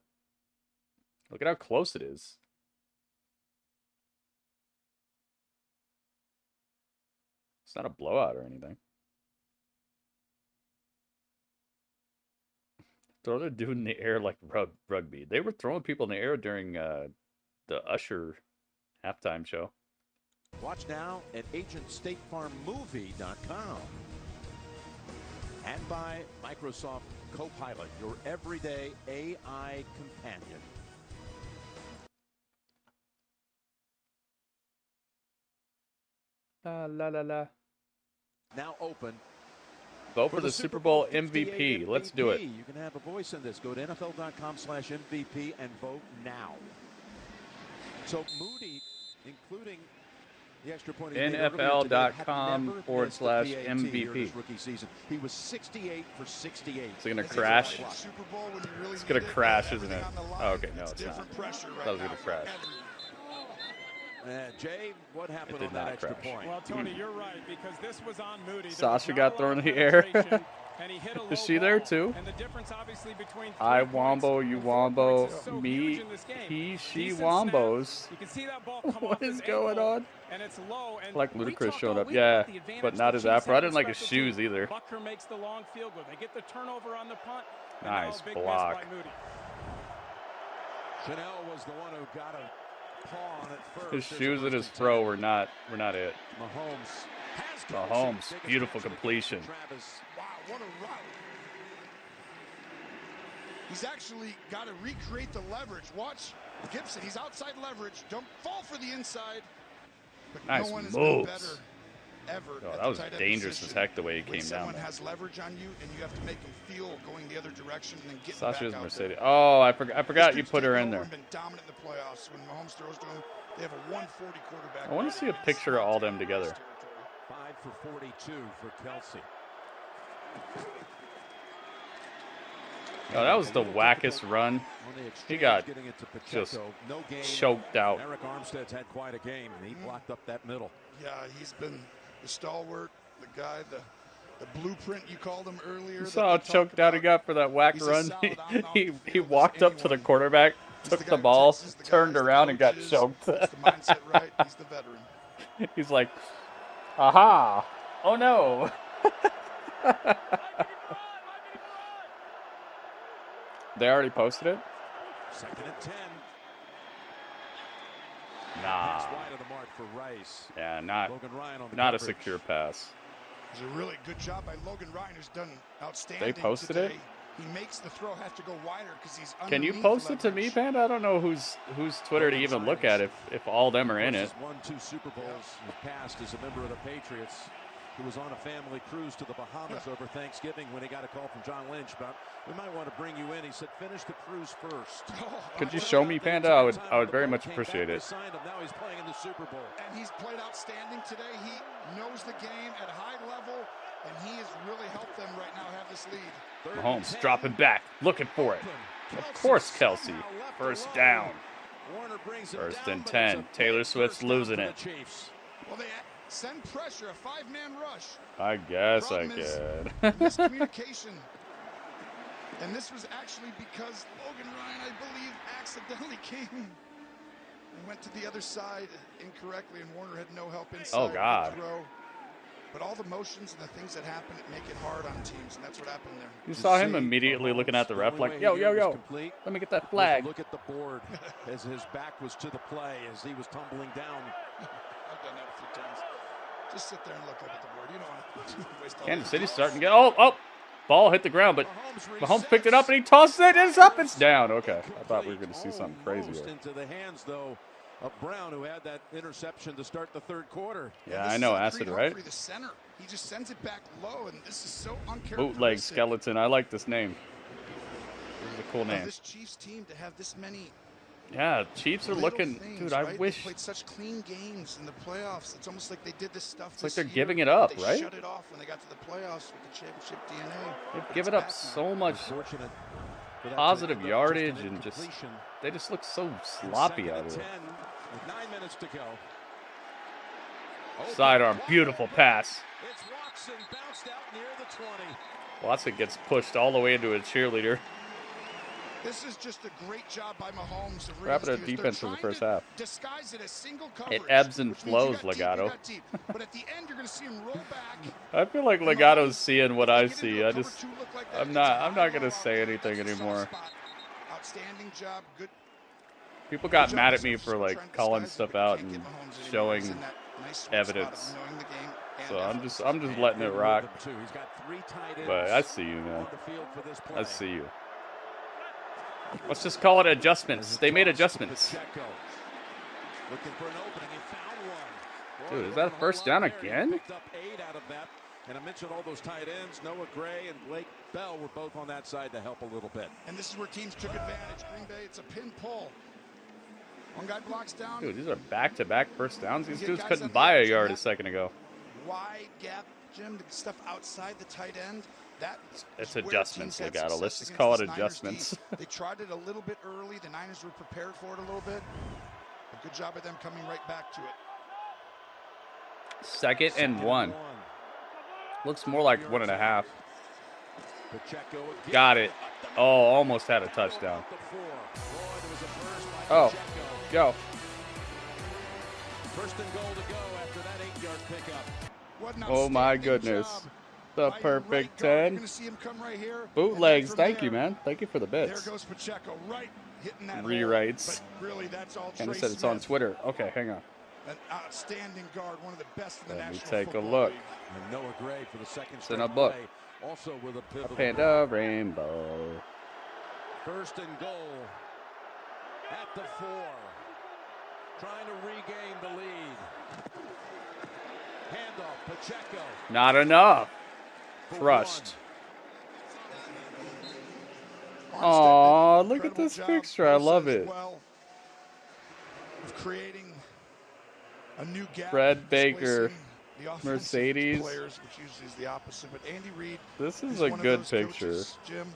Look at how close it is. It's not a blowout or anything. Throw the dude in the air like rugby. They were throwing people in the air during the Usher halftime show. Watch now at AgentStateFarmMovie.com. And by Microsoft Copilot, your everyday AI companion. La la la la. Now open. Vote for the Super Bowl MVP. Let's do it. You can have a voice in this. Go to NFL.com/MVP and vote now. So Moody, including the extra point he made earlier today, had never missed a PAT here in his NFL.com/MVP. rookie season. He was 68 for 68. Is it going to crash? It's going to crash, isn't it? Oh, okay. No, it's not. I thought it was going to crash. Jay, what happened It did on that not extra crash. point? Well, Tony, you're right, because this was on Moody. There Sasha was got not a thrown lot in of the air. penetration. And he hit a low Is she there ball. too? And the difference obviously between I 3 points wombo, you and 4 points is wombo, so me, huge in this game. he, she Decent wombos. snap. You can see that ball come What off is his going ankle, on? and it's low. And Like we Ludacris talked showed all up. week Yeah, about the advantage but not the his Chiefs afro. I have didn't in like his special shoes teams. either. Butker makes the long field goal. They get the turnover on the punt. And now Nice a big block. miss by Moody. Chanel was the one who got a paw on it first. His shoes and his throw were not it. Mahomes has Mahomes, beautiful completion. Wow, what a route. He's actually got to recreate the leverage. Watch Gibson. He's outside leverage. Don't fall for the inside. But Nice no one has been moves. better ever. Oh, at that the was tight end dangerous position. as heck the way he When came down. someone has leverage on you, and you have to make him feel going the other direction and then get Sasha's back out Mercedes. there. Oh, I forgot you put her in there. Been dominant in the playoffs. When Mahomes throws to him, they have a 140 quarterback. I want to see a picture of all them together. 5 for 42 for Kelsey. Oh, that was the wackest run. He got just choked out. Eric Armstead's had quite a game, and he blocked up that middle. Yeah, he's been the stalwart, the guy, the blueprint you called him earlier. You saw how choked out he got for that whack run. He walked up to the quarterback, took the ball, turned around, and got choked. The mindset right. He's the veteran. He's like, aha! Oh no! They already posted it? 2nd and 10. Nah. Wide of the mark for Rice. Yeah, not a coverage. secure pass. It was a really good job by Logan Ryan, who's done outstanding. They posted today. it? He makes the throw have to go wider because he's Can you underneath post it to me, leverage. Panda? I don't know whose Twitter to even look at if all them are in it. Won 2 Super Bowls in the past as a member of the Patriots. Who was on a family cruise to the Bahamas over Thanksgiving when he got a call from John Lynch about, we might want to bring you in. He said, finish the cruise first. Could you show me, Panda? I would very much appreciate it. Now he's playing in the Super Bowl. And he's played outstanding today. He knows the game at a high level, and he has really helped them right now have this lead. Mahomes dropping back, looking for it. Of course, Kelsey. First down. First and 10. Taylor Swift's losing it. Well, they send pressure, a 5-man rush. I guess I Problem is could. miscommunication. And this was actually because Logan Ryan, I believe, accidentally came and went to the other side incorrectly, and Warner had no help inside. Oh, God. The throw. But all the motions and the things that happen make it hard on teams, and that's what happened there. You saw him immediately looking at the ref like, yo, let me get that flag. Look at the board as his back was to the play as he was tumbling down. I've done that a few times. Just sit there and look up at the board. You don't want to waste all Kansas that. City's starting to get, ball hit the ground, but Mahomes picked it up and he tosses it. It's up, it's down. Okay, I thought we were going to see something crazy here. Into the hands, though, of Brown, who had that interception to start the 3rd quarter. Yeah, I know, Acid, right? The center, he just sends it back low, and this is so uncharacteristic. Bootleg Skeleton. I like this name. This is a cool name. This Chiefs team to have this many. Yeah, Chiefs are looking, things, dude. right? I wish. They played such clean games in the playoffs. It's almost like they did this stuff. It's like this they're year, giving it up, they right? Shut it off when they got to the playoffs with the championship DNA. They give it up so much positive yardage and they just look so sloppy out here. With 9 minutes to go. Sidearm, beautiful pass. It's Watson bounced out near the 20. Watson gets pushed all the way into a cheerleader. This is just a great job by Mahomes. Rapid at defense for the first half. Disguise it as single coverage. It ebbs and flows, Legato. But at the end, you're going to see him roll back. I feel like Legato's seeing what I see. I'm not going to say anything anymore. Outstanding job. Good. People got mad at me for like calling stuff out and showing evidence. So I'm just letting it rock. But I see you, man. I see you. Let's just call it adjustments. They made adjustments. Dude, is that a first down again? And I mentioned all those tight ends. Noah Gray and Blake Bell were both on that side to help a little bit. And this is where teams took advantage. Green Bay, it's a pin pull. One guy blocks down. Dude, these are back-to-back first downs. These dudes couldn't buy a yard a second ago. Wide gap, Jim, the stuff outside the tight end. It's adjustments, Legato. Let's just call it adjustments. They tried it a little bit early. The Niners were prepared for it a little bit. A good job of them coming right back to it. 2nd and 1. Looks more like 1.5. Got it. Oh, almost had a touchdown. Oh, go. First and goal to go after that 8-yard pickup. Oh my goodness. The perfect 10. Bootlegs, thank you, man. Thank you for the bits. There goes Pacheco, right, hitting that Rewrites. Really, that's all And it Trey said it's on Smith. Twitter. Okay, hang on. An outstanding guard, one of the best in the Let me National take a Football look. League. And Noah Gray for the second It's in straight a book. play, also with a A pivotal panda rainbow. First and goal at the 4. Trying to regain the lead. Handoff, Pacheco. Not enough. Crushed. Aw, look at this picture. I love it. Well, of creating a new gap. Fred Baker, the offensive Mercedes. Players, which usually is the opposite, but Andy Reid. This is is a one of good those picture. Coaches, Jim,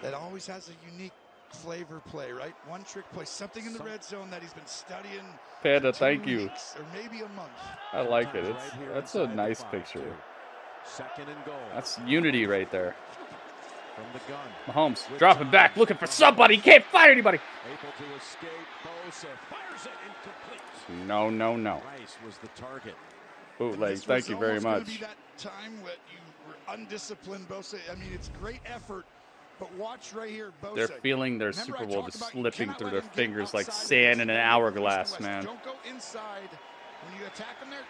that always has a unique flavor play, right? One trick play, something in the red zone that he's been studying. Panda, for 2 thank you. weeks or maybe a month. I like it. That's a nice picture. Second and goal. That's unity right there. From the gun. Mahomes dropping back, looking for somebody. Can't find anybody. Able to escape. Bosa fires it incomplete. No, no, no. Rice was the target. Bootlegs, thank you very much. Be that time when you were undisciplined, Bosa. I mean, it's great effort, but watch right here, Bosa. They're feeling their Remember Super I Bowl talked just about you slipping cannot through let their him get fingers like outside of sand this in an east hourglass, west. man. Don't go inside when you attack him there.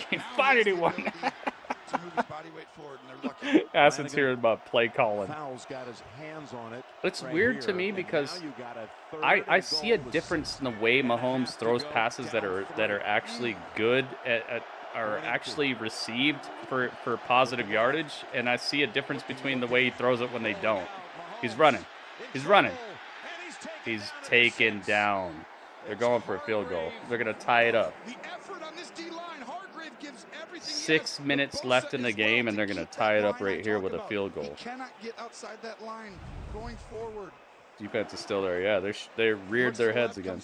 Can't find anyone. To move his body weight forward, and they're lucky. Acid's hearing about play calling. Fowles got his hands on it. It's right weird here. to me And because now you got a third I and see a goal with difference in the 6 way and a Mahomes half to throws go, passes that down are 3. actually good at are actually received for positive yardage, and I see a difference between the way he throws it when they don't. He's running. He's running. He's taken down. They're going for a field goal. They're going to tie it up. The effort on this D-line, Hargrave gives everything 6 minutes left in the game, and they're going to tie it up right here with a field goal. He cannot get outside that line going forward. Defense is still there. Yeah, they reared their heads again.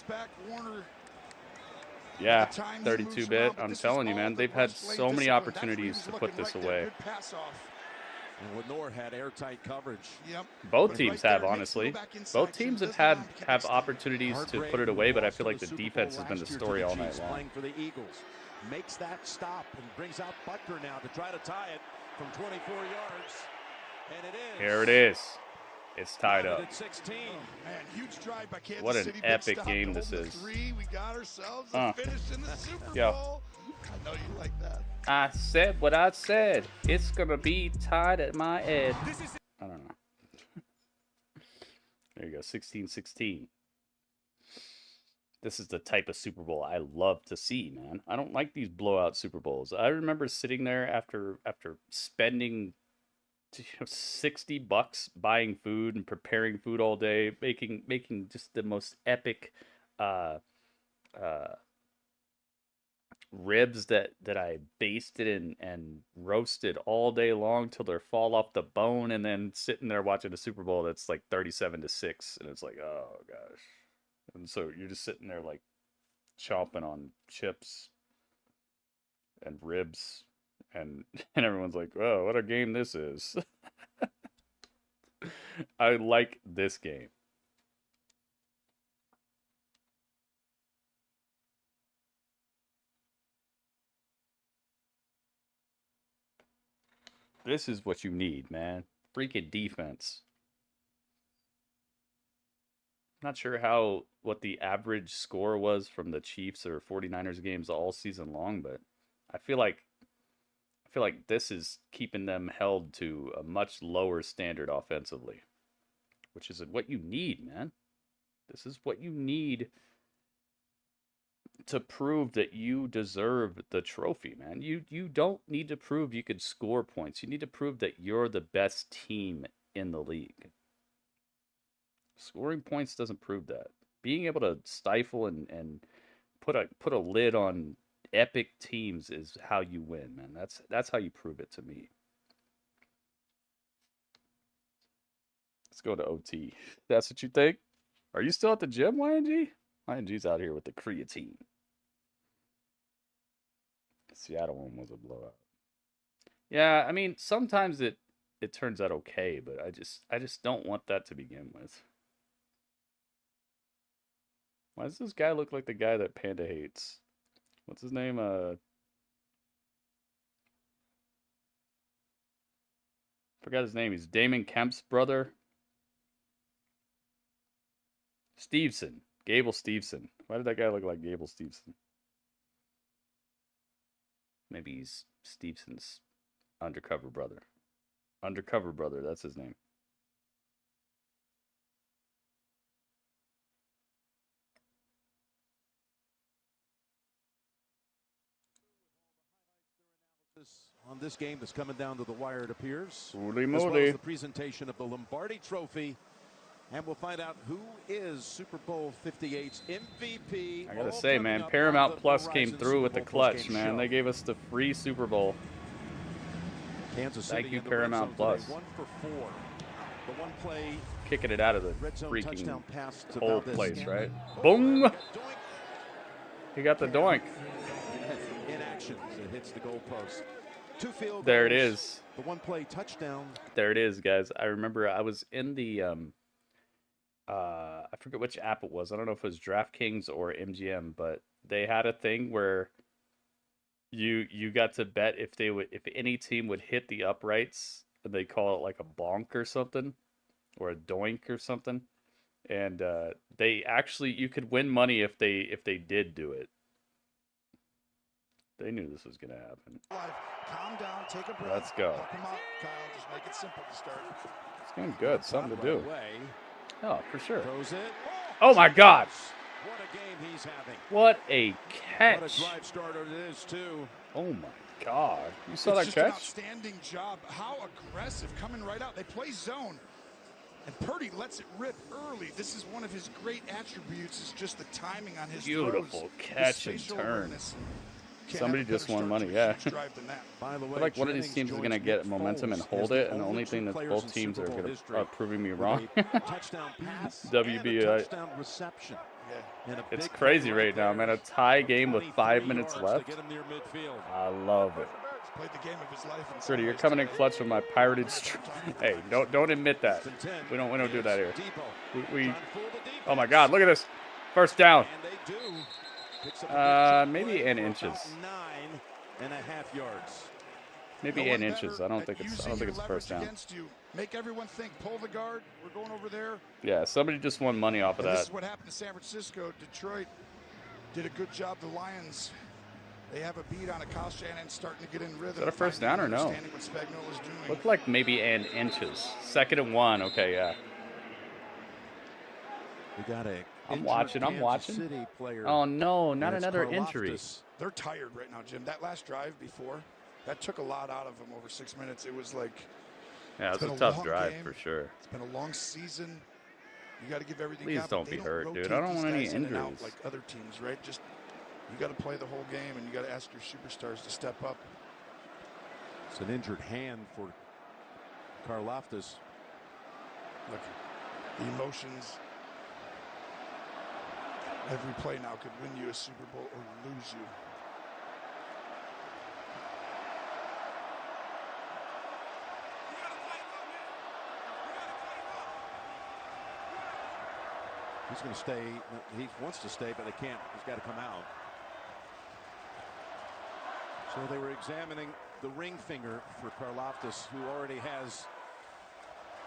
Yeah, 32-bit. I'm telling you, man, they've had so many opportunities to put this away. And Lenore had airtight coverage. Yep. Both teams have, honestly. Both teams have opportunities to put it away, but I feel like the defense has been the story all night long. Playing for the Eagles. Makes that stop and brings out Butker now to try to tie it from 24 yards. And it is. Here it is. It's tied up. At 16. Man, huge drive by Kansas What an City. epic game this is. We got ourselves a finish in the Super Yo. Bowl. I know you like that. I said what I said. It's going to be tied at my head. I don't know. There you go, 16-16. This is the type of Super Bowl I love to see, man. I don't like these blowout Super Bowls. I remember sitting there after spending $60 buying food and preparing food all day, making just the most epic ribs that I basted and roasted all day long till they fall off the bone, and then sitting there watching a Super Bowl that's like 37-6, and it's like, oh gosh. And so you're just sitting there like chomping on chips and ribs, and everyone's like, oh, what a game this is. I like this game. This is what you need, man. Freaking defense. Not sure what the average score was from the Chiefs or 49ers games all season long, but I feel like this is keeping them held to a much lower standard offensively, which is what you need, man. This is what you need to prove that you deserve the trophy, man. You don't need to prove you could score points. You need to prove that you're the best team in the league. Scoring points doesn't prove that. Being able to stifle and put a lid on epic teams is how you win, man. That's how you prove it to me. Let's go to OT. That's what you think? Are you still at the gym, YNG? YNG's out here with the creatine. The Seattle one was a blowout. Yeah, I mean, sometimes it turns out okay, but I just don't want that to begin with. Why does this guy look like the guy that Panda hates? What's his name? Forgot his name. He's Damon Kemp's brother. Stevenson. Gable Stevenson. Why did that guy look like Gable Stevenson? Maybe he's Stevenson's undercover brother. Undercover brother, that's his name. On this game that's coming down to the wire, it appears. Holy as well moly. as the presentation of the Lombardi Trophy. And we'll find out who is Super Bowl 58's MVP. I gotta say, man, Paramount Plus came through with the clutch, man. They gave us the free Super Bowl. Kansas City. Thank you, Paramount Plus. 1 for 4. The one play. Kicking it out of the freaking whole place, right? Boom! He got the doink. In action, it hits the goalpost. 2 field goals. There it is. The one play touchdown. There it is, guys. I remember I was in the I forget which app it was. I don't know if it was DraftKings or MGM, but they had a thing where you got to bet if any team would hit the uprights, and they call it like a bonk or something, or a doink or something. And they actually, you could win money if they did do it. They knew this was gonna happen. Calm down, take a breath. Let's go. Come out, Kyle. Just make it simple to start. It's going good. Something to do. Oh, for sure. Throws it. Oh my God! What a game he's having. What a catch! What a drive starter it is too. Oh my God! You saw It's that just catch? an outstanding job. How aggressive, coming right out. They play zone, and Purdy lets it rip early. This is one of his great attributes. Is just the timing on his Beautiful throws. catch His and spatial turn. awareness. Can't Somebody have a just better won start money, to a yeah. huge drive than that. By the I way, feel like one of these Jennings teams is going to joins get Nick momentum and Foles hold as it, the and the only only two thing that players both in teams Super are Bowl going to history proving me with wrong. a touchdown pass WB, and a touchdown reception. And a It's big crazy play right now, man. A there. tie game with 5 23 minutes yards to left. get him near midfield. I love it. Played the game of his life in some Gritty, you're ways coming in today. clutch with my pirated Hey, don't admit that. We don't do that here. We oh my God, look at this. First down. Maybe in inches. 9.5 yards. Maybe No in one inches. better I don't at think it's using your first down. against you. Make everyone think. Pull the guard. We're going over there. Yeah, somebody just won money off of And this that. is what happened to San Francisco. Detroit did a good job. The Lions, they have a beat on a Kyle Shanahan starting to get in rhythm. Is that a first down or no? Understanding what Spagnuolo's doing. Looked like maybe in inches. 2nd and 1. Okay, yeah. We got a I'm watching. City player. Oh no, not And it's another Karlaftis. injury. They're tired right now, Jim. That last drive before, that took a lot out of them over 6 minutes. It was like, Yeah, it's been a a tough long drive game. for sure. it's been a long season. You got to give everything. Please out, don't but be they hurt, dude. rotate I don't these want any guys in and out injuries. like other teams, right? Just you got to play the whole game, and you got to ask your superstars to step up. It's an injured hand for Karlaftis. Look, the emotions. Every play now could win you a Super Bowl or lose you. He's going to stay. He wants to stay, but they can't. He's got to come out. So they were examining the ring finger for Karlaftis, who already has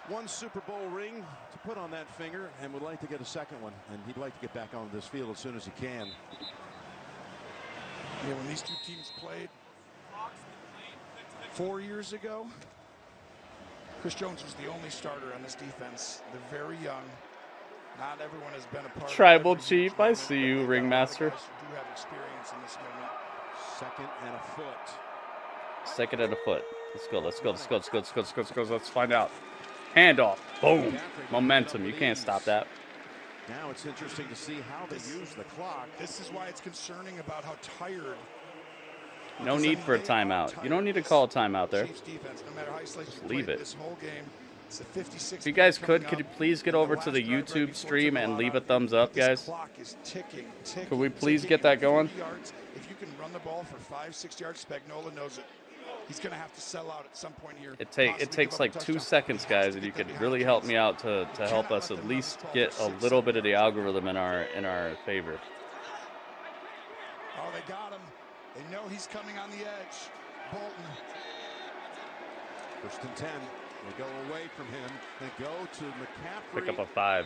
one Super Bowl ring to put on that finger and would like to get a second one. And he'd like to get back on this field as soon as he can. Yeah, when these two teams played 4 years ago, Chris Jones was the only starter on this defense. They're very young. Not everyone has been a part Tribal of every Chief, huge I moment, see but you, they've got a lot of Ringmaster. guys who do have experience in this moment. 2nd and a foot. 2nd and a foot. Let's find out. Handoff. Boom. Momentum. You can't stop that. Now it's interesting to see how they use the clock. This is why it's concerning about how tired. No need for a timeout. You don't need to call a timeout there. Chiefs defense, no matter how isolated Just you leave played it. this whole game. It's a 56. If you guys could you please get over to the YouTube stream and leave a thumbs up, guys? Clock is ticking. Could we please get that going? Yards. If you can run the ball for 5-6 yards, Spagnuolo knows it. He's going to have to sell out at some point here. It takes like 2 seconds, guys, and you could really help me out to help us at least get a little bit of the algorithm in our favor. Oh, they got him. They know he's coming on the edge. Bolton. 1st and 10. They go away from him. They go to McCaffery. Pick up a 5.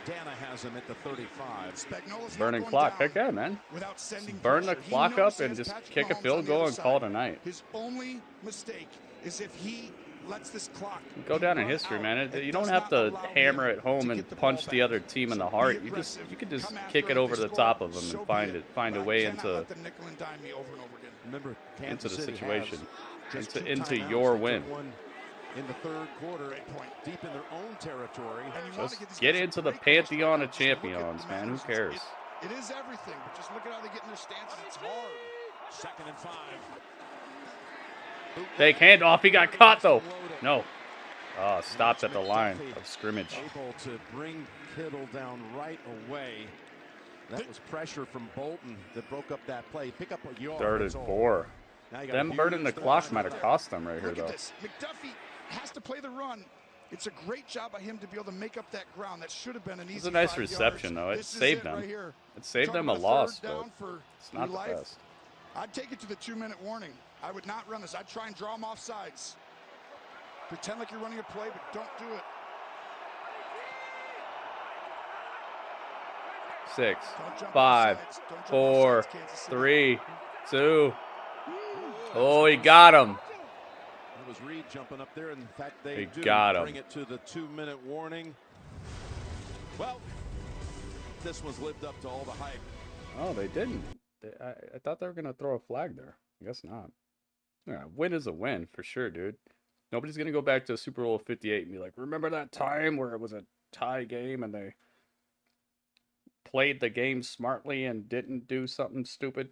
Dana has him at the 35. Burning clock. Heck yeah, man. Burn the clock up and just kick a field goal and call it a night. His only mistake is if he lets this clock go down in history, man. You don't have to hammer it home and punch the other team in the heart. You can just kick it over the top of them and find a way into the situation, into your win. In the 3rd quarter, deep in their own territory. Just get into the pantheon of champions, man. Who cares? It is everything, but just look at how they get in their stances. It's hard. 2nd and 5. Fake handoff. He got caught, though. No. Oh, stopped at the line of scrimmage. Able to bring Kittle down right away. That was pressure from Bolton that broke up that play. Pick up a yard. 3rd and 4. Them burning the clock might have cost them right here, though. McDuffie has to play the run. It's a great job by him to be able to make up that ground. That should have been an easy. It was a nice reception, though. It saved them. It saved them a loss, but it's not the best. I'd take it to the 2-minute warning. I would not run this. I'd try and draw him off sides. Pretend like you're running a play, but don't do it. 6, 5, 4, 3, 2. Oh, he got him. It was Reed jumping up there. In fact, they got him. Bring it to the 2-minute warning. Well, this one's lived up to all the hype. Oh, they didn't. I thought they were going to throw a flag there. I guess not. Yeah, win is a win for sure, dude. Nobody's going to go back to Super Bowl 58 and be like, remember that time where it was a tie game and they played the game smartly and didn't do something stupid?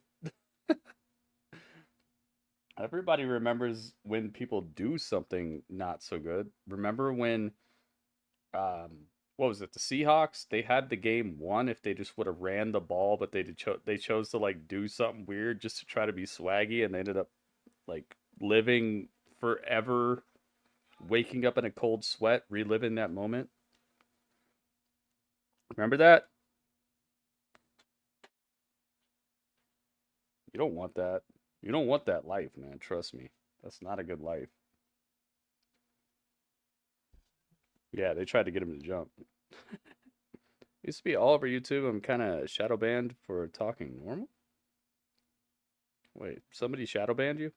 Everybody remembers when people do something not so good. Remember when, what was it, the Seahawks? They had the game won if they just would have ran the ball, but they chose to like do something weird just to try to be swaggy, and they ended up like living forever, waking up in a cold sweat, reliving that moment. Remember that? You don't want that. You don't want that life, man. Trust me. That's not a good life. Yeah, they tried to get him to jump. Used to be all over YouTube. I'm kind of shadow banned for talking normal. Wait, somebody shadow banned you?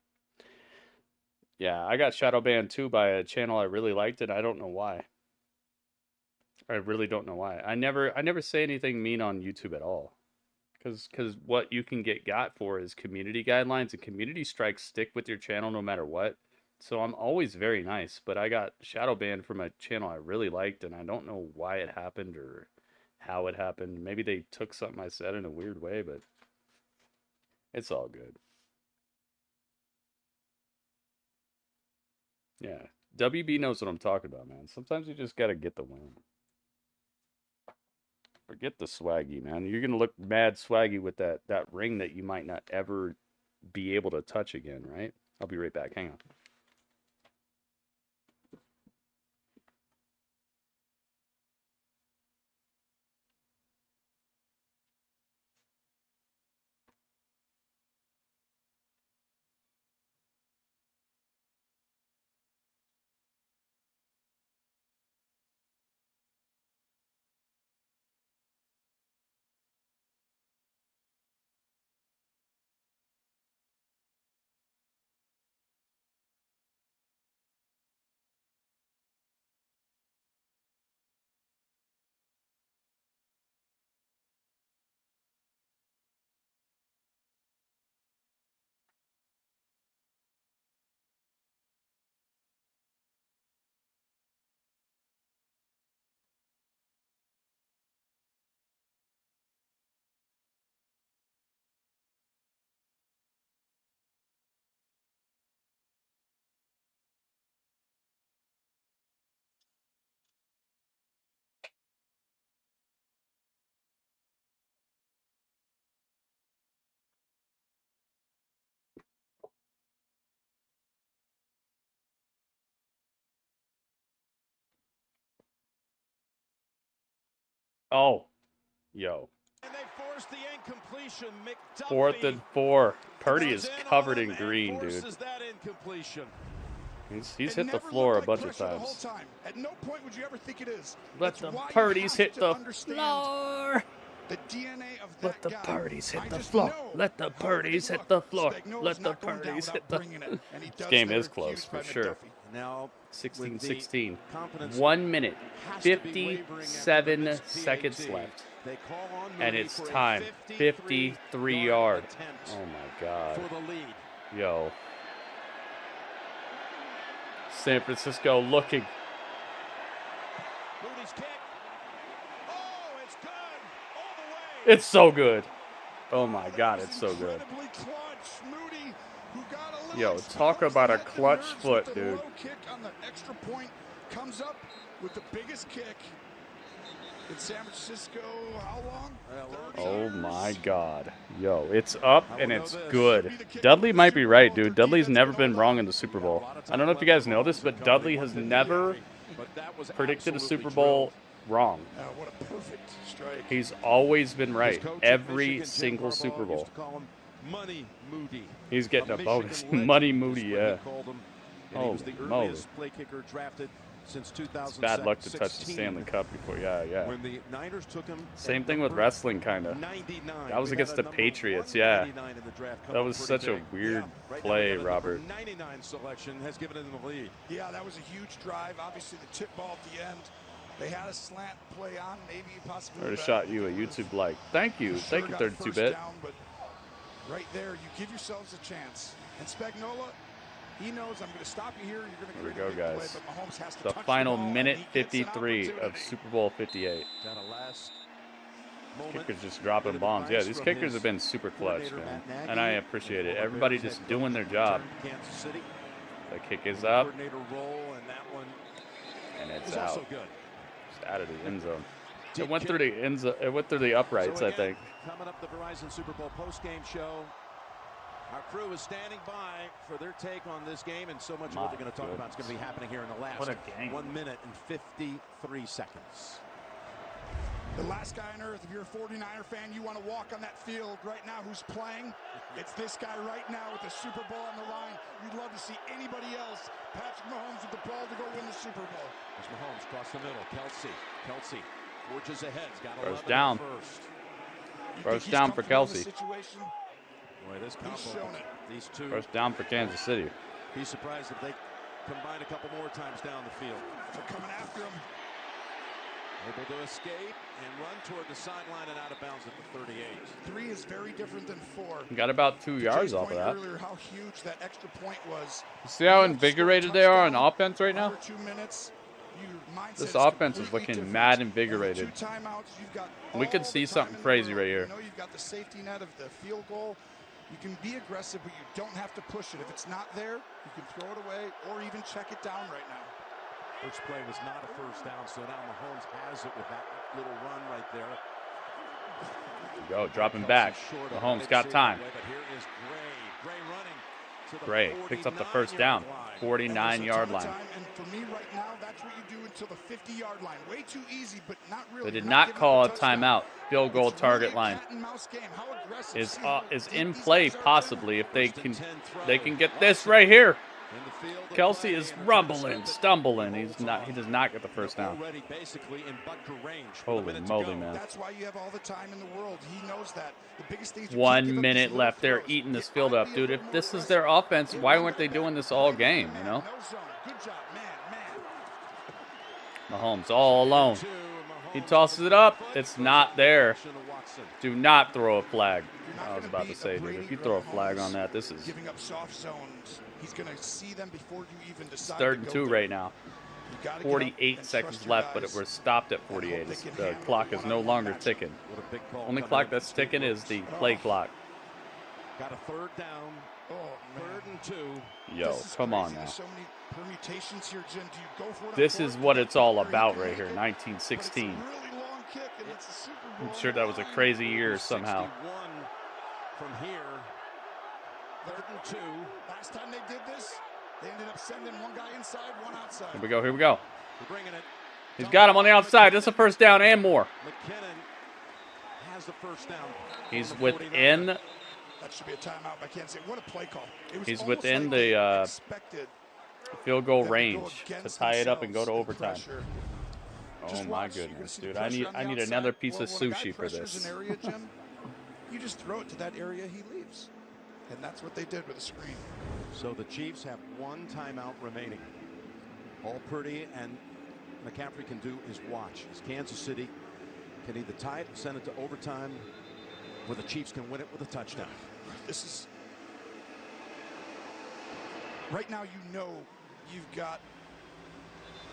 Yeah, I got shadow banned too by a channel I really liked, and I don't know why. I really don't know why. I never say anything mean on YouTube at all. Because what you can get got for is community guidelines, and community strikes stick with your channel no matter what. So I'm always very nice, but I got shadow banned from a channel I really liked, and I don't know why it happened or how it happened. Maybe they took something I said in a weird way, but it's all good. Yeah, WB knows what I'm talking about, man. Sometimes you just got to get the win. Forget the swaggy, man. You're going to look mad swaggy with that ring that you might not ever be able to touch again, right? I'll be right back. Hang on. Oh, yo. And they forced the incompletion. 4th and 4. Purdy is covered in green, dude. That incompletion. He's hit the floor a bunch of times. At no point would you ever think it is. Let the Purdies hit the floor. The DNA of that Let the guy. Purdies hit the floor. Let the Purdies hit the floor. Let the Purdies hit the. This game is close for sure. Now 16-16. 1 minute, 57 seconds left. And it's time. 53-yard. Oh my God. Yo. San Francisco looking. It's so good. Oh my God, it's so good. Yo, talk about a clutch foot, dude. Kick on the extra point comes up with the biggest kick in San Francisco. How long? Oh my God. Yo, it's up and it's good. Dudley might be right, dude. Dudley's never been wrong in the Super Bowl. I don't know if you guys know this, but Dudley has never predicted a Super Bowl wrong. What a perfect strike. He's always been right. Every single Super Bowl. Money Moody. He's getting a bonus. Money Moody, yeah. Holy moly. Play kicker drafted since 2000. It's bad luck to touch the Stanley Cup before. Yeah. When the Niners took him. Same thing with wrestling, kind of. That was against the Patriots, yeah. That was such a weird play, Robert. 99 selection has given them the lead. Yeah, that was a huge drive. Obviously, the tip ball at the end. They had a slant play on, maybe possibly. I would have shot you a YouTube like. Thank you. Thank you, 32-bit. Right there, you give yourselves a chance. And Spagnuolo, he knows I'm going to stop you here. You're going to Here we go, guys. Play, but Mahomes has to the touch final the ball, minute 53 of Super Bowl 58. Kickers just dropping bombs. Yeah, these kickers have been super clutch, man. And I appreciate it. Everybody just doing their job. The kick is up. And it's out. Just out of the end zone. It went through the end zone. It went through the uprights, I think. Coming up, the Verizon Super Bowl postgame show. Our crew is standing by for their take on this game and so much of what they're going to talk about. It's going to be happening here in the last 1 minute and 53 seconds. The last guy on earth, if you're a 49er fan, you want to walk on that field right now. Who's playing? It's this guy right now with the Super Bowl on the line. You'd love to see anybody else. Patrick Mahomes with the ball to go win the Super Bowl. There's Mahomes across the middle. Kelsey forges ahead. Got first down. First down for Kelsey. Boy, this combo, these two. First down for Kansas City. Be surprised if they combine a couple more times down the field. They're coming after him. Able to escape and run toward the sideline and out of bounds at the 38. 3 is very different than 4. Got about 2 yards off of that. Earlier, how huge that extra point was. You see how invigorated they are on offense right now? 2 minutes. This offense is looking mad invigorated. We could see something crazy right here. You know you've got the safety net of the field goal. You can be aggressive, but you don't have to push it. If it's not there, you can throw it away or even check it down right now. First play was not a first down, so now Mahomes has it with that little run right there. Go, dropping back. Mahomes got time. But here is Gray running. Gray picks up the first down, 49-yard line. And for me right now, that's what you do until the 50-yard line. Way too easy, but not really. They did not call a timeout. Field goal target line is in play possibly if they can get this right here. Kelsey is rumbling, stumbling. He does not get the first down. Holy moly, man. That's why you have all the time in the world. He knows that. The biggest thing is 1 minute left. They're eating this field up, dude. If this is their offense, why weren't they doing this all game, you know? Good job, man. Mahomes all alone. He tosses it up. It's not there. Do not throw a flag. I was about to say, dude, if you throw a flag on that, this is giving up soft zones. He's going to see them before you even decide. 3rd and 2 right now. 48 seconds left, but we're stopped at 48. The clock is no longer ticking. Only clock that's ticking is the play clock. Got a 3rd down. 3rd and 2. Yo, come on now. So many permutations here, Jim. Do you go for it? This is what it's all about right here, 1916. Really long kick, and it's a Super Bowl. I'm sure that was a crazy year somehow. From here. 3rd and 2. Last time they did this, they ended up sending one guy inside, one outside. Here we go. We're bringing it. He's got him on the outside. That's a first down and more. McKinnon has the first down. He's within. That should be a timeout by Kansas City. What a play call. It was He's almost within like the expected field goal them to go range to against tie it up and go to themselves, the overtime. pressure. Oh Just my watch, you're gonna goodness, see the dude! pressure on the I need outside. another piece of Well, when a guy sushi for pressures this. an area, Jim, you just throw it to that area he leaves. And that's what they did with the screen. So the Chiefs have one timeout remaining. All Purdy and McCaffery can do is watch. As Kansas City can either tie it, send it to overtime, or the Chiefs can win it with a touchdown. This is right now. You know you've got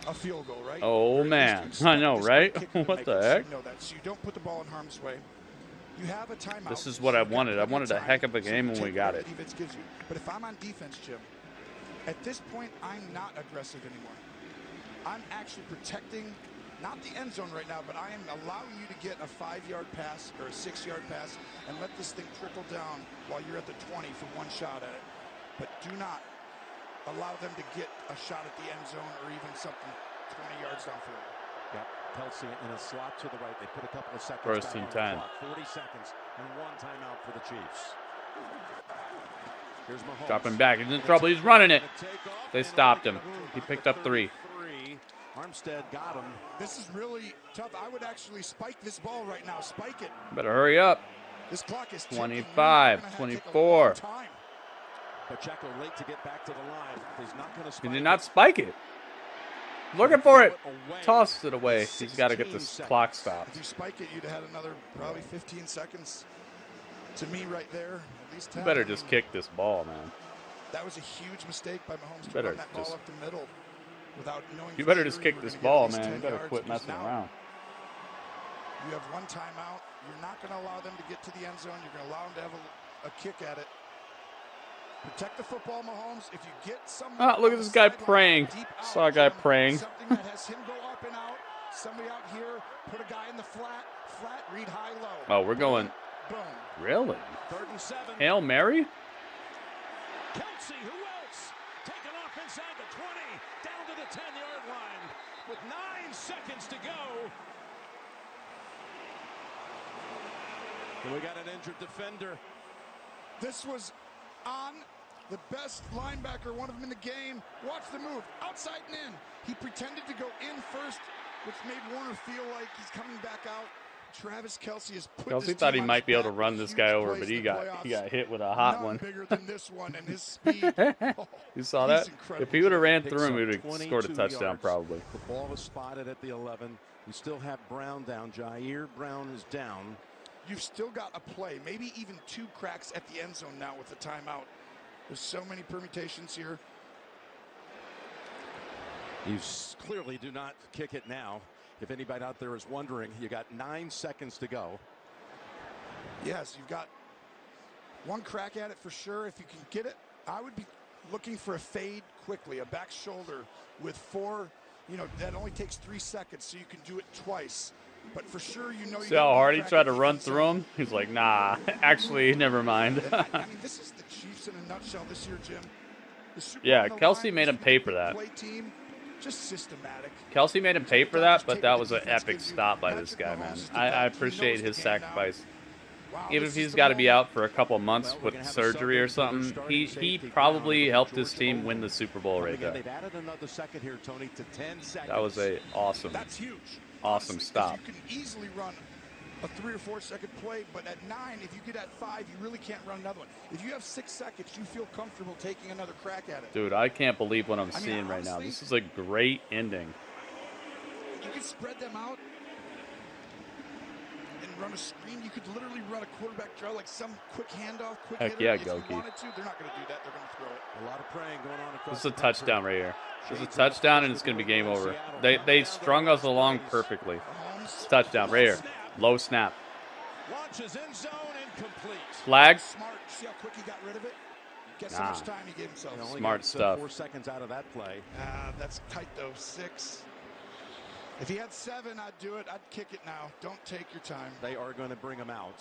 a field goal, right? Oh man, I know, right? What the heck? You know that, so you don't put the ball in harm's way. You have a timeout. This is what I wanted. I wanted a heck of a game when we got it. Defense gives you. But if I'm on defense, Jim, at this point, I'm not aggressive anymore. I'm actually protecting, not the end zone right now, but I am allowing you to get a 5-yard pass or a 6-yard pass and let this thing trickle down while you're at the 20 for one shot at it. But do not allow them to get a shot at the end zone or even something 20 yards downfield. Yep, Kelsey in a slot to the right. They put a couple of seconds. First and 10. 40 seconds and one timeout for the Chiefs. Here's Mahomes. Dropping back. He's in trouble. He's running it. They stopped him. He picked up 3. Armstead got him. This is really tough. I would actually spike this ball right now. Spike it. Better hurry up. This clock is 25, 24. Pacheco late to get back to the line. He's not going to spike. He did not spike it. Looking for it. Tossed it away. He's got to get this clock stopped. If you spike it, you'd have had another probably 15 seconds. To me, right there, at least 10. You better just kick this ball, man. That was a huge mistake by Mahomes to Better run that ball just- up the middle without knowing. You for better sure just kick were this gonna get ball, at least man. 10 You better yards, quit because messing now around. You have one timeout. You're not going to allow them to get to the end zone. You're going to allow them to have a kick at it. Protect the football, Mahomes. If you get someone Ah, look at on this the guy sideline praying. deep out, Saw a guy Jim, praying. Something that has him go up and out. Somebody out here, put a guy in the flat, read high, low. Oh, we're going. Boom. Really? 3rd and 7. Hail Mary? Kelsey, who else? Taken off inside the 20, down to the 10-yard line with 9 seconds to go. And we got an injured defender. This was on the best linebacker, one of them in the game. Watch the move, outside and in. He pretended to go in first, which made Warner feel like he's coming back out. Travis Kelsey has put Kelsey this thought he team on might be his able to back run with this huge guy over, plays but in he the got playoffs. hit with a hot None one. bigger than this one, and his speed. You saw He's that? incredible. If he would have ran Picks through him, up he would have scored a 22 touchdown yards. probably. The ball was spotted at the 11. You still have Brown down. Jair Brown is down. You've still got a play, maybe even 2 cracks at the end zone now with the timeout. There's so many permutations here. You clearly do not kick it now. If anybody out there is wondering, you got 9 seconds to go. Yes, you've got one crack at it for sure. If you can get it, I would be looking for a fade quickly, a back shoulder with 4. You know, that only takes 3 seconds, so you can do it twice. But for sure, you know. See how hard he tried to run through him? He's like, nah, actually, never mind. I mean, this is the Chiefs in a nutshell this year, Jim. The Super Yeah, Bowl on the Kelsey line, made him this pay big for that. play team, just systematic. Kelsey made him pay for that, but that was an epic stop by this guy, man. I appreciate his sacrifice. Even if he's got to be out for a couple months with surgery or something, he probably helped his team win the Super Bowl right there. They've added another second here, Tony, to 10 seconds. That was a awesome, That's huge. awesome stop. You can easily run a 3 or 4 second play, but at 9, if you get at 5, you really can't run another one. If you have 6 seconds, you feel comfortable taking another crack at it. Dude, I can't believe what I'm seeing right now. This is a great ending. You could spread them out and run a screen. You could literally run a quarterback draw, like some quick handoff, quick Heck hitter. yeah, if you Goki. wanted to, they're not going to do that. They're going to throw it. A lot of praying going on across This is a the country. touchdown right here. This is a touchdown, and it's going to be game over. They strung us along perfectly. It's a touchdown right here. Low snap. Launches end zone incomplete. Flag. Smart. See how quick he got rid of it? Guess Nah. how much time he gave himself. Only Smart got, stuff. 4 seconds out of that play. That's tight, though. 6. If he had 7, I'd do it. I'd kick it now. Don't take your time. They are going to bring him out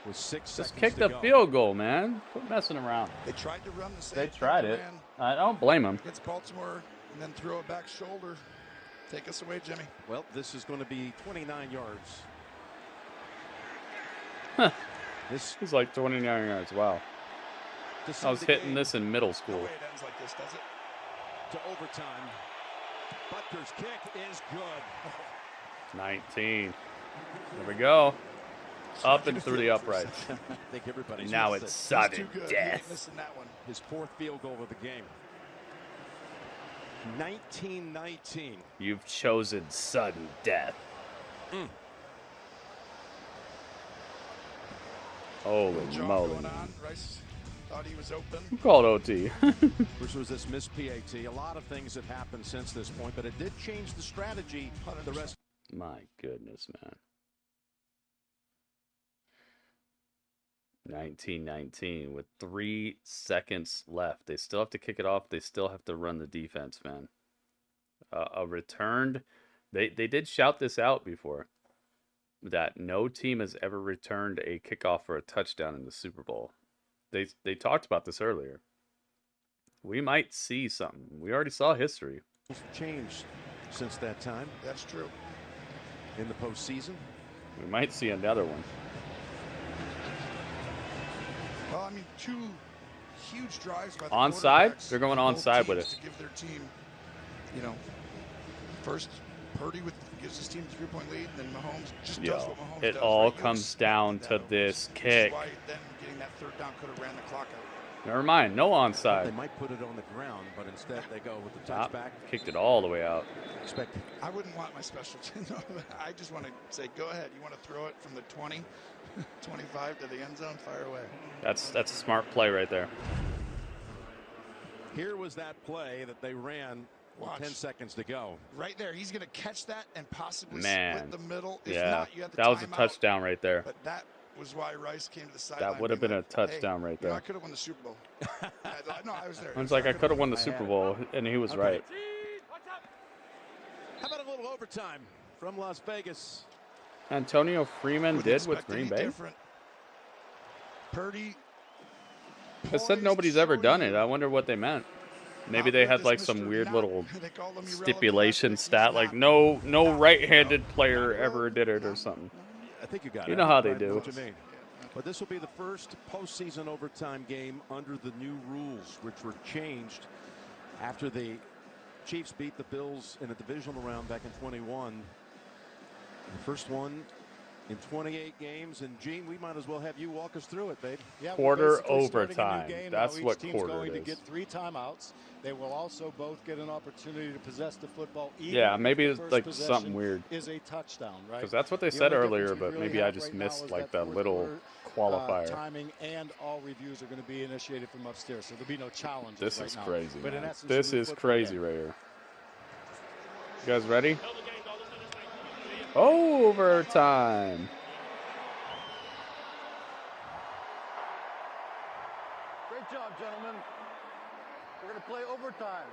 with 6 seconds Just kick to the go. field goal, man. Quit messing around. They tried to run the same They thing tried they it. ran I don't blame them. against Baltimore and then throw a back shoulder. Take us away, Jimmy. Well, this is going to be 29 yards. Huh. This is like 29 yards. Wow. I was hitting this in middle school. No way it ends like this, does it? To overtime. Butker's kick is good. 19. There we go. Up and through the uprights. I think everybody's Now missed it's it. sudden Good. death. Missing that one. His 4th field goal of the game. 19-19. You've chosen sudden death. Holy moly. Going on. Rice thought he was open. Who called OT? Which was this missed PAT. A lot of things have happened since this point, but it did change the strategy. The rest. My goodness, man. 19-19 with 3 seconds left. They still have to kick it off. They still have to run the defense, man. A returned. They did shout this out before, that no team has ever returned a kickoff for a touchdown in the Super Bowl. They talked about this earlier. We might see something. We already saw history. Changed since that time. That's true. In the postseason. We might see another one. Well, I mean, 2 huge drives by the Onside? quarterbacks. They're going Both onside with teams it. to give their team, you know, first Purdy gives his team a 3-point lead, and then Mahomes just does what Mahomes it does. all right? comes down to this kick. Why then getting that 3rd down could have ran the clock out. Never mind, no onside. They might put it on the ground, but instead they go with the Top, touchback. kicked it all the way out. I wouldn't want my special team. No, I just want to say, go ahead. You want to throw it from the 20, 25 to the end zone, fire away. That's a smart play right there. Here was that play that they ran with 10 seconds to go. Right there. He's going to catch that and possibly Man. split the middle. If Yeah, not, you have the that was a timeout. touchdown right there. But that was why Rice came to the sideline. That would have been a touchdown right You know, there. I could have won the Super Bowl. No, I was there. I was like, I could have won the Super Bowl, and he was Okay. right. How about a little overtime from Las Vegas? Antonio Freeman did with expect Green any Bay. different. Purdy. They said nobody's ever done it. I wonder what they meant. Maybe they had like some weird little stipulation stat, like no right-handed player ever did it or something. I think you got it. You know how they I know do. what you mean. But this will be the first postseason overtime game under the new rules, which were changed after the Chiefs beat the Bills in a divisional round back in 21. The first one in 28 games. And Gene, we might as well have you walk us through it, babe. Yeah, Quarter we're basically starting a new overtime. game That's now. what Each team's quarter going it to is. get 3 timeouts. They will also both get an opportunity to possess the football. Even Yeah, if maybe the it's first like possession something weird. Is a touchdown, right? Because that's what they The said only earlier, difference we but really maybe I have just right now missed is like that that fourth little quarter, qualifier. timing and all reviews are going to be initiated from upstairs, so there'll be no challenges. This right is now. crazy. But in Man. essence, This new is football crazy game. right here. You guys ready? Overtime. Great job, gentlemen. We're going to play overtime.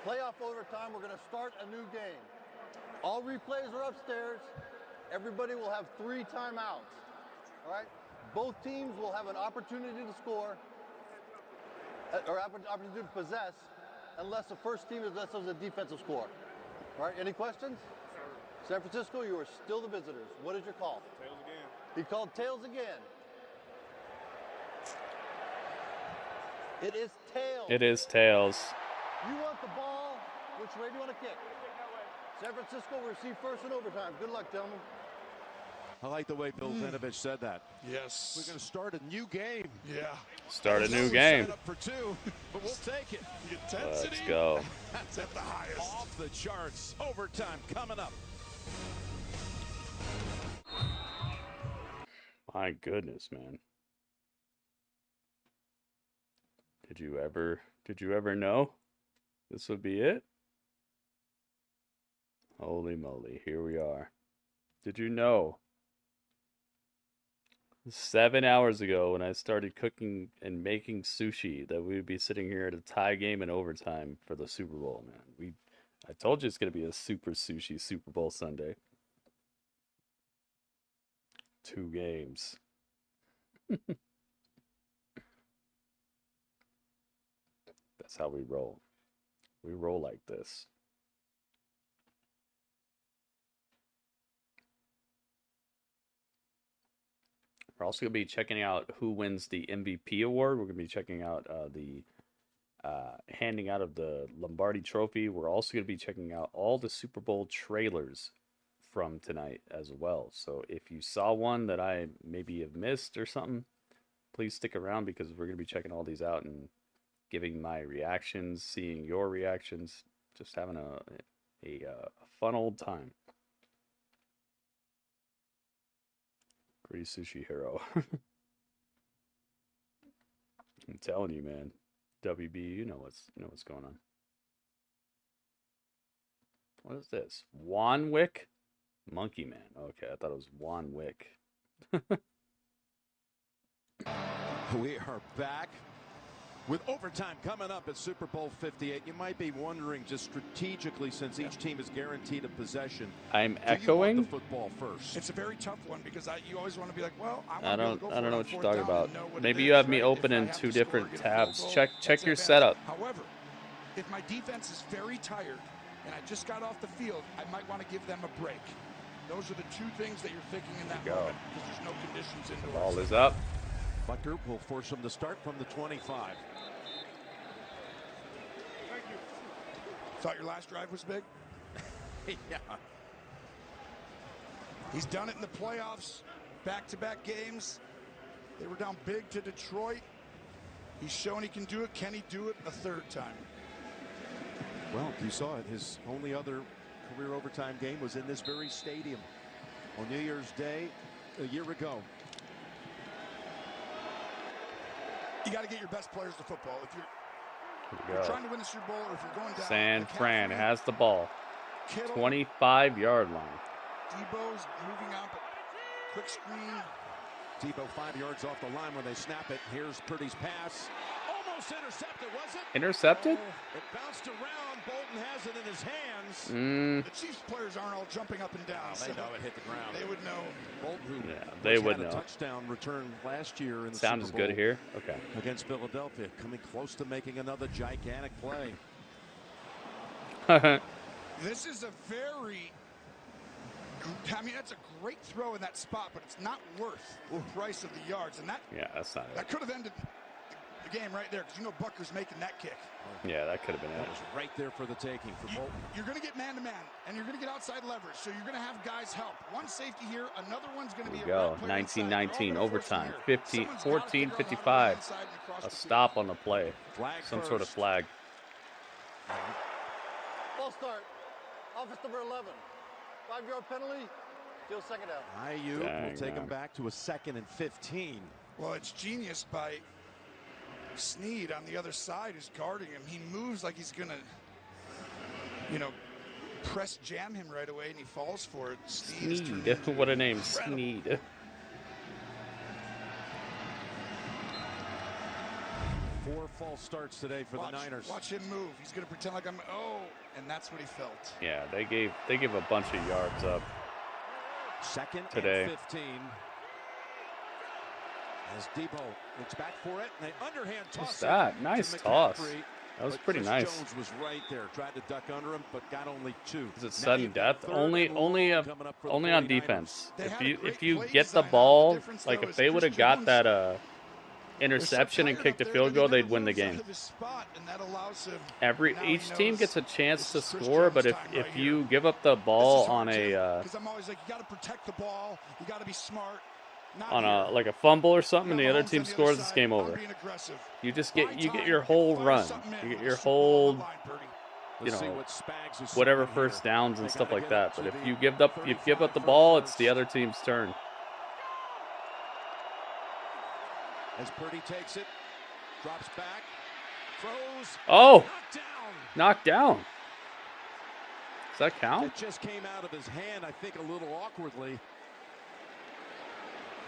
Playoff overtime, we're going to start a new game. All replays are upstairs. Everybody will have 3 timeouts. All right? Both teams will have an opportunity to score, or opportunity to possess, unless the first team is a defensive score. All right, any questions? San Francisco, you are still the visitors. What is your call? Tails again. He called tails again. It is tails. It is tails. You want the ball? Which way do you want to kick? San Francisco will receive first in overtime. Good luck, gentlemen. I like the way Bill Vinovich said that. Yes. We're going to start a new game. Yeah. Start a new Set game. up for 2, but we'll take it. Let's go. That's at the highest. Off the charts. Overtime coming up. My goodness, man. Did you ever know this would be it? Holy moly, here we are. Did you know 7 hours ago when I started cooking and making sushi that we would be sitting here at a tie game in overtime for the Super Bowl, man? I told you it's going to be a super sushi Super Bowl Sunday. 2 games. That's how we roll. We roll like this. We're also going to be checking out who wins the MVP award. We're going to be checking out the handing out of the Lombardi Trophy. We're also going to be checking out all the Super Bowl trailers from tonight as well. So if you saw one that I maybe have missed or something, please stick around because we're going to be checking all these out and giving my reactions, seeing your reactions, just having a fun old time. Gritty Sushi Hero. I'm telling you, man. WB, you know what's going on. What is this? Wanwick? Monkey Man. Okay, I thought it was Wanwick. We are back with overtime coming up at Super Bowl 58. You might be wondering, just strategically, since each team is guaranteed a possession, I'm do echoing. you want the football first? It's a very tough one because you always want to be like, well, I don't know what you're talking about. Maybe you have me open in two different tabs. Check your setup. However, if my defense is very tired and I just got off the field, I might want to give them a break. Those are the two things that you're thinking in that moment because there's no conditions indoors. Ball is up. Butker will force him to start from the 25. Thank you. Thought your last drive was big? Yeah. He's done it in the playoffs, back-to-back games. They were down big to Detroit. He's shown he can do it. Can he do it a third time? Well, you saw it. His only other career overtime game was in this very stadium on New Year's Day a year ago. You got to get your best players to football. If you're trying to win the Super Bowl or if you're going down. San Fran has the ball. Kittle, 25-yard line. Deebo's moving up. Quick screen. Deebo 5 yards off the line when they snap it. Here's Purdy's pass. Almost intercepted, was it? Intercepted? Oh, it bounced around. Bolton has it in his hands. The Chiefs players aren't all jumping up and down. Oh, they know it hit the ground. They would know. Bolton, who they would had a know. Touchdown return last year in the Sound Super is Bowl good here. Okay. against Philadelphia, coming close to making another gigantic play. This is a very, I mean, that's a great throw in that spot, but it's not worth the price of the yards. And that's not it. That could have ended the game right there because you know Butker's making that kick. Yeah, that could have been That it. was right there for the taking for Bolton. You're going to get man-to-man, and you're going to get outside leverage, so you're going to have guys help. One safety here, another one's going to be Here we go. 19-19 overtime. 14-55. A stop on the play. Some sort of flag. False start. Office number 11. 5-yard penalty. Still second down. Aiyuk will take him back to a 2nd and 15. Well, it's genius by Snead on the other side who's guarding him. He moves like he's going to, press jam him right away, and he falls for it. Snead. What a name, Snead. 4 false starts today for the Niners. Watch him move. He's going to pretend like and that's what he felt. Yeah, they gave a bunch of yards up. 2nd today. and 15. As Deebo looks back for it, and they underhand toss. What's that? Nice toss. That was pretty nice. Jones was right there, tried to duck under him, but got only 2. Is it sudden death? Only on defense. If you get the ball, like if they would have got that interception and kicked a field goal, they'd win the game. Each team gets a chance to score, but if you give up the ball on a because I'm always like, you got to protect the ball, you got to be smart. On like a fumble or something, and the other team scores, it's game over. You just get your whole run, you get your whole, whatever first downs and stuff like that. But if you give up the ball, it's the other team's turn. As Purdy takes it, drops back, throws. Oh, knocked down. Does that count? It just came out of his hand, I think, a little awkwardly.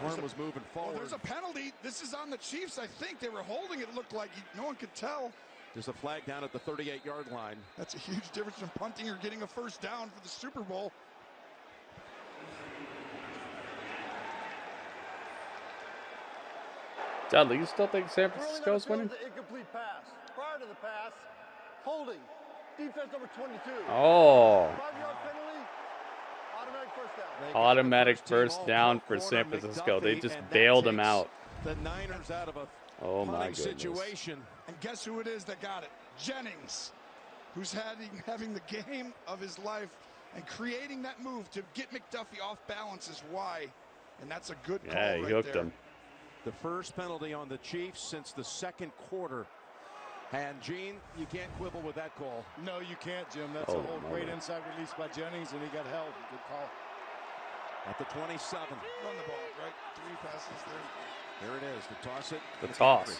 Horn was moving forward. Well, there's a penalty. This is on the Chiefs. I think they were holding it. It looked like no one could tell. There's a flag down at the 38-yard line. That's a huge difference from punting or getting a first down for the Super Bowl. Dudley, you still think San Francisco's winning? The incomplete pass. Prior to the pass, holding Defense number 22. Oh. 5-yard penalty. Automatic first down. Automatic first down for San Francisco. They just bailed him out. The Niners out of a Oh my goodness. situation. And guess who it is that got it? Jennings, who's having the game of his life and creating that move to get McDuffie off balance is why. And that's a good call Yeah, he right hooked there. him. The first penalty on the Chiefs since the second quarter. And Gene, you can't quibble with that call. No, you can't, Jim. That's Oh, a whole my great God. inside release by Jennings, and he got held. Good call. At the 27. Run the ball, right? 3 passes there. There it is. The toss it. The toss.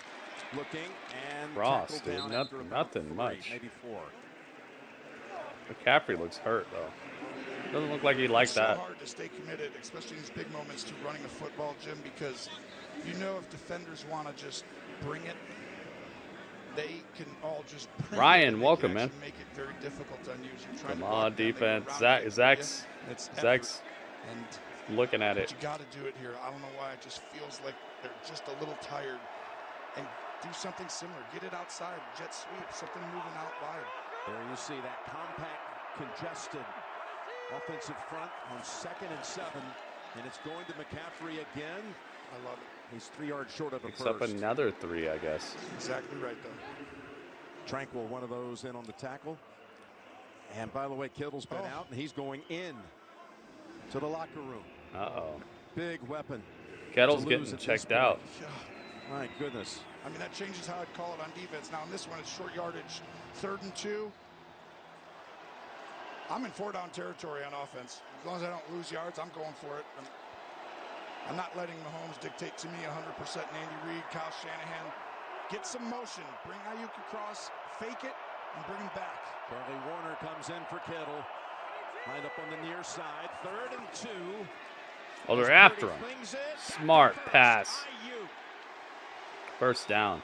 Looking and Ross, tackled dude, down after about nothing 3, much. maybe 4. McCaffery looks hurt though. Doesn't look like he liked It's that. so hard to stay committed, especially in these big moments, to running a football, Jim, because you know if defenders want to just bring it, they can all just bring Ryan, it, and they welcome, can man. actually make it very difficult on you. So you're trying Come to on, block them, they go defense. around Zach, it, Zach's, it's Zach's effort. And looking at but it. you got to do it here. I don't know why. It just feels like they're just a little tired. And do something similar. Get it outside. Jet sweep. Something moving out wide. There you see that compact, congested offensive front on 2nd and 7. And it's going to McCaffery again. I love it. He's 3 yards short of a Picks up first. another 3, I guess. Exactly right, though. Tranquil, one of those in on the tackle. And by the way, Kittle's been out, and he's going in to the locker room. Uh-oh. Big weapon. Kittle's to getting lose at this checked point. out. My goodness. I mean, that changes how I'd call it on defense. Now, in this one, it's short yardage. 3rd and 2. I'm in 4-down territory on offense. As long as I don't lose yards, I'm going for it. I'm not letting Mahomes dictate to me 100%. Andy Reid, Kyle Shanahan. Get some motion. Bring Aiyuk across, fake it, and bring him back. Charlie Warner comes in for Kittle. Lined up on the near side. 3rd and 2. Oh, they're after him. Smart pass. First down.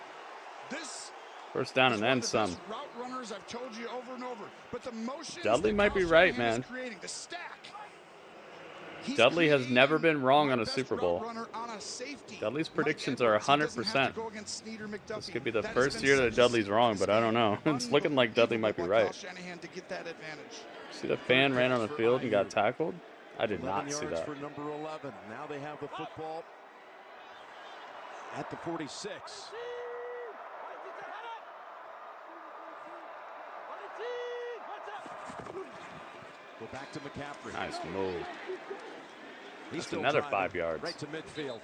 First down and then some. Route runners, I've told you over and over. But the motions Dudley that might be Kyle right, Shanahan is man. creating, the stack. Dudley has never been wrong on a Super Bowl. Dudley's predictions are 100%. This could be the first year that Dudley's wrong, but I don't know. It's looking like Dudley might be right. See the fan ran on the field and got tackled? I did not see that. For number 11. Now they have the football at the 46. Go back to McCaffrey. Nice move. He's That's still another driving 5 yards. right to midfield.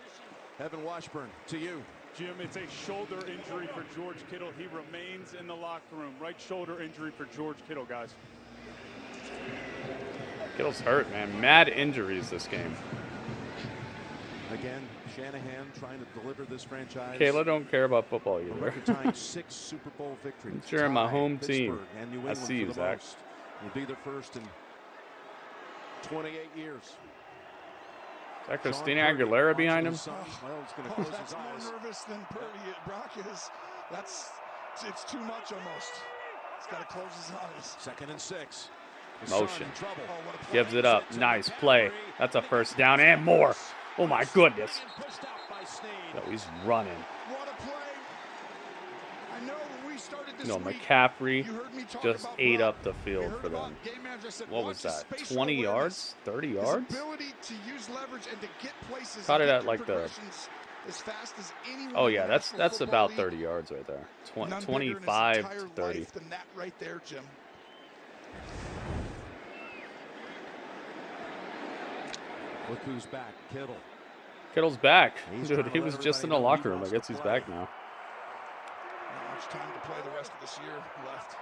Evan Washburn, to you. Jim, it's a shoulder injury for George Kittle. He remains in the locker room. Right shoulder injury for George Kittle, guys. Kittle's hurt, man. Mad injuries this game. Again, Shanahan trying to deliver this franchise. Kayla don't care about football either. Record-tying 6 Super Bowl victories. You're in my Tied home team. Pittsburgh and New I England see you, for the Zach. most. Will be their first in 28 years. Is that Christina Aguilera behind him? Well, it's going to close That's his eyes. more nervous than Brock is. It's too much almost. He's got to close his eyes. 2nd and 6. His Motion. son in trouble. Gives it up. Nice play. That's a first down and more. Oh my goodness. No, he's running. What a play. I know when we started this No, week, McCaffery you heard me talk just about ate Brock. up the field You heard for them. about game manager. I said, What watch was his that? spatial 20 awareness. yards? 30 yards? His ability to use leverage and to get places. Caught and it get at through like the. progressions as fast as anyone Oh in yeah, the that's National Football about League. 30 yards right there. None bigger in his 25 entire to 30. life than that right there, Jim. Look who's back. Kittle. Kittle's back. He's Dude, trying to he let was just in everybody a know he locker room. I wants to guess he's play. back now. Not much time to play the rest of this year left.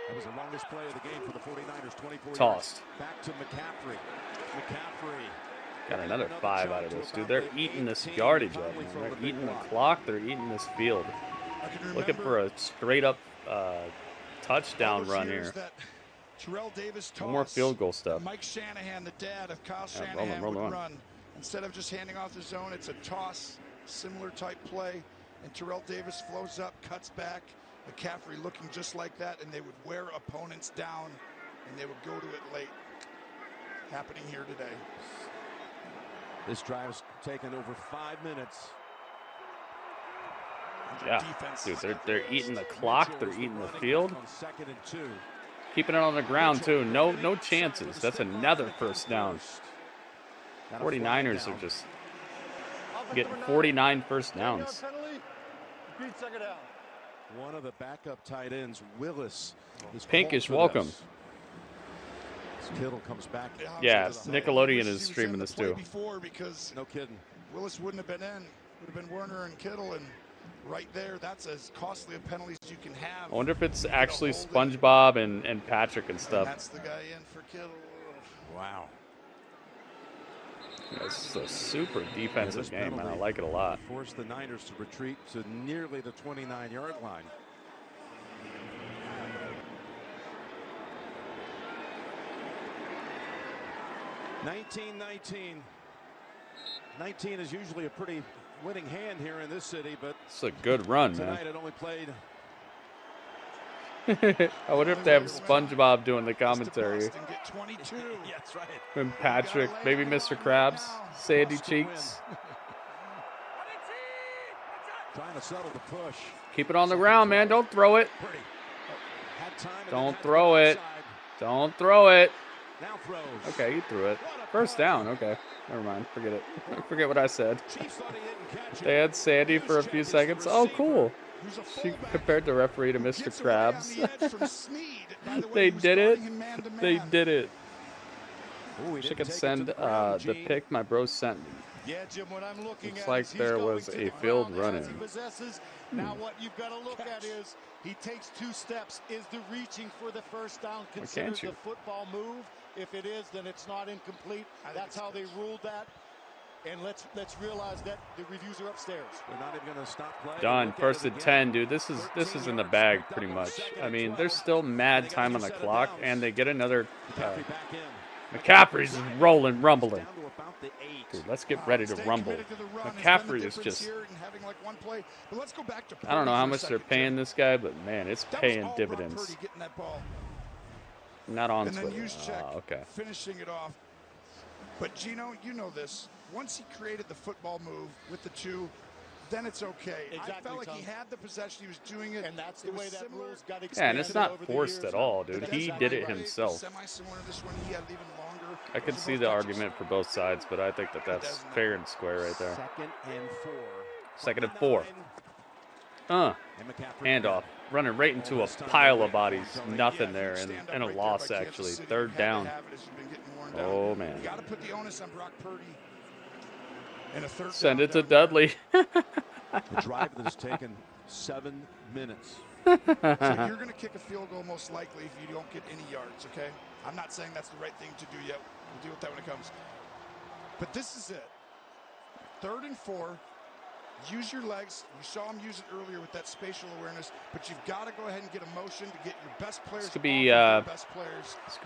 That was the longest play of the game for the 49ers. 24 Tossed. yards. Back to McCaffrey. McCaffrey. Got another 5 out of this, dude. They're eating this yardage up, man. They're eating the clock. They're eating this field. Looking for a straight up touchdown run here. Terrell Davis No more toss. field goal stuff. Mike Shanahan, the dad of Kyle Yeah, Shanahan, roll would on. run. Instead of just handing off the zone, it's a toss, similar type play. And Terrell Davis flows up, cuts back. McCaffrey looking just like that, and they would wear opponents down, and they would go to it late. Happening here today. This drive's taken over 5 minutes. Yeah, dude, they're eating the clock. They're eating the field. On 2nd and 2. Keeping it on the ground, too. No chances. That's another first down. 49ers are just getting 49 first downs. One of the backup tight ends, Willis, is Pinkish, welcome. Kittle comes back. Yeah, Nickelodeon is streaming this too. Because no kidding. Willis wouldn't have been in. Would have been Werner and Kittle, and right there, that's as costly a penalty as you can have. I wonder if it's actually SpongeBob and Patrick and stuff. And that's the guy in for Kittle. Wow. This is a super defensive game, man. I like it a lot. Forced the Niners to retreat to nearly the 29-yard line. (19-19). 19 is usually a pretty winning hand here in this city, but it's a good run, tonight man. It only played. I wonder if they have SpongeBob doing the commentary. Get 22. Yeah, that's right. And Patrick, maybe Mr. Krabs, Sandy Cheeks. Trying to settle the push. Keep it on the ground, man. Don't throw it. Don't throw it. Don't throw it. Now throws. Okay, you threw it. First down. Okay. Never mind. Forget it. Forget what I said. They had Sandy for a few seconds. Oh, cool. She compared the referee to Mr. Krabs. They did it. They did it. Wish I could send the pic my bro sent me. Yeah, Jim, what I'm looking Looks at like is he's there going was to a the field ground as run-in. he possesses. Now what you've got to look at is he takes 2 steps. Is the reaching for the first down considered the football move? If it is, then it's not incomplete. That's how they ruled that. And let's realize that the reviews are upstairs. They're not even going to stop playing. Done. First and 10, dude. This is in the bag pretty much. I mean, there's still mad time on the clock, and they get another. McCaffery's rolling, rumbling. Dude, let's get ready to rumble. McCaffery is just. I don't know how much they're paying this guy, but man, it's paying dividends. Not on Twitter. Oh, okay. Finishing it off. But Gino, you know this. Once he created the football move with the 2, then it's okay. Exactly, I felt like he had the possession, he was doing it, and that's the way that rules got expanded. Yeah, and it's not forced at all, dude. He did it himself. Semi-similar to this one, he had even longer. I can see the argument for both sides, but I think that that's fair and square right there. 2nd and 4. Handoff. Running right into a pile of bodies. Nothing there, and a loss, actually. 3rd down. Oh, man. You got to put the onus on Brock Purdy. Send it to Dudley. The drive that has taken 7 minutes. So you're going to kick a field goal most likely if you don't get any yards, okay? I'm not saying that's the right thing to do yet. We'll deal with that when it comes. But this is it. 3rd and 4. Use your legs. You saw him use it earlier with that spatial awareness, but you've got to go ahead and get a motion to get your best players. This could be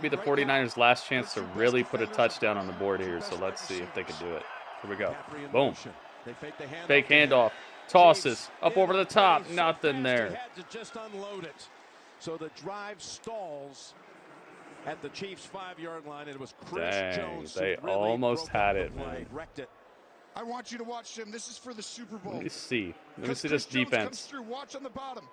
the 49ers' last chance to really put a touchdown on the board here, so let's see if they can do it. Here we go. Boom. Fake handoff. Tosses. Up over the top. Nothing there. Had to just unload it. So the drive stalls at the Chiefs' 5-yard line, and it was Chris Jones. They really almost had it, man. Wrecked it. I want you to watch him. This is for the Super Bowl. Let me see. Let me see this defense. Watch on the bottom.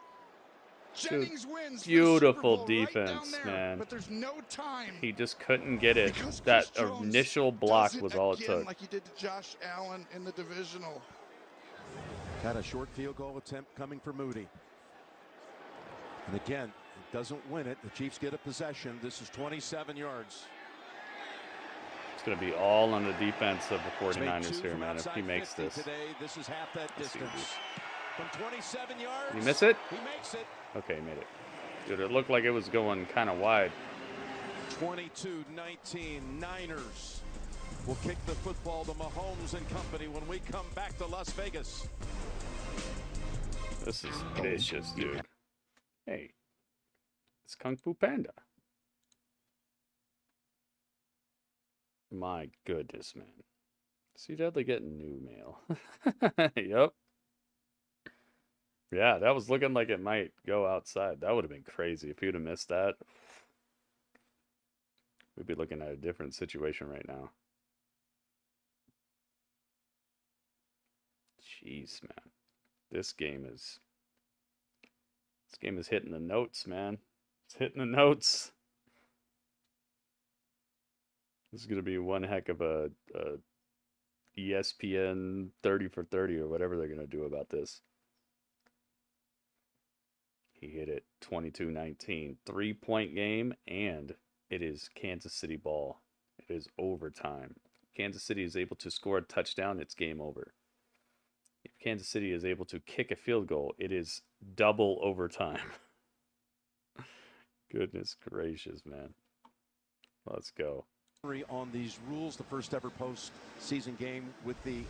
Jennings wins Beautiful defense, right man. But there's no time. He just couldn't get it. That initial block was all it took. Like he did to Josh Allen in the divisional. Got a short field goal attempt coming for Moody. And again, it doesn't win it. The Chiefs get a possession. This is 27 yards. It's going to be all on the defense of the 49ers here, man, if he makes this. Today, this is half that distance. From 27 yards. Did he miss it? He makes it. Okay, he made it. Dude, it looked like it was going kind of wide. 22-19. Niners will kick the football to Mahomes and company when we come back to Las Vegas. This is vicious, dude. Hey, it's Kung Fu Panda. My goodness, man. See Dudley getting new mail. Yep. Yeah, that was looking like it might go outside. That would have been crazy if you'd have missed that. We'd be looking at a different situation right now. Jeez, man. This game is hitting the notes, man. It's hitting the notes. This is going to be one heck of a ESPN 30 for 30 or whatever they're going to do about this. He hit it 22-19. 3-point game, and it is Kansas City ball. It is overtime. Kansas City is able to score a touchdown, it's game over. If Kansas City is able to kick a field goal, it is double overtime. Goodness gracious, man. Let's go. On these rules, the first ever postseason game with the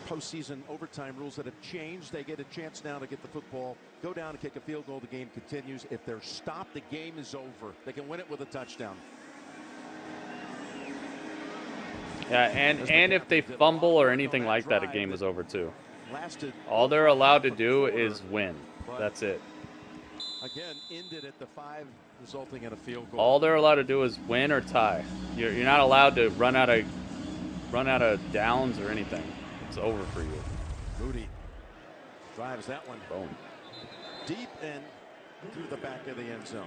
postseason overtime rules that have changed. They get a chance now to get the football, go down and kick a field goal. The game continues. If they're stopped, the game is over. They can win it with a touchdown. Yeah, and if they fumble or anything like that, the game is over too. All they're allowed to do is win. That's it. Again, ended at the 5, resulting in a field goal. All they're allowed to do is win or tie. You're not allowed to run out of downs or anything. It's over for you. Moody drives that one. Boom. Deep and through the back of the end zone.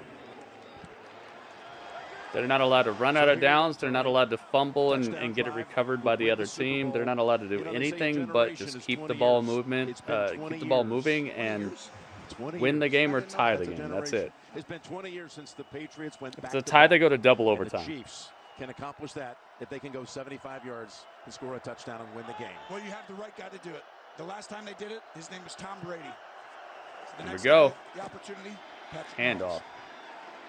They're not allowed to run out of downs. They're not allowed to fumble and get it recovered by the other team. They're not allowed to do anything but just keep the ball moving and win the game or tie the game. That's it. It's been 20 years since the Patriots went back. If it's a tie, they go to double overtime. The Chiefs can accomplish that if they can go 75 yards and score a touchdown and win the game. Well, you have the right guy to do it. The last time they did it, his name was Tom Brady. So Here we go. The opportunity. Handoff.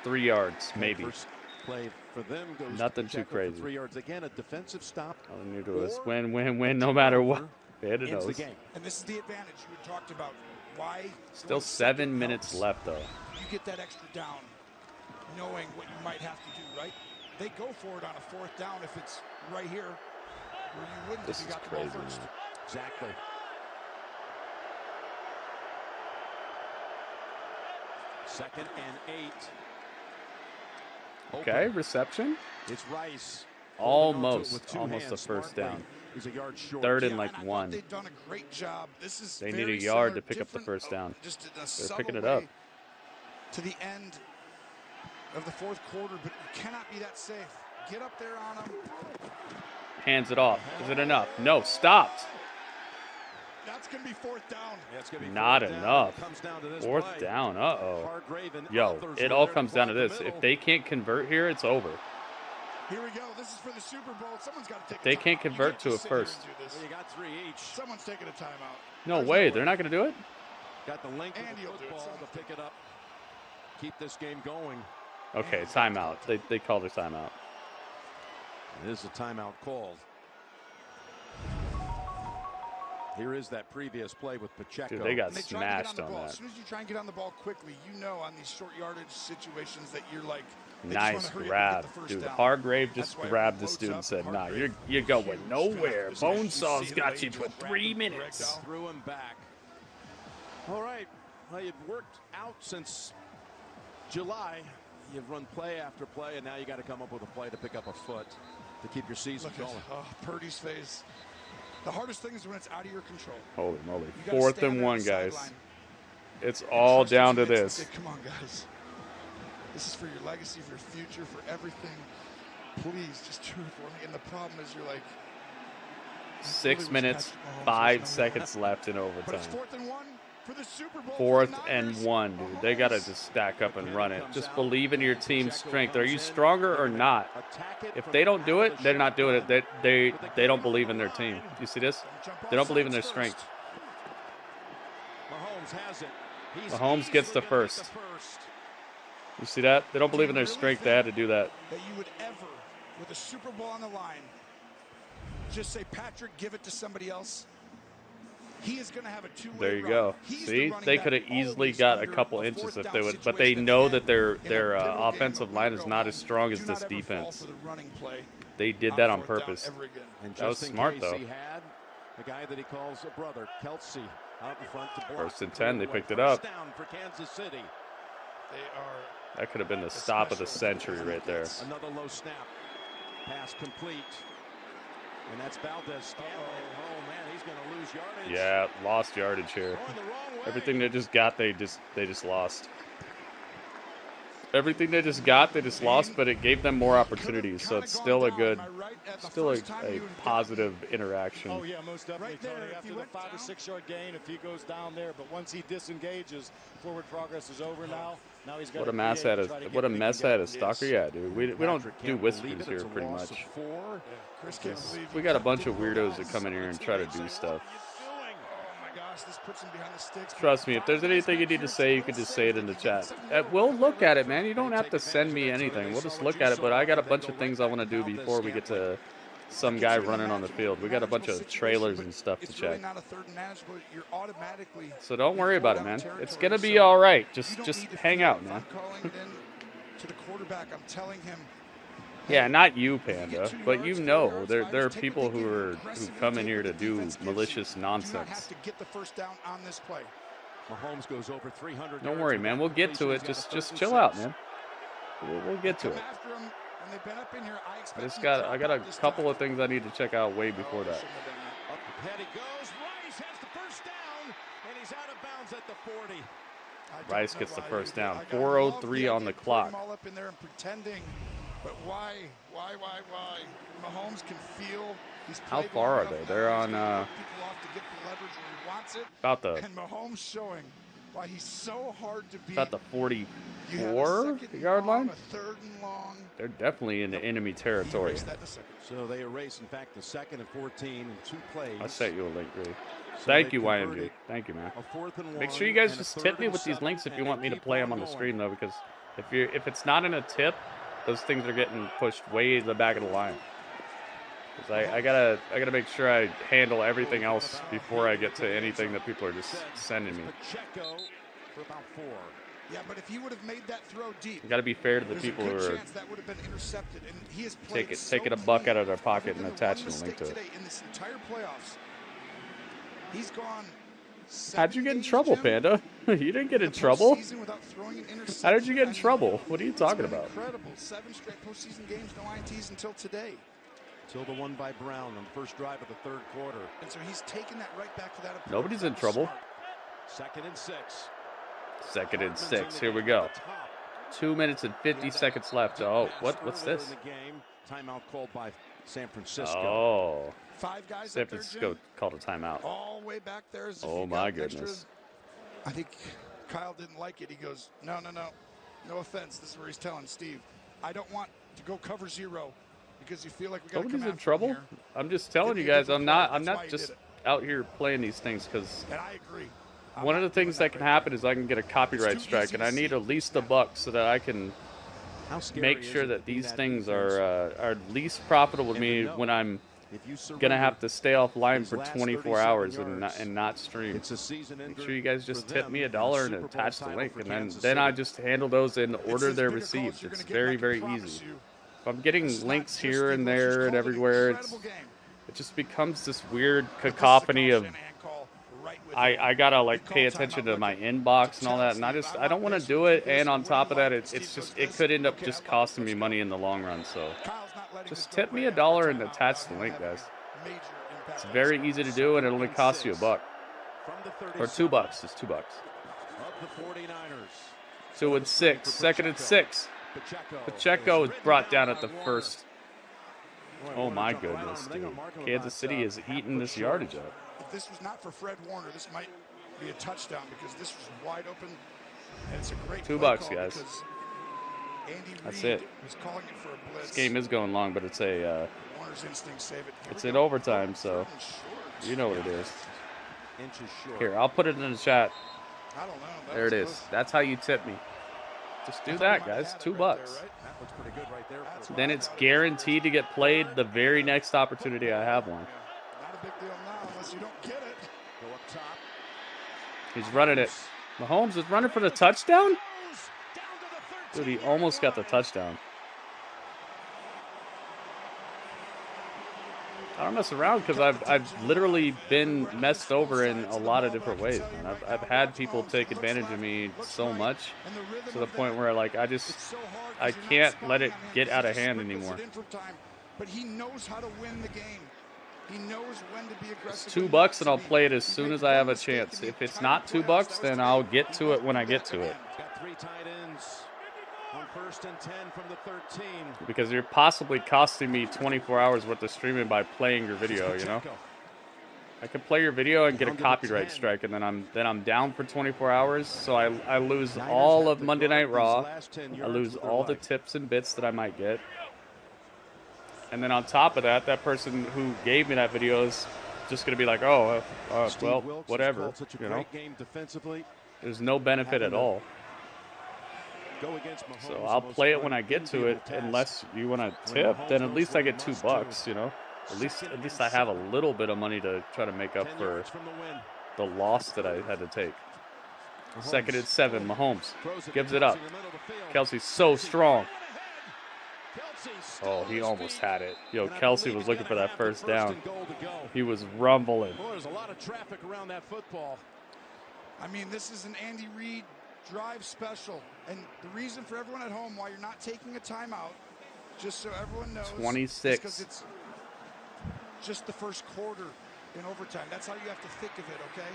3 yards, maybe. First play for them goes nothing too crazy. 3 yards again. A defensive stop. All they need to do is win, no matter what. They hit it. And this is the advantage you had talked about. Why? Still 7 minutes left, though. You get that extra down, knowing what you might have to do, right? They go for it on a 4th down if it's right here, where you wouldn't if you got the ball first. Man. Exactly. Second and 8. Okay, reception. It's Rice. Almost the first down. He's a yard short. 3rd and like 1. They've done a great job. This is they need a yard to pick up the first down. They're picking it up. To the end of the 4th quarter, but you cannot be that safe. Get up there on them. Hands it off. Is it enough? No, stopped. That's going to be 4th down. Yeah, it's gonna be not enough. Fourth down. Uh-oh. Yo, it all comes down to this. If they can't convert here, it's over. Here we go. This is for the Super Bowl. Someone's got to take They can't convert to a first. Well, you got 3 each. Someone's taking a timeout. No way. They're not going to do it? Got the length of the football to pick it up. Keep this game going. Okay, timeout. They called a timeout. It is a timeout called. Here is that previous play with Pacheco. Dude, they got smashed on that. As soon as you try and get on the ball quickly, you know on these short yardage situations that you're like, nice grab. Dude, Hargrave just grabbed this dude and said, nah, you're going nowhere. Bonesaw's got you for 3 minutes. Threw him back. All right. Well, you've worked out since July. You've run play after play, and now you got to come up with a play to pick up a foot to keep your season going. Purdy's face. The hardest thing is when it's out of your control. Holy moly. 4th and 1, guys. It's all down to this. Come on, guys. This is for your legacy, for your future, for everything. Please, just do it for me. And the problem is you're like... 6 minutes, 5 seconds left in overtime. But it's 4th and 1 for the Super Bowl. 4th and 1, dude. They got to just stack up and run it. Just believe in your team's strength. Are you stronger or not? If they don't do it, they're not doing it. They don't believe in their team. You see this? They don't believe in their strength. Mahomes gets the first. You see that? They don't believe in their strength. They had to do that. That you would ever, with a Super Bowl on the line, just say, Patrick, give it to somebody else. He is going to have a two-way There you go. See, they could have easily got a couple inches if they would, but they know that their offensive line is not as strong as this defense. They did that on purpose. That was smart, though. The guy that he calls a brother, Kelsey, out in front to block. 1st and 10, they picked it up. Down for Kansas City. That could have been the stop of the century right there. Another low snap. Pass complete. And that's Valdez. Oh, man, he's going to lose yardage. Yeah, lost yardage here. Everything they just got, they just lost. Everything they just got, they just lost, but it gave them more opportunities. So it's still a good, still a positive interaction. Oh yeah, most definitely, Tony. After the 5 or 6 yard gain, if he goes down there, but once he disengages, forward progress is over now. Now he's got what a mess at a stalker. Yeah, dude. We don't do whispers here pretty much. We got a bunch of weirdos that come in here and try to do stuff. Trust me, if there's anything you need to say, you can just say it in the chat. We'll look at it, man. You don't have to send me anything. We'll just look at it, but I got a bunch of things I want to do before we get to some guy running on the field. We got a bunch of trailers and stuff to check. So don't worry about it, man. It's going to be all right. Just hang out, man. Yeah, not you, Panda, but you know, there are people who come in here to do malicious nonsense. Mahomes goes over 300. Don't worry, man. We'll get to it. Just chill out, man. We'll get to it. I got a couple of things I need to check out way before that. Ahead he goes. Rice has the first down, and he's out of bounds at the 40. Rice gets the first down. 4:03 on the clock. All up in there and pretending. But why? Mahomes can feel. How far are they? They're on about the. And Mahomes showing why he's so hard to beat. About the 44-yard line. They're definitely in the enemy territory. So they erase, in fact, the 2nd and 14 in 2 plays. I'll set you a link, Gritty. Thank you, YMG. Thank you, man. Make sure you guys just tip me with these links if you want me to play them on the stream, though, because if it's not in a tip, those things are getting pushed way to the back of the line. Because I gotta make sure I handle everything else before I get to anything that people are just sending me. For about 4. Yeah, but if he would have made that throw deep, You got to be fair to the people who are that would have been intercepted. And he has taking a buck out of their pocket and attaching a link to it. In this entire playoffs, he's gone. How'd you get in trouble, Panda? You didn't get in trouble. How did you get in trouble? What are you talking about? Incredible. 7 straight postseason games, no INTs until today. Till the one by Brown on the first drive of the 3rd quarter. And so he's taken that right back to that approach. Nobody's in trouble. 2nd and 6. 2nd and 6. Here we go. 2 minutes and 50 seconds left. Oh, what's this? Timeout called by San Francisco. Oh. 5 guys. San Francisco called a timeout. All way back there. Oh my goodness. I think Kyle didn't like it. He goes, no. No offense. This is where he's telling Steve, I don't want to go cover 0 because you feel like we got to come Nobody's in trouble. I'm just telling you guys, I'm not just out here playing these things because. And I agree. One of the things that can happen is I can get a copyright strike, and I need at least $1 so that I can make sure that these things are least profitable to me when I'm gonna have to stay offline for 24 hours and not stream. Make sure you guys just tip me $1 and attach the link, and then I just handle those in the order they're received. It's very, very easy. If I'm getting links here and there and everywhere, it just becomes this weird cacophony of. I gotta like pay attention to my inbox and all that, and I don't want to do it. And on top of that, it could end up just costing me money in the long run. So just tip me $1 and attach the link, guys. It's very easy to do, and it only costs you $1 or $2. It's $2. 2 and 6. 2nd and 6. Pacheco is brought down at the first. Oh my goodness, dude! Kansas City is eating this yardage up. If this was not for Fred Warner, this might be a touchdown because this was wide open, and it's a great $2, guys. That's it. Was calling it for a blitz. This game is going long, but it's a Warner's instincts save it. it's in overtime, so you know what it is. Here, I'll put it in the chat. I don't know. There it is. That's how you tip me. Just do that, guys. $2. Then it's guaranteed to get played the very next opportunity I have one. Not a big deal now unless you don't get it. Go up top. He's running it. Mahomes is running for the touchdown? Dude, he almost got the touchdown. I don't mess around because I've literally been messed over in a lot of different ways, man. I've had people take advantage of me so much to the point where like I can't let it get out of hand anymore. But he knows how to win the game. He knows when to be aggressive. It's $2 and I'll play it as soon as I have a chance. If it's not $2, then I'll get to it when I get to it. On 1st and 10 from the 13. Because you're possibly costing me 24 hours worth of streaming by playing your video, you know? I could play your video and get a copyright strike, and then I'm down for 24 hours, so I lose all of Monday Night Raw. I lose all the tips and bits that I might get. And then on top of that, that person who gave me that video is just going to be like, oh, well, whatever, you know? There's no benefit at all. So I'll play it when I get to it, unless you want to tip, then at least I get $2, you know? At least I have a little bit of money to try to make up for the loss that I had to take. 2nd and 7, Mahomes gives it up. Kelsey's so strong. Oh, he almost had it. Yo, Kelsey was looking for that first down. He was rumbling. Boy, there's a lot of traffic around that football. I mean, this is an Andy Reid drive special, and the reason for everyone at home why you're not taking a timeout, just so everyone knows, 26. because it's just the first quarter in overtime. That's how you have to think of it, okay?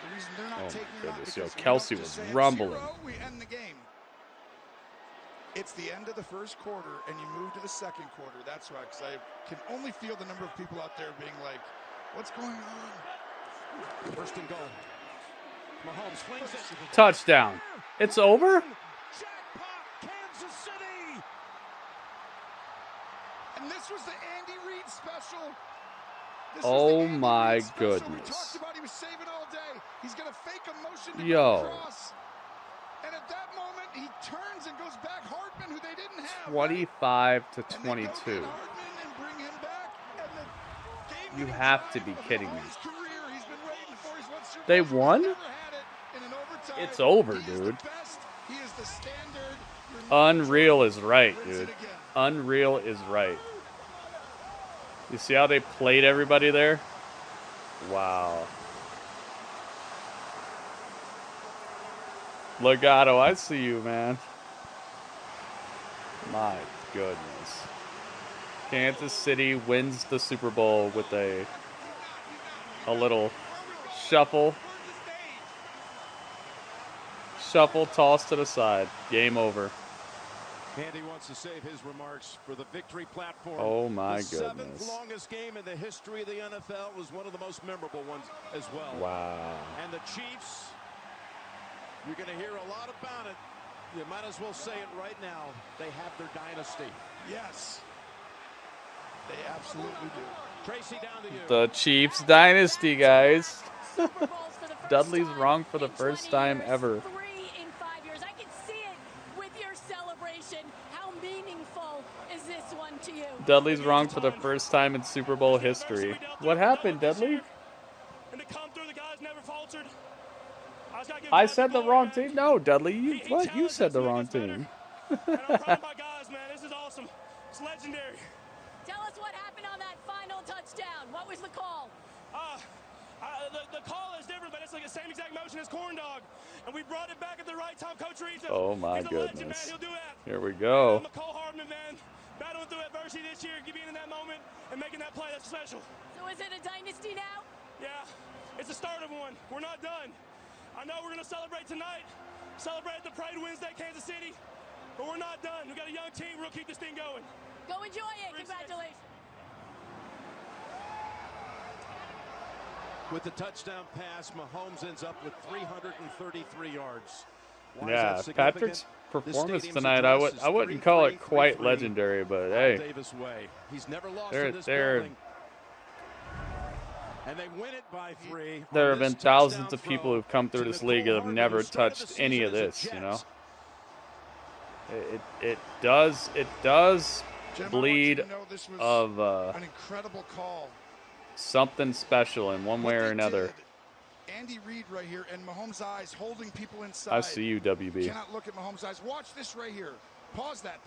The reason they're not taking it out because Kelsey was rumbling. We end the game. It's the end of the first quarter, and you move to the second quarter. That's right, because I can only feel the number of people out there being like, what's going on? 1st and goal. Mahomes flings it. Touchdown. It's over? Jackpot, Kansas City. And this was the Andy Reid special. Oh my goodness. We talked about he was saving all day. He's going to fake a motion to Yo. go across. And at that moment, he turns and goes back. Hardman, who they didn't have. 25 to 22. You have to be kidding me. They won? It's over, dude. Unreal is right, dude. Unreal is right. You see how they played everybody there? Wow. Legato, I see you, man. My goodness. Kansas City wins the Super Bowl with a little shuffle. Shuffle, toss to the side. Game over. Andy wants to save his remarks for the victory platform. Oh my the goodness. 7th longest game in the history of the NFL was one of the most memorable ones as well. Wow. And the Chiefs, you're going to hear a lot about it. You might as well say it right now. They have their dynasty. Yes. They absolutely do. Tracy, down to you. The Chiefs dynasty, guys. Dudley's wrong for the first time ever. 3 in 5 years. I can see it with your celebration. How meaningful is this one to you? Dudley's wrong for the first time in Super Bowl history. What happened, Dudley? And to come through, the guys never faltered. I said the wrong team? No, Dudley. You said the wrong team. And I'm proud of my guys, man. This is awesome. It's legendary. Tell us what happened on that final touchdown. What was the call? The call is different, but it's like the same exact motion as Corn Dog. And we brought it back at the right time. Coach Reed's Oh my he's a legend, man. goodness. He'll do that. Here we go. McCall Hardman, man, battling through adversity this year, being in that moment and making that play. That's special. So is it a dynasty now? Yeah, it's the start of one. We're not done. I know we're going to celebrate tonight, celebrate the Pride Wednesday, Kansas City, but we're not done. We've got a young team. We'll keep this thing going. Go enjoy it. Congratulations. With the touchdown pass, Mahomes ends up with 333 yards. Why is Yeah, that significant? Patrick's performance tonight, I wouldn't call it quite legendary, but hey, Davis way. He's never lost they're, in this they're, building. And they win it by 3. there have on been this thousands touchdown of people throw who've come through to this Nicole league that have Hardman, never who started the touched any of season as a this, you know? Jet. It does Jim, bleed I want you to know this was of an incredible call. something special in one way or another. Andy Reid right here, and Mahomes' eyes holding people inside. I see you, WB. You cannot look at Mahomes' eyes. Watch this right here. Pause that.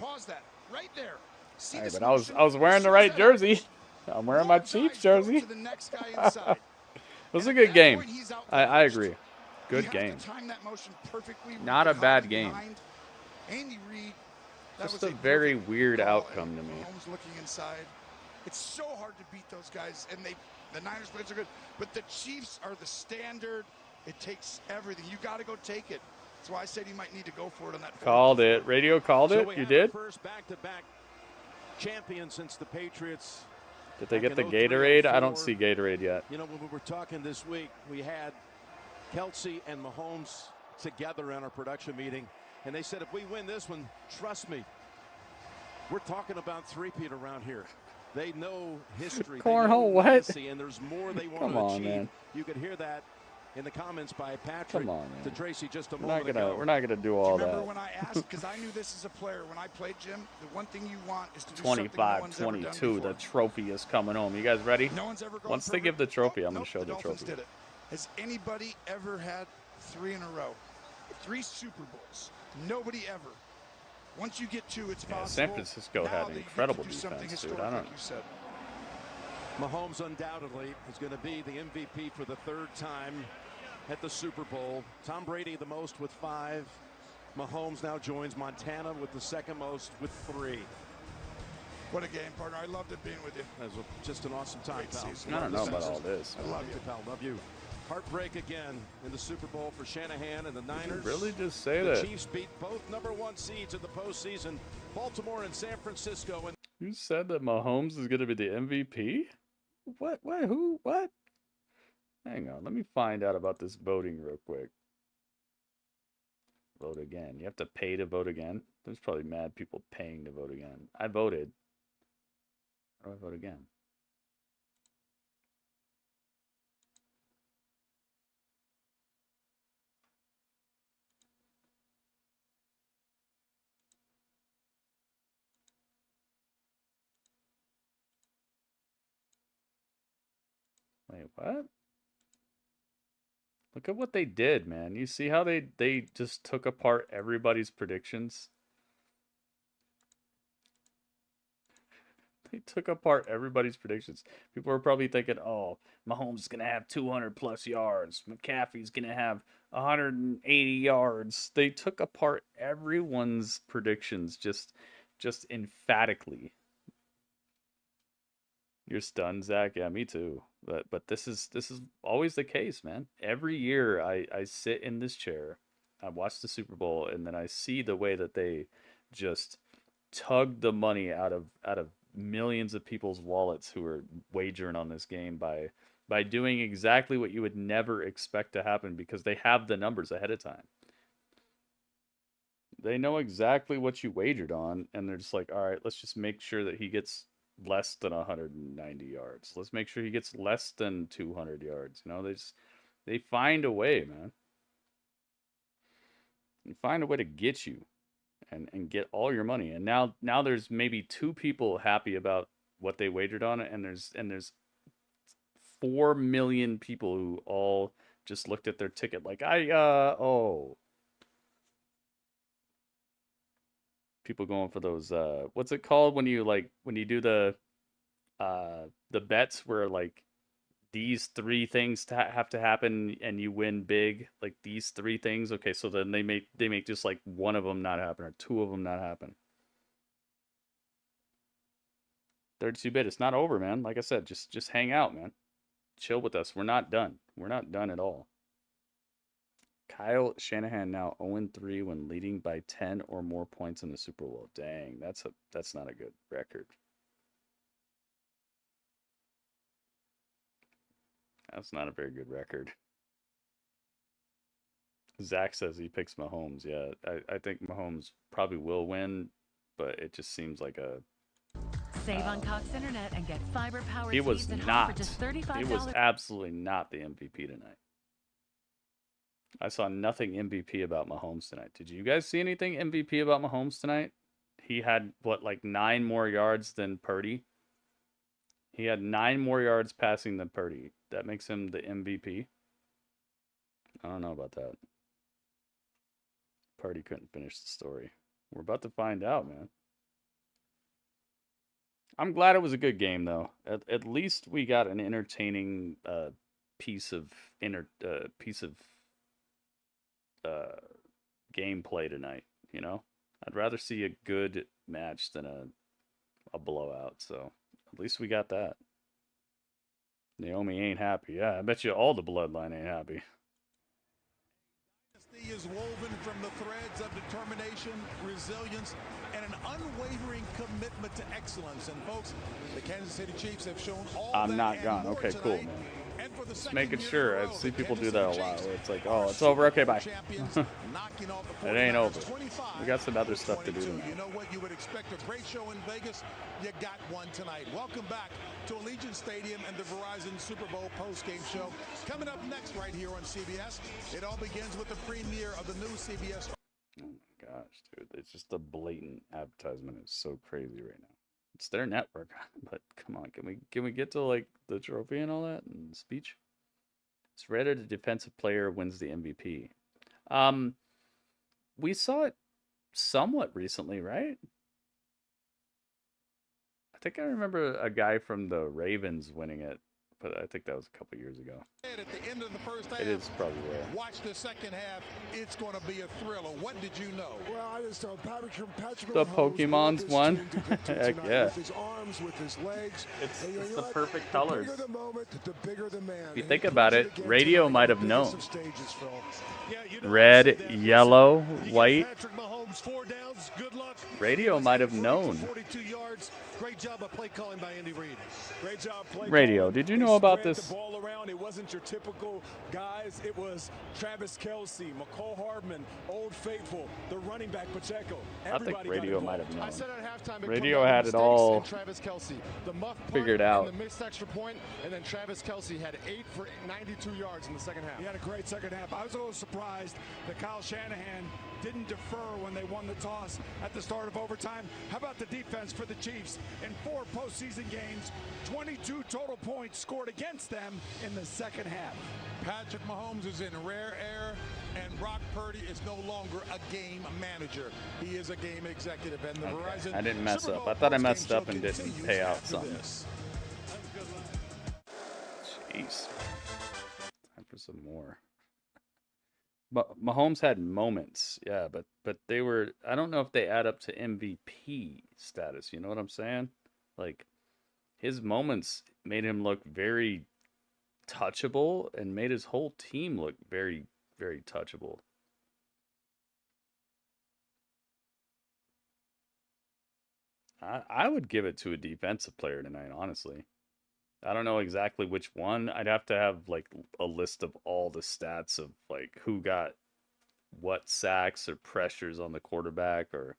Right there. See Hey, this but I was motion? wearing the right jersey. I'm wearing my Chiefs jersey. To the next guy inside. It was a good game. I agree. Good game. Time that motion perfectly. Not a bad game. Andy Reid. Just a very weird outcome to me. Mahomes looking inside. It's so hard to beat those guys, and the Niners players are good, but the Chiefs are the standard. It takes everything. You got to go take it. That's why I said he might need to go for it on that. Called it. Radio called it. You did? First back-to-back champion since the Patriots. Did they get the Gatorade? I don't see Gatorade yet. You know, when we were talking this week, we had Kelsey and Mahomes together on our production meeting, and they said if we win this one, trust me, we're talking about three-peat around here. They know history, Cornhole, what? legacy, and there's more they want Come to on, achieve. Man. You could hear that in the comments by Patrick to Tracy just a moment ago. We're not gonna do all that. Remember when I asked, because I knew this as a player, when I played, Jim, the one thing you want is to do something no one's ever done 25-22. before. The trophy is coming home. You guys ready? No one's ever gone Once they perfect. give the trophy, I'm gonna show the the Dolphins trophy. did it. Has anybody ever had 3 in a row? 3 Super Bowls. Nobody ever. Once you get 2, it's possible. San Francisco Now had that you get to incredible do something defense, dude. historic, I don't. like you said. Mahomes undoubtedly is going to be the MVP for the 3rd time at the Super Bowl. Tom Brady the most with 5. Mahomes now joins Montana with the 2nd most with 3. What a game, partner. I loved it being with you. That was just an awesome time, pal. I don't know about all this. I love you, pal. Love you. Heartbreak again in the Super Bowl for Shanahan and the Niners. Really just say the that? Chiefs beat both #1 seeds in the postseason, Baltimore and San Francisco. And Who said that Mahomes is going to be the MVP? What? What? Who? What? Hang on. Let me find out about this voting real quick. Vote again. You have to pay to vote again? There's probably mad people paying to vote again. I voted. How do I vote again? Wait, what? Look at what they did, man. You see how they just took apart everybody's predictions? They took apart everybody's predictions. People were probably thinking, oh, Mahomes is going to have 200 plus yards. McCaffrey's going to have 180 yards. They took apart everyone's predictions just emphatically. You're stunned, Zach? Yeah, me too. But this is always the case, man. Every year I sit in this chair, I watch the Super Bowl, and then I see the way that they just tug the money out of millions of people's wallets who are wagering on this game by doing exactly what you would never expect to happen because they have the numbers ahead of time. They know exactly what you wagered on, and they're just like, all right, let's just make sure that he gets less than 190 yards. Let's make sure he gets less than 200 yards. You know, they find a way, man. They find a way to get you and get all your money. And now there's maybe 2 people happy about what they wagered on it, and there's 4 million people who all just looked at their ticket like, people going for those what's it called when you do the bets where like these 3 things have to happen and you win big, like these 3 things. Okay, so then they make just like one of them not happen or 2 of them not happen. 32-bit, it's not over, man. Like I said, just hang out, man. Chill with us. We're not done. We're not done at all. Kyle Shanahan now 0-3 when leading by 10 or more points in the Super Bowl. Dang, that's not a good record. That's not a very good record. Zach says he picks Mahomes. Yeah, I think Mahomes probably will win, but it just seems like a... Save on Cox Internet and get fiber-powered He was speeds at home not. for just $35. He was absolutely not the MVP tonight. I saw nothing MVP about Mahomes tonight. Did you guys see anything MVP about Mahomes tonight? He had, what, like 9 more yards than Purdy? He had 9 more yards passing than Purdy. That makes him the MVP? I don't know about that. Purdy couldn't finish the story. We're about to find out, man. I'm glad it was a good game, though. At least we got an entertaining piece of gameplay tonight. You know, I'd rather see a good match than a blowout. So at least we got that. Naomi ain't happy. Yeah, I bet you all the bloodline ain't happy. is woven from the threads of determination, resilience, and an unwavering commitment to excellence. And folks, the Kansas City Chiefs have shown all I'm that not and gone. more Okay, tonight. cool, man. And for the Just second making year in sure. a I row, see the people do Kansas that a City lot. Chiefs Where it's like, are oh, it's over. Okay, Super Bowl bye. champions, knocking off the It ain't 49ers over. 25 We got some other stuff to do 22. tonight. You know what? You would expect a great show in Vegas. You got one tonight. Welcome back to Allegiant Stadium and the Verizon Super Bowl postgame show. Coming up next right here on CBS. It all begins with the premiere of the new CBS. Oh my gosh, dude. It's just a blatant advertisement. It's so crazy right now. It's their network, but come on, can we get to like the trophy and all that and speech? It's rated a defensive player wins the MVP. We saw it somewhat recently, right? I think I remember a guy from the Ravens winning it, but I think that was a couple years ago. At the end of the first half, It is probably rare. watch the second half. It's going to be a thriller. What did you know? Well, I just Patrick The Mahomes Pokemon's brought won. this team to victory Heck tonight yeah. With his arms, with his legs. It's And you know the what? perfect The colors. bigger the moment, the bigger the man. If you And think he about proves it, again radio tonight might on have the known. biggest of stages, Phil. Yeah, you know, Red, yellow, white. Patrick Mahomes 4 downs. Good luck. Radio might have known. 42 yards. Great job of play calling by Andy Reid. Great job, play Radio, calling. did you They know about spread this? The ball around. It wasn't your typical guys. It was Travis Kelce, McCall Hardman, Old Faithful, the running back Pacheco. I think Everybody got radio involved. might have known. I said at halftime, it Radio come down to had it mistakes all and Travis Kelce, the muff punt figured out. and the missed extra point, and then Travis Kelce had 8 for 92 yards in the second half. He had a great second half. I was a little surprised that Kyle Shanahan didn't defer when they won the toss at the start of overtime. How about the defense for the Chiefs? In 4 postseason games, 22 total points scored against them in the second half. Patrick Mahomes is in rare air, and Brock Purdy is no longer a game manager. He is a game executive. And the Verizon I didn't mess Super up. Bowl I thought I postgame messed show up and didn't continues pay out after something. this. Jeez. Time for some more. But Mahomes had moments, yeah, but they were, I don't know if they add up to MVP status, you know what I'm saying? Like, his moments made him look very touchable and made his whole team look very, very touchable. I would give it to a defensive player tonight, honestly. I don't know exactly which one. I'd have to have like a list of all the stats of like who got what sacks or pressures on the quarterback or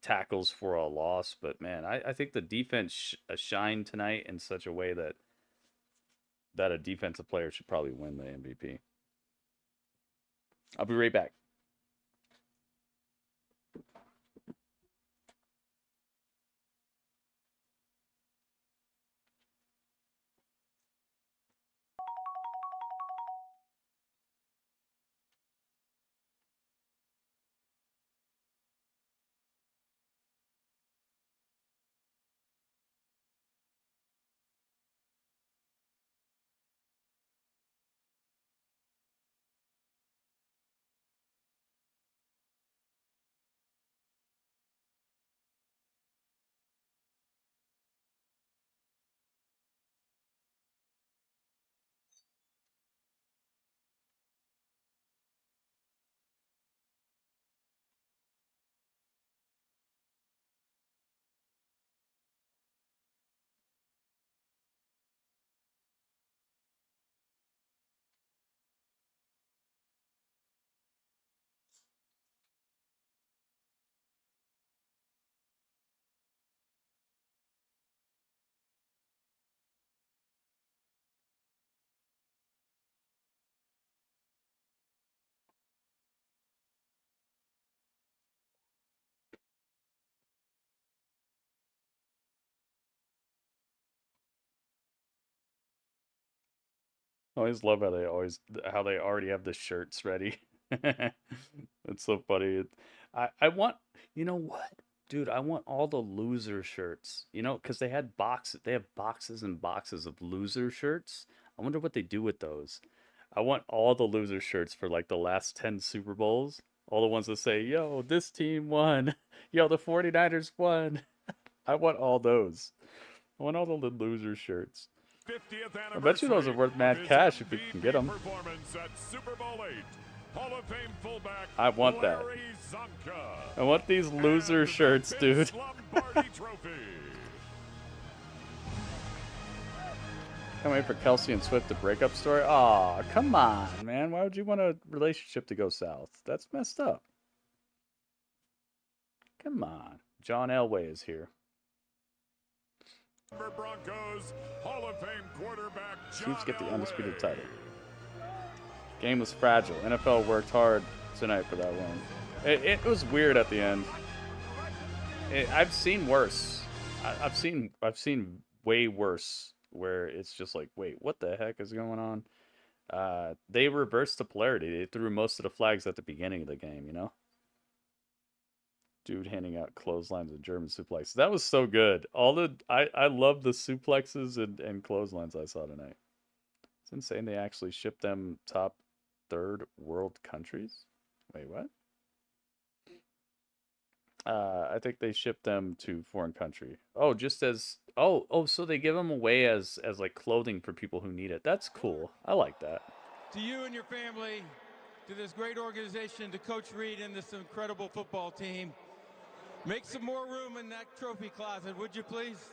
tackles for a loss. But man, I think the defense shined tonight in such a way that a defensive player should probably win the MVP. I'll be right back. I always love how they already have the shirts ready. It's so funny. I want, you know what, dude? I want all the loser shirts. You know, because they have boxes and boxes of loser shirts. I wonder what they do with those. I want all the loser shirts for like the last 10 Super Bowls. All the ones that say, "Yo, this team won." "Yo, the 49ers won." I want all those. I want all the loser shirts. 50th I bet you those are worth mad cash if you can get them. Performance at Super Bowl VIII. Hall of Fame fullback. I want that. Larry Zonka. I want these loser shirts, dude. Lombardi Trophy. Can't wait for Kelsey and Swift to break up story. Aw, come on, man. Why would you want a relationship to go south? That's messed up. Come on. John Elway is here. Broncos Hall of Fame quarterback Chiefs get the undisputed title. Game was fragile. NFL worked hard tonight for that win. It was weird at the end. I've seen worse. I've seen way worse where it's just like, wait, what the heck is going on? They reversed the polarity. They threw most of the flags at the beginning of the game, you know? Dude handing out clotheslines and German suplexes. That was so good. I love the suplexes and clotheslines I saw tonight. It's insane they actually shipped them top third world countries. Wait, what? I think they shipped them to foreign country. Oh, just as so they give them away as like clothing for people who need it. That's cool. I like that. To you and your family, to this great organization, to Coach Reed and this incredible football team, make some more room in that trophy closet, would you please?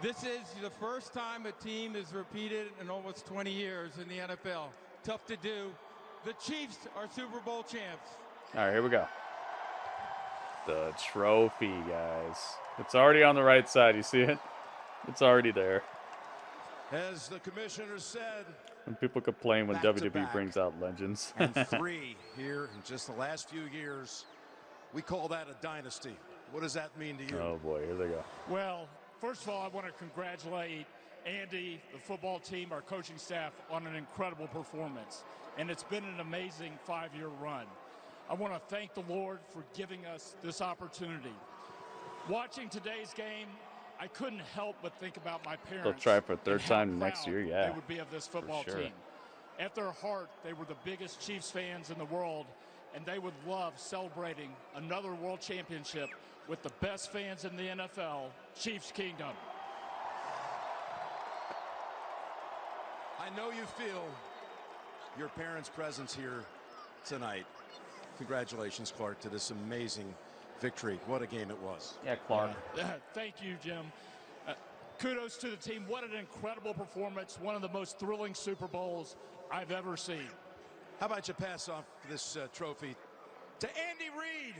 This is the first time a team has repeated in almost 20 years in the NFL. Tough to do. The Chiefs are Super Bowl champs. All right, here we go. The trophy, guys. It's already on the right side. You see it? It's already there. As the commissioner said, When people complain when WWE brings out legends. and 3 here in just the last few years. We call that a dynasty. What does that mean to you? Oh, boy. Here they go. Well, first of all, I want to congratulate Andy, the football team, our coaching staff on an incredible performance. And it's been an amazing 5-year run. I want to thank the Lord for giving us this opportunity. Watching today's game, I couldn't help but think about my parents. They'll try for a third and how time next proud year, yeah. They would be of this football For sure. team. At their heart, they were the biggest Chiefs fans in the world, and they would love celebrating another world championship with the best fans in the NFL, Chiefs Kingdom. I know you feel your parents' presence here tonight. Congratulations, Clark, to this amazing victory. What a game it was. Yeah, Clark. Thank you, Jim. Kudos to the team. What an incredible performance. One of the most thrilling Super Bowls I've ever seen. How about you pass off this trophy to Andy Reid?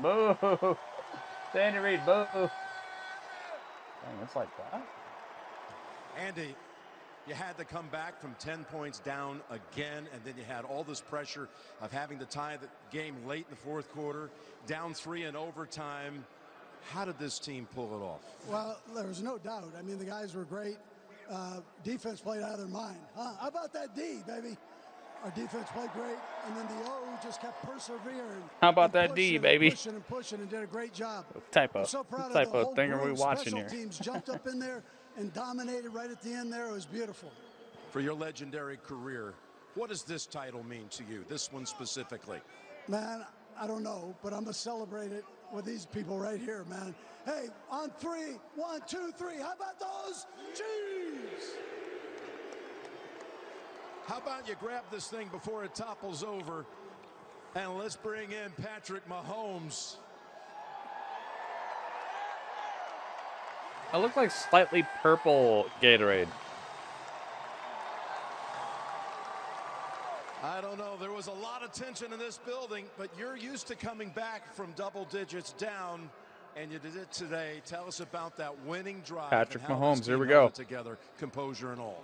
Boo! Andy Reid, boo! Dang, it's like that? Andy, you had to come back from 10 points down again, and then you had all this pressure of having to tie the game late in the fourth quarter, down 3 in overtime. How did this team pull it off? Well, there was no doubt. I mean, the guys were great. Defense played out of their mind. How about that D, baby? Our defense played great, and then the O just kept persevering. How about that D, baby? Pushing and pushing and did a great job. What type I'm of, so proud what type of the of whole thing are we group. watching Special here? teams jumped up in there and dominated right at the end there. It was beautiful. For your legendary career, what does this title mean to you, this one specifically? Man, I don't know, but I'm going to celebrate it with these people right here, man. Hey, on 3, 1, 2, 3. How about those Chiefs? How about you grab this thing before it topples over, and let's bring in Patrick Mahomes. It looked like slightly purple Gatorade. I don't know. There was a lot of tension in this building, but you're used to coming back from double digits down, and you did it today. Tell us about that winning drive. Patrick and how Mahomes, this here team we held go. it together, composure and all.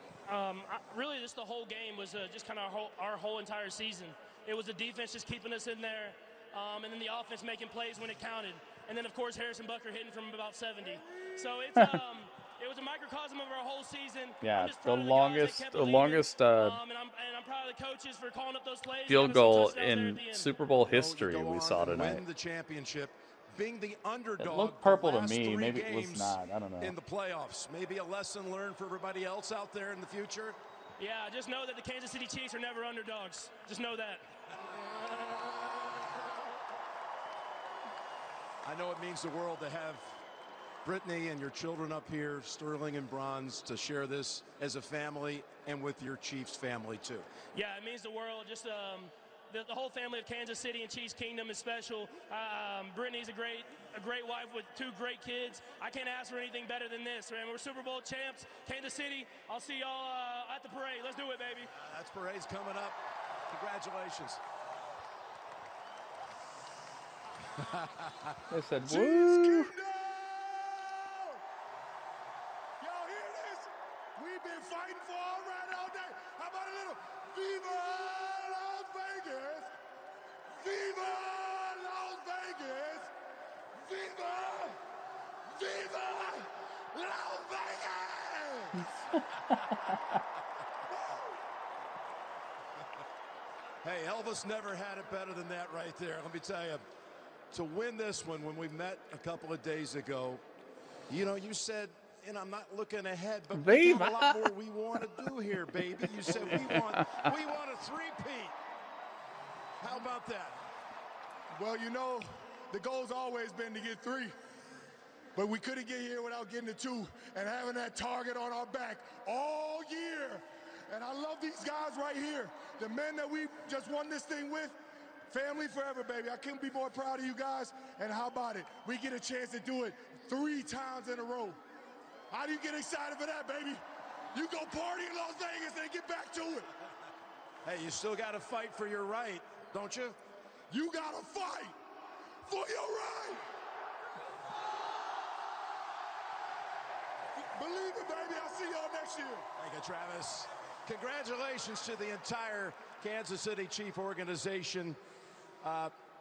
Really, just the whole game was just kind of our whole entire season. It was the defense just keeping us in there, and then the offense making plays when it counted. And then, of course, Harrison Butker hitting from about 70. So it's it was a microcosm of our whole season. Yeah, the longest the and I'm proud of the coaches for calling up those plays. field Having some goal touchdowns there in at the end. Super Bowl history we saw And tonight. win the championship, being the underdog. It looked purple the to last me. 3 Maybe it was games not. I don't know. In the playoffs, maybe a lesson learned for everybody else out there in the future. Yeah, just know that the Kansas City Chiefs are never underdogs. Just know that. I know it means the world to have Brittany and your children up here, Sterling and Bronze, to share this as a family and with your Chiefs family too. Yeah, it means the world. Just the whole family of Kansas City and Chiefs Kingdom is special. Brittany's a great wife with 2 great kids. I can't ask for anything better than this, man. We're Super Bowl champs, Kansas City. I'll see y'all at the parade. Let's do it, baby. That's parade's coming up. Congratulations. They said, Chiefs woo! Kingdom! Y'all hear this? We've been fighting for all right all day. How about a little Viva Las Vegas? Viva Las Vegas! Viva! Viva Las Vegas! Hey, Elvis never had it better than that right there. Let me tell you, to win this one, when we met a couple of days ago, you know, you said, and I'm not looking ahead, but we got a lot more we want to do here, baby. You said we want a three-peat. How about that? Well, you know, the goal's always been to get 3. But we couldn't get here without getting to 2 and having that target on our back all year. And I love these guys right here. The men that we just won this thing with, family forever, baby. I couldn't be more proud of you guys. And how about it? We get a chance to do it 3 times in a row. How do you get excited for that, baby? You go party in Las Vegas and get back to it. Hey, you still got to fight for your right, don't you? You got to fight for your right. Believe it, baby. I'll see y'all next year. Thank you, Travis. Congratulations to the entire Kansas City Chief organization.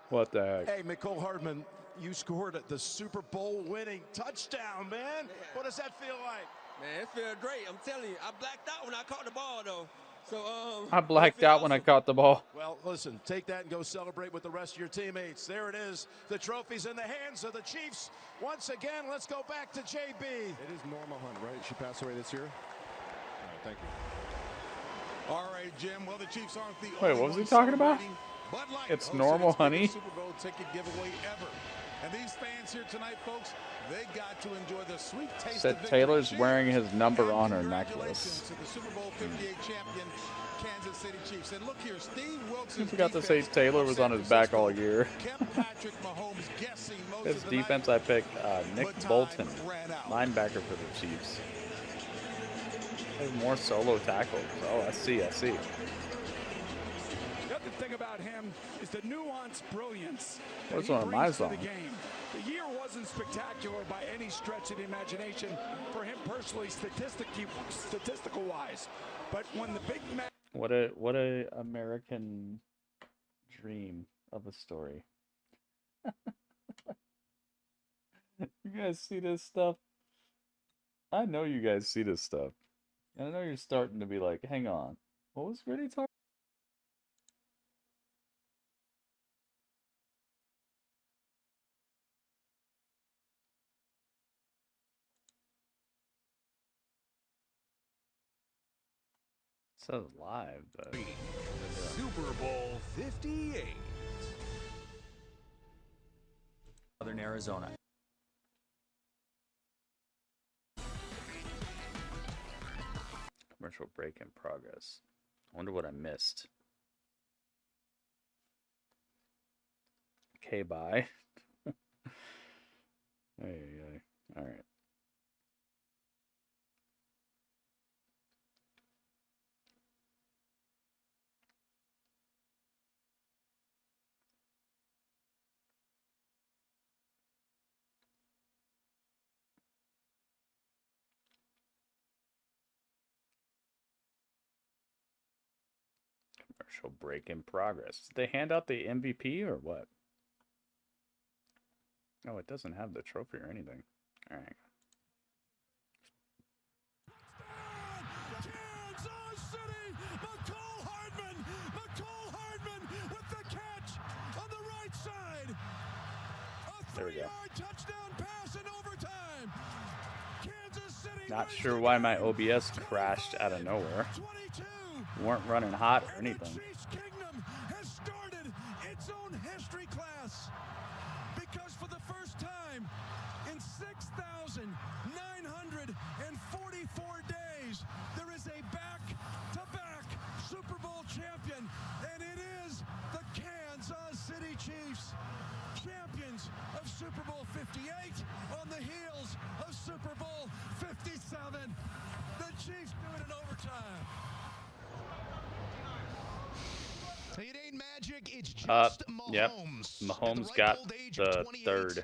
What the heck? Hey, Mecole Hardman, you scored the Super Bowl winning touchdown, man. What does that feel like? Man, it feels great. I'm telling you, I blacked out when I caught the ball, though. So I blacked out when I caught the ball. Well, listen, take that and go celebrate with the rest of your teammates. There it is. The trophy's in the hands of the Chiefs. Once again, let's go back to JB. It is Norma Hunt, right? She passed away this year? All right, thank you. All right, Jim. Well, the Chiefs aren't the Wait, only what was he ones talking about? celebrating. Bud Light It's hosted normal, its biggest honey. Super Bowl ticket giveaway ever. And these fans here tonight, folks, they got to enjoy the sweet taste Said of victory. Taylor's Cheers wearing his number on her congratulations necklace. to the Super Bowl 58 champion Kansas City Chiefs. And look here, Steve I Wilkson's forgot to say Taylor was on his back all year. kept Patrick Mahomes guessing most His of the defense, I picked Nick Bolton, linebacker for the Chiefs. There's more solo tackles. Oh, I see. The other thing about him is the nuanced brilliance that What's he one of my brings to the songs? game. The year wasn't spectacular by any stretch of the imagination for him personally, statistical-wise. But when the big man... What a American dream of a story. You guys see this stuff? I know you guys see this stuff. And I know you're starting to be like, hang on. What was Gritty talking? It says live, but Super Bowl 58. Southern Arizona. commercial break in progress. I wonder what I missed. Okay, bye. All right. Commercial break in progress. Did they hand out the MVP or what? Oh, it doesn't have the trophy or anything. All right. Kansas City, McCole Hardman with the catch on the right side. A There we go. 3-yard touchdown pass in overtime. Kansas City. Not sure why my OBS crashed out of nowhere. Weren't running hot or anything. Chiefs Kingdom has started its own history class because for the first time in 6,000 Chiefs do it in overtime. It ain't magic, it's just Mahomes. Yep. Mahomes got the third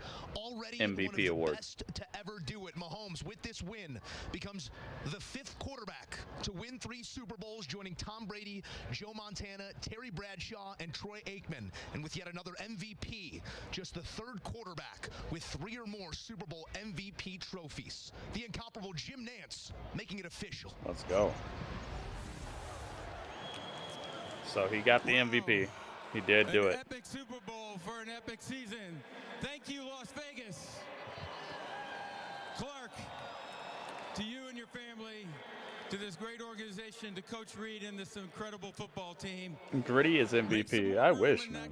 MVP award. Best to ever do it. Mahomes, with this win, becomes the 5th quarterback to win 3 Super Bowls, joining Tom Brady, Joe Montana, Terry Bradshaw, and Troy Aikman. And with yet another MVP, just the 3rd quarterback with 3 or more Super Bowl MVP trophies. The incomparable Jim Nantz making it official. Let's go. So he got the MVP. He did do it. An epic Super Bowl for an epic season. Thank you, Las Vegas. Clark, to you and your family, to this great organization, to Coach Reed and this incredible football team. Gritty is MVP. I wish, man.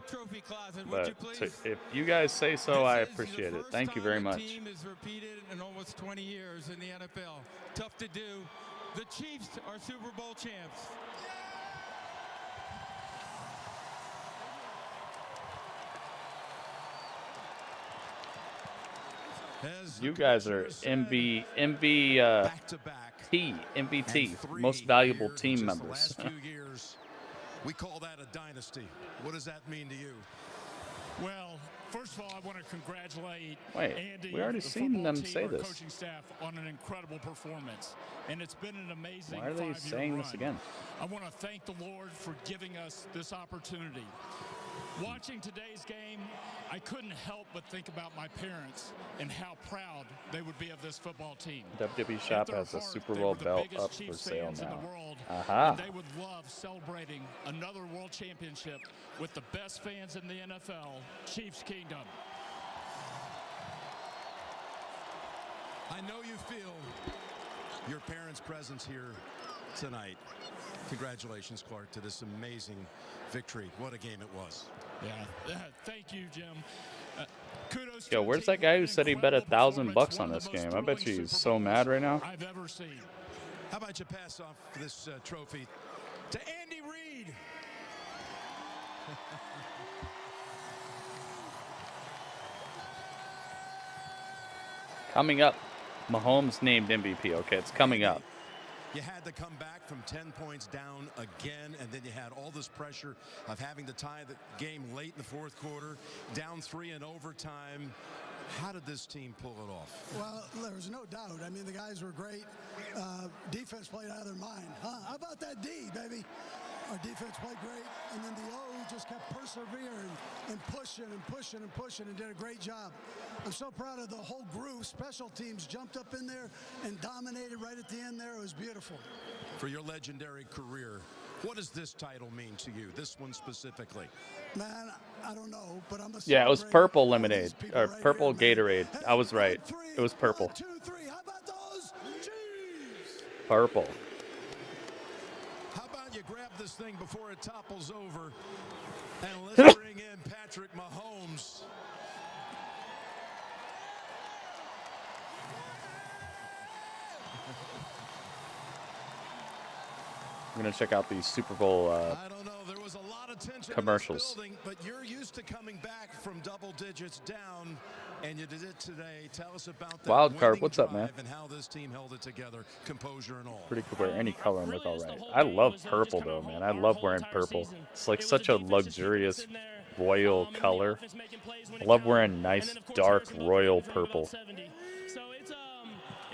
But if you guys say so, I appreciate it. Thank you very much. The team is repeated in almost 20 years in the NFL. Tough to do. The Chiefs are Super Bowl champs. You guys are MVT, most valuable team members. We call that a dynasty. What does that mean to you? Well, first of all, I want to congratulate Andy, we already the seen them team, say our this. coaching staff, on an incredible performance, and it's been an amazing. Why are they saying this again? I want to thank the Lord for giving us this opportunity. Watching today's game, I couldn't help but think about my parents and how proud they would be of this football team. WWE Shop has a Super Bowl belt up for sale now. They would love celebrating another world championship with the best fans in the NFL, Chiefs Kingdom. I know you feel your parents' presence here tonight. Congratulations, Clark, to this amazing victory. What a game it was. Yeah, thank you, Jim. Kudos. Yo, where's that guy who said he bet $1,000 on this game? I bet you he's so mad right now. I've ever seen. How about you pass off this trophy to Andy Reid? Coming up, Mahomes named MVP. Okay, it's coming up. You had to come back from 10 points down again, and then you had all this pressure of having to tie the game late in the 4th quarter, down 3 in overtime. How did this team pull it off? Well, there was no doubt. I mean, the guys were great. Defense played out of their mind. How about that D, baby? Our defense played great, and then the O just kept persevering and pushing and pushing and pushing and did a great job. I'm so proud of the whole group. Special teams jumped up in there and dominated right at the end there. It was beautiful. For your legendary career, what does this title mean to you, this one specifically? Man, I don't know, but I'm a Yeah, it was purple lemonade, or purple Gatorade. I was right. It was purple. 1, 2, 3. How about those Chiefs? Purple. How about you grab this thing before it topples over, and let's bring in Patrick Mahomes. I'm gonna check out these Super Bowl I don't know. There was a lot of tension commercials. in this building, but you're used to coming back from double digits down, and you did it today. Tell us about that Wild card, winning what's up, man? drive and how this team held it together, composure and all. Pretty cool. Wear any color and look all right. I love purple though, man. I love wearing purple. It's like such a luxurious royal color. I love wearing nice dark royal purple. So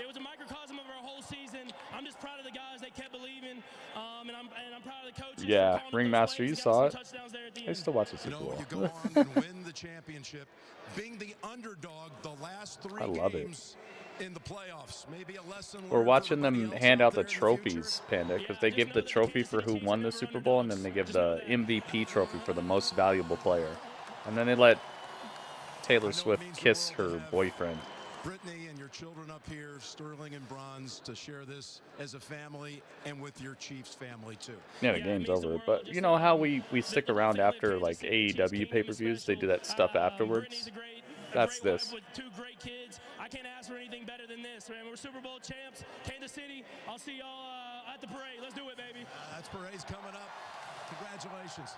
it was a microcosm of our whole season. I'm just proud of the guys. They kept believing, and I'm proud of the coaches. Yeah, Ringmaster, you saw it. I used to watch the Super Bowl. You go on and win the championship, being the underdog the last 3 I love it. games in the playoffs. Maybe a lesson We're learned watching for them everybody else hand out out the there in trophies, Panda, because they give the trophy for who won the Super Bowl, and then they give the MVP trophy for the most valuable player. And then they let Taylor Swift kiss her boyfriend. Brittany and your children up here, Sterling and Bronze, to share this as a family and with your Chiefs family too. Yeah, the game's over. But you know how we stick around after like AEW pay-per-views? They do that stuff afterwards. That's this. With 2 great kids, I can't ask for anything better than this, man. We're Super Bowl champs, Kansas City. I'll see y'all at the parade. Let's do it, baby. That's parade's coming up. Congratulations.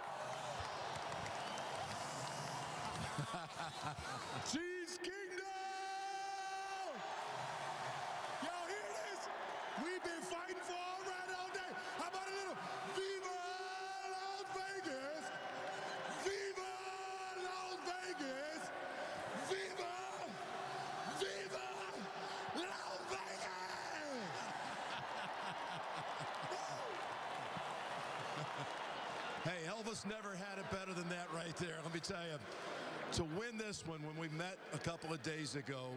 Chiefs Kingdom! Yo, hear this? We've been fighting for Dallas never had it better than that right there. Let me tell you, to win this one when we met a couple of days ago,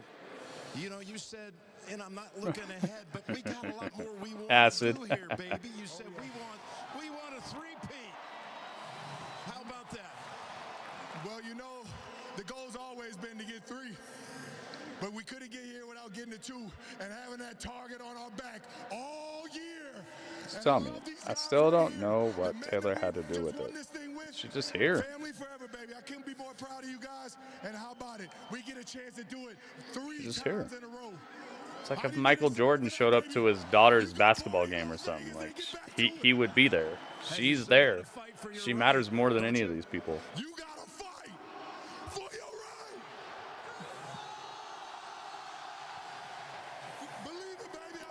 you know, you said, and I'm not looking ahead, but we got a lot more we want to do here, baby. You said we want a three-peat. How about that? Well, you know, the goal's always been to get 3. But we couldn't get here without getting to 2 and having that target on our back all year. Just tell me. I still don't know what Taylor had to do with it. She's just here. Family forever, baby. I couldn't be more proud of you guys. And how about it? We get a chance to do it 3 She's times in a row. It's like if Michael Jordan showed up to his daughter's basketball game or something. Like, he would be there. She's there. She matters more than any of these people. You gotta fight for your right.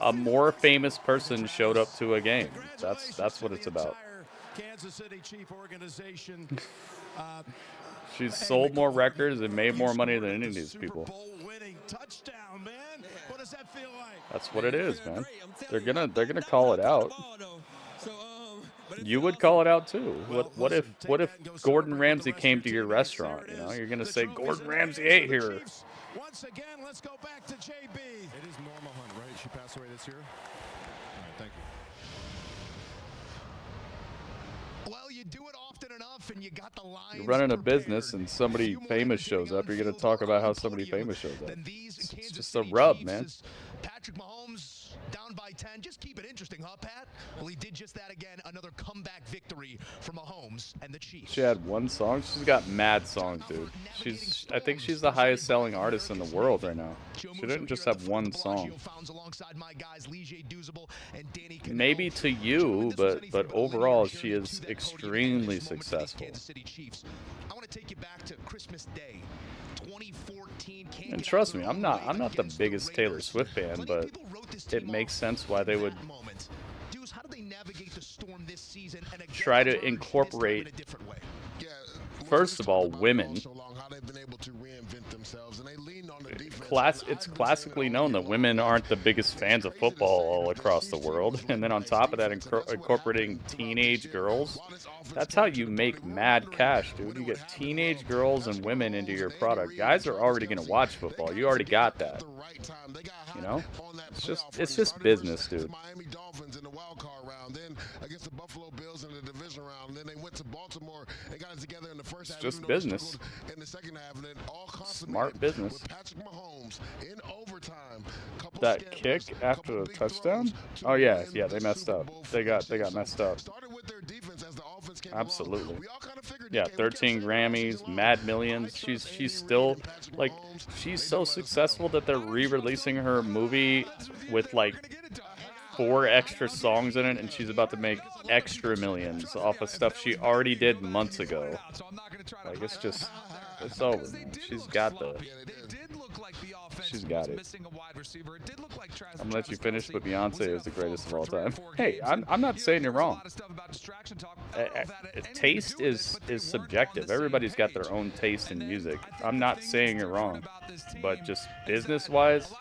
A more famous person showed up to a game. That's what it's about. Kansas City Chief organization. She's sold more records and made more money than any of these people. Touchdown, man. What does that feel like? That's what it is, man. They're gonna call it out. You would call it out too. What if Gordon Ramsay came to your restaurant? You know, you're gonna say Gordon Ramsay ate here. Once again, let's go back to JB. It is Norma Hunt, right? She passed away this year. All right, thank you. Well, you do it often enough, and you got the lines. You're running a business, and somebody famous shows up. You're gonna talk about how somebody famous shows up. It's just a rub, man. Patrick Mahomes down by 10. Just keep it interesting, huh, Pat? Well, he did just that again. Another comeback victory for Mahomes and the Chiefs. She had one song. She's got mad songs, dude. I think she's the highest selling artist in the world right now. She didn't just have one song. Maybe to you, but overall, she is extremely successful. I want to take you back to Christmas Day, 2014. And trust me, I'm not the biggest Taylor Swift fan, but it makes sense why they would try to incorporate, first of all, women. It's classically known that women aren't the biggest fans of football all across the world, and then on top of that, incorporating teenage girls. That's how you make mad cash, dude. You get teenage girls and women into your product. Guys are already going to watch football. You already got that. You know? It's just business, dude. Miami Dolphins in the wild card round, then against the Buffalo Bills in the division round, then they went to Baltimore and got it together in the first half. It's just business. In the second half, and then all smart business. With Patrick Mahomes in overtime. That kick after the touchdown? Oh yeah, they messed up. They got messed up. Absolutely. Yeah, 13 Grammys, Mad Millions. She's still like she's so successful that they're re-releasing her movie with like 4 extra songs in it, and she's about to make extra millions off of stuff she already did months ago. Like it's over, man. She's got it. I'm gonna let you finish, but Beyonce is the greatest of all time. Hey, I'm not saying you're wrong. Taste is subjective. Everybody's got their own taste in music. I'm not saying you're wrong, but just business-wise,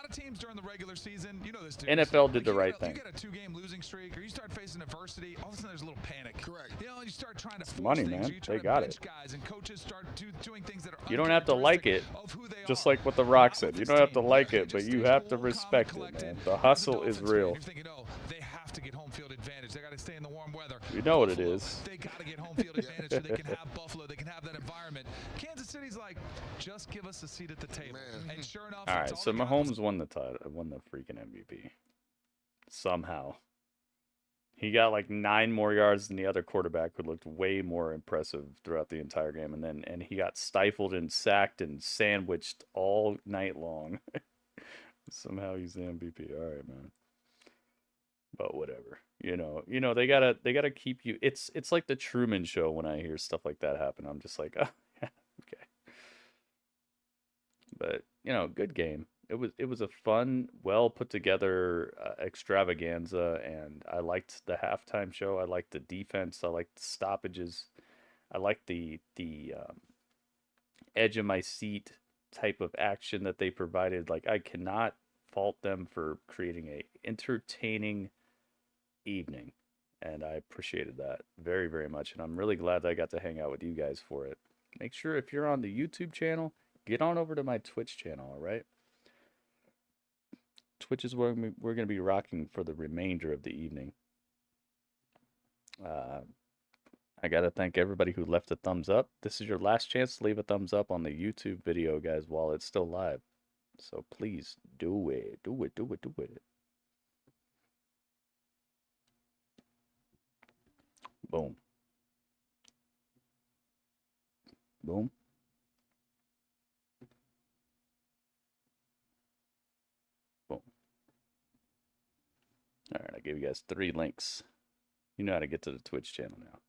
NFL did the right thing. You get a 2-game losing streak, or you start facing adversity, all of a sudden there's a little panic. Correct. You know, you start trying to It's money, things, man. you try They to got bench it. guys, and coaches start doing things that are You don't have to like it, just like what The Rock said. You don't have to like it, but you have to respect it, man. The hustle is real. You're thinking, oh, they have to get home field advantage. They got to stay in the warm weather. You know what it is. They got to get home field advantage so they can have Buffalo. They can have that environment. Kansas City's like, just give us a seat at the table. And sure enough, All right, so Mahomes won the title, won the freaking MVP. Somehow. He got like 9 more yards than the other quarterback, who looked way more impressive throughout the entire game, and he got stifled and sacked and sandwiched all night long. Somehow he's the MVP. All right, man. But whatever. You know, they gotta keep you. It's like the Truman Show when I hear stuff like that happen. I'm just like, oh, yeah, okay. But good game. It was a fun, well put together extravaganza, and I liked the halftime show. I liked the defense. I liked the stoppages. I liked the edge of my seat type of action that they provided. Like, I cannot fault them for creating a entertaining evening. And I appreciated that very, very much. And I'm really glad that I got to hang out with you guys for it. Make sure if you're on the YouTube channel, get on over to my Twitch channel, all right? Twitch is where we're going to be rocking for the remainder of the evening. I got to thank everybody who left a thumbs up. This is your last chance to leave a thumbs up on the YouTube video, guys, while it's still live. So please do it. Do it, do it, do it. Boom. Boom. Boom. All right, I gave you guys 3 links. You know how to get to the Twitch channel now.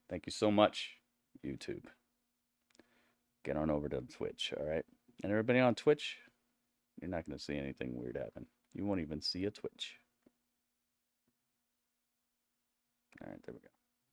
Thank you so much, YouTube. Get on over to Twitch, all right? And everybody on Twitch, you're not going to see anything weird happen. You won't even see a Twitch. All right, there we go.